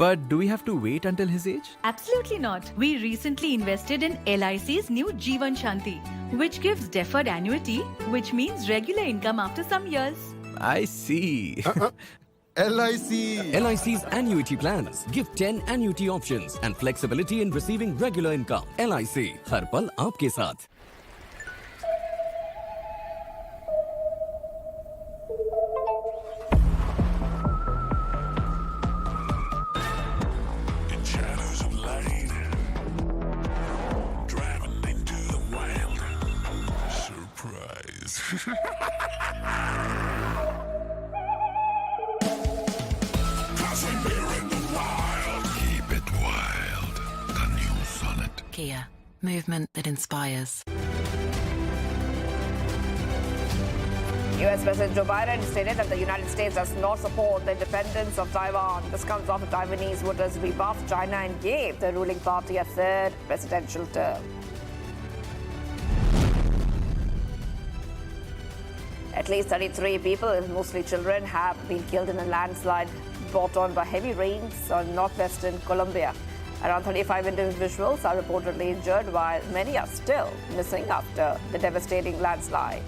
But do we have to wait until his age? Absolutely not. We recently invested in LIC's new Jeevan Shanti, which gives deferred annuity, which means regular income after some years. I see. LIC. LIC's annuity plans give 10 annuity options and flexibility in receiving regular income. LIC, हर पल आपके साथ। Kia, movement that inspires. US President Joe Biden stated that the United States does not support the independence of Taiwan. This comes after Taiwanese voters rebuffed China and gave the ruling party a third presidential term. At least 33 people, mostly children, have been killed in a landslide brought on by heavy rains on northwestern Colombia. Around 35 individuals are reportedly injured, while many are still missing after the devastating landslide.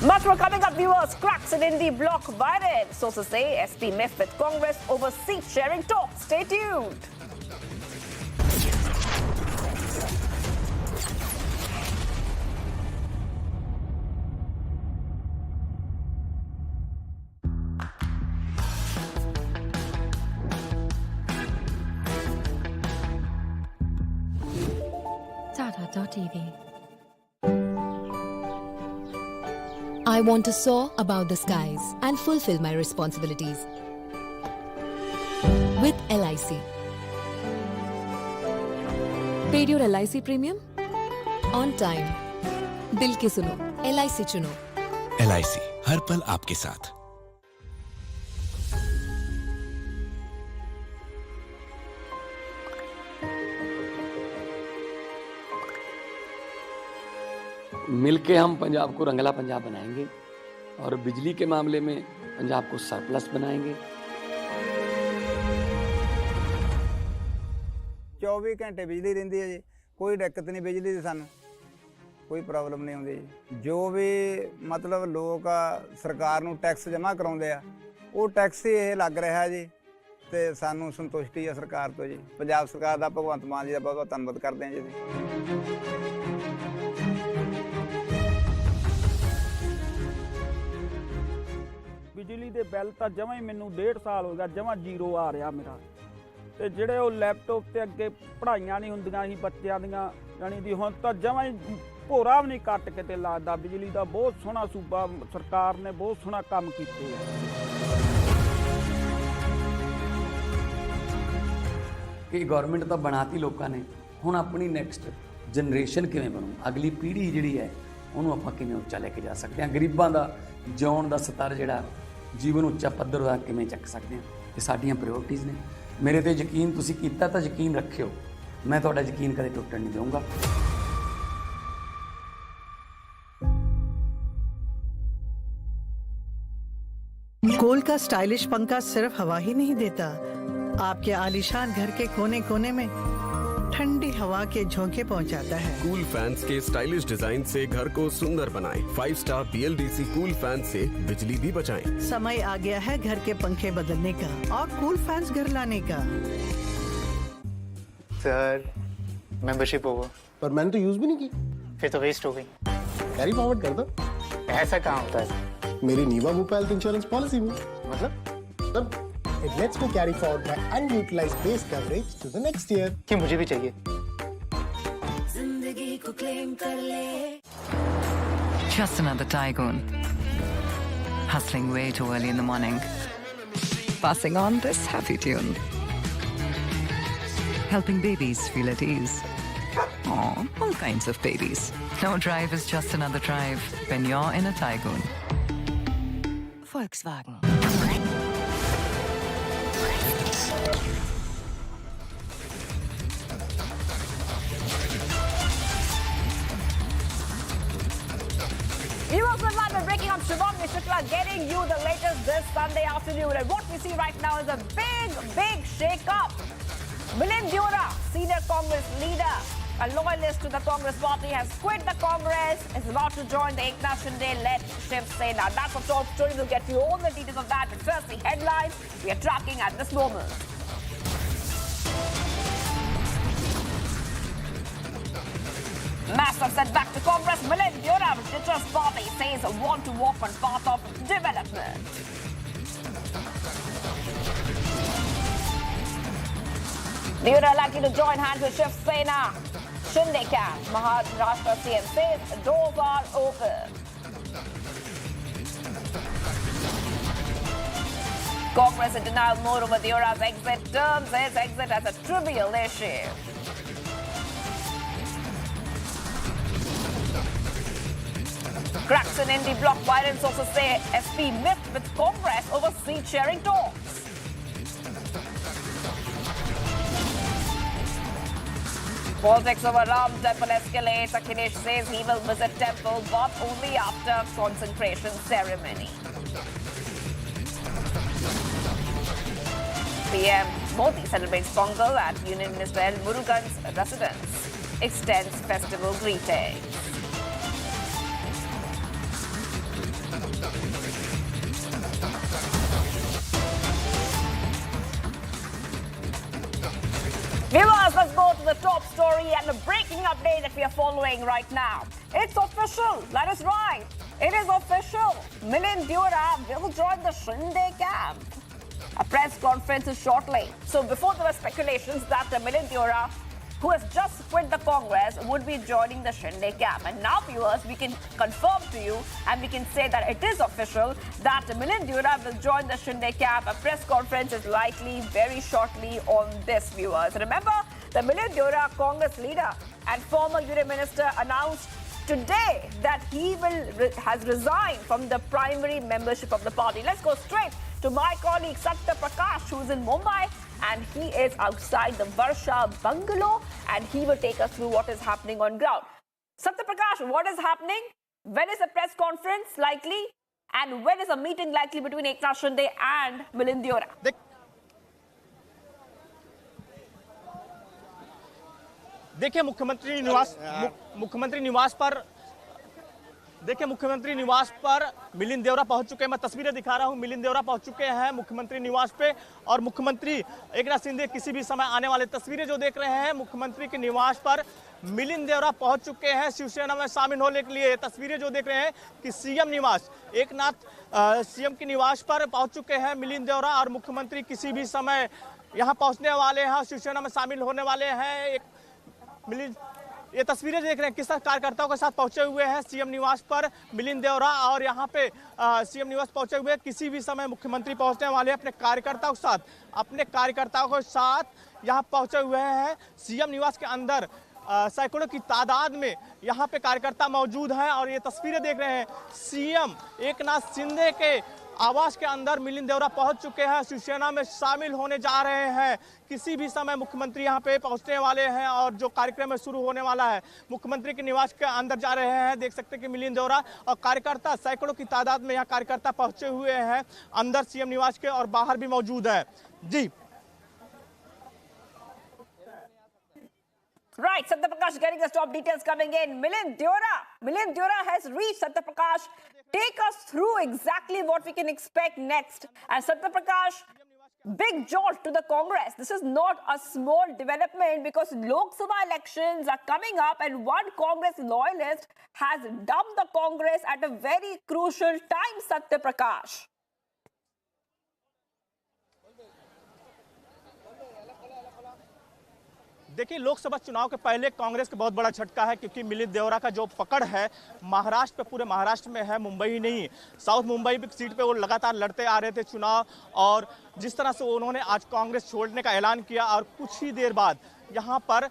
Much more coming up, viewers. Cracks in Indie block violence. Sources say SP miff with Congress over seat sharing talk. Stay tuned. TV. I want to soar above the skies and fulfill my responsibilities. With LIC. Paid your LIC premium? On time. दिल के सुनो, LIC चुनो। LIC, हर पल आपके साथ। मिलके हम पंजाब को रंगला पंजाब बनाएंगे। और बिजली के मामले में पंजाब को सरप्लस बनाएंगे। 24 घंटे बिजली रहिंदी है जी, कोई दिक्कत नहीं बिजली दी, सानू कोई प्रॉब्लम नहीं आउंदी जी। जो भी मतलब लोग सरकार नूं टैक्स जमा कराउंदे आ, वो टैक्स ही ये लग रहा जी, ते सानू संतुष्टि है सरकार तो जी। पंजाब सरकार दा, भगवंत मान जी दा बहुत बहुत धन्नवाद करते हैं जी। बिजली ਦੇ ਬਿੱਲ ਤਾਂ ਜਮਾਂ ਹੀ ਮੈਨੂੰ 1.5 ਸਾਲ ਹੋ ਗਿਆ ਜਮਾਂ ਜ਼ੀਰੋ ਆ ਰਿਹਾ ਮੇਰਾ, ਤੇ ਜਿਹੜੇ ਉਹ ਲੈਪਟਾਪ ਤੇ ਅੱਗੇ ਪੜ੍ਹਾਈਆਂ ਨਹੀਂ ਹੁੰਦੀਆਂ ਸੀ ਬੱਚਿਆਂ ਦੀਆਂ ਜਾਣੀ ਦੀ, ਹੁਣ ਤਾਂ ਜਮਾਂ ਹੀ ਭੋਰਾ ਵੀ ਨਹੀਂ ਕੱਟ ਕੇ ਤੇ ਲੱਗਦਾ। ਬਿਜਲੀ ਦਾ ਬਹੁਤ ਸੋਹਣਾ ਸੂਬਾ ਸਰਕਾਰ ਨੇ ਬਹੁਤ ਸੋਹਣਾ ਕੰਮ ਕੀਤੇ ਆ। ਕਿ ਗਵਰਨਮੈਂਟ ਤਾਂ ਬਣਾਤੀ ਲੋਕਾਂ ਨੇ, ਹੁਣ ਆਪਣੀ ਨੈਕਸਟ ਜਨਰੇਸ਼ਨ ਕਿਵੇਂ ਬਣੂ, ਅਗਲੀ ਪੀੜ੍ਹੀ ਜਿਹੜੀ ਹੈ ਉਹਨੂੰ ਆਪਾਂ ਕਿਵੇਂ ਉੱਚਾ ਲੈ ਕੇ ਜਾ ਸਕਦੇ ਹਾਂ, ਗਰੀਬਾਂ ਦਾ ਜਿਉਣ ਦਾ ਸਤਰ ਜਿਹੜਾ ਜੀਵਨ ਉੱਚਾ ਪੱਧਰ ਦਾ ਕਿਵੇਂ ਚੱਕ ਸਕਦੇ ਹਾਂ, ਇਹ ਸਾਡੀਆਂ ਪ੍ਰਾਇੋਰਟੀਜ਼ ਨੇ। ਮੇਰੇ ਤੇ ਯਕੀਨ ਤੁਸੀਂ ਕੀਤਾ ਤਾਂ ਯਕੀਨ ਰੱਖਿਓ, ਮੈਂ ਤੁਹਾਡਾ ਯਕੀਨ ਕਦੇ ਟੁੱਟਣ ਨਹੀਂ ਦਊਂਗਾ। कोल का स्टाइलिश पंखा सिर्फ हवा ही नहीं देता, आपके आलीशान घर के कोने कोने में ठंडी हवा के झोंके पहुंचाता है। कूल फैंस के स्टाइलिश डिजाइन से घर को सुंदर बनाएं। 5 स्टार BLDC कूल फैन से बिजली भी बचाएं। समय आ गया है घर के पंखे बदलने का और कूल फैंस घर लाने का। सर मेंबरशिप होगा, पर मैंने तो यूज भी नहीं की। फिर तो वेस्ट हो गई। कैरी फॉरवर्ड कर दो। ऐसा कहाँ होता है? मेरी नीवा भोपाल हेल्थ इंश्योरेंस पॉलिसी में, मतलब it lets me carry forward my unutilized base coverage to the next year. कि मुझे भी चाहिए। जिंदगी को क्लेम कर ले। Just another tycoon. Hustling way too early in the morning. Passing on this happy tune. Helping babies feel at ease. Aw, all kinds of babies. No drive is just another drive when you're in a tycoon. Volkswagen. Viewers online, we're breaking up Shubham Shukla, getting you the latest this Sunday afternoon. And what we see right now is a big shake-up. Milind Deora, senior Congress leader, a loyalist to the Congress party, has quit the Congress, is about to join the Eknath Shinde-led Shiv Sena. That's the top story. We'll get you all the details of that. But first, the headlines we are tracking at this moment. Massive setback to Congress. Milind Deora, Ditcher's party, says want to walk on path of development. Deora likely to join hands with Shiv Sena. Shinde camp. Maharashtra CM says doors are open. Congress in denial mode over Deora's exit, terms his exit as a trivial issue. Cracks in indie bloc violence also say SP miffed with Congress over seat sharing talks. Politics over Ram temple escalates. Akhilesh says he will visit temple but only after consecration ceremony. PM Modi celebrates Pongal at Union Minister L. Murugan's residence. Extends festival greetings. Viewers, let's go to the top story and the breaking update that we are following right now. It's official. That is right. It is official. Milind Deora will join the Shinde camp. A press conference is shortly. So before there were speculations that Milind Deora, who has just quit the Congress, would be joining the Shinde camp. And now, viewers, we can confirm to you and we can say that it is official that Milind Deora will join the Shinde camp. A press conference is likely very shortly on this, viewers. Remember, the Milind Deora, Congress leader and former Union Minister, announced today that he has resigned from the primary membership of the party. Let's go straight to my colleague Setback, who's in Mumbai, and he is outside the Varsha bungalow, and he will take us through what is happening on ground. Setback, what is happening? When is the press conference likely? And when is a meeting likely between Eknath Shinde and Milind Deora? देखिए मुख्यमंत्री निवास पर मिलिंद देओरा पहुंच चुके हैं। मैं तस्वीरें दिखा रहा हूं, मिलिंद देओरा पहुंच चुके हैं मुख्यमंत्री निवास पे और मुख्यमंत्री एकनाथ शिंदे किसी भी समय आने वाले तस्वीरें जो देख रहे हैं मुख्यमंत्री के निवास पर मिलिंद देओरा पहुंच चुके हैं शिवसेना में शामिल होने के लिए। तस्वीरें जो देख रहे हैं कि सीएम निवास एकनाथ सीएम के निवास पर पहुंच चुके हैं मिलिंद देओरा और मुख्यमंत्री किसी भी समय यहाँ पहुंचने वाले हैं, शिवसेना में शामिल होने वाले हैं। ये तस्वीरें देख रहे हैं किस तरह कार्यकर्ताओं के साथ पहुंचे हुए हैं सीएम निवास पर मिलिंद देओरा और यहाँ पे सीएम निवास पहुंचे हुए किसी भी समय मुख्यमंत्री पहुंचने वाले हैं अपने कार्यकर्ताओं के साथ यहाँ पहुंचे हुए हैं। सीएम निवास के अंदर सैकड़ों की तादाद में यहाँ पे कार्यकर्ता मौजूद हैं और ये तस्वीरें देख रहे हैं सीएम एकनाथ शिंदे के आवास के अंदर मिलिंद देओरा पहुंच चुके हैं, शिवसेना में शामिल होने जा रहे हैं। किसी भी समय मुख्यमंत्री यहां पे पहुंचने वाले हैं और जो कार्यक्रम है शुरू होने वाला है। मुख्यमंत्री के निवास के अंदर जा रहे हैं, देख सकते हैं कि मिलिंद देओरा और कार्यकर्ता सैकड़ों की तादाद में यहां कार्यकर्ता पहुंचे हुए हैं अंदर सीएम निवास के और बाहर भी मौजूद है। जी Right, Satya Prakash getting us top details coming in. Milind Deora has reached. Satya Prakash, take us through exactly what we can expect next. And Satya Prakash, big jolt to the Congress. This is not a small development because Lok Sabha elections are coming up and one Congress loyalist has dumped the Congress at a very crucial time, Satya Prakash. देखिए लोकसभा चुनाव के पहले कांग्रेस का बहुत बड़ा झटका है क्योंकि मिलिंद देओरा का जो पकड़ है महाराष्ट्र पे, पूरे महाराष्ट्र में है, मुंबई ही नहीं साउथ मुंबई सीट पे वो लगातार लड़ते आ रहे थे चुनाव और जिस तरह से उन्होंने आज कांग्रेस छोड़ने का ऐलान किया और कुछ ही देर बाद यहाँ पर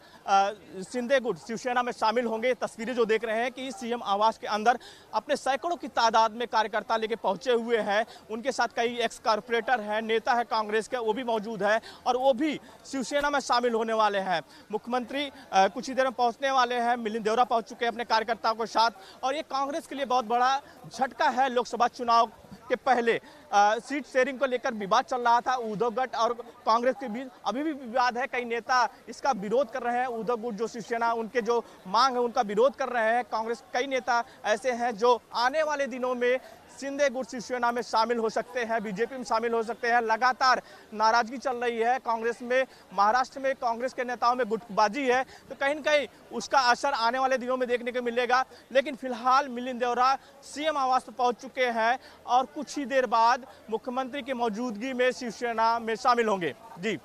शिंदे गुट शिवसेना में शामिल होंगे। तस्वीरें जो देख रहे हैं कि सीएम आवास के अंदर अपने सैकड़ों की तादाद में कार्यकर्ता लेके पहुंचे हुए हैं। उनके साथ कई एक्स कारपोरेटर हैं, नेता है कांग्रेस के, वो भी मौजूद है और वो भी शिवसेना में शामिल होने वाले हैं। मुख्यमंत्री कुछ ही देर में पहुंचने वाले हैं। मिलिंद देओरा पहुंच चुके हैं अपने कार्यकर्ताओं के साथ और ये कांग्रेस के लिए बहुत बड़ा झटका है। लोकसभा चुनाव के पहले सीट शेयरिंग को लेकर विवाद चल रहा था उद्धव गट और कांग्रेस के बीच, अभी भी विवाद है। कई नेता इसका विरोध कर रहे हैं। उद्धव गुट जो शिवसेना उनके जो मांग है उनका विरोध कर रहे हैं। कांग्रेस कई नेता ऐसे हैं जो आने वाले दिनों में शिंदे गुट शिवसेना में शामिल हो सकते हैं, बीजेपी में शामिल हो सकते हैं। लगातार नाराजगी चल रही है कांग्रेस में, महाराष्ट्र में कांग्रेस के नेताओं में गुटबाजी है, तो कहीं न कहीं उसका असर आने वाले दिनों में देखने को मिलेगा। लेकिन फिलहाल मिलिंद देओरा सीएम आवास पर पहुंच चुके हैं और कुछ ही देर बाद मुख्यमंत्री की मौजूदगी में शिवसेना में शामिल होंगे। जी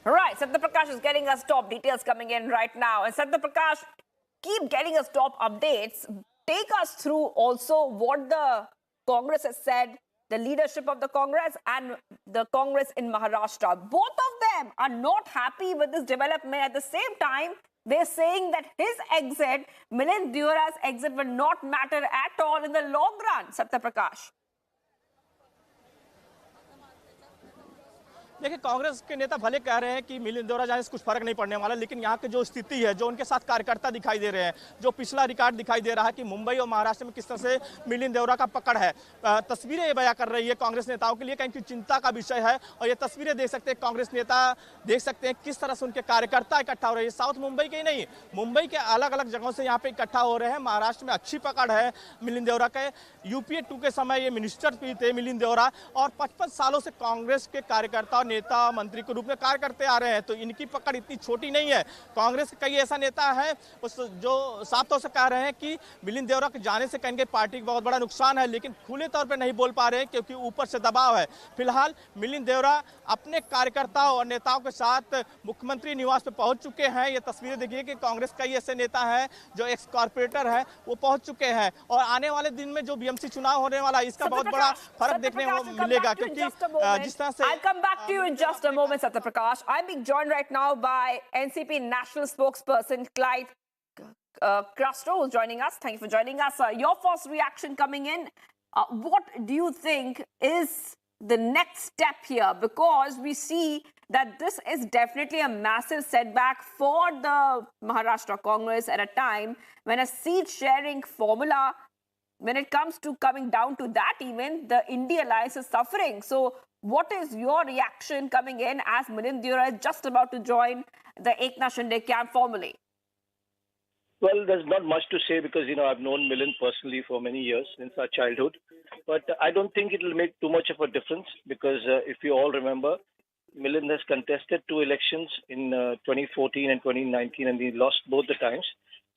Right, Satya Prakash is getting us top details coming in right now. And Satya Prakash, keep getting us top updates. Take us through also what the Congress has said, the leadership of the Congress and the Congress in Maharashtra. Both of them are not happy with this development. At the same time, they're saying that his exit, Milind Deora's exit, will not matter at all in the long run, Satya Prakash. देखिए कांग्रेस के नेता भले कह रहे हैं कि मिलिंद देओरा जाने से कुछ फर्क नहीं पड़ने वाला, लेकिन यहाँ की जो स्थिति है, जो उनके साथ कार्यकर्ता दिखाई दे रहे हैं, जो पिछला रिकॉर्ड दिखाई दे रहा है कि मुंबई और महाराष्ट्र में किस तरह से मिलिंद देओरा का पकड़ है, तस्वीरें ये बयां कर रही है कांग्रेस नेताओं के लिए कहीं चिंता का विषय है। और ये तस्वीरें देख सकते हैं, कांग्रेस नेता देख सकते हैं किस तरह से उनके कार्यकर्ता इकट्ठा हो रहे हैं। साउथ मुंबई के ही नहीं, मुंबई के अलग अलग जगहों से यहाँ पे इकट्ठा हो रहे हैं। महाराष्ट्र में अच्छी पकड़ है मिलिंद देओरा के। यूपीए 2 के समय ये मिनिस्टर भी थे मिलिंद देओरा और 55 सालों से कांग्रेस के कार्यकर्ता, नेता, मंत्री के रूप में कार्य करते आ रहे हैं, तो इनकी पकड़ इतनी छोटी नहीं है। कांग्रेस के कई ऐसा नेता है जो साफ तौर से कह रहे हैं कि मिलिंद देओरा के जाने से कहीं पार्टी को बहुत बड़ा नुकसान है, लेकिन खुले तौर पे नहीं बोल पा रहे हैं क्योंकि ऊपर से दबाव है। फिलहाल मिलिंद देओरा अपने कार्यकर्ताओं और नेताओं के साथ मुख्यमंत्री निवास पे पहुंच चुके हैं। ये तस्वीरें देखिए कि कांग्रेस कई ऐसे नेता हैं जो एक्स कारपोरेटर है वो पहुंच चुके हैं और आने वाले दिन में जो बीएमसी चुनाव होने वाला है इसका बहुत बड़ा फर्क देखने को मिलेगा क्योंकि जिस तरह से I'll come back to you in just a moment, Satya Prakash. I'm being joined right now by NCP national spokesperson Clyde Castro, who's joining us. Thank you for joining us. Your first reaction coming in. What do you think is the next step here? Because we see that this is definitely a massive setback for the Maharashtra Congress at a time when a seat sharing formula, when it comes to coming down to that, even the India alliance is suffering. So what is your reaction coming in as Milind Deora is just about to join the Eknath Shinde camp formally? Well, there's not much to say because, I've known Milind personally for many years, since our childhood. But I don't think it will make too much of a difference because if you all remember, Milind has contested 2 elections in 2014 and 2019 and he lost both the times.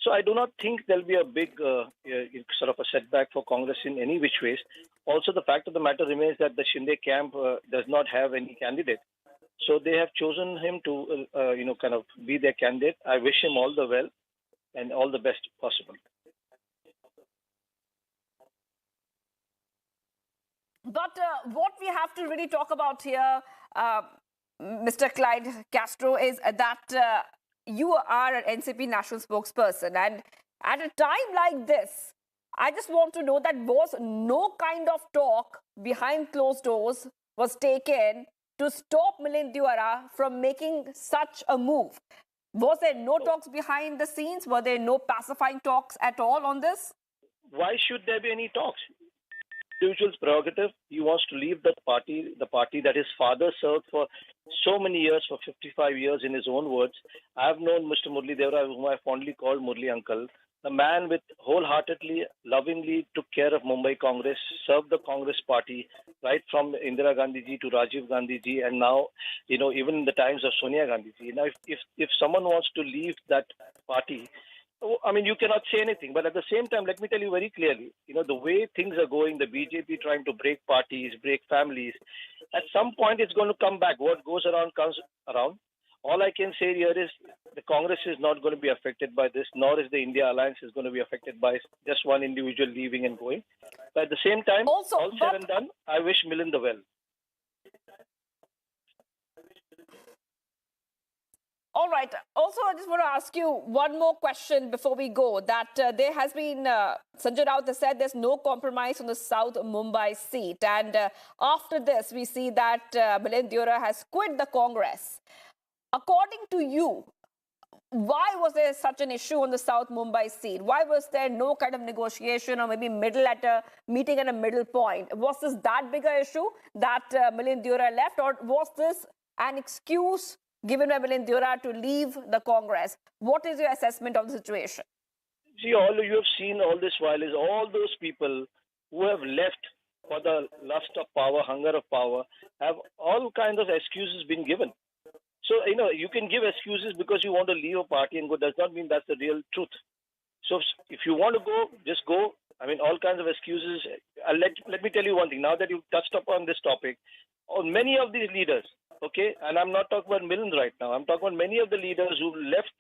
So I do not think there'll be a big sort of a setback for Congress in any which ways. Also, the fact of the matter remains that the Shinde camp does not have any candidate. So they have chosen him to, kind of be their candidate. I wish him all the well and all the best possible. But what we have to really talk about here, Mr. Clyde Castro, is that you are an NCP national spokesperson. And at a time like this, I just want to know that was no kind of talk behind closed doors was taken to stop Milind Deora from making such a move. Was there no talks behind the scenes? Were there no pacifying talks at all on this? Why should there be any talks? Individual's prerogative. He wants to leave the party that his father served for so many years, for 55 years in his own words. I have known Mr. Murli Deora, whom I fondly called Murli Uncle. The man with wholeheartedly, lovingly took care of Mumbai Congress, served the Congress party right from Indira Gandhi ji to Rajiv Gandhi ji, and now, even in the times of Sonia Gandhi ji. Now, if someone wants to leave that party, I mean, you cannot say anything. But at the same time, let me tell you very clearly, the way things are going, the BJP trying to break parties, break families, at some point it's going to come back. What goes around comes around. All I can say here is the Congress is not going to be affected by this, nor is the India alliance is going to be affected by just one individual leaving and going. But at the same time, all said and done, I wish Milind the well. All right. Also, I just want to ask you one more question before we go. That there has been, Sanjay Raut has said there's no compromise on the South Mumbai seat. And after this, we see that Milind Deora has quit the Congress. According to you, why was there such an issue on the South Mumbai seat? Why was there no kind of negotiation or maybe meeting at a middle point? Was this that big a issue that Milind Deora left, or was this an excuse given by Milind Deora to leave the Congress? What is your assessment of the situation? See, all you have seen all this while is all those people who have left for the lust of power, hunger of power, have all kinds of excuses been given. So, you can give excuses because you want to leave a party and go. Does not mean that's the real truth. So, if you want to go, just go. I mean, all kinds of excuses. Let me tell you one thing. Now that you've touched upon this topic, on many of these leaders, okay, and I'm not talking about Milind right now. I'm talking about many of the leaders who left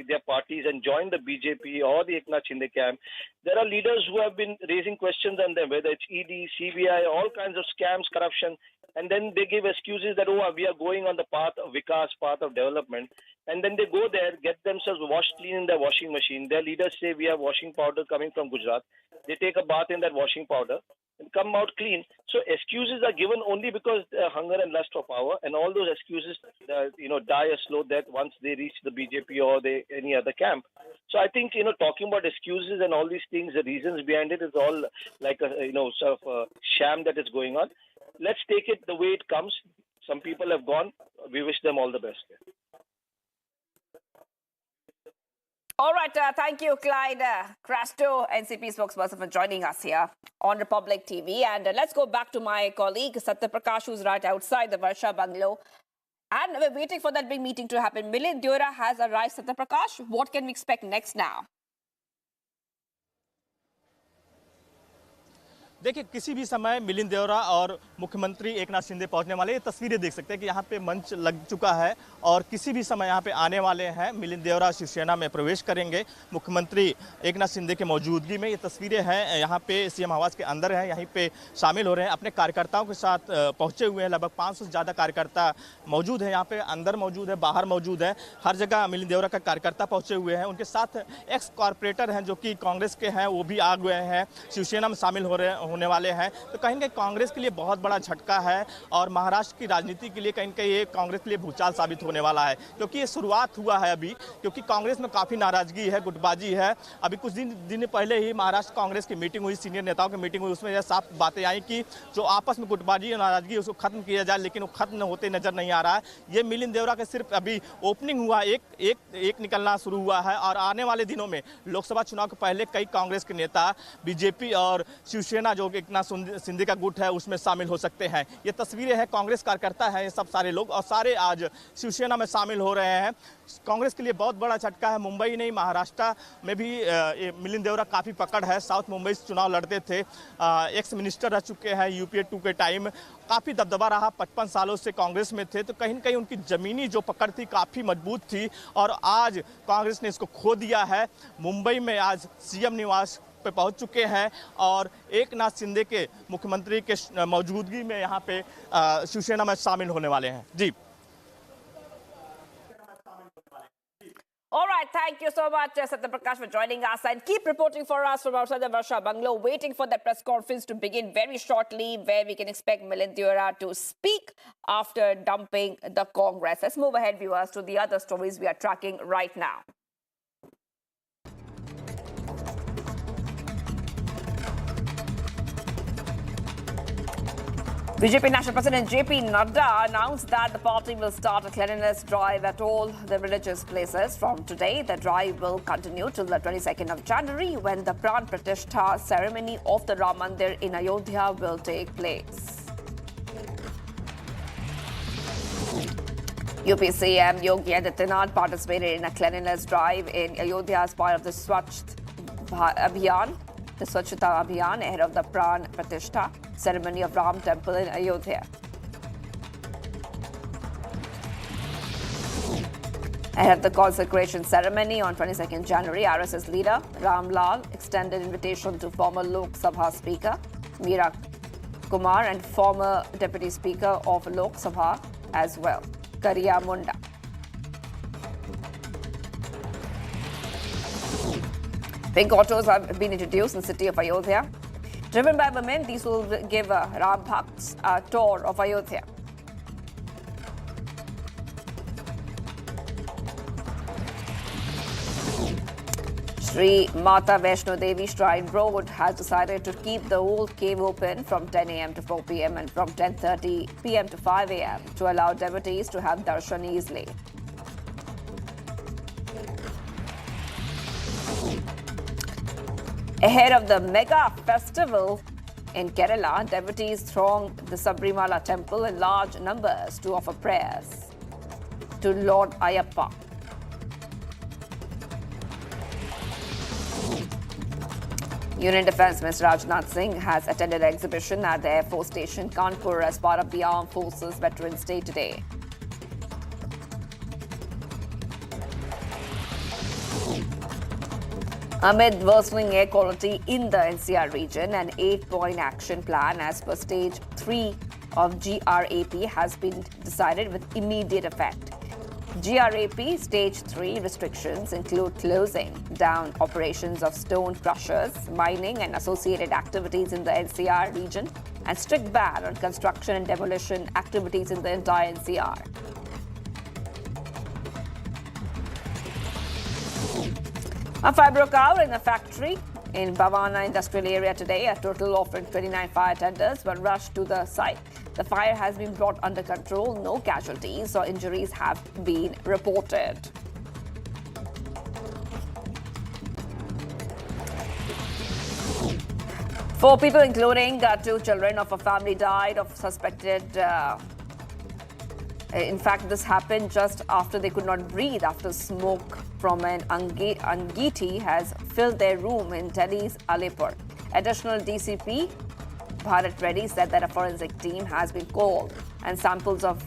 their parties and joined the BJP or the Eknath Shinde camp. There are leaders who have been raising questions on them, whether it's ED, CBI, all kinds of scams, corruption. And then they give excuses that, we are going on the path of Vikas, path of development. And then they go there, get themselves washed clean in their washing machine. Their leaders say, we have washing powder coming from Gujarat. They take a bath in that washing powder and come out clean. So excuses are given only because hunger and lust for power. And all those excuses, die a slow death once they reach the BJP or any other camp. So I think, talking about excuses and all these things, the reasons behind it is all like a, sort of a sham that is going on. Let's take it the way it comes. Some people have gone. We wish them all the best. All right. Thank you, Clyde Castro, NCP spokesperson, for joining us here on Republic TV. And let's go back to my colleague, Satyaprakash, who's right outside the Varsha bungalow. And we're waiting for that big meeting to happen. Milind Deora has arrived. Satyaprakash, what can we expect next now? देखिए, किसी भी समय मिलिंद देओरा और मुख्यमंत्री एकनाथ शिंदे पहुंचने वाले, ये तस्वीरें देख सकते हैं कि यहाँ पे मंच लग चुका है और किसी भी समय यहाँ पे आने वाले हैं। मिलिंद देओरा शिवसेना में प्रवेश करेंगे मुख्यमंत्री एकनाथ शिंदे के मौजूदगी में। ये तस्वीरें हैं यहाँ पे सीएम आवास के अंदर हैं, यहीं पे शामिल हो रहे हैं, अपने कार्यकर्ताओं के साथ पहुँचे हुए हैं। लगभग 500 से ज़्यादा कार्यकर्ता मौजूद है यहाँ पे, अंदर मौजूद है, बाहर मौजूद है, हर जगह मिलिंद देओरा का कार्यकर्ता पहुँचे हुए हैं। उनके साथ एक्स कॉर्पोरेटर हैं जो कि कांग्रेस के हैं, वो भी आ गए हैं, शिवसेना में शामिल होने वाले हैं, तो कहीं ना कहीं कांग्रेस के लिए बहुत बड़ा झटका है और महाराष्ट्र की राजनीति के लिए कहीं ना कहीं ये कांग्रेस के लिए भूचाल साबित होने वाला है, क्योंकि ये शुरुआत हुआ है अभी, क्योंकि कांग्रेस में काफ़ी नाराजगी है, गुटबाजी है। अभी कुछ दिन पहले ही महाराष्ट्र कांग्रेस की मीटिंग हुई, सीनियर नेताओं की मीटिंग हुई, उसमें यह साफ बातें आई कि जो आपस में गुटबाजी और नाराजगी उसको खत्म किया जाए, लेकिन वो खत्म होते नजर नहीं आ रहा है। ये मिलिंद देवरा के सिर्फ अभी ओपनिंग हुआ, एक निकलना शुरू हुआ है और आने वाले दिनों में लोकसभा चुनाव के पहले कई कांग्रेस के नेता बीजेपी और शिवसेना जो एकनाथ शिंदे का गुट है उसमें शामिल हो सकते हैं। ये तस्वीरें हैं, कांग्रेस कार्यकर्ता है ये सब सारे लोग और सारे आज शिवसेना में शामिल हो रहे हैं। कांग्रेस के लिए बहुत बड़ा झटका है। मुंबई नहीं, महाराष्ट्र में भी मिलिंद देवरा काफ़ी पकड़ है। साउथ मुंबई से चुनाव लड़ते थे, एक्स मिनिस्टर रह चुके हैं, यूपीए 2 के टाइम काफ़ी दबदबा रहा, 55 सालों से कांग्रेस में थे, तो कहीं न कहीं उनकी ज़मीनी जो पकड़ थी काफ़ी मजबूत थी और आज कांग्रेस ने इसको खो दिया है। मुंबई में आज सीएम निवास पे पहुंच चुके हैं और एकनाथ शिंदे के मुख्यमंत्री के मौजूदगी में यहाँ पे शिवसेना में शामिल होने वाले हैं। जी। All right, thank you so much, Setback, for joining us and keep reporting for us from outside the Varsha bungalow. Waiting for the press conference to begin very shortly, where we can expect Milind Deora to speak after dumping the Congress. Let's move ahead, viewers, to the other stories we are tracking right now. BJP National President JP Nadda announced that the party will start a cleanliness drive at all the religious places. From today, the drive will continue till the 22nd of January, when the Pran Pratishtha ceremony of the Ram Mandir in Ayodhya will take place. UP CM Yogi Adityanath participated in a cleanliness drive in Ayodhya as part of the Swachhta Abhiyan ahead of the Pran Pratishtha ceremony of Ram Temple in Ayodhya. Ahead of the consecration ceremony on 22nd January, RSS leader Ram Lal extended invitation to former Lok Sabha Speaker Meera Kumar and former Deputy Speaker of Lok Sabha as well, Kariya Munda. Pink autos have been introduced in the city of Ayodhya. Driven by women, these will give Ram Bhakts a tour of Ayodhya. Sri Mata Vaishno Devi Shrine Road has decided to keep the old cave open from 10 a.m. to 4 p.m. and from 10:30 p.m. to 5 a.m. to allow devotees to have darshan easily. Ahead of the mega festival in Kerala, devotees thronged the Sabrimala temple in large numbers to offer prayers to Lord Ayyappa. Union Defence Minister Rajnath Singh has attended an exhibition at the Air Force Station Kanpur as part of the Armed Forces Veterans Day today. Amid worsening air quality in the NCR region, an 8-point action plan as per Stage 3 of GRAP has been decided with immediate effect. GRAP Stage 3 restrictions include closing down operations of stone crushers, mining and associated activities in the NCR region, and strict ban on construction and demolition activities in the entire NCR. A fire broke out in a factory in Bhavana industrial area today. A total of 29 fire tenders were rushed to the site. The fire has been brought under control. No casualties or injuries have been reported. Four people, including 2 children of a family, died of suspected. In fact, this happened just after they could not breathe after smoke from an Angiti has filled their room in Delhi's Alipur. Additional DCP Bharat Reddy said that a forensic team has been called and samples of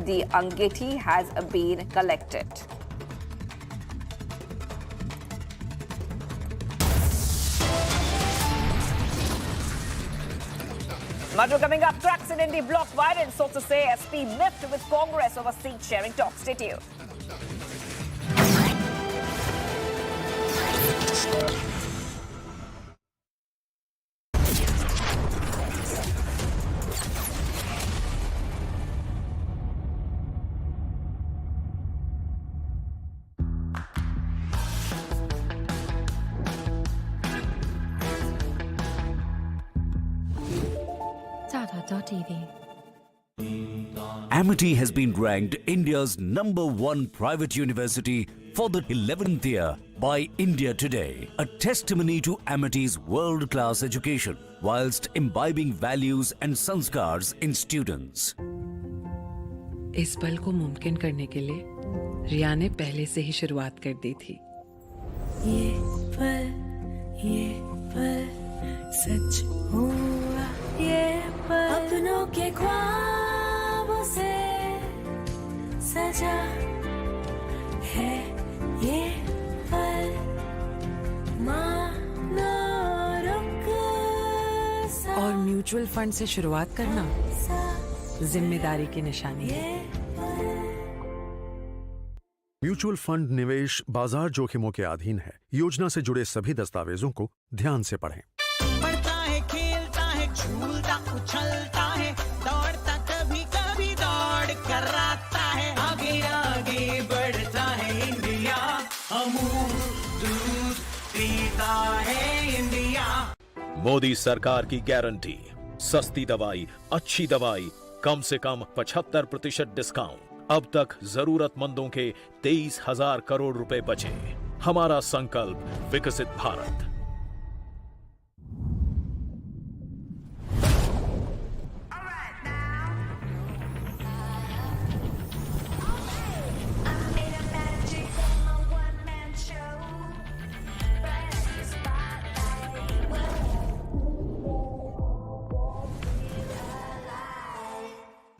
the Angiti has been collected. Much coming up, cracks in Indy block violence, sources say SP miffed with Congress over seat sharing talks. Stay tuned. Punjab.tv. Amity has been ranked India's #1 private university for the 11th year by India Today, a testimony to Amity's world-class education whilst imbibing values and sanskars in students. इस पल को मुमकिन करने के लिए रिया ने पहले से ही शुरुआत कर दी थी। ये पल सच हुआ, ये पल अपनों के ख्वाबों से सजा है, ये पल मानो रुक सा, और म्यूचुअल फंड से शुरुआत करना जिम्मेदारी की निशानी है। म्यूचुअल फंड निवेश बाजार जोखिमों के अधीन है। योजना से जुड़े सभी दस्तावेजों को ध्यान से पढ़ें। पढ़ता है, खेलता है, झूलता उछलता है, दौड़ता कभी कभी दौड़ कर आता है, आगे आगे बढ़ता है इंडिया, अमूल दूध पीता है इंडिया। मोदी सरकार की गारंटी, सस्ती दवाई, अच्छी दवाई, कम से कम 75% डिस्काउंट। अब तक जरूरतमंदों के 23,000 करोड़ रुपए बचे। हमारा संकल्प विकसित भारत।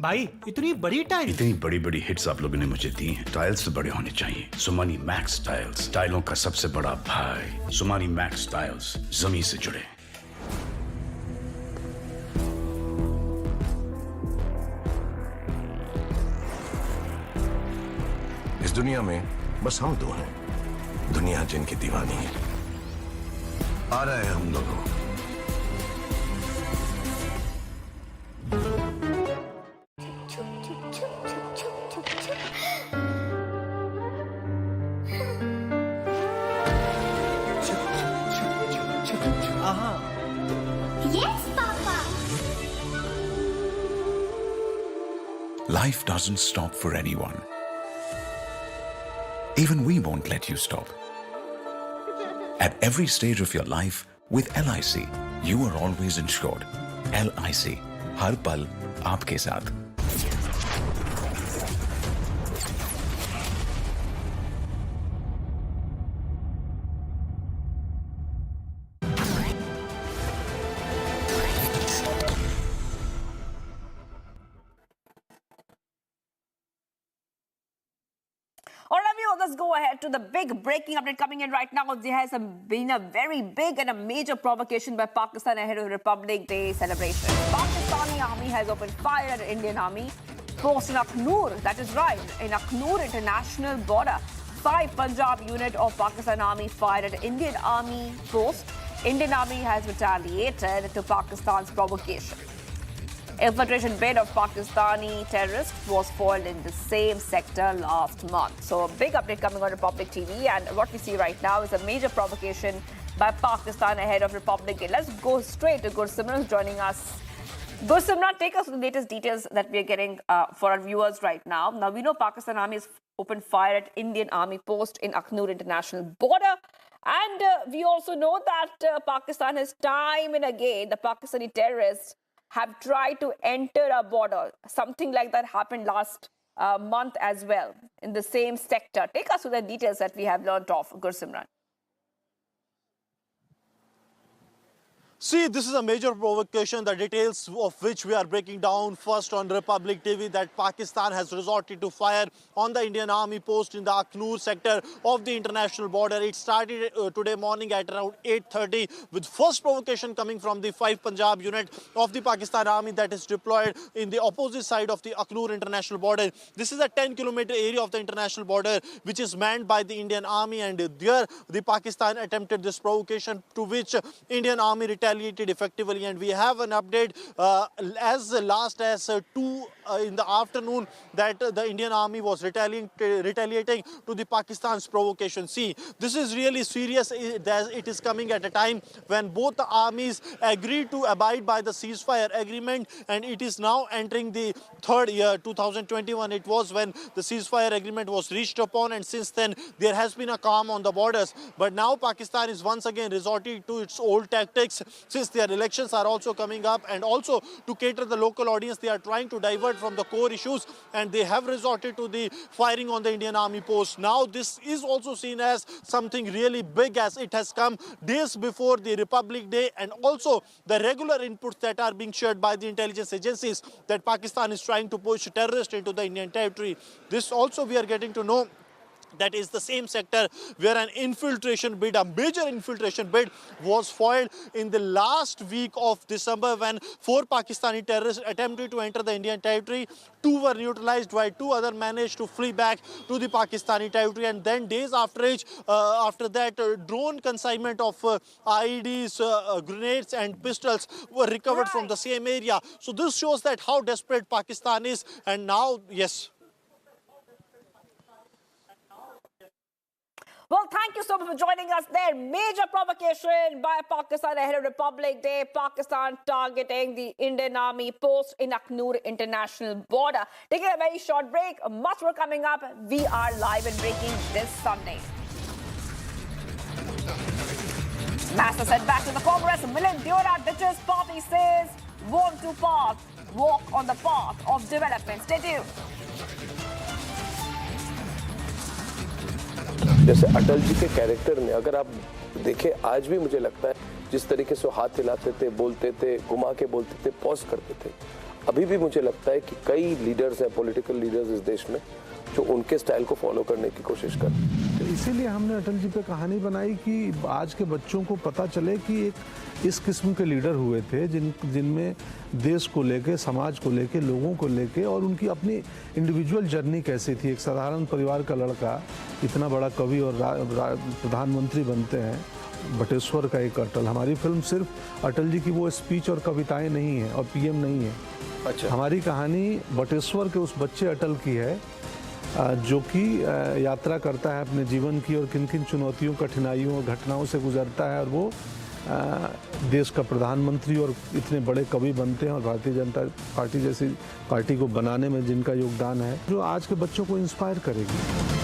भाई इतनी बड़ी टाइल, इतनी बड़ी बड़ी हिट्स आप लोगों ने मुझे दी हैं। टाइल्स तो बड़े होने चाहिए। सुमानी मैक्स टाइल्स, टाइलों का सबसे बड़ा भाई। सुमानी मैक्स टाइल्स, जमीन से जुड़े। इस दुनिया में बस हम दो हैं, दुनिया जिनकी दीवानी है। आ रहे हैं हम दोनों। Yes, Papa. Life doesn't stop for anyone. Even we won't let you stop. At every stage of your life, with LIC, you are always insured. LIC, हर पल आपके साथ। All right, viewers, let's go ahead to the big breaking update coming in right now. There has been a very big and a major provocation by Pakistan ahead of Republic Day celebration. Pakistani army has opened fire at Indian army post in Aknoor. That is right, in Aknoor international border. 5 Punjab unit of Pakistan army fired at Indian army post. Indian army has retaliated to Pakistan's provocation. Infiltration bid of Pakistani terrorists was foiled in the same sector last month. So a big update coming on Republic TV, and what we see right now is a major provocation by Pakistan ahead of Republic Day. Let's go straight to Gursimran who's joining us. Gursimran, take us to the latest details that we are getting for our viewers right now. Now we know Pakistan Army has opened fire at Indian Army post in Aknoor international border. And we also know that Pakistan has time and again, the Pakistani terrorists have tried to enter a border. Something like that happened last month as well in the same sector. Take us to the details that we have learnt of, Gursimran. See, this is a major provocation, the details of which we are breaking down first on Republic TV, that Pakistan has resorted to fire on the Indian Army post in the Aknoor sector of the international border. It started today morning at around 8:30 with first provocation coming from the 5 Punjab unit of the Pakistan Army that is deployed in the opposite side of the Aknoor international border. This is a 10-kilometer area of the international border which is manned by the Indian Army, and there the Pakistan attempted this provocation, to which Indian Army retaliated retaliated effectively. And we have an update as last as 2 in the afternoon that the Indian army was retaliating to the Pakistan's provocation. See, this is really serious. It is coming at a time when both the armies agreed to abide by the ceasefire agreement, and it is now entering the third year, 2021. It was when the ceasefire agreement was reached upon, and since then there has been a calm on the borders. But now Pakistan is once again resorting to its old tactics, since their elections are also coming up, and also to cater the local audience, they are trying to divert from the core issues, and they have resorted to the firing on the Indian army post. Now this is also seen as something really big, as it has come days before the Republic Day, and also the regular inputs that are being shared by the intelligence agencies that Pakistan is trying to push terrorists into the Indian territory. This also we are getting to know that is the same sector where an infiltration bid, a major infiltration bid, was foiled in the last week of December, when 4 Pakistani terrorists attempted to enter the Indian territory. 2 were neutralized while 2 others managed to flee back to the Pakistani territory. And then days after that, drone consignment of IEDs, grenades and pistols were recovered from the same area. So this shows that how desperate Pakistan is. And now, yes. Well, thank you so much for joining us there. Major provocation by Pakistan ahead of Republic Day. Pakistan targeting the Indian Army post in Aknoor International Border. Taking a very short break. Much more coming up. We are live and breaking this Sunday. Massive setback to the Congress. Milind Deora ditches party, says want to walk on the path of development. Stay tuned. जैसे अटल जी के character ने, अगर आप देखें, आज भी मुझे लगता है जिस तरीके से हाथ हिलाते थे, बोलते थे, घुमा के बोलते थे, पॉज करते थे, अभी भी मुझे लगता है कि कई लीडर्स हैं, पॉलिटिकल लीडर्स इस देश में, जो उनके स्टाइल को फॉलो करने की कोशिश कर। तो इसीलिए हमने अटल जी पे कहानी बनाई कि आज के बच्चों को पता चले कि एक इस किस्म के लीडर हुए थे जिनमें देश को लेके, समाज को लेके, लोगों को लेके और उनकी अपनी इंडिविजुअल जर्नी कैसी थी। एक साधारण परिवार का लड़का इतना बड़ा कवि और प्रधानमंत्री बनते हैं। बटेश्वर का एक अटल। हमारी फिल्म सिर्फ अटल जी की वो स्पीच और कविताएं नहीं है और पीएम नहीं है। अच्छा। हमारी कहानी बटेश्वर के उस बच्चे अटल की है जो कि यात्रा करता है अपने जीवन की और किन किन चुनौतियों, कठिनाइयों और घटनाओं से गुजरता है और वो देश का प्रधानमंत्री और इतने बड़े कवि बनते हैं और भारतीय जनता पार्टी जैसी पार्टी को बनाने में जिनका योगदान है, जो आज के बच्चों को इंस्पायर करेगी।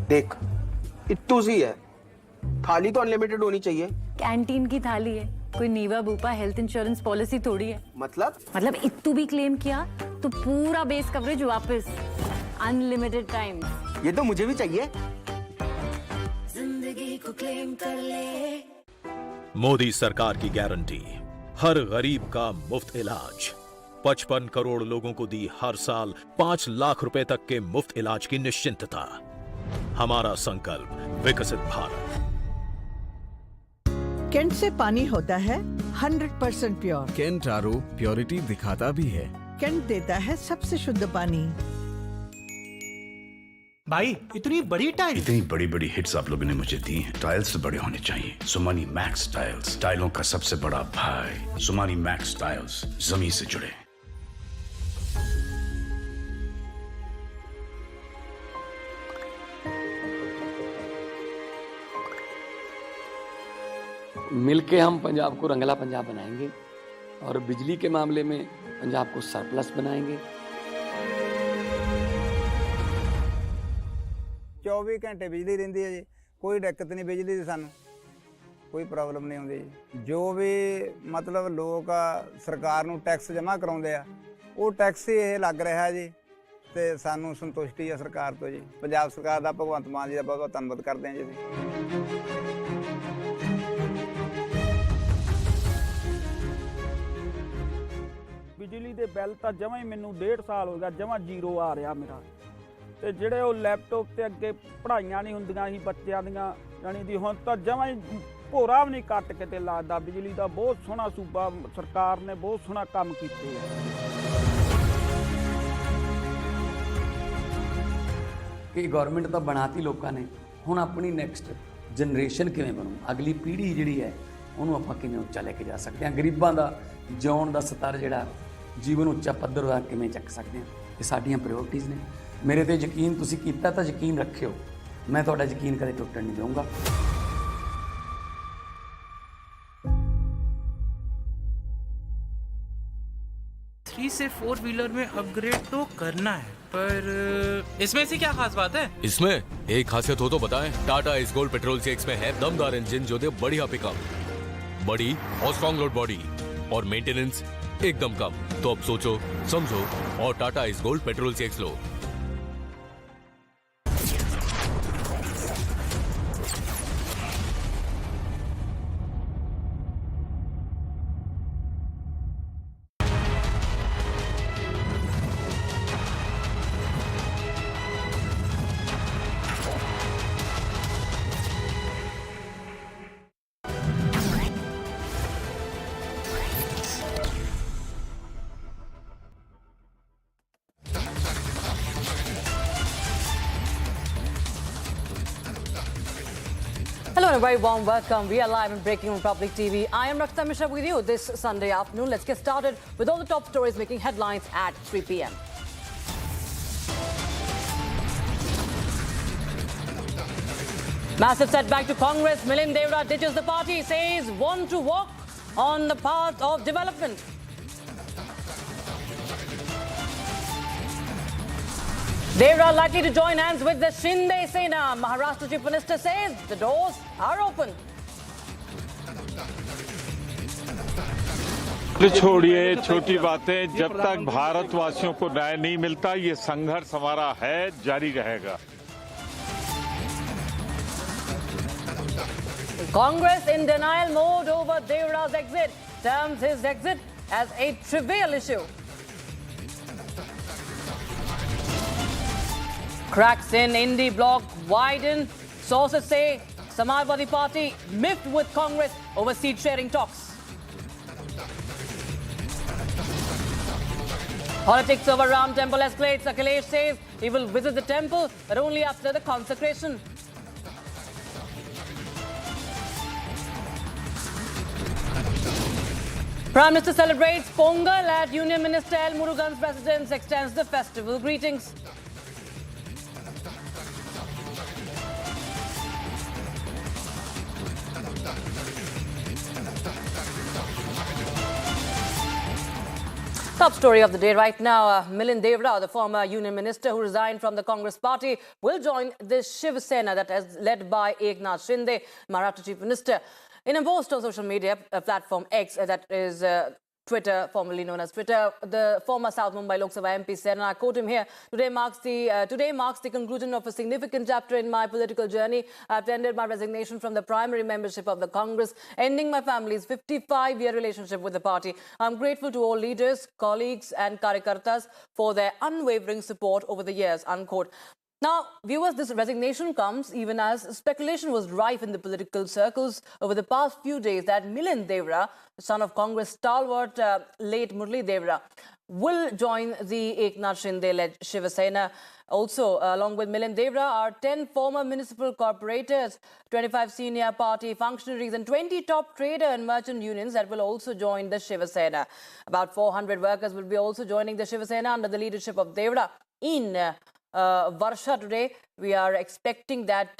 देख, इट्टू सी है, थाली तो अनलिमिटेड होनी चाहिए। कैंटीन की थाली है, कोई नीवा बूपा हेल्थ इंश्योरेंस पॉलिसी थोड़ी है। मतलब इट्टू भी क्लेम किया तो पूरा बेस कवरेज वापस, अनलिमिटेड टाइम। ये तो मुझे भी चाहिए। जिंदगी को क्लेम कर ले। मोदी सरकार की गारंटी, हर गरीब का मुफ्त इलाज। 55 करोड़ लोगों को दी हर साल 5 लाख रुपए तक के मुफ्त इलाज की निश्चिंतता। हमारा संकल्प विकसित भारत। केंट से पानी होता है 100% प्योर। केंट आरओ प्योरिटी दिखाता भी है। केंट देता है सबसे शुद्ध पानी। भाई, इतनी बड़ी टाइल्स, इतनी बड़ी बड़ी हिट्स आप लोगों ने मुझे दी हैं। टाइल्स तो बड़े होने चाहिए। सुमानी मैक्स टाइल्स, टाइलों का सबसे बड़ा भाई। सुमानी मैक्स टाइल्स, जमीन से जुड़े। मिलके हम पंजाब को रंगला पंजाब बनाएंगे और बिजली के मामले में पंजाब को सरप्लस बनाएंगे। 24 घंटे बिजली रहिंदी है जी, कोई दिक्कत नहीं बिजली की, सानू कोई प्रॉब्लम नहीं आउंदी जी। जो भी मतलब लोग सरकार नू टैक्स जमा कराउंदे आ, वो टैक्स ही ये लग रहा है जी, ते सानू संतुष्टि है सरकार तो जी। पंजाब सरकार दा, भगवंत मान जी का बहुत बहुत धन्नवाद करते हैं जी। ਬਿਜਲੀ ਦੇ ਬਿੱਲ ਤਾਂ ਜਮਾਂ ਹੀ ਮੈਨੂੰ 1.5 ਸਾਲ ਹੋ ਗਿਆ ਜਮਾਂ ਜ਼ੀਰੋ ਆ ਰਿਹਾ ਮੇਰਾ। ਤੇ ਜਿਹੜੇ ਉਹ ਲੈਪਟਾਪ ਤੇ ਅੱਗੇ ਪੜ੍ਹਾਈਆਂ ਨਹੀਂ ਹੁੰਦੀਆਂ ਸੀ ਬੱਚਿਆਂ ਦੀਆਂ ਜਾਣੀ ਦੀ ਹੁਣ ਤਾਂ ਜਮਾਂ ਹੀ ਭੋਰਾ ਵੀ ਨਹੀਂ ਕੱਟ ਕਿਤੇ ਲੱਗਦਾ। ਬਿਜਲੀ ਦਾ ਬਹੁਤ ਸੋਹਣਾ ਸੂਬਾ ਸਰਕਾਰ ਨੇ ਬਹੁਤ ਸੋਹਣਾ ਕੰਮ ਕੀਤੇ ਆ। ਕਿ ਗਵਰਨਮੈਂਟ ਤਾਂ ਬਣਾਤੀ ਲੋਕਾਂ ਨੇ, ਹੁਣ ਆਪਣੀ ਨੈਕਸਟ ਜਨਰੇਸ਼ਨ ਕਿਵੇਂ ਬਣੂ, ਅਗਲੀ ਪੀੜ੍ਹੀ ਜਿਹੜੀ ਹੈ ਉਹਨੂੰ ਆਪਾਂ ਕਿਵੇਂ ਉੱਚਾ ਲੈ ਕੇ ਜਾ ਸਕਦੇ ਹਾਂ, ਗਰੀਬਾਂ ਦਾ ਜਿਉਣ ਦਾ ਸਤਰ ਜਿਹੜਾ ਜੀਵਨ ਉੱਚਾ ਪੱਧਰ ਦਾ ਕਿਵੇਂ ਚੱਕ ਸਕਦੇ ਹਾਂ, ਇਹ ਸਾਡੀਆਂ ਪ੍ਰਾਇੋਰਟੀਜ਼ ਨੇ। ਮੇਰੇ ਤੇ ਯਕੀਨ ਤੁਸੀਂ ਕੀਤਾ ਤਾਂ ਯਕੀਨ ਰੱਖਿਓ, ਮੈਂ ਤੁਹਾਡਾ ਯਕੀਨ ਕਦੇ ਟੁੱਟਣ ਨਹੀਂ ਦਊਂਗਾ। 3 से 4 व्हीलर में अपग्रेड तो करना है, पर इसमें से क्या खास बात है? इसमें एक खासियत हो तो बताएं। टाटा इस गोल्ड पेट्रोल से एक्स में है दमदार इंजन जो दे बढ़िया पिकअप, बड़ी और स्ट्रॉन्ग लोड बॉडी और मेंटेनेंस एकदम कम। तो अब सोचो समझो और टाटा इस गोल्ड पेट्रोल से x low. Hello and a very warm welcome. We are live and breaking on Public TV. I am Rakshita Mishra with you this Sunday afternoon. Let's get started with all the top stories making headlines at 3 p.m. Massive setback to Congress. Milind Deora ditches the party, says want to walk on the path of development. Deora likely to join hands with the Shinde Sena. Maharashtra Chief Minister says the doors are open. छोड़िए छोटी बातें, जब तक भारतवासियों को न्याय नहीं मिलता ये संघर्ष हमारा है, जारी रहेगा। Congress in denial mode over Deora's exit, terms his exit as a trivial issue. Cracks in Indie bloc widen. Sources say Samajwadi Party miffed with Congress over seat sharing talks. Politics over Ram temple escalates. Akhilesh says he will visit the temple, but only after the consecration. Prime Minister celebrates Pongal at Union Minister L. Murugan's residence, extends the festival greetings. Top story of the day right now, Milind Deora, the former union minister who resigned from the Congress party, will join the Shiv Sena that is led by Eknath Shinde, Maharashtra chief minister. In a post on social media platform X, that is Twitter, formerly known as Twitter, the former South Mumbai Lok Sabha MP said, and I quote him here, today marks the conclusion of a significant chapter in my political journey. I've tendered my resignation from the primary membership of the Congress, ending my family's 55-year relationship with the party. I'm grateful to all leaders, colleagues and karyakartas for their unwavering support over the years, unquote. Now, viewers, this resignation comes even as speculation was rife in the political circles over the past few days that Milind Deora, son of Congress stalwart late Murli Deora, will join the Eknath Shinde-led Shiv Sena. Also, along with Milind Deora are 10 former municipal corporators, 25 senior party functionaries and 20 top trader and merchant unions that will also join the Shiv Sena. About 400 workers will be also joining the Shiv Sena under the leadership of Deora. In Varsha today, we are expecting that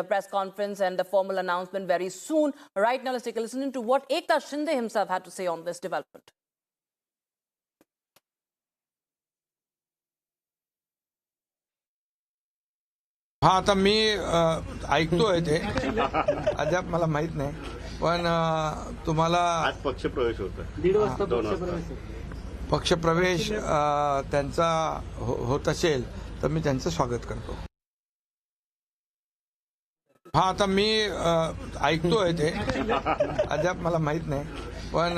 press conference and the formal announcement very soon. Right now, let's take a listen to what Eknath Shinde himself had to say on this development. हाँ आता मी ऐकतोय ते अद्याप मला माहित नाही पण तुम्हाला आज पक्षप्रवेश होता 1:30 वाजता पक्षप्रवेश त्यांचा होत असेल तर मी त्यांचं स्वागत करतो. हा आता मी ऐकतोय ते अद्याप मला माहित नाही, पण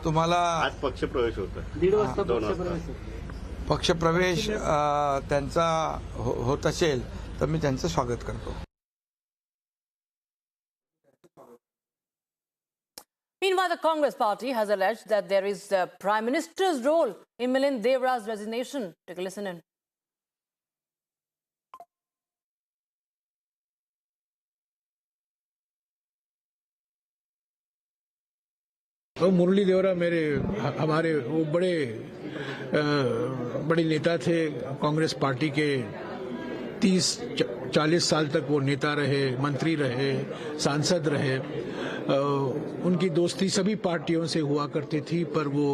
तुम्हाला आज पक्षप्रवेश होता 1:30 वाजता पक्षप्रवेश त्यांचा होत असेल तर मी त्यांचं स्वागत करतो. Meanwhile, the Congress party has alleged that there is the Prime Minister's role in Milind Deora's resignation. Take a listen in. तो मुरली देवरा हमारे वो बड़े नेता थे कांग्रेस पार्टी के। 30-40 साल तक वो नेता रहे, मंत्री रहे, सांसद रहे। उनकी दोस्ती सभी पार्टियों से हुआ करती थी, पर वो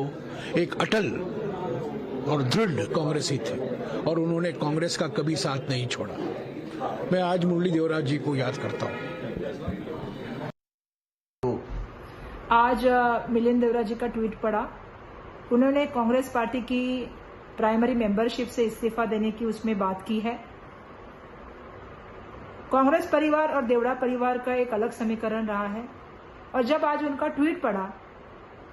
एक अटल और दृढ़ कांग्रेसी थे और उन्होंने कांग्रेस का कभी साथ नहीं छोड़ा। मैं आज मुरली देवरा जी को याद करता हूँ। आज मिलिंद देवरा जी का ट्वीट पड़ा। उन्होंने कांग्रेस पार्टी की प्राइमरी मेंबरशिप से इस्तीफा देने की उसमें बात की है। कांग्रेस परिवार और देवड़ा परिवार का एक अलग समीकरण रहा है, और जब आज उनका ट्वीट पड़ा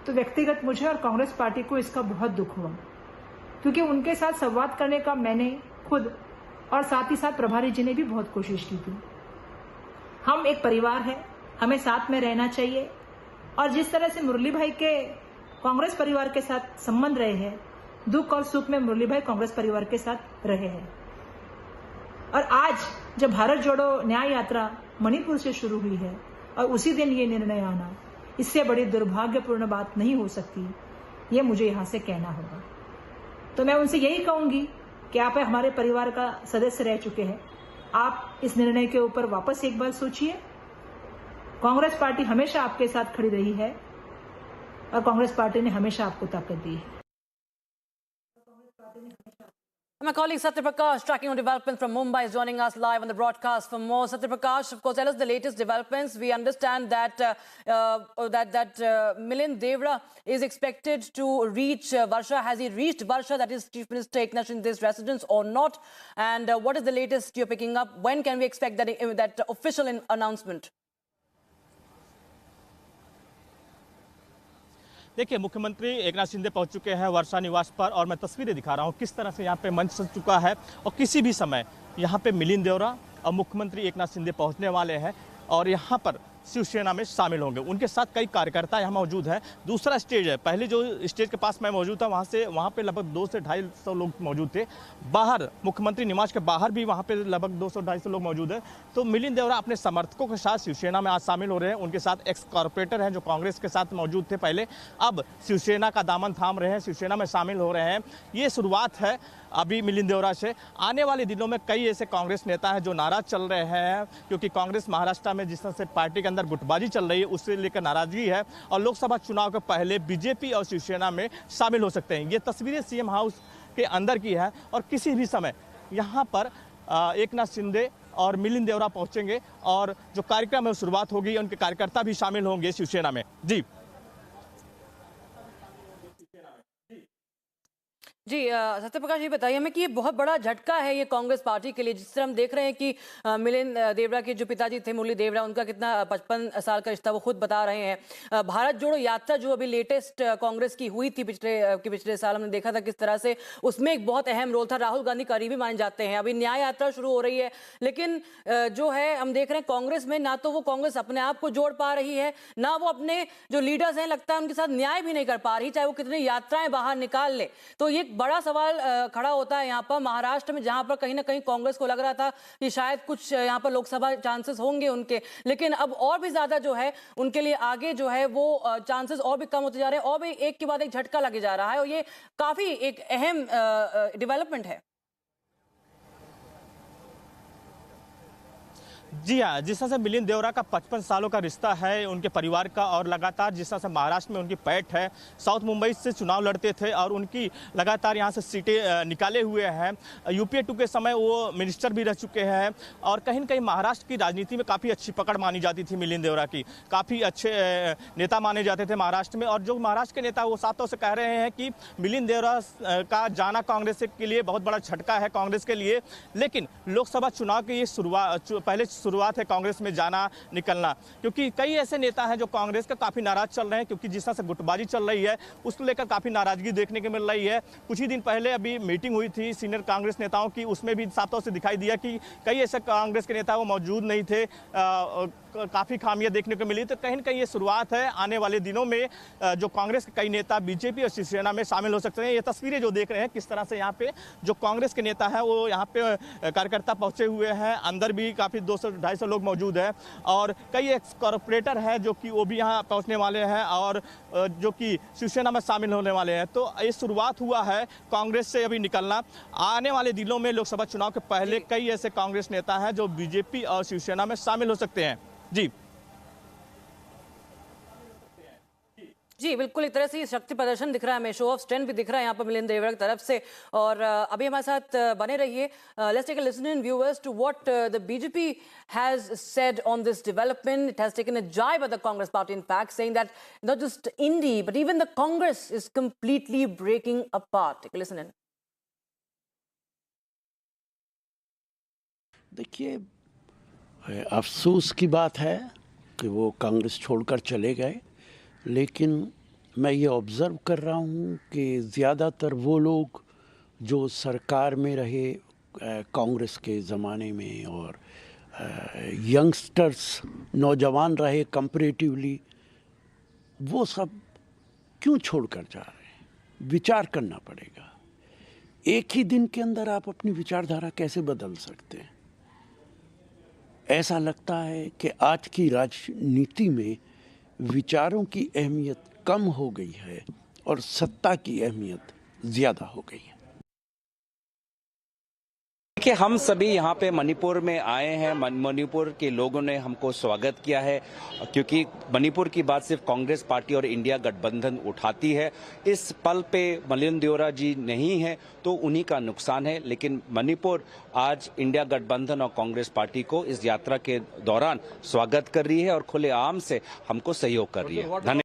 तो व्यक्तिगत मुझे और कांग्रेस पार्टी को इसका बहुत दुख हुआ, क्योंकि उनके साथ संवाद करने का मैंने खुद और साथ ही साथ प्रभारी जी ने भी बहुत कोशिश की थी। हम एक परिवार है, हमें साथ में रहना चाहिए, और जिस तरह से मुरली भाई के कांग्रेस परिवार के साथ संबंध रहे हैं, दुख और सुख में मुरली भाई कांग्रेस परिवार के साथ रहे हैं। और आज जब भारत जोड़ो न्याय यात्रा मणिपुर से शुरू हुई है और उसी दिन ये निर्णय आना, इससे बड़ी दुर्भाग्यपूर्ण बात नहीं हो सकती, ये मुझे यहां से कहना होगा। तो मैं उनसे यही कहूंगी कि आप हमारे परिवार का सदस्य रह चुके हैं, आप इस निर्णय के ऊपर वापस एक बार सोचिए। कांग्रेस पार्टी हमेशा आपके साथ खड़ी रही है और कांग्रेस पार्टी ने हमेशा आपको ताकत दी है। My colleague Satyaprakash, tracking on developments from Mumbai, is joining us live on the broadcast for more. Satyaprakash, of course, tell us the latest developments. We understand that Milind Deora is expected to reach Varsha. Has he reached Varsha, that is Chief Minister Eknath Shinde's residence, or not? And what is the latest you're picking up? When can we expect that official announcement? देखिए, मुख्यमंत्री एकनाथ शिंदे पहुंच चुके हैं वर्षा निवास पर, और मैं तस्वीरें दिखा रहा हूं किस तरह से यहां पे मंच सज चुका है, और किसी भी समय यहां पे मिलिंद देओरा और मुख्यमंत्री एकनाथ शिंदे पहुंचने वाले हैं और यहां पर शिवसेना में शामिल होंगे। उनके साथ कई कार्यकर्ता यहाँ मौजूद हैं। दूसरा स्टेज है, पहले जो स्टेज के पास मैं मौजूद था वहाँ पे लगभग 200 से 250 लोग मौजूद थे। बाहर मुख्यमंत्री निवास के बाहर भी वहाँ पे लगभग 200 से 250 लोग मौजूद हैं। तो मिलिंद देओरा अपने समर्थकों के साथ शिवसेना में आज शामिल हो रहे हैं। उनके साथ एक्स कॉर्पोरेटर हैं जो कांग्रेस के साथ मौजूद थे पहले, अब शिवसेना का दामन थाम रहे हैं, शिवसेना में शामिल हो रहे हैं। ये शुरुआत है अभी मिलिंद देओरा से। आने वाले दिनों में कई ऐसे कांग्रेस नेता हैं जो नाराज चल रहे हैं, क्योंकि कांग्रेस महाराष्ट्र में जिस तरह से पार्टी के अंदर गुटबाजी चल रही है उससे लेकर नाराजगी है, और लोकसभा चुनाव के पहले बीजेपी और शिवसेना में शामिल हो सकते हैं। ये तस्वीरें सीएम हाउस के अंदर की है, और किसी भी समय यहाँ पर एकनाथ शिंदे और मिलिंद देओरा पहुंचेंगे, और जो कार्यक्रम है शुरुआत होगी, उनके कार्यकर्ता भी शामिल होंगे शिवसेना में। जी सत्यप्रकाश, ये बताइए हमें कि ये बहुत बड़ा झटका है ये कांग्रेस पार्टी के लिए, जिस तरह हम देख रहे हैं कि मिलिंद देवरा के जो पिताजी थे मुरली देवरा, उनका कितना 55 साल का रिश्ता वो खुद बता रहे हैं। भारत जोड़ो यात्रा जो अभी लेटेस्ट कांग्रेस की हुई थी पिछले साल, हमने देखा था किस तरह से उसमें एक बहुत अहम रोल था। राहुल गांधी करीबी माने जाते हैं। अभी न्याय यात्रा शुरू हो रही है, लेकिन जो है हम देख रहे हैं कांग्रेस में ना तो वो कांग्रेस अपने आप को जोड़ पा रही है, ना वो अपने जो लीडर्स हैं लगता है उनके साथ न्याय भी नहीं कर पा रही, चाहे वो कितनी यात्राएं बाहर निकाल ले। तो ये बड़ा सवाल खड़ा होता है यहाँ पर महाराष्ट्र में, जहां पर कहीं ना कहीं कांग्रेस को लग रहा था कि शायद कुछ यहाँ पर लोकसभा चांसेस होंगे उनके, लेकिन अब और भी ज्यादा जो है उनके लिए आगे जो है वो चांसेस और भी कम होते जा रहे हैं, और भी एक के बाद एक झटका लगे जा रहा है, और ये काफी एक अहम डेवलपमेंट है। जी हाँ, जिस तरह से मिलिंद देओरा का 55 सालों का रिश्ता है उनके परिवार का, और लगातार जिस तरह से महाराष्ट्र में उनकी पैठ है, साउथ मुंबई से चुनाव लड़ते थे और उनकी लगातार यहाँ से सीटें निकाले हुए हैं। यूपीए 2 के समय वो मिनिस्टर भी रह चुके हैं, और कहीं न कहीं महाराष्ट्र की राजनीति में काफ़ी अच्छी पकड़ मानी जाती थी मिलिंद देओरा की, काफ़ी अच्छे नेता माने जाते थे महाराष्ट्र में। और जो महाराष्ट्र के नेता वो साफ तौर से कह रहे हैं कि मिलिंद देओरा का जाना कांग्रेस के लिए बहुत बड़ा झटका है कांग्रेस के लिए। लेकिन लोकसभा चुनाव की ये शुरुआत पहले शुरुआत है कांग्रेस में जाना निकलना, क्योंकि कई ऐसे नेता हैं जो कांग्रेस का काफ़ी नाराज चल रहे हैं, क्योंकि जिस तरह से गुटबाजी चल रही है उसको लेकर काफ़ी नाराजगी देखने को मिल रही है। कुछ ही दिन पहले अभी मीटिंग हुई थी सीनियर कांग्रेस नेताओं की, उसमें भी साफ तौर से दिखाई दिया कि कई ऐसे कांग्रेस के नेता वो मौजूद नहीं थे, काफ़ी खामियां देखने को मिली। तो कहीं ना कहीं ये शुरुआत है, आने वाले दिनों में जो कांग्रेस के कई नेता बीजेपी और शिवसेना में शामिल हो सकते हैं। ये तस्वीरें जो देख रहे हैं किस तरह से यहाँ पे जो कांग्रेस के नेता हैं वो यहाँ पे कार्यकर्ता पहुँचे हुए हैं, अंदर भी काफ़ी 200-250 लोग मौजूद हैं और कई एक्स कॉर्पोरेटर हैं जो कि वो भी यहाँ पहुँचने वाले हैं और जो कि शिवसेना में शामिल होने वाले हैं। तो ये शुरुआत हुआ है कांग्रेस से अभी निकलना। आने वाले दिनों में लोकसभा चुनाव के पहले कई ऐसे कांग्रेस नेता हैं जो बीजेपी और शिवसेना में शामिल हो सकते हैं। जी बिल्कुल, एक तरह से शक्ति प्रदर्शन दिख रहा है हमें, शो ऑफ स्ट्रेंथ भी दिख रहा है यहाँ पर मिलिंद देवरा की तरफ से। और अभी हमारे साथ बने रहिए। Let's take a listen in viewers to what the BJP has said on this development. It has taken a jibe at the Congress party, in fact, saying that not just Indy but even the Congress is completely breaking apart. Take a listen in. देखिए, अफसोस की बात है कि वो कांग्रेस छोड़कर चले गए, लेकिन मैं ये ऑब्ज़र्व कर रहा हूँ कि ज़्यादातर वो लोग जो सरकार में रहे कांग्रेस के ज़माने में और यंगस्टर्स नौजवान रहे कंपैरेटिवली, वो सब क्यों छोड़कर जा रहे हैं? विचार करना पड़ेगा। एक ही दिन के अंदर आप अपनी विचारधारा कैसे बदल सकते हैं? ऐसा लगता है कि आज की राजनीति में विचारों की अहमियत कम हो गई है और सत्ता की अहमियत ज़्यादा हो गई है। देखिए, हम सभी यहाँ पे मणिपुर में आए हैं। मणिपुर के लोगों ने हमको स्वागत किया है, क्योंकि मणिपुर की बात सिर्फ कांग्रेस पार्टी और इंडिया गठबंधन उठाती है। इस पल पे मिलिंद देओरा जी नहीं है तो उन्हीं का नुकसान है, लेकिन मणिपुर आज इंडिया गठबंधन और कांग्रेस पार्टी को इस यात्रा के दौरान स्वागत कर रही है और खुलेआम से हमको सहयोग कर रही है। धन्यवाद।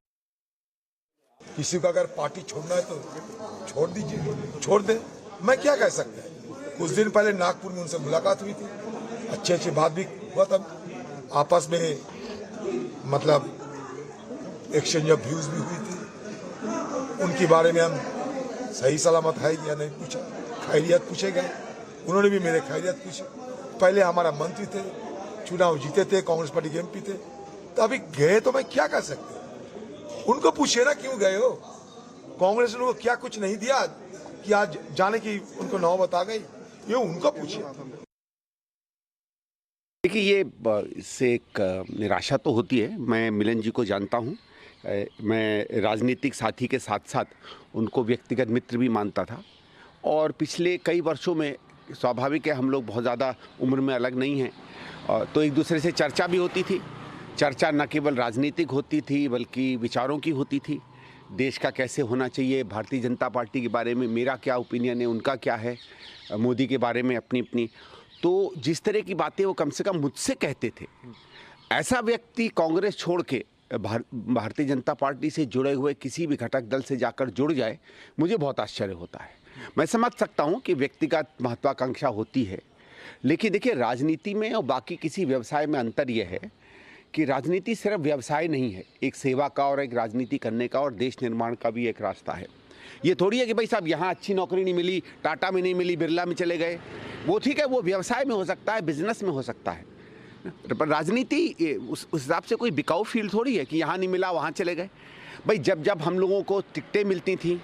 किसी को अगर पार्टी छोड़ना है तो छोड़ दीजिए, छोड़ दे, मैं क्या कह सकता है। कुछ दिन पहले नागपुर में उनसे मुलाकात हुई थी, अच्छी बात भी हुआ, तब आपस में मतलब एक्सचेंज ऑफ व्यूज भी हुई थी। उनके बारे में हम सही सलामत है या नहीं पूछा, खैरियत पूछे गए, उन्होंने भी मेरे खैरियत पूछी। पहले हमारा मंत्री थे, चुनाव जीते थे, कांग्रेस पार्टी के MP थे, तो अभी गए तो मैं क्या कर सकते। उनको पूछिए ना क्यों गए हो, कांग्रेस ने उनको क्या कुछ नहीं दिया कि आज जाने की उनको नौबत आ गई, ये उनको पूछिए। देखिए, ये इससे एक निराशा तो होती है। मैं मिलन जी को जानता हूँ, मैं राजनीतिक साथी के साथ साथ उनको व्यक्तिगत मित्र भी मानता था, और पिछले कई वर्षों में स्वाभाविक है हम लोग बहुत ज़्यादा उम्र में अलग नहीं हैं, तो एक दूसरे से चर्चा भी होती थी। चर्चा न केवल राजनीतिक होती थी बल्कि विचारों की होती थी, देश का कैसे होना चाहिए, भारतीय जनता पार्टी के बारे में मेरा क्या ओपिनियन है, उनका क्या है, मोदी के बारे में अपनी अपनी। तो जिस तरह की बातें वो कम से कम मुझसे कहते थे, ऐसा व्यक्ति कांग्रेस छोड़ के भारतीय जनता पार्टी से जुड़े हुए किसी भी घटक दल से जाकर जुड़ जाए, मुझे बहुत आश्चर्य होता है। मैं समझ सकता हूँ कि व्यक्तिगत महत्वाकांक्षा होती है, लेकिन देखिए, राजनीति में और बाकी किसी व्यवसाय में अंतर यह है कि राजनीति सिर्फ व्यवसाय नहीं है, एक सेवा का और एक राजनीति करने का और देश निर्माण का भी एक रास्ता है। ये थोड़ी है कि भाई साहब यहाँ अच्छी नौकरी नहीं मिली, टाटा में नहीं मिली, बिरला में चले गए। वो ठीक है, वो व्यवसाय में हो सकता है, बिजनेस में हो सकता है, पर राजनीति उस हिसाब से कोई बिकाऊ फील्ड थोड़ी है कि यहाँ नहीं मिला वहाँ चले गए। भाई जब जब हम लोगों को टिकटें मिलती थी,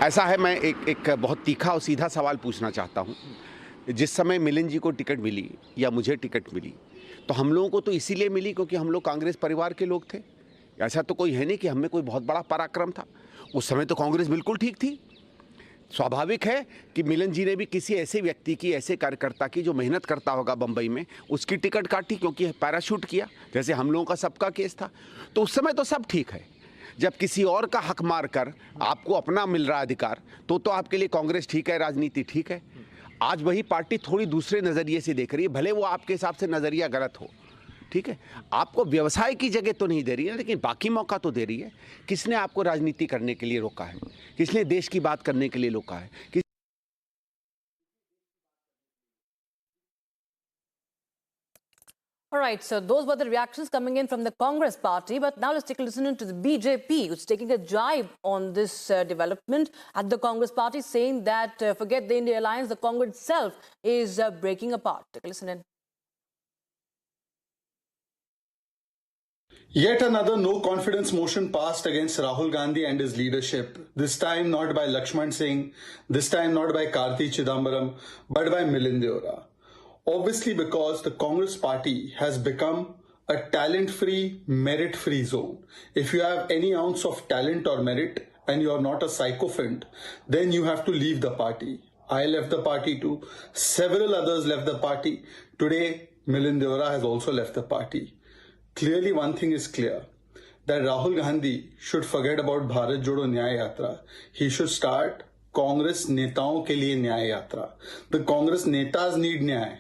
ऐसा है, मैं एक बहुत तीखा और सीधा सवाल पूछना चाहता हूँ। जिस समय मिलिंद जी को टिकट मिली या मुझे टिकट मिली, तो हम लोगों को तो इसीलिए मिली क्योंकि हम लोग कांग्रेस परिवार के लोग थे। ऐसा तो कोई है नहीं कि हमें कोई बहुत बड़ा पराक्रम था। उस समय तो कांग्रेस बिल्कुल ठीक थी। स्वाभाविक है कि मिलिंद जी ने भी किसी ऐसे व्यक्ति की, ऐसे कार्यकर्ता की जो मेहनत करता होगा बम्बई में, उसकी टिकट काटी क्योंकि पैराशूट किया, जैसे हम लोगों का सबका केस था। तो उस समय तो सब ठीक है। जब किसी और का हक मार कर आपको अपना मिल रहा अधिकार, तो आपके लिए कांग्रेस ठीक है, राजनीति ठीक है। आज वही पार्टी थोड़ी दूसरे नज़रिए से देख रही है, भले वो आपके हिसाब से नज़रिया गलत हो, ठीक है। आपको व्यवसाय की जगह तो नहीं दे रही है, लेकिन बाकी मौका तो दे रही है। किसने आपको राजनीति करने के लिए रोका है? किसने देश की बात करने के लिए रोका है? All right, so those were the reactions coming in from the Congress party. But now let's take a listen to the BJP, which is taking a jibe on this development at the Congress party, saying that forget the India alliance, the Congress itself is breaking apart. Take a listen in. Yet another no-confidence motion passed against Rahul Gandhi and his leadership, this time not by Lakshman Singh, this time not by Karti Chidambaram, but by Milind Deora. Obviously because the Congress party has become a talent-free, merit-free zone. If you have any ounce of talent or merit and you are not a sycophant, then you have to leave the party. I left the party too. Several others left the party. Today, Milind Deora has also left the party. Clearly, one thing is clear, that Rahul Gandhi should forget about Bharat Jodo Nyaya Yatra. He should start Congress Netaon ke liye Nyaya Yatra. The Congress Netas need Nyaya.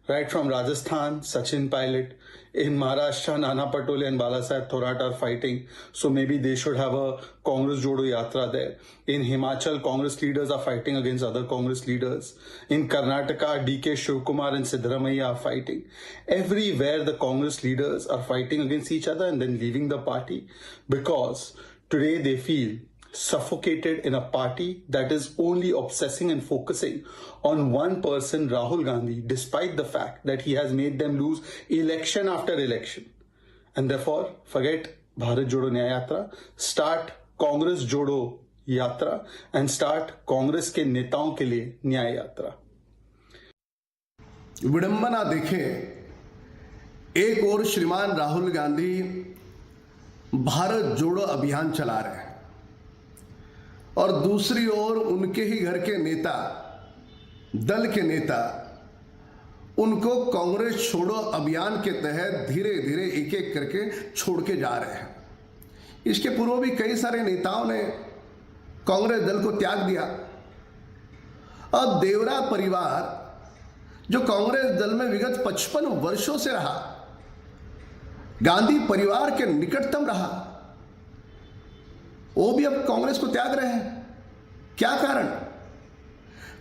Right from Rajasthan, Sachin Pilot. In Maharashtra, Nana Patole and Balasaheb Thorat are fighting. So maybe they should have a Congress Jodo Yatra there. In Himachal, Congress leaders are fighting against other Congress leaders. In Karnataka, DK Shivkumar and Siddaramaiah are fighting. Everywhere the Congress leaders are fighting against each other and then leaving the party. Because today they feel suffocated in a party that is only obsessing and focusing on one person, Rahul Gandhi, despite the fact that he has made them lose election after election. And therefore, forget Bharat Jodo Nyaya Yatra, start Congress Jodo Yatra and start Congress के नेताओं के लिए न्याय यात्रा। विडंबना देखें, एक और श्रीमान राहुल गांधी भारत जोड़ो अभियान चला रहे हैं और दूसरी ओर उनके ही घर के नेता, दल के नेता, उनको कांग्रेस छोड़ो अभियान के तहत धीरे धीरे एक एक करके छोड़ के जा रहे हैं। इसके पूर्व भी कई सारे नेताओं ने कांग्रेस दल को त्याग दिया। अब देवरा परिवार जो कांग्रेस दल में विगत 55 वर्षों से रहा, गांधी परिवार के निकटतम रहा, वो भी अब कांग्रेस को त्याग रहे हैं। क्या कारण?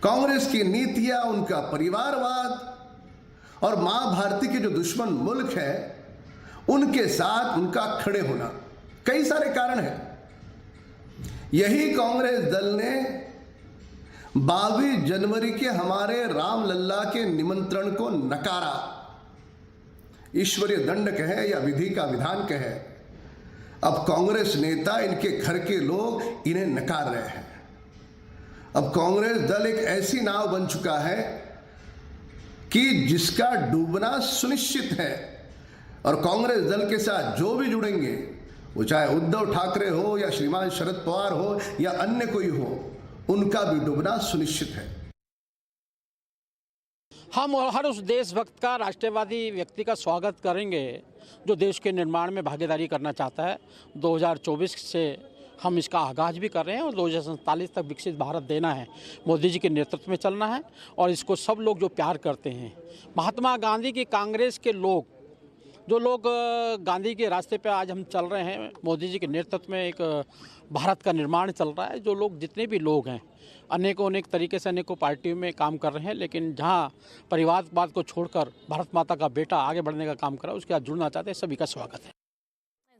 कांग्रेस की नीतियां, उनका परिवारवाद और मां भारती के जो दुश्मन मुल्क है उनके साथ उनका खड़े होना। कई सारे कारण हैं। यही कांग्रेस दल ने 22 जनवरी के हमारे रामलल्ला के निमंत्रण को नकारा। ईश्वरीय दंड कहे या विधि का विधान कहे, अब कांग्रेस नेता, इनके घर के लोग इन्हें नकार रहे हैं। अब कांग्रेस दल एक ऐसी नाव बन चुका है कि जिसका डूबना सुनिश्चित है और कांग्रेस दल के साथ जो भी जुड़ेंगे, वो चाहे उद्धव ठाकरे हो या श्रीमान शरद पवार हो या अन्य कोई हो, उनका भी डूबना सुनिश्चित है। हम हर उस देशभक्त का, राष्ट्रवादी व्यक्ति का स्वागत करेंगे जो देश के निर्माण में भागीदारी करना चाहता है। 2024 से हम इसका आगाज़ भी कर रहे हैं और 2047 तक विकसित भारत देना है। मोदी जी के नेतृत्व में चलना है और इसको सब लोग जो प्यार करते हैं, महात्मा गांधी की कांग्रेस के लोग, जो लोग गांधी के रास्ते पे आज हम चल रहे हैं, मोदी जी के नेतृत्व में एक भारत का निर्माण चल रहा है। जो लोग, जितने भी लोग हैं, अनेक तरीके से अनेकों पार्टियों में काम कर रहे हैं, लेकिन जहां परिवारवाद को छोड़कर भारत माता का बेटा आगे बढ़ने का काम कर रहा है, उसके साथ जुड़ना चाहते हैं, सभी का स्वागत है।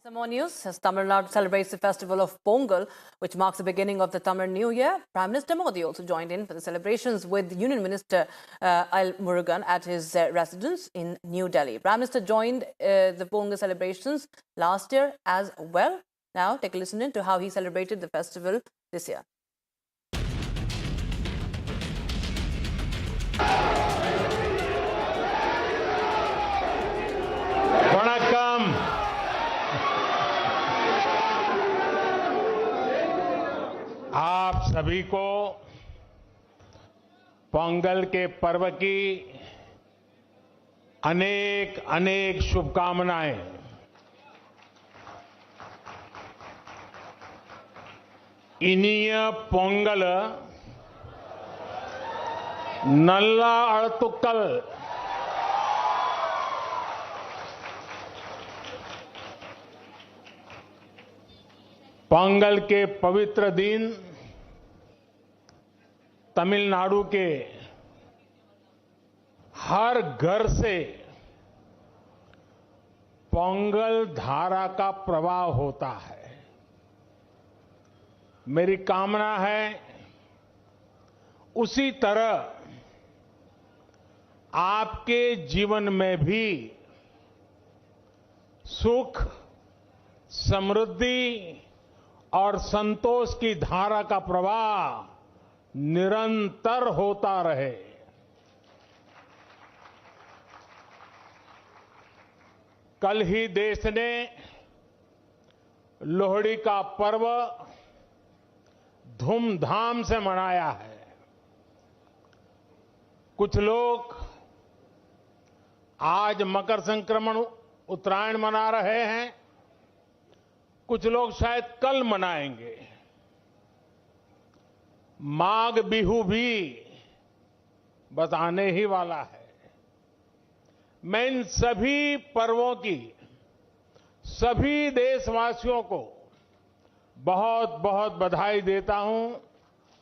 Some more news. As Tamil Nadu celebrates the festival of Pongal, which marks the beginning of the Tamil New Year, Prime Minister Modi also joined in for the celebrations with Union Minister Al Murugan at his residence in New Delhi. Prime Minister joined the Pongal celebrations last year as well. Now, take a listen in to how he celebrated the festival this year. Vanakkam. आप सभी को पोंगल के पर्व की अनेक अनेक शुभकामनाएं। इनिय पोंगल नल्ला अड़तुक्कल पोंगल के पवित्र दिन तमिलनाडु के हर घर से पोंगल धारा का प्रवाह होता है। मेरी कामना है उसी तरह आपके जीवन में भी सुख, समृद्धि और संतोष की धारा का प्रवाह निरंतर होता रहे। कल ही देश ने लोहड़ी का पर्व धूमधाम से मनाया है। कुछ लोग आज मकर संक्रमण उत्तरायण मना रहे हैं, कुछ लोग शायद कल मनाएंगे। माघ बिहू भी बस आने ही वाला है। मैं इन सभी पर्वों की सभी देशवासियों को बहुत बहुत बधाई देता हूं,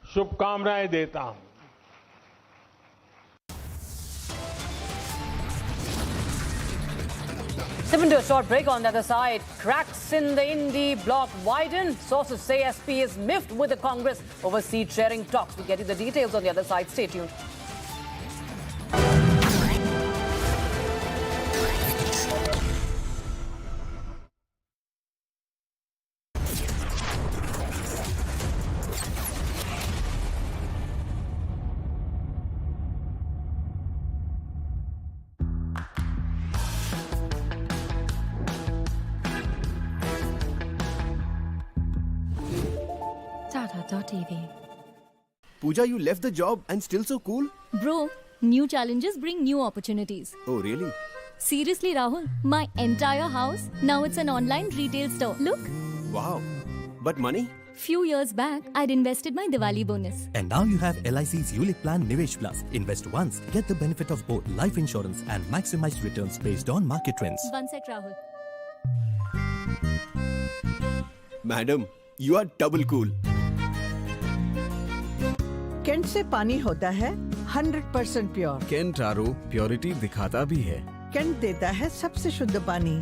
शुभकामनाएं देता हूं। Stepping to a short break. On the other side, cracks in the indie bloc widen. Sources say SP is miffed with the Congress over seat sharing talks. We'll get you the details on the other side. Stay tuned. TV. Pooja, you left the job and still so cool? Bro, new challenges bring new opportunities. Oh, really? Seriously, Rahul, my entire house, now it's an online retail store. Look. Wow. But money? Few years back, I'd invested my Diwali bonus. And now you have LIC's ULIP plan Nivesh Plus. Invest once, get the benefit of both life insurance and maximized returns based on market trends. One sec, Rahul. Madam, you are double cool. कैंट से पानी होता है 100% pure. Cantt RO purity दिखाता भी है। Cantt देता है सबसे शुद्ध पानी।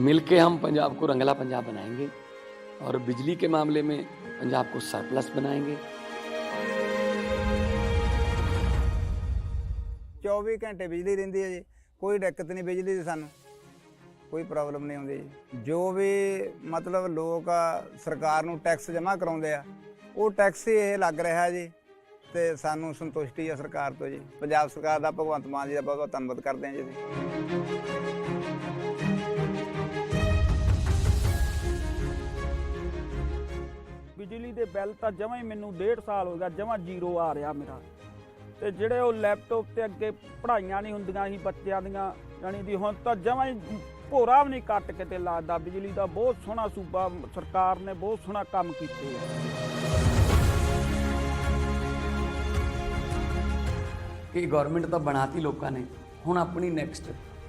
मिलके हम पंजाब को रंगला पंजाब बनाएंगे और बिजली के मामले में पंजाब को सरप्लस बनाएंगे। 24 ਘੰਟੇ ਬਿਜਲੀ ਰਹਿੰਦੀ ਹੈ ਜੀ, ਕੋਈ ਦਿੱਕਤ ਨਹੀਂ ਬਿਜਲੀ ਦੀ, ਸਾਨੂੰ ਕੋਈ ਪ੍ਰੋਬਲਮ ਨਹੀਂ ਆਉਂਦੀ ਜੀ। ਜੋ ਵੀ ਮਤਲਬ ਲੋਕ ਸਰਕਾਰ ਨੂੰ ਟੈਕਸ ਜਮ੍ਹਾਂ ਕਰਾਉਂਦੇ ਆ, ਉਹ ਟੈਕਸ ਹੀ ਇਹ ਲੱਗ ਰਿਹਾ ਜੀ ਤੇ ਸਾਨੂੰ ਸੰਤੁਸ਼ਟੀ ਹੈ ਸਰਕਾਰ ਤੋਂ ਜੀ। ਪੰਜਾਬ ਸਰਕਾਰ ਦਾ, ਭਗਵੰਤ ਮਾਨ ਜੀ ਦਾ ਬਹੁਤ ਬਹੁਤ ਧੰਨਵਾਦ ਕਰਦੇ ਹਾਂ ਜੀ। ਬਿਜਲੀ ਦੇ ਬਿੱਲ ਤਾਂ ਜਮਾਂ ਹੀ ਮੈਨੂੰ 1.5 ਸਾਲ ਹੋ ਗਿਆ ਜਮਾਂ ਜ਼ੀਰੋ ਆ ਰਿਹਾ ਮੇਰਾ। ਤੇ ਜਿਹੜੇ ਉਹ ਲੈਪਟਾਪ ਤੇ ਅੱਗੇ ਪੜ੍ਹਾਈਆਂ ਨਹੀਂ ਹੁੰਦੀਆਂ ਸੀ ਬੱਚਿਆਂ ਦੀਆਂ, ਯਾਨੀ ਦੀ ਹੁਣ ਤਾਂ ਜਮਾਂ ਹੀ ਭੋਰਾ ਵੀ ਨਹੀਂ ਕੱਟ ਕੇ ਤੇ ਲੱਗਦਾ। ਬਿਜਲੀ ਦਾ ਬਹੁਤ ਸੋਹਣਾ ਸੂਬਾ ਸਰਕਾਰ ਨੇ ਬਹੁਤ ਸੋਹਣਾ ਕੰਮ ਕੀਤੇ ਇਹ ਗਵਰਨਮੈਂਟ ਤਾਂ ਬਣਾਤੀ ਲੋਕਾਂ ਨੇ, ਹੁਣ ਆਪਣੀ ਨੈਕਸਟ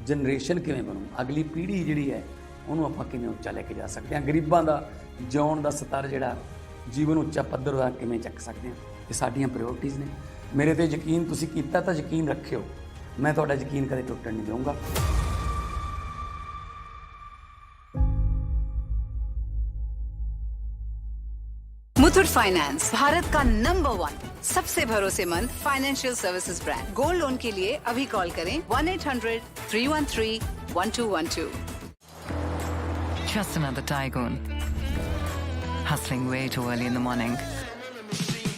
ਜਨਰੇਸ਼ਨ ਕਿਵੇਂ ਬਣੂ, ਅਗਲੀ ਪੀੜ੍ਹੀ ਜਿਹੜੀ ਹੈ ਉਹਨੂੰ ਆਪਾਂ ਕਿਵੇਂ ਉੱਚਾ ਲੈ ਕੇ ਜਾ ਸਕਦੇ ਹਾਂ, ਗਰੀਬਾਂ ਦਾ ਜਿਉਣ ਦਾ ਸਤਰ ਜਿਹੜਾ ਜੀਵਨ ਉੱਚਾ ਪੱਧਰ ਦਾ ਕਿਵੇਂ ਚੱਕ ਸਕਦੇ ਹਾਂ, ਇਹ ਸਾਡੀਆਂ ਪ੍ਰਾਇਓਰਟੀਜ਼ ਨੇ। ਮੇਰੇ ਤੇ ਯਕੀਨ ਤੁਸੀਂ ਕੀਤਾ ਤਾਂ ਯਕੀਨ ਰੱਖਿਓ, ਮੈਂ ਤੁਹਾਡਾ ਯਕੀਨ ਕਦੇ ਟੁੱਟਣ ਨਹੀਂ ਦਊਂਗਾ। मुथूट फाइनेंस, भारत का नंबर 1 सबसे भरोसेमंद financial services brand. Gold loan के लिए अभी कॉल करें 1-800-313-1212। Just another tycoon, hustling way too early in the morning,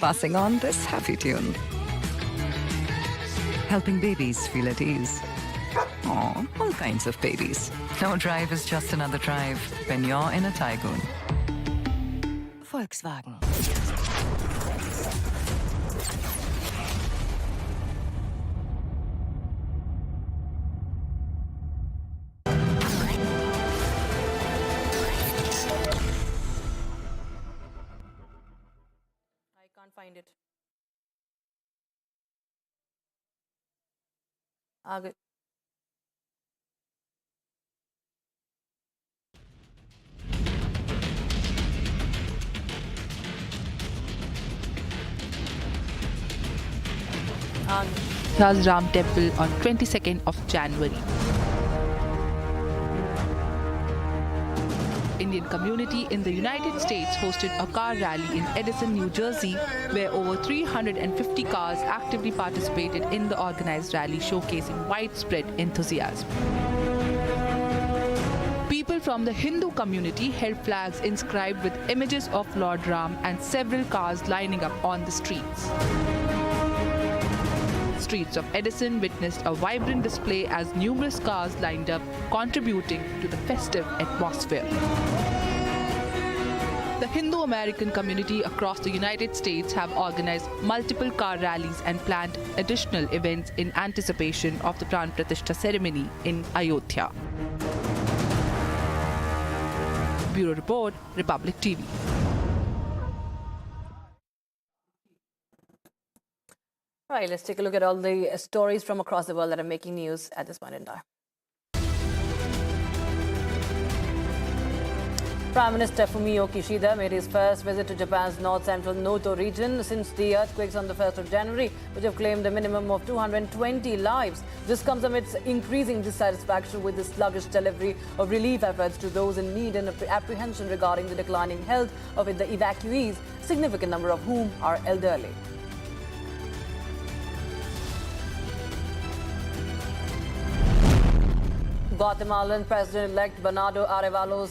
passing on this happy tune, helping babies feel at ease. Aw, all kinds of babies. No drive is just another drive when you're in a tycoon. Volkswagen. I can't find it. आगे Ayodhya's Ram Temple on 22nd of January. Indian community in the United States hosted a car rally in Edison, New Jersey, where over 350 cars actively participated in the organized rally, showcasing widespread enthusiasm. People from the Hindu community held flags inscribed with images of Lord Ram and several cars lining up on the streets. Streets of Edison witnessed a vibrant display as numerous cars lined up, contributing to the festive atmosphere. The Hindu American community across the United States have organized multiple car rallies and planned additional events in anticipation of the Pran Pratishtha ceremony in Ayodhya. Bureau Report, Republic TV. All right, let's take a look at all the stories from across the world that are making news at this point in time. Prime Minister Fumio Kishida made his first visit to Japan's north-central Noto region since the earthquakes on the 1st of January, which have claimed a minimum of 220 lives. This comes amidst increasing dissatisfaction with the sluggish delivery of relief efforts to those in need and apprehension regarding the declining health of the evacuees, a significant number of whom are elderly. Guatemalan President-elect Bernardo Arévalo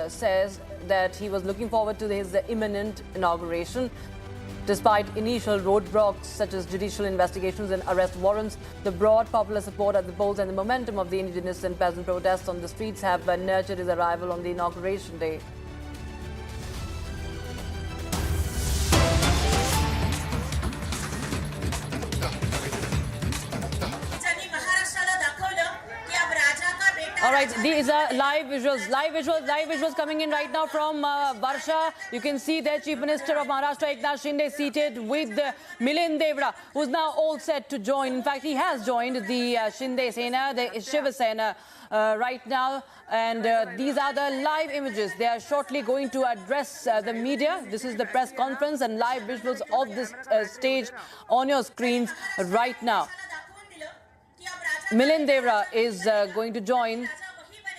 says that he was looking forward to his imminent inauguration. Despite initial roadblocks such as judicial investigations and arrest warrants, the broad popular support at the polls and the momentum of the indigenous and peasant protests on the streets have nurtured his arrival on the inauguration day. All right, these are live visuals coming in right now from Varsha. You can see there Chief Minister of Maharashtra, Eknath Shinde, seated with Milind Deora, who's now all set to join. In fact, he has joined the Shinde Sena, the Shiv Sena right now. And these are the live images. They are shortly going to address the media. This is the press conference and live visuals of this stage on your screens right now. Milind Deora is going to join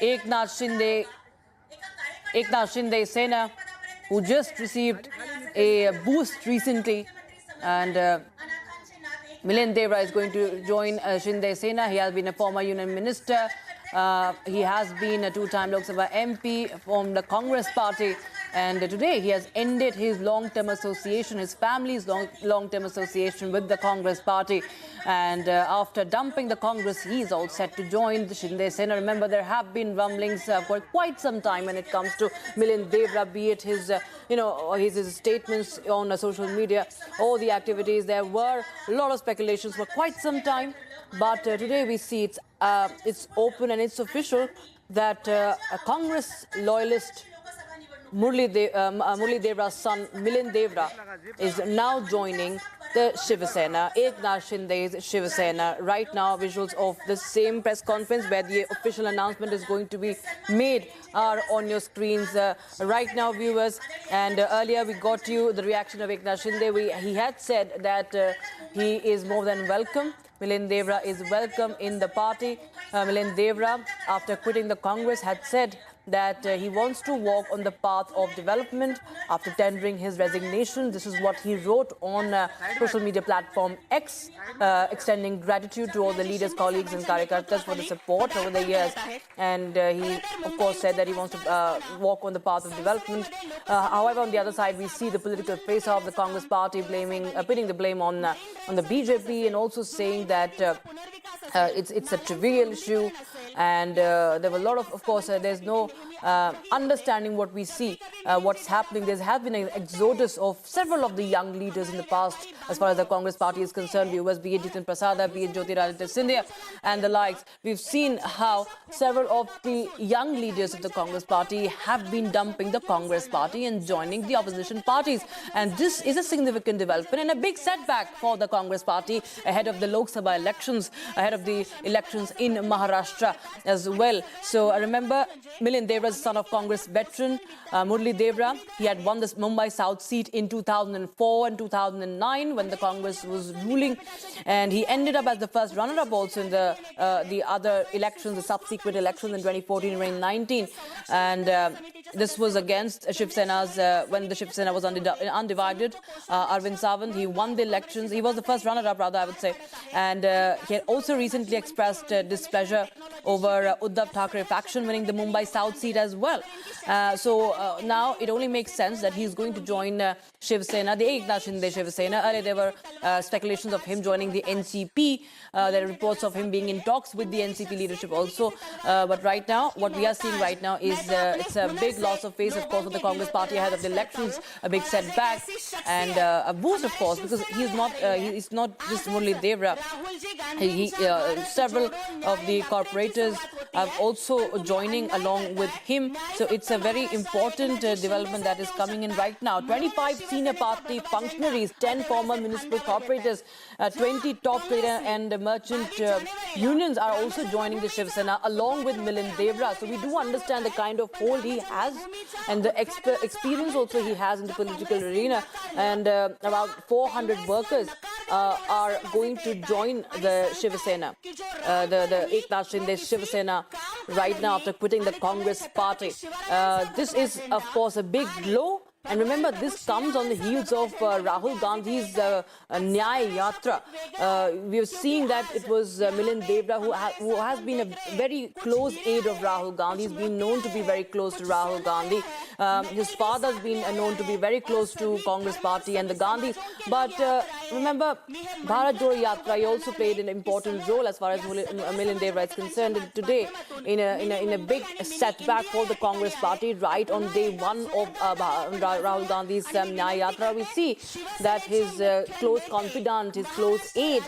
Eknath Shinde Sena, who just received a boost recently, and Milind Deora is going to join Shinde Sena. He has been a former union minister. He has been a two-time Lok Sabha MP from the Congress party. And today he has ended his long-term association, his family's long-term association with the Congress party. And after dumping the Congress, he's all set to join the Shinde Sena. Remember, there have been rumblings for quite some time when it comes to Milind Deora, be it his, his statements on social media or the activities. There were a lot of speculations for quite some time. But today we see it's open and it's official that a Congress loyalist, Murli Deora's son, Milind Deora, is now joining the Shiv Sena, Eknath Shinde's Shiv Sena. Right now, visuals of the same press conference where the official announcement is going to be made are on your screens right now, viewers. And earlier we got you the reaction of Eknath Shinde. He had said that he is more than welcome. Milind Deora is welcome in the party. Milind Deora, after quitting the Congress, had said that he wants to walk on the path of development after tendering his resignation. This is what he wrote on social media platform X, extending gratitude to all the leaders, colleagues and Karyakartas for the support over the years. And he, of course, said that he wants to walk on the path of development. However, on the other side, we see the political face-off, the Congress party pinning the blame on the BJP, and also saying that it's a trivial issue. And there were a lot of course, there's no understanding what we see, what's happening. There has been an exodus of several of the young leaders in the past as far as the Congress party is concerned. Viewers, be it Jitin Prasada, be it Jyotiraditya Scindia and the likes. We've seen how several of the young leaders of the Congress party have been dumping the Congress party and joining the opposition parties. And this is a significant development and a big setback for the Congress party ahead of the Lok Sabha elections, ahead of the elections in Maharashtra as well. So I remember Milind Deora Devra is the son of Congress veteran Murli Devra. He had won this Mumbai South seat in 2004 and 2009 when the Congress was ruling, and he ended up as the first runner-up also in the other elections, the subsequent elections in 2014 and 2019. And this was against Shiv Sena's, when the Shiv Sena was undivided. Arvind Sawant, he won the elections. He was the first runner-up, rather, I would say. And he had also recently expressed displeasure over Uddhav Thackeray faction winning the Mumbai South seat as well. So now it only makes sense that he's going to join Shiv Sena, the Eknath Shinde-led Shiv Sena. Earlier there were speculations of him joining the NCP. There are reports of him being in talks with the NCP leadership also. But right now, what we are seeing right now is it's a big loss of face, of course, of the Congress party ahead of the elections, a big setback and a boost, of course, because he's not just Murli Devra. Several of the corporators are also joining along with him. So it's a very important development that is coming in right now. 25 senior party functionaries, 10 former municipal corporators, 20 top trader and merchant unions are also joining the Shiv Sena along with Milind Deora. So we do understand the kind of hold he has and the experience also he has in the political arena. And about 400 workers are going to join the Shiv Sena, the Eknath Shinde Shiv Sena right now after quitting the Congress party. This is, of course, a big blow. And remember, this comes on the heels of Rahul Gandhi's Nyay Yatra. We are seeing that it was Milind Deora who has been a very close aide of Rahul Gandhi. He's been known to be very close to Rahul Gandhi. His father's been known to be very close to Congress party and the Gandhis. But remember, Bharat Jodo Yatra, he also played an important role as far as Milind Deora is concerned. And today, in a big setback for the Congress party, right on day one of Rahul Gandhi's Nyay Yatra, we see that his close confidant, his close aide,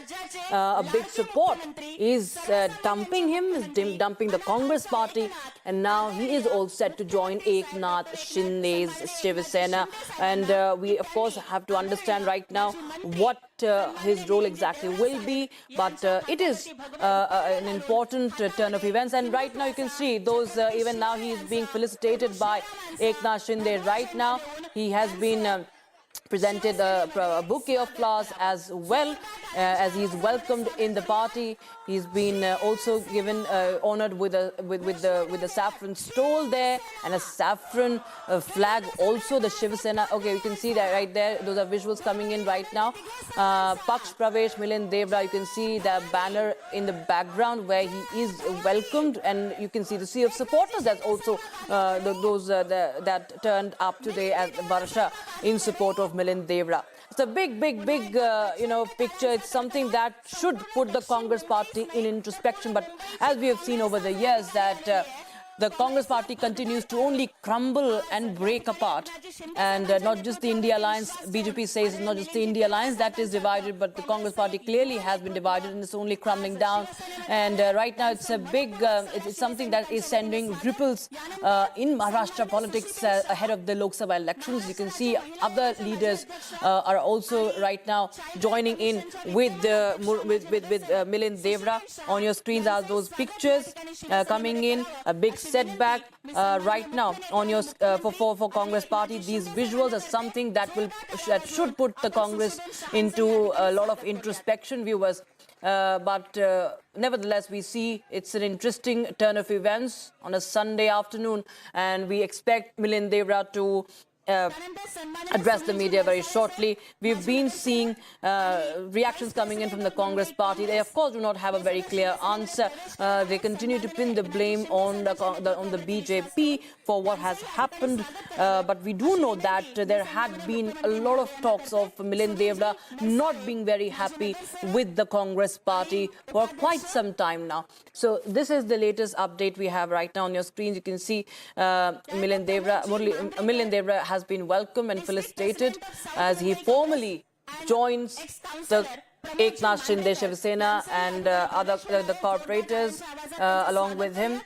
a big support, is dumping him, is dumping the Congress party, and now he is all set to join Eknath Shinde's Shiv Sena. And we, of course, have to understand right now what his role exactly will be, but it is an important turn of events. And right now you can see those, even now he is being felicitated by Eknath Shinde. Right now he has been presented a bouquet of flowers as well as he's welcomed in the party. He's been also given honored with a saffron stole there and a saffron flag also. The Shiv Sena. Okay, you can see that right there. Those are visuals coming in right now. Paksh Pravesh Milind Deora. You can see the banner in the background where he is welcomed, and you can see the sea of supporters. That's also that turned up today as Barsha in support of Milind Deora. It's a big picture. It's something that should put the Congress party in introspection. But as we have seen over the years that the Congress party continues to only crumble and break apart. And not just the India Alliance, BJP says not just the India Alliance that is divided, but the Congress party clearly has been divided and it's only crumbling down. And right now it's a big, it's something that is sending ripples in Maharashtra politics ahead of the Lok Sabha elections. You can see other leaders are also right now joining in with Milind Deora. On your screens are those pictures coming in, a big setback right now on your for Congress party. These visuals are something that should put the Congress into a lot of introspection, viewers. But nevertheless, we see it's an interesting turn of events on a Sunday afternoon, and we expect Milind Deora to address the media very shortly. We've been seeing reactions coming in from the Congress party. They, of course, do not have a very clear answer. They continue to pin the blame on the BJP for what has happened. But we do know that there had been a lot of talks of Milind Deora not being very happy with the Congress party for quite some time now. So this is the latest update we have right now on your screens. You can see Milind Deora has been welcomed and felicitated as he formally joins the Eknath Shinde Shiv Sena and the corporators along with him.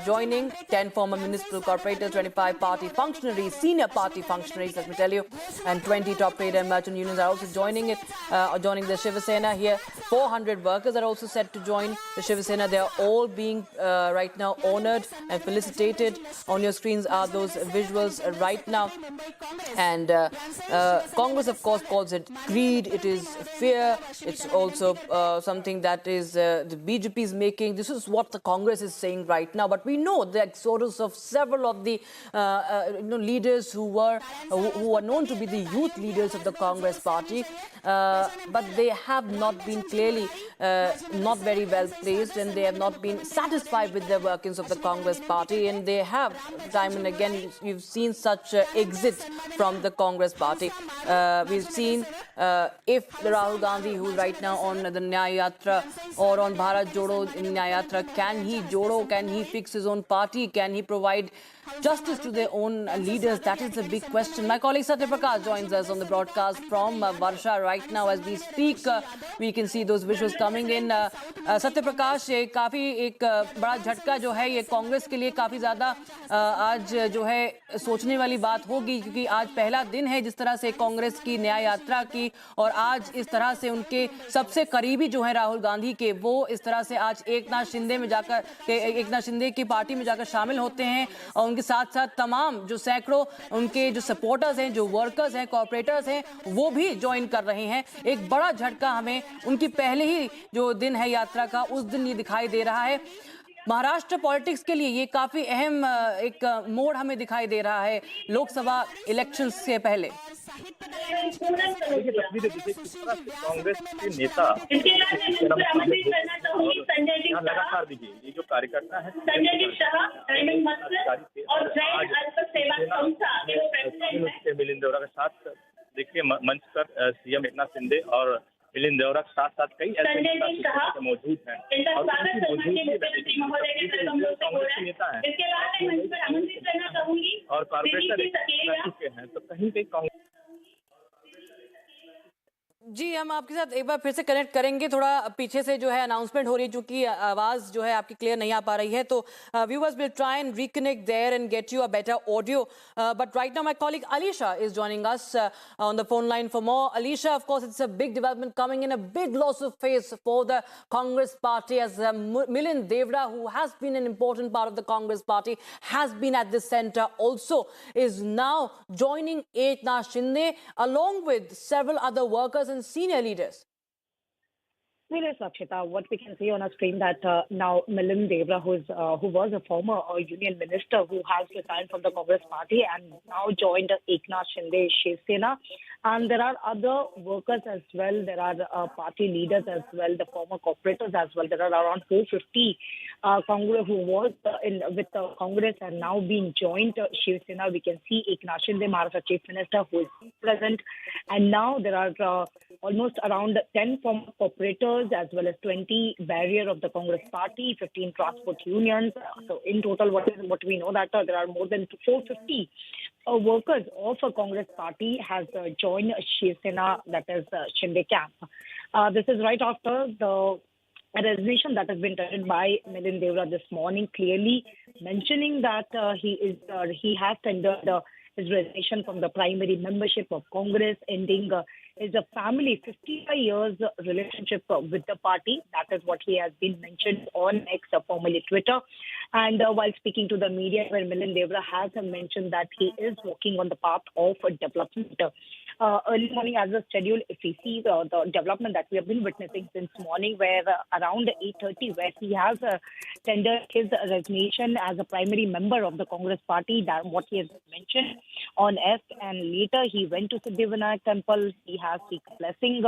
joining 10 former municipal corporators, 25 party functionaries, senior party functionaries, let me tell you, and 20 top trade and merchant unions are also joining the Shiv Sena here. 400 workers are also set to join the Shiv Sena. They are all being right now honored and felicitated. On your screens are those visuals right now. And Congress, of course, calls it greed. It is fear. It's also something that is the BJP is making. This is what the Congress is saying right now. But we know the exodus of several of the leaders who are known to be the youth leaders of the Congress party, but they have not been clearly not very well placed, and they have not been satisfied with the workings of the Congress party, and they have time and again we've seen such exits from the Congress party. We've seen if Rahul Gandhi, who's right now on the Nyaya Yatra or on Bharat Jodo Nyaya Yatra, can he fix his own party? Can he provide justice to their own leaders? That is a big question. My colleague Satya Prakash joins us on the broadcast from Varsha right now as we speak. We can see those visuals coming in. Satya Prakash, काफी एक बड़ा झटका जो है ये कांग्रेस के लिए काफी ज्यादा आज जो है सोचने वाली बात होगी, क्योंकि आज पहला दिन है जिस तरह से कांग्रेस की न्याय यात्रा की, और आज इस तरह से उनके सबसे करीबी जो है राहुल गांधी के, वो इस तरह से आज एकनाथ शिंदे की पार्टी में जाकर शामिल होते हैं, और उनके साथ साथ तमाम जो सैकड़ों उनके जो सपोर्टर्स हैं, जो वर्कर्स हैं, कॉर्पोरेटर्स हैं, वो भी ज्वाइन कर रहे हैं। एक बड़ा झटका हमें उनकी पहले ही जो दिन है यात्रा का, उस दिन ये दिखाई दे रहा है। महाराष्ट्र पॉलिटिक्स के लिए ये काफी अहम एक मोड़ हमें दिखाई दे रहा है लोकसभा इलेक्शंस से पहले। कांग्रेस के नेता लगातार देखिए ये जो कार्यकर्ता है मिलिंद देवरा के साथ देखिए मंच पर सीएम एकनाथ शिंदे और मिलिंद देवरा के साथ साथ कई ऐसे मौजूद हैं और कांग्रेस के नेता हैं और कॉर्पोरेटर चुके हैं, तो कहीं कांग्रेस। जी, हम आपके साथ एक बार फिर से कनेक्ट करेंगे। थोड़ा पीछे से जो है अनाउंसमेंट हो रही है, क्योंकि आवाज जो है आपकी क्लियर नहीं आ पा रही है, तो viewers will try and reconnect there and get you a better audio, but right now my colleague Alisha is joining us on the phone line for more. Alisha, of course, it's a big development coming in, a big loss of face for the Congress party, as Milind Deora, who has been an important part of the Congress party, has been at the center also, is now joining Eknath Shinde along with several other workers and senior leaders. Yes, Akshita, what we can see on our screen that now Milind Deora, who was a former union minister who has resigned from the Congress party and now joined Eknath Shinde-led Shiv Sena. And there are other workers as well. There are party leaders as well, the former corporators as well. There are around 450 Congress who was with the Congress and now being joined Shiv Sena. We can see Eknath Shinde, Maharashtra Chief Minister, who is present. And now there are almost around 10 former corporators as well as 20 barrier of the Congress party, 15 transport unions. So in total, what we know that there are more than 450 workers of a Congress party has joined Shiv Sena, that is Shinde camp. This is right after the resignation that has been tendered by Milind Deora this morning, clearly mentioning that he has tendered his resignation from the primary membership of Congress, ending his family 55 years relationship with the party. That is what he has been mentioned on X, formerly Twitter. And while speaking to the media, where Milind Deora has mentioned that he is walking on the path of development. Early morning as a schedule, if we see the development that we have been witnessing since morning, where around 8:30, where he has tendered his resignation as a primary member of the Congress party, that what he has mentioned on X, and later he went to Siddhivinayak temple. He has seeked blessing,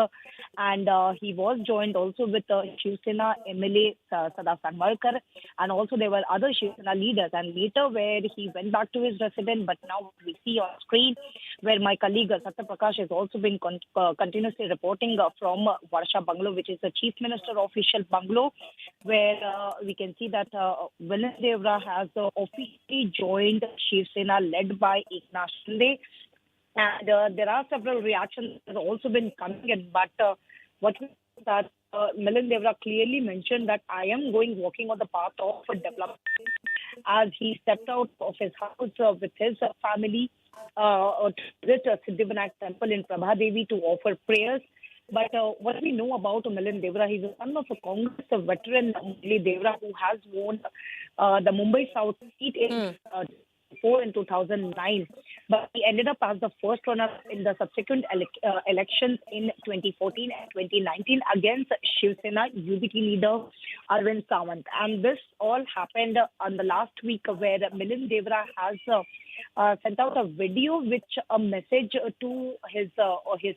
and he was joined also with Shiv Sena MLA Sada Sanwarkar, and also there were other Shiv Sena leaders. And later, where he went back to his residence, but now we see on screen where my colleague Satya Prakash has also been continuously reporting from Varsha Bungalow, which is the Chief Minister official bungalow, where we can see that Milind Deora has officially joined Shiv Sena led by Eknath Shinde. And there are several reactions that have also been coming in, but what we that Milind Deora clearly mentioned that I am walking on the path of development as he stepped out of his house with his family to visit Siddhivinayak temple in Prabhadevi to offer prayers. But what we know about Milind Deora, he's a son of a Congress veteran, Milind Deora, who has won the Mumbai South seat in 2009, but he ended up as the first runner in the subsequent elections in 2014 and 2019 against Shiv Sena UBT leader Arvind Sawant. And this all happened on the last week, where Milind Deora has sent out a video, a message to his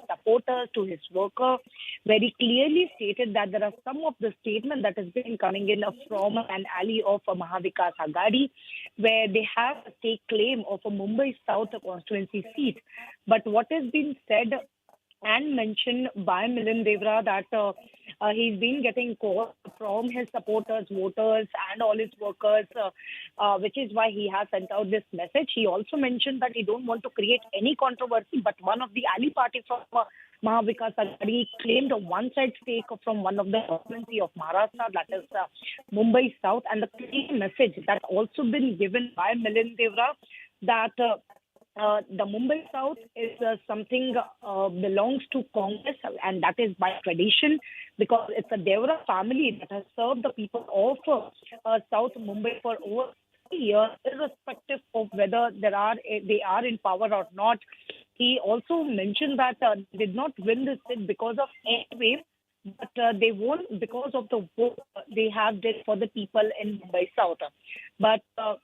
supporters, to his worker, where he clearly stated that there are some of the statements that has been coming in from an ally of Mahavikas Aghadi, where they have a stake claim of a Mumbai South constituency seat. But what has been said and mentioned by Milind Deora that he's been getting calls from his supporters, voters, and all his workers, which is why he has sent out this message. He also mentioned that he don't want to create any controversy, but one of the ally party from Mahavikas Aghadi claimed a one-side stake from one of the constituency of Maharashtra, that is Mumbai South, and the clear message that also been given by Milind Deora that the Mumbai South is something belongs to Congress, and that is by tradition, because it's a Deora family that has served the people of South Mumbai for over years, irrespective of whether they are in power or not. He also mentioned that they did not win this seat because of any way, but they won because of the work they have did for the people in Mumbai South. But the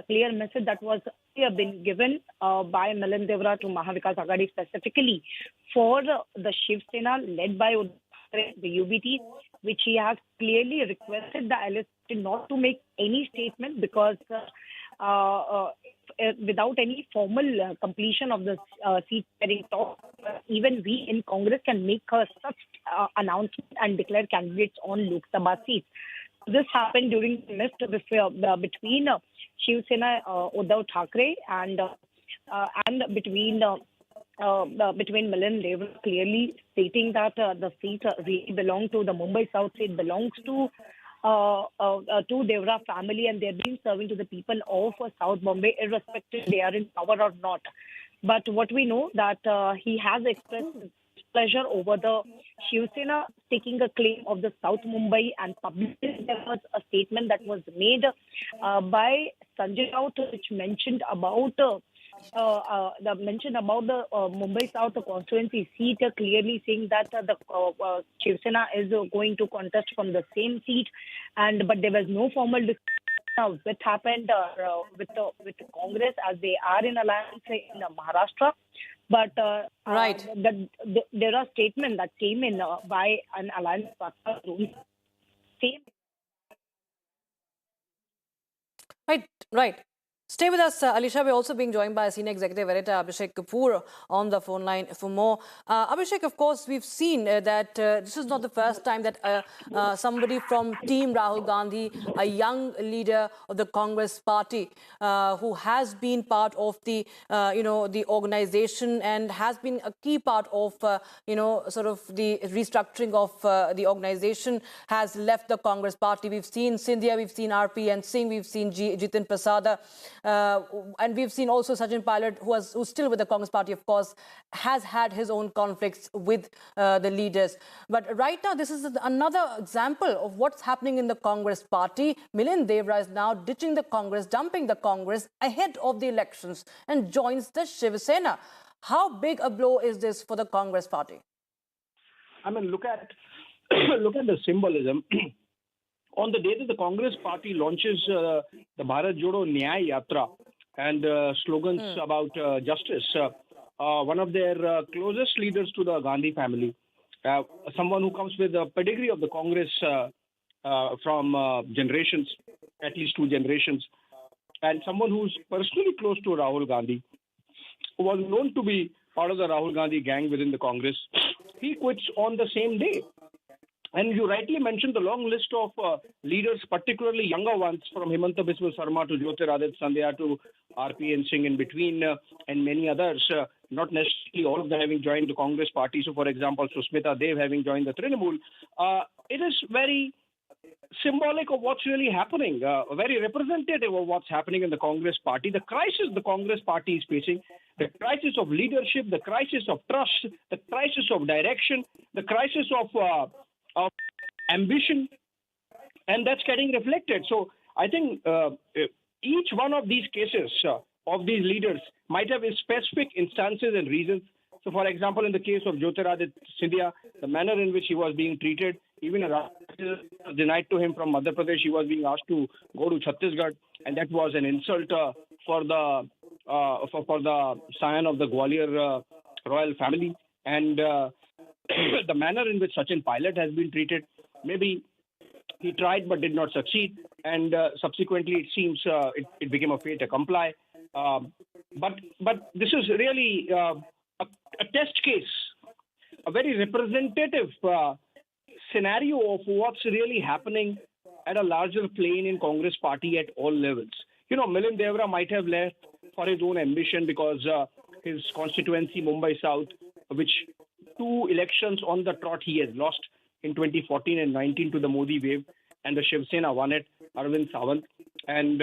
clear message that was been given by Milind Deora to Mahavikas Aghadi specifically for the Shiv Sena led by the UBT, which he has clearly requested the allies not to make any statement, because without any formal completion of the seat sharing talk, even we in Congress can make such announcement and declare candidates on Lok Sabha seats. This happened during the mist between Shiv Sena Uddhav Thackeray and between Milind Deora, clearly stating that the seat really belongs to the Mumbai South seat, belongs to Deora family, and they're been serving to the people of South Bombay, irrespective they are in power or not. But what we know that he has expressed pleasure over the Shiv Sena taking a claim of the South Mumbai, and publicly there was a statement that was made by Sanjay Raut, which mentioned about the Mumbai South constituency seat, clearly saying that the Shiv Sena is going to contest from the same seat, but there was no formal discussion. What happened with Congress, as they are in alliance in Maharashtra. But there are statements that came in by an alliance partner. Same. Right. Stay with us, Alisha. We're also being joined by Senior Executive Editor Abhishek Kapoor on the phone line for more. Abhishek, of course, we've seen that this is not the first time that somebody from Team Rahul Gandhi, a young leader of the Congress party, who has been part of the, the organization and has been a key part of, sort of the restructuring of the organization, has left the Congress party. We've seen Scindia, we've seen RP and Singh, we've seen Jitin Prasad. And we've seen also Sachin Pilot, who's still with the Congress party, of course, has had his own conflicts with the leaders. But right now, this is another example of what's happening in the Congress party. Milind Deora is now ditching the Congress, dumping the Congress ahead of the elections, and joins the Shiv Sena. How big a blow is this for the Congress party? I mean, look at the symbolism. On the day that the Congress party launches the Bharat Jodo Nyay Yatra and slogans about justice, one of their closest leaders to the Gandhi family, someone who comes with a pedigree of the Congress from generations, at least 2 generations, and someone who's personally close to Rahul Gandhi, who was known to be part of the Rahul Gandhi gang within the Congress, he quits on the same day. And you rightly mentioned the long list of leaders, particularly younger ones, from Himanta Biswa Sarma to Jyotiraditya Scindia to RP and Singh in between, and many others, not necessarily all of them having joined the Congress party. So, for example, Susmita Dev having joined the Trinamool. It is very symbolic of what's really happening, very representative of what's happening in the Congress party, the crisis the Congress party is facing, the crisis of leadership, the crisis of trust, the crisis of direction, the crisis of ambition, and that's getting reflected. So I think each one of these cases of these leaders might have specific instances and reasons. So, for example, in the case of Jyotiraditya Scindia, the manner in which he was being treated, even a was denied to him from Madhya Pradesh. He was being asked to go to Chhattisgarh, and that was an insult for the scion of the Gwalior royal family. And the manner in which Sachin Pilot has been treated, maybe he tried but did not succeed, and subsequently it seems it became a fait accompli. But this is really a test case, a very representative scenario of what's really happening at a larger plane in Congress party at all levels. You know, Milind Deora might have left for his own ambition because his constituency, Mumbai South, which 2 elections on the trot he has lost in 2014 and 19 to the Modi wave, and the Shiv Sena won it, Arvind Sawant. And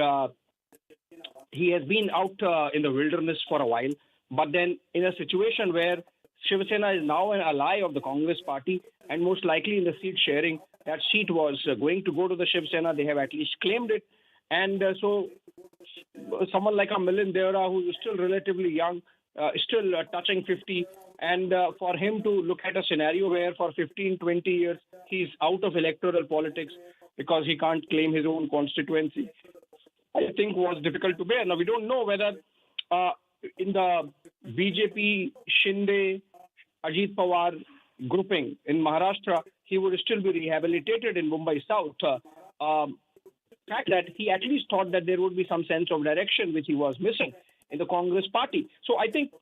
he has been out in the wilderness for a while. But then in a situation where Shiv Sena is now an ally of the Congress party, and most likely in the seat sharing, that seat was going to go to the Shiv Sena. They have at least claimed it. And so someone like a Milind Deora, who is still relatively young, still touching 50, and for him to look at a scenario where for 15, 20 years he's out of electoral politics because he can't claim his own constituency, I think was difficult to bear. Now, we don't know whether in the BJP, Shinde, Ajit Pawar grouping in Maharashtra, he would still be rehabilitated in Mumbai South. Fact that he at least thought that there would be some sense of direction which he was missing in the Congress party. So I think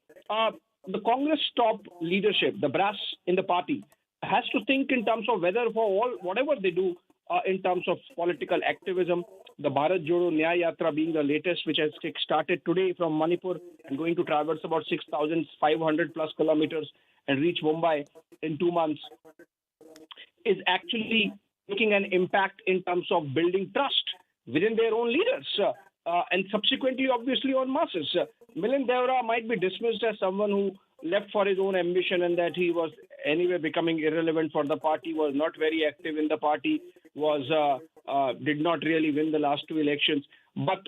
the Congress top leadership, the brass in the party, has to think in terms of whether for whatever they do in terms of political activism, the Bharat Jodo Nyaya Yatra being the latest, which has started today from Manipur and going to traverse about 6,500 plus kilometers and reach Mumbai in 2 months, is actually making an impact in terms of building trust within their own leaders and subsequently, obviously, on masses. Milind Deora might be dismissed as someone who left for his own ambition and that he was anyway becoming irrelevant for the party, was not very active in the party, did not really win the last 2 elections. But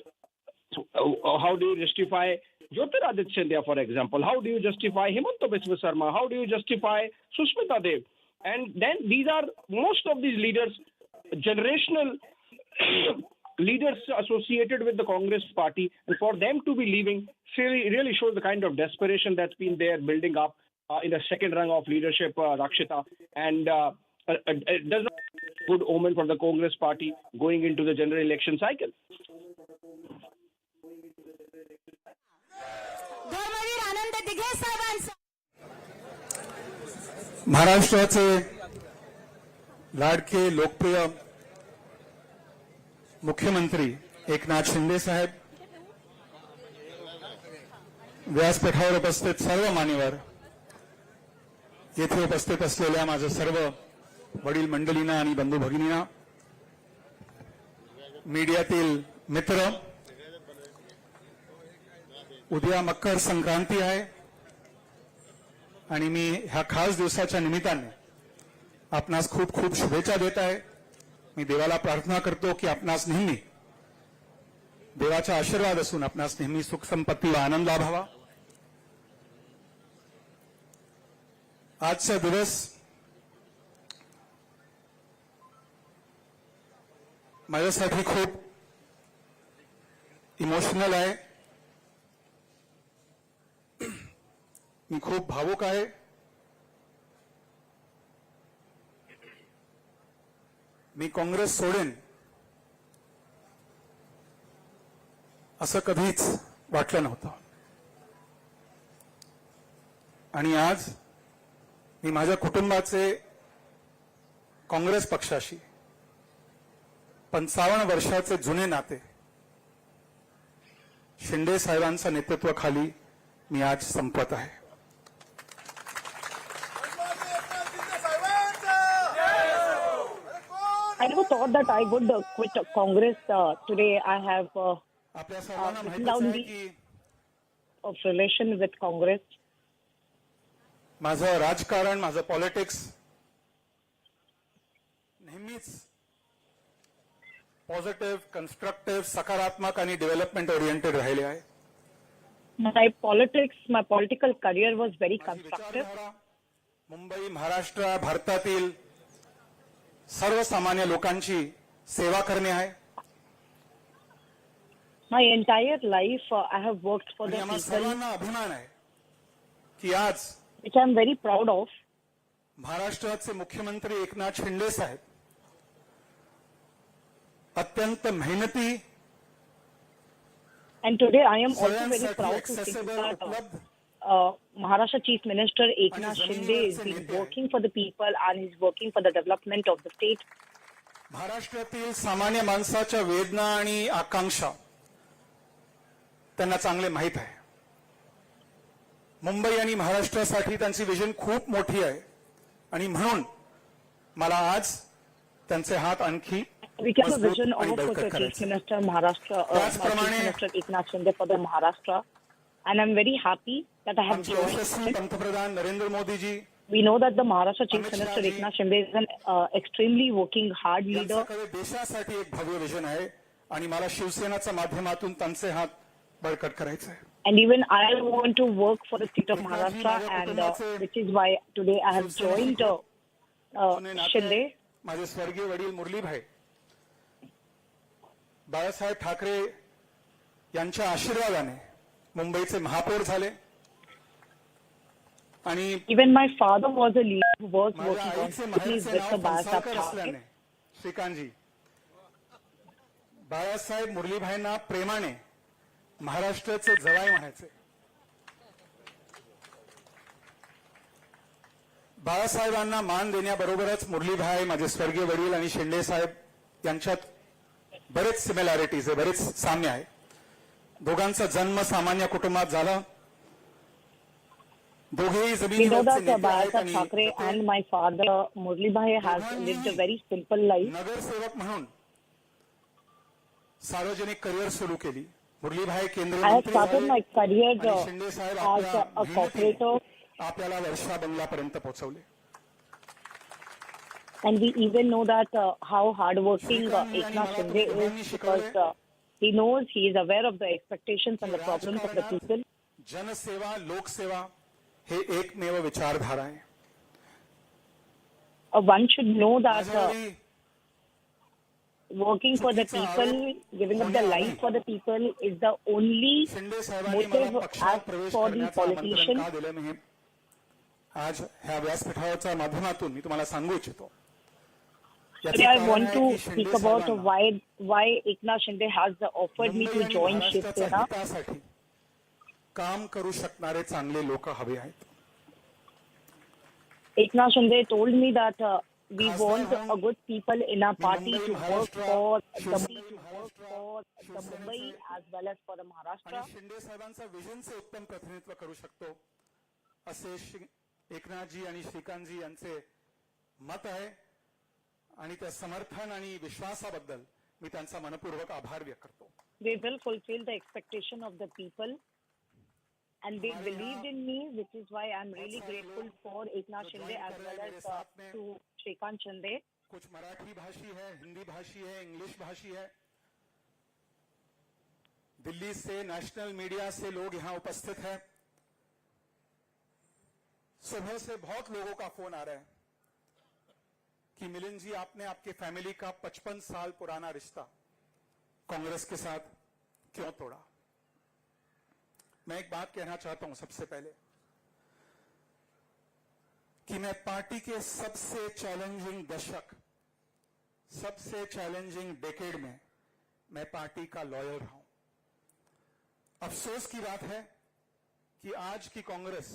how do you justify Jyotiraditya Scindia, for example? How do you justify Himanta Biswa Sarma? How do you justify Susmita Dev? And then most of these leaders, generational leaders associated with the Congress party, and for them to be leaving really shows the kind of desperation that's been there building up in the second rung of leadership, Rakshita, and it does not good omen for the Congress party going into the general election cycle. महाराष्ट्राचे लाडके लोकप्रिय मुख्यमंत्री एकनाथ शिंदे साहेब, व्यासपीठावर उपस्थित सर्व मान्यवर, येथे उपस्थित असलेल्या माझे सर्व वडील मंडळींना आणि बंधू भगिनींना, मीडियातील मित्र, उद्या मकर संक्रांती आहे आणि मी ह्या खास दिवसाच्या निमित्ताने आपणास खूप खूप शुभेच्छा देत आहे. मी देवाला प्रार्थना करतो की आपणास नेहमी देवाचा आशीर्वाद असून आपणास नेहमी सुख संपत्ती व आनंद लाभावा. आजचा दिवस माझ्यासाठी खूप इमोशनल आहे. मी खूप भावुक आहे. मी काँग्रेस सोडेन असं कधीच वाटलं नव्हतं आणि आज मी माझ्या कुटुंबाचे काँग्रेस पक्षाशी 55 वर्षाचे जुने नाते शिंदे साहेबांच्या नेतृत्वाखाली मी आज संपत आहे. I never thought that I would quit Congress. Today I have written down the of relation with Congress. माझं राजकारण, माझं पॉलिटिक्स नेहमीच पॉझिटिव्ह, कन्स्ट्रक्टिव्ह, सकारात्मक आणि डेव्हलपमेंट ओरिएंटेड राहिले आहे. My political career was very constructive. Mumbai, Maharashtra, भारतातील सर्वसामान्य लोकांची सेवा करणे आहे. My entire life I have worked for the आम्हा people, सर्वांना अभिमान आहे की आज which I am very proud of. महाराष्ट्राचे मुख्यमंत्री एकनाथ शिंदे साहेब अत्यंत मेहनती And today I am also very proud to say that Maharashtra Chief Minister Eknath Shinde is been working for the people and is working for the development of the state. महाराष्ट्रातील सामान्य माणसाच्या वेदना आणि आकांक्षा त्यांना चांगले माहीत आहे. मुंबई आणि महाराष्ट्रासाठी त्यांची विजन खूप मोठी आहे आणि म्हणून मला आज त्यांचे हात आणखी We have a vision of the Chief Minister Maharashtra, Chief Minister Eknath Shinde for the Maharashtra, and I'm very happy that I have joined. पंतप्रधान Narendra Modi ji, We know that the Maharashtra Chief Minister Eknath Shinde is an extremely working hard leader. देशासाठी एक भव्य vision आहे आणि मला शिवसेनाच्या माध्यमातून त्यांचे हात बळकट करायचे आहे. And even I want to work for the state of Maharashtra, and which is why today I have joined Shinde. माझे स्वर्गीय वडील मुरलीभाई बाळासाहेब ठाकरे यांच्या आशीर्वादाने मुंबईचे महापौर झाले आणि Even my father was a leader who was working on cities with the Balasaheb Thackeray. श्रीकांतजी, Balasaheb मुरलीभाईंना प्रेमाने महाराष्ट्राचे जवाई म्हणायचे. बाळासाहेबांना मान देण्याबरोबरच मुरलीभाई, माझे स्वर्गीय वडील आणि शिंदे साहेब यांच्यात बरेच सिमिलॅरिटीज आहे, बरेच साम्य आहे. दोघांचा जन्म सामान्य कुटुंबात झाला. दोघेही We जमिनीवरचे know that नेते आहेत Balasaheb आणि Thackeray and my father Murli Bhai has lived a very simple life. नगरसेवक म्हणून सार्वजनिक करिअर सुरू केली. मुरलीभाई केंद्रीय I have मंत्री started my झाले career आणि शिंदे साहेब as आपल्या a मेहनतीने corporator, आपल्याला वर्षा बंगल्यापर्यंत पोहोचवले. and we even know that how hardworking Eknath Shinde is, because he knows, he is aware of the expectations and the problems of the people. जनसेवा, लोकसेवा हे एकमेव विचारधारा आहे. One should know that working for the people, giving up the life for the people is the only motive as for the politician. आज ह्या व्यासपीठाच्या माध्यमातून मी तुम्हाला सांगू इच्छितो. Today I want to speak about why Eknath Shinde has offered me to join Shiv Sena. काम करू शकणारे चांगले लोक हवे आहेत. Eknath Shinde told me that we want a good people in our party to work for the Mumbai as well as for the Maharashtra. Shinde साहेबांचा विजनचे उत्तम प्रतिनिधित्व करू शकतो असे एकनाथजी आणि श्रीकांतजी यांचे मत आहे आणि त्या समर्थन आणि विश्वासाबद्दल मी त्यांचा मनपूर्वक आभार व्यक्त करतो. They will fulfill the expectation of the people, and they believed in me, which is why I'm really grateful for Eknath Shinde as well as to Shrikant Shinde. कुछ मराठी भाषी है, हिंदी भाषी है, इंग्लिश भाषी है. दिल्ली से, नेशनल मीडिया से लोग यहाँ उपस्थित हैं. सुबह से बहुत लोगों का फोन आ रहा है कि मिलिंद जी, आपने आपके फैमिली का 55 साल पुराना रिश्ता कांग्रेस के साथ क्यों तोड़ा. मैं एक बात कहना चाहता हूं सबसे पहले कि मैं पार्टी के सबसे चैलेंजिंग दशक, सबसे चैलेंजिंग डेकेड में मैं पार्टी का लॉयल रहा हूं. अफसोस की बात है कि आज की कांग्रेस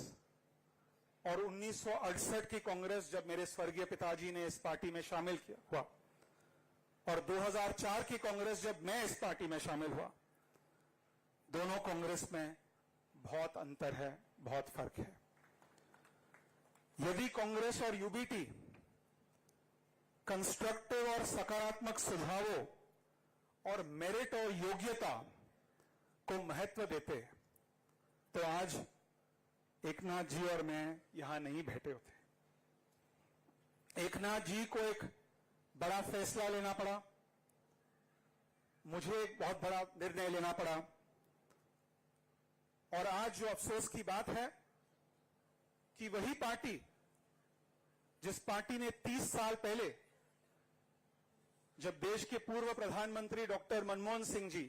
और 1968 की कांग्रेस, जब मेरे स्वर्गीय पिताजी ने इस पार्टी में शामिल हुआ, और 2004 की कांग्रेस जब मैं इस पार्टी में शामिल हुआ, दोनों कांग्रेस में बहुत अंतर है, बहुत फर्क है। यदि कांग्रेस और यूबीटी कंस्ट्रक्टिव और सकारात्मक सुझावों और मेरिट और योग्यता को महत्व देते तो आज एकनाथ जी और मैं यहां नहीं बैठे होते। एकनाथ जी को एक बड़ा फैसला लेना पड़ा, मुझे एक बहुत बड़ा निर्णय लेना पड़ा, और आज जो अफसोस की बात है कि वही पार्टी जिस पार्टी ने 30 साल पहले, जब देश के पूर्व प्रधानमंत्री डॉक्टर मनमोहन सिंह जी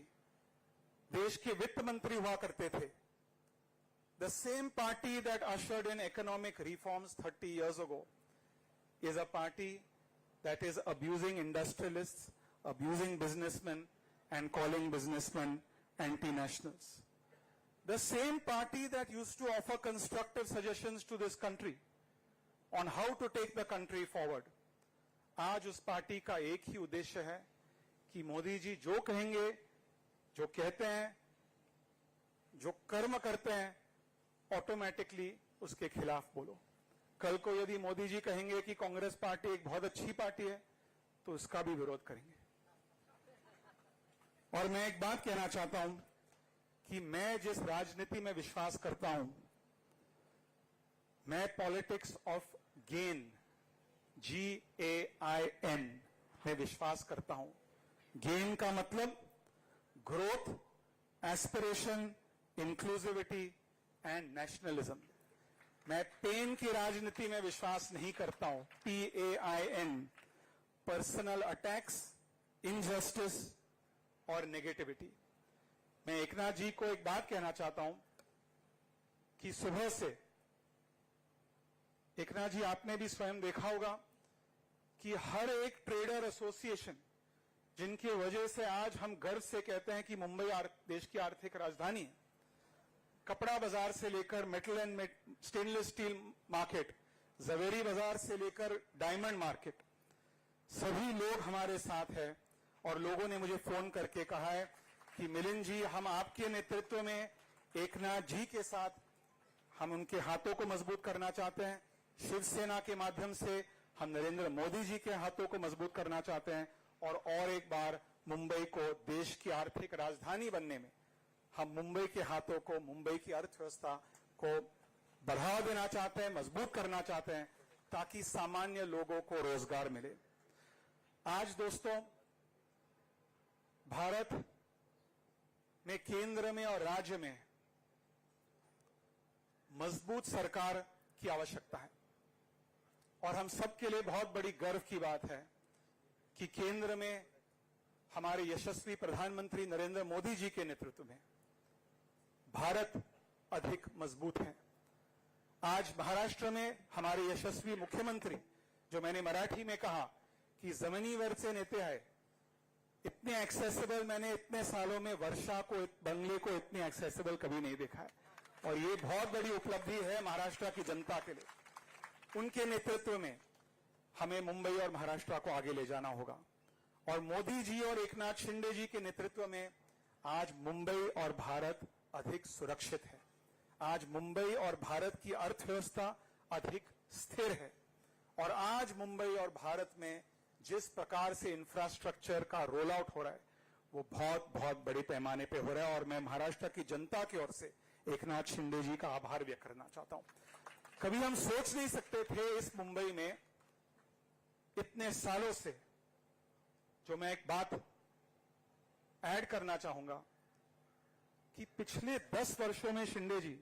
देश के वित्त मंत्री हुआ करते थे, the same party that ushered in economic reforms 30 years ago is a party that is abusing industrialists, abusing businessmen, and calling businessmen anti-nationals. The same party that used to offer constructive suggestions to this country on how to take the country forward. आज उस party का एक ही उद्देश्य है कि मोदी जी जो कहेंगे, जो कहते हैं, जो कर्म करते हैं, ऑटोमेटिकली उसके खिलाफ बोलो। कल को यदि मोदी जी कहेंगे कि कांग्रेस पार्टी एक बहुत अच्छी पार्टी है तो उसका भी विरोध करेंगे। और मैं एक बात कहना चाहता हूं कि मैं जिस राजनीति में विश्वास करता हूं, मैं पॉलिटिक्स ऑफ गेन, GAIN में विश्वास करता हूं। गेन का मतलब growth, aspiration, inclusivity and nationalism. मैं पेन की राजनीति में विश्वास नहीं करता हूं, PAIN, पर्सनल अटैक्स, इनजस्टिस और नेगेटिविटी। मैं एकनाथ जी को एक बात कहना चाहता हूं कि सुबह से, एकनाथ जी आपने भी स्वयं देखा होगा कि हर एक ट्रेडर एसोसिएशन, जिनकी वजह से आज हम गर्व से कहते हैं कि मुंबई देश की आर्थिक राजधानी है, कपड़ा बाजार से लेकर metal and stainless steel market, Zaveri Bazaar से लेकर डायमंड मार्केट, सभी लोग हमारे साथ हैं। और लोगों ने मुझे फोन करके कहा है कि मिलिंद जी, हम आपके नेतृत्व में एकनाथ जी के साथ, हम उनके हाथों को मजबूत करना चाहते हैं। शिवसेना के माध्यम से हम नरेंद्र मोदी जी के हाथों को मजबूत करना चाहते हैं और एक बार मुंबई को देश की आर्थिक राजधानी बनने में हम मुंबई के हाथों को, मुंबई की अर्थव्यवस्था को बढ़ावा देना चाहते हैं, मजबूत करना चाहते हैं, ताकि सामान्य लोगों को रोजगार मिले। आज दोस्तों, भारत में केंद्र में और राज्य में मजबूत सरकार की आवश्यकता है और हम सबके लिए बहुत बड़ी गर्व की बात है कि केंद्र में हमारे यशस्वी प्रधानमंत्री नरेंद्र मोदी जी के नेतृत्व में भारत अधिक मजबूत है। आज महाराष्ट्र में हमारे यशस्वी मुख्यमंत्री, जो मैंने मराठी में कहा कि जमिनीवरचे नेते आहे, इतने एक्सेसिबल मैंने इतने सालों में वर्षा को, बंगले को इतने एक्सेसिबल कभी नहीं देखा है और ये बहुत बड़ी उपलब्धि है महाराष्ट्र की जनता के लिए। उनके नेतृत्व में हमें मुंबई और महाराष्ट्र को आगे ले जाना होगा और मोदी जी और एकनाथ शिंदे जी के नेतृत्व में आज मुंबई और भारत अधिक सुरक्षित है। आज मुंबई और भारत की अर्थव्यवस्था अधिक स्थिर है और आज मुंबई और भारत में जिस प्रकार से इंफ्रास्ट्रक्चर का रोल आउट हो रहा है वो बहुत बहुत बड़े पैमाने पे हो रहा है और मैं महाराष्ट्र की जनता की ओर से एकनाथ शिंदे जी का आभार व्यक्त करना चाहता हूं। कभी हम सोच नहीं सकते थे इस मुंबई में इतने सालों से, जो मैं एक बात ऐड करना चाहूंगा कि पिछले 10 वर्षों में शिंदे जी,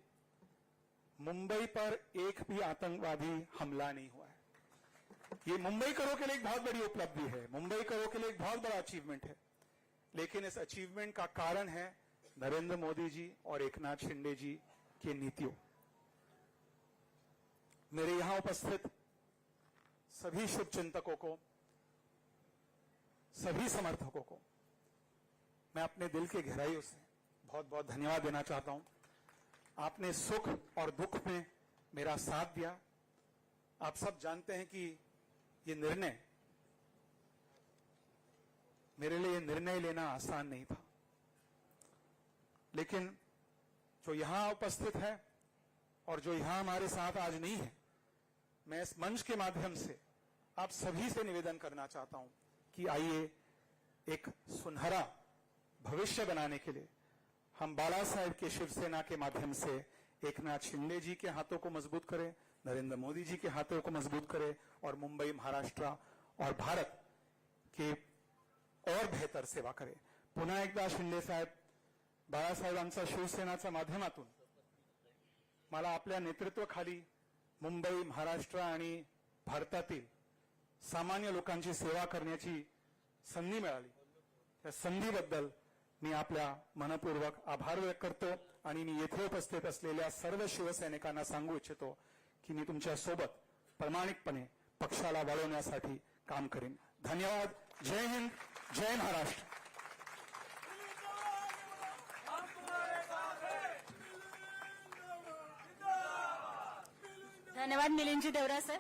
मुंबई पर एक भी आतंकवादी हमला नहीं हुआ है। ये मुंबई करो के लिए एक बहुत बड़ी उपलब्धि है, मुंबई करो के लिए एक बहुत बड़ा अचीवमेंट है, लेकिन इस अचीवमेंट का कारण है नरेंद्र मोदी जी और एकनाथ शिंदे जी की नीतियों। मेरे यहां उपस्थित सभी शुभचिंतकों को, सभी समर्थकों को मैं अपने दिल के गहराइयों से बहुत बहुत धन्यवाद देना चाहता हूं। आपने सुख और दुख में मेरा साथ दिया। आप सब जानते हैं कि ये निर्णय, मेरे लिए निर्णय लेना आसान नहीं था। लेकिन जो यहां उपस्थित है और जो यहां हमारे साथ आज नहीं है, मैं इस मंच के माध्यम से आप सभी से निवेदन करना चाहता हूं कि आइए एक सुनहरा भविष्य बनाने के लिए हम बाला साहेब के शिवसेना के माध्यम से एकनाथ शिंदे जी के हाथों को मजबूत करें, नरेंद्र मोदी जी के हाथों को मजबूत करें और मुंबई, महाराष्ट्र और भारत के और बेहतर सेवा करें. पुन्हा एकदा शिंदे साहेब, बाळासाहेबांचा शिवसेनाच्या माध्यमातून मला आपल्या नेतृत्वाखाली मुंबई, महाराष्ट्र आणि भारतातील सामान्य लोकांची सेवा करण्याची संधी मिळाली. त्या संधीबद्दल मी आपल्या मनपूर्वक आभार व्यक्त करतो आणि मी येथे उपस्थित असलेल्या सर्व शिवसैनिकांना सांगू इच्छितो की मी तुमच्या सोबत प्रामाणिकपणे पक्षाला वाढवण्यासाठी काम करेन. धन्यवाद. जय हिंद, जय महाराष्ट्र. धन्यवाद मिलिंदजी देवरा सर.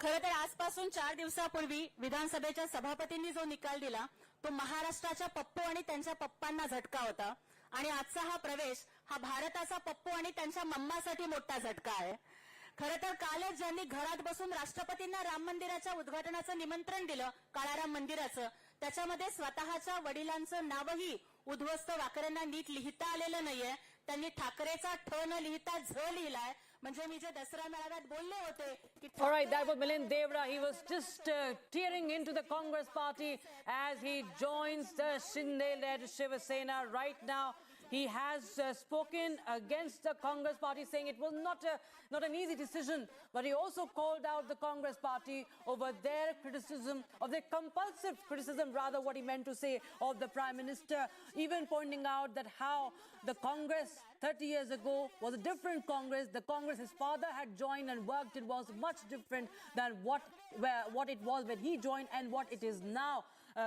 खरं तर आजपासून 4 दिवसापूर्वी विधानसभेच्या सभापतींनी जो निकाल दिला तो महाराष्ट्राच्या पप्पू आणि त्यांच्या पप्पांना झटका होता आणि आजचा हा प्रवेश हा भारताचा पप्पू आणि त्यांच्या मम्मासाठी मोठा झटका आहे. खरं तर कालच ज्यांनी घरात बसून राष्ट्रपतींना राम मंदिराच्या उद्घाटनाचं निमंत्रण दिलं, काळा राम मंदिराचं, त्याच्यामध्ये स्वतःच्या वडिलांचं नावही उद्ध्वस्त वाकऱ्यांना नीट लिहिता आलेलं नाहीये. त्यांनी ठाकरेचा ठ न लिहिता झ लिहिलाय. म्हणजे मी जे दसरा मेळाव्यात बोलले होते की All right, that was Milind Deora. He was just tearing into the Congress party as he joins the Shinde-led Shiv Sena right now. He has spoken against the Congress party, saying it was not an easy decision, but he also called out the Congress party over their criticism, of their compulsive criticism, rather what he meant to say, of the Prime Minister, even pointing out that how the Congress 30 years ago was a different Congress. The Congress his father had joined and worked in was much different than what it was when he joined and what it is now.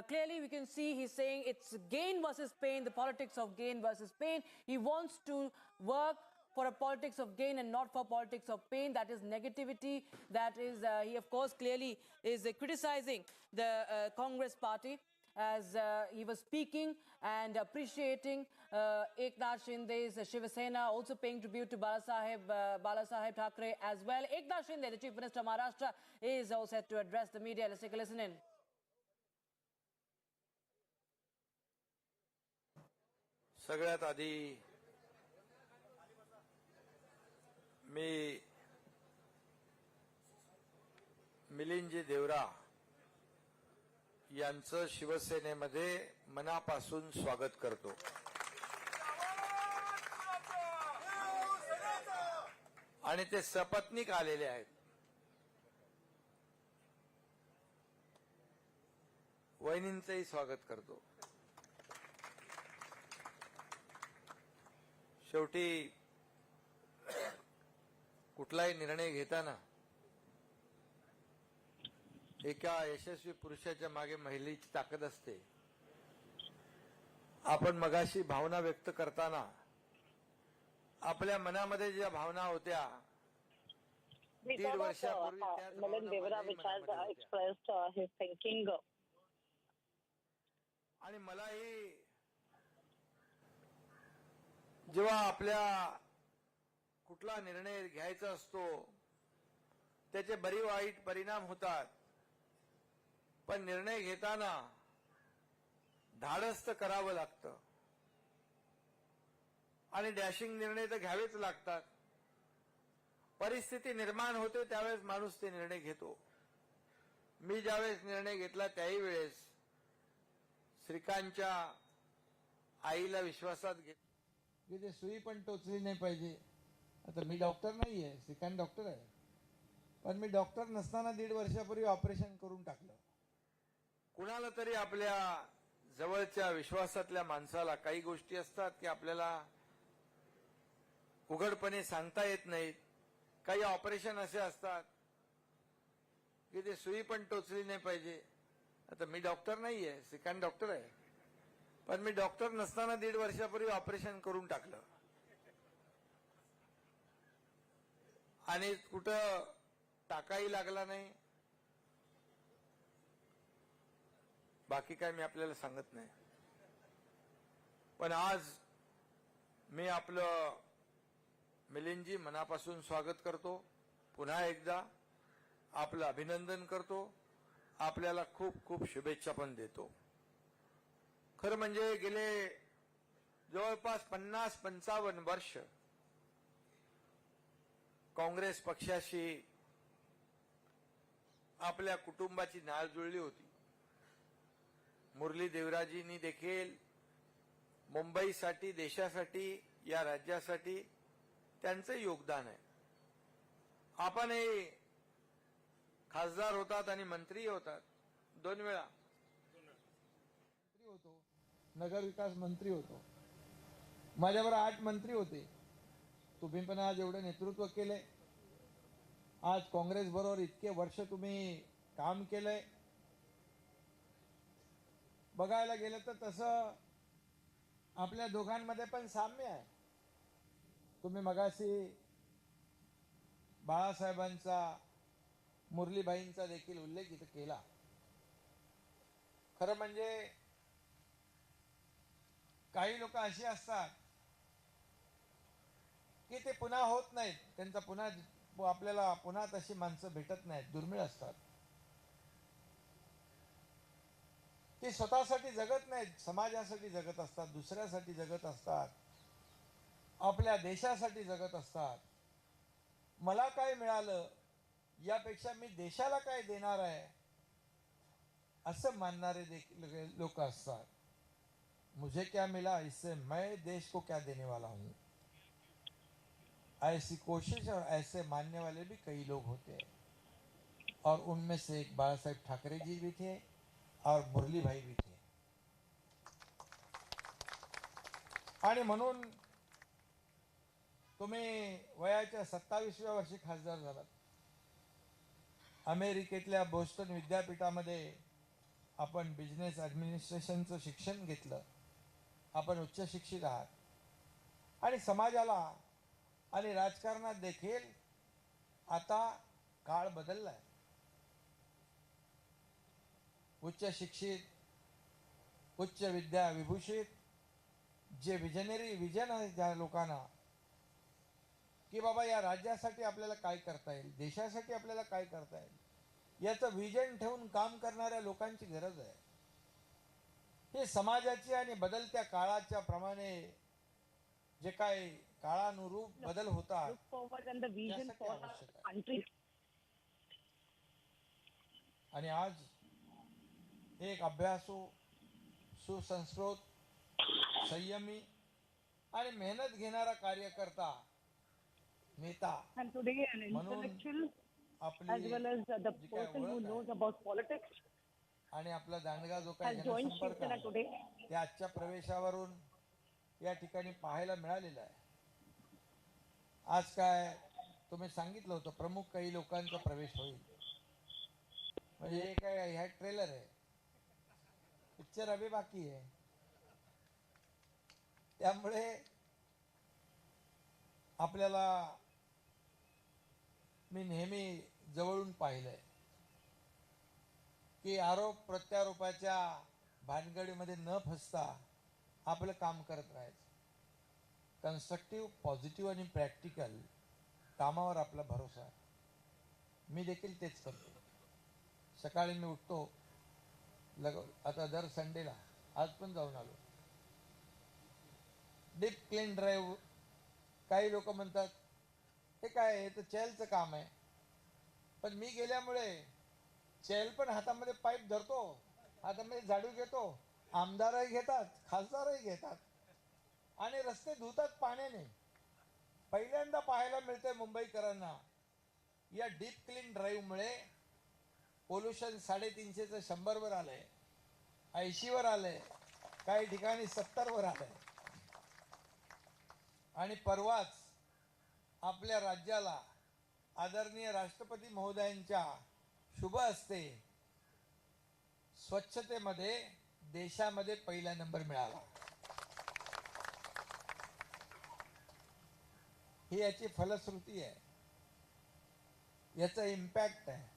Clearly, we can see he's saying it's gain versus pain, the politics of gain versus pain. He wants to work for a politics of gain and not for politics of pain. That is negativity. That is, he of course clearly is criticizing the Congress party as he was speaking and appreciating Eknath Shinde's Shiv Sena, also paying tribute to Bala Saheb Thackeray as well. Eknath Shinde, the Chief Minister of Maharashtra, is all set to address the media. Let's take a listen in. सगळ्यात आधी मी मिलिंदजी देवरा यांचं शिवसेनेमध्ये मनापासून स्वागत करतो. आणि ते सपत्नीक आलेले आहेत. वहिनींचंही स्वागत करतो. शेवटी कुठलाही निर्णय घेताना एका यशस्वी पुरुषाच्या मागे महिलेची ताकद असते. आपण मगाशी भावना व्यक्त करताना आपल्या मनामध्ये ज्या भावना होत्या 1.5 वर्षापूर्वी त्याच भावना आणि मलाही जेव्हा आपल्या कुठला निर्णय घ्यायचा असतो त्याचे बरी वाईट परिणाम होतात, पण निर्णय घेताना धाडस करावं लागतं आणि डॅशिंग निर्णय तर घ्यावेच लागतात. परिस्थिती निर्माण होते त्यावेळेस माणूस ते निर्णय घेतो. मी ज्यावेळेस निर्णय घेतला त्याही वेळेस श्रीकांतच्या आईला विश्वासात घेतला की ते सुई पण टोचली नाही पाहिजे. आता मी डॉक्टर नाहीये, श्रीकांत डॉक्टर आहे, पण मी डॉक्टर नसताना 1.5 वर्षापूर्वी ऑपरेशन करून टाकलं. कुणाला तरी आपल्या जवळच्या विश्वासातल्या माणसाला काही गोष्टी असतात की आपल्याला उघडपणे सांगता येत नाहीत. काही ऑपरेशन असे असतात की ते सुई पण टोचली नाही पाहिजे. आता मी डॉक्टर नाहीये, श्रीकांत डॉक्टर आहे, पण मी डॉक्टर नसताना 1.5 वर्षापूर्वी ऑपरेशन करून टाकलं आणि कुठं टाकाही लागला नाही. बाकी काय मी आपल्याला सांगत नाही. पण आज मी आपलं मिलिंदजी मनापासून स्वागत करतो. पुन्हा एकदा आपलं अभिनंदन करतो. आपल्याला खूप खूप शुभेच्छा पण देतो. खरं म्हणजे गेले जवळपास 50-55 वर्ष काँग्रेस पक्षाशी आपल्या कुटुंबाची नाळ जुळली होती. मुरली देवराजींनी देखील मुंबईसाठी, देशासाठी, या राज्यासाठी त्यांचं योगदान आहे. आपणही खासदार होतात आणि मंत्री होतात. 2 वेळा मंत्री होतो, नगर विकास मंत्री होतो. माझ्याबरोबर 8 मंत्री होते. तुम्ही पण आज एवढं नेतृत्व केलंय. आज काँग्रेस बरोबर इतके वर्ष तुम्ही काम केलंय. बघायला गेलं तर तसं आपल्या दोघांमध्ये पण साम्य आहे. तुम्ही मगाशी बाळासाहेबांचा, मुरलीबाईंचा देखील उल्लेख इथं केला. खरं म्हणजे काही लोक अशी असतात की ते पुन्हा होत नाहीत. त्यांचा पुन्हा आपल्याला पुन्हा तशी माणसं भेटत नाहीत, दुर्मिळ असतात. ते स्वतःसाठी जगत नाहीत, समाजासाठी जगत असतात, दुसऱ्यासाठी जगत असतात, आपल्या देशासाठी जगत असतात. मला काय मिळालं यापेक्षा मी देशाला काय देणार आहे असं मानणारे देखील लोक असतात. मुझे क्या मिला इससे मैं देश को क्या देने वाला हूं, ऐसी कोशिश और ऐसे मानने वाले भी कई लोग होते हैं. और उनमें से एक बाला साहेब ठाकरे जी भी थे और मुरली भाई भी थे. आणि म्हणून तुम्ही वयाच्या 27व्या वर्षी खासदार झालात. अमेरिकेतल्या बोस्टन विद्यापीठामध्ये आपण बिझनेस ॲडमिनिस्ट्रेशनचं शिक्षण घेतलं. आपण उच्च शिक्षित आहात आणि समाजाला आणि राजकारणात देखील आता काळ बदललाय. उच्च शिक्षित, उच्च विद्या विभूषित, जे विजनरी विजन आहे ज्या लोकांना की बाबा या राज्यासाठी आपल्याला काय करता येईल, देशासाठी आपल्याला काय करता येईल, याचं विजन ठेवून काम करणाऱ्या लोकांची गरज आहे. हे समाजाची आणि बदलत्या काळाच्या प्रमाणे जे काय काळानुरूप बदल होतात त्यासाठी आवश्यक आहे. आणि आज एक अभ्यासू, सुसंस्कृत, संयमी आणि मेहनत घेणारा कार्यकर्ता, नेता म्हणून आपली आणि आपला दांडगा जो काही जनसंपर्क आहे त्या आजच्या प्रवेशावरून या ठिकाणी पाहायला मिळालेला आहे. आज काय तुम्ही सांगितलं होतं प्रमुख काही लोकांचा प्रवेश होईल. म्हणजे हे काय ह्या ट्रेलर आहे, पिक्चर अभी बाकी आहे. त्यामुळे आपल्याला मी नेहमी जवळून पाहिलंय की आरोप प्रत्यारोपाच्या भानगडीमध्ये न फसता आपलं काम करत राहायचं. कन्स्ट्रक्टिव्ह, पॉझिटिव्ह आणि प्रॅक्टिकल कामावर आपला भरोसा आहे. मी देखील तेच करतो. सकाळी मी उठतो, आता दर संडेला, आज पण जाऊन आलो, डीप क्लीन ड्राईव्ह. काही लोक म्हणतात हे काय, हे तर चेलचं काम आहे. पण मी गेल्यामुळे चेल पण हातामध्ये पाईप धरतो, हातामध्ये झाडू घेतो, आमदारही घेतात, खासदारही घेतात आणि रस्ते धुतात पाण्याने. पहिल्यांदा पाहायला मिळतंय मुंबईकरांना या डीप क्लीन ड्राईव्हमुळे पोल्युशन 350चं 100 वर आलंय, 80 वर आलंय, काही ठिकाणी 70 वर आलंय. आणि परवाच आपल्या राज्याला आदरणीय राष्ट्रपती महोदयांच्या शुभ हस्ते स्वच्छतेमध्ये देशामध्ये पहिला नंबर मिळाला. ही याची फलश्रुती आहे, याचा इम्पॅक्ट आहे.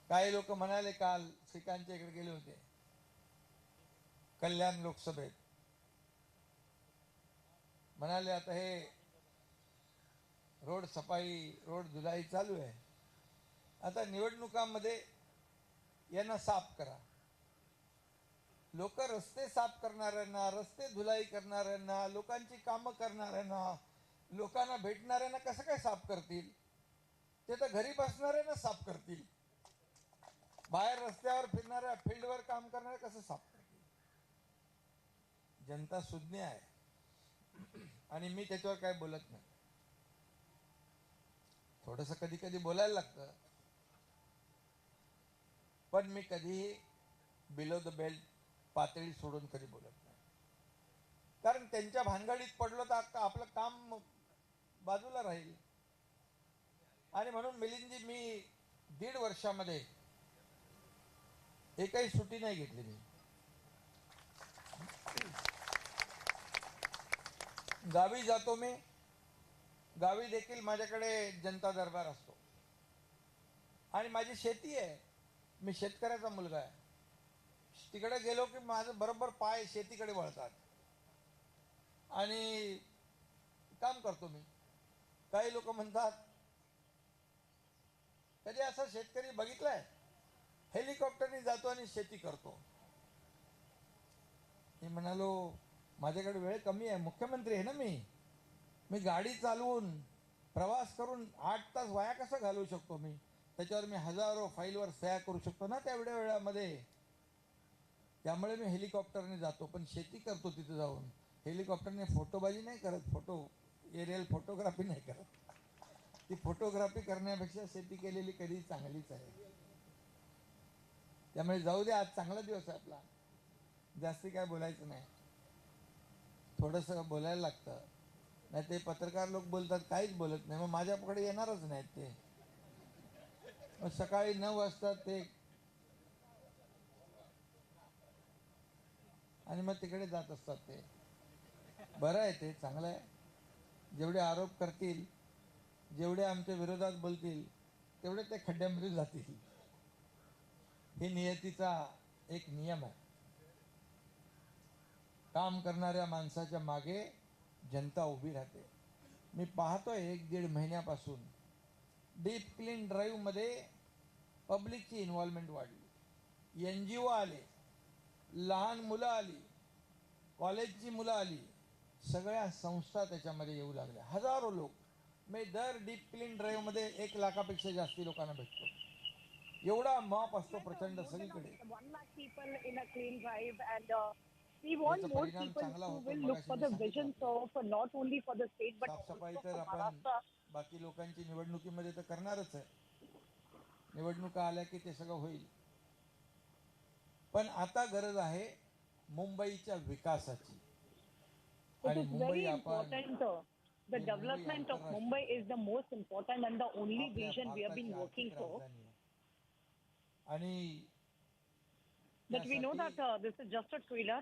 काही लोक म्हणाले, काल श्रीकांतच्या इकडे गेले होते कल्याण लोकसभेत, म्हणाले आता हे रोड सफाई रोड धुलाई चालू आहे, आता निवडणुकांमध्ये यांना साफ करा. लोक रस्ते साफ करणाऱ्यांना, रस्ते धुलाई करणाऱ्यांना, लोकांची कामं करणाऱ्यांना, लोकांना भेटणाऱ्यांना कसं काय साफ करतील? ते तर घरी बसणाऱ्यांना साफ करतील. बाहेर रस्त्यावर फिरणाऱ्या, फील्डवर काम करणाऱ्या कसं साफ करतील? जनता सुज्ञ आहे आणि मी त्याच्यावर काय बोलत नाही. थोडंसं कधी कधी बोलायला लागतं, पण मी कधीही बिलो द बेल्ट पातळी सोडून कधी बोलत नाही. कारण त्यांच्या भानगडीत पडलो तर आपलं काम बाजूला राहील. आणि म्हणून मिलिंदजी, मी 1.5 वर्षामध्ये एकही सुट्टी नाही घेतली. मी गावी जातो. मी गावी देखील माझ्याकडे जनता दरबार असतो आणि माझी शेती आहे. मी शेतकऱ्याचा मुलगा आहे. तिकडे गेलो की माझं बरोबर पाय शेतीकडे वळतात आणि काम करतो मी. काही लोक म्हणतात, कधी असा शेतकरी बघितलाय हेलिकॉप्टरने जातो आणि शेती करतो? मी म्हणालो, माझ्याकडे वेळ कमी आहे, मुख्यमंत्री आहे ना मी गाडी चालवून प्रवास करून 8 तास वाया कसा घालवू शकतो? मी त्याच्यावर मी हजारो फाईलवर सह्या करू शकतो ना तेवढ्या वेळामध्ये. त्यामुळे मी हेलिकॉप्टरने जातो, पण शेती करतो तिथे जाऊन. हेलिकॉप्टरने फोटोबाजी नाही करत, एरियल फोटोग्राफी नाही करत. ती फोटोग्राफी करण्यापेक्षा शेती केलेली कधी चांगलीच आहे. त्यामुळे जाऊ दे, आज चांगला दिवस आहे आपला, जास्ती काय बोलायचं नाही. थोडंसं बोलायला लागतं, नाही ते पत्रकार लोक बोलतात काहीच बोलत नाही, मग माझ्याकडे येणारच नाहीत ते. मग सकाळी 9 वाजता ते आणि मग तिकडे जात असतात. ते बरं आहे, ते चांगलं आहे. जेवढे आरोप करतील, जेवढे आमच्या विरोधात बोलतील, तेवढे ते खड्ड्यामध्ये जातील. हे नियतीचा एक नियम आहे. काम करणाऱ्या माणसाच्या मागे जनता उभी राहते. मी पाहतोय 1-1.5 महिन्यापासून डीप क्लीन ड्राईव्ह मध्ये पब्लिकची इन्व्हॉल्वमेंट वाढली. NGO आले, लहान मुलं आली, कॉलेजची मुलं आली, सगळ्या संस्था त्याच्यामध्ये येऊ लागल्या. हजारो लोक. मी दर डीप क्लीन ड्राईव्ह मध्ये 1 लाखापेक्षा जास्ती लोकांना भेटतो. एवढा मॉप असतो प्रचंड सगळीकडे. We want more people who will look for the visions of not only for the state but also साफसफाई for तर आपण Maharashtra. बाकी लोकांची निवडणुकीमध्ये तर करणारच आहे. निवडणुका आल्या की ते सगळं होईल. पण आता गरज आहे मुंबईच्या विकासाची. It आणि is मुंबई very आपण important. The development of Mumbai is the most important and the only vision we have been working for. आणि But we know that this is just a trailer.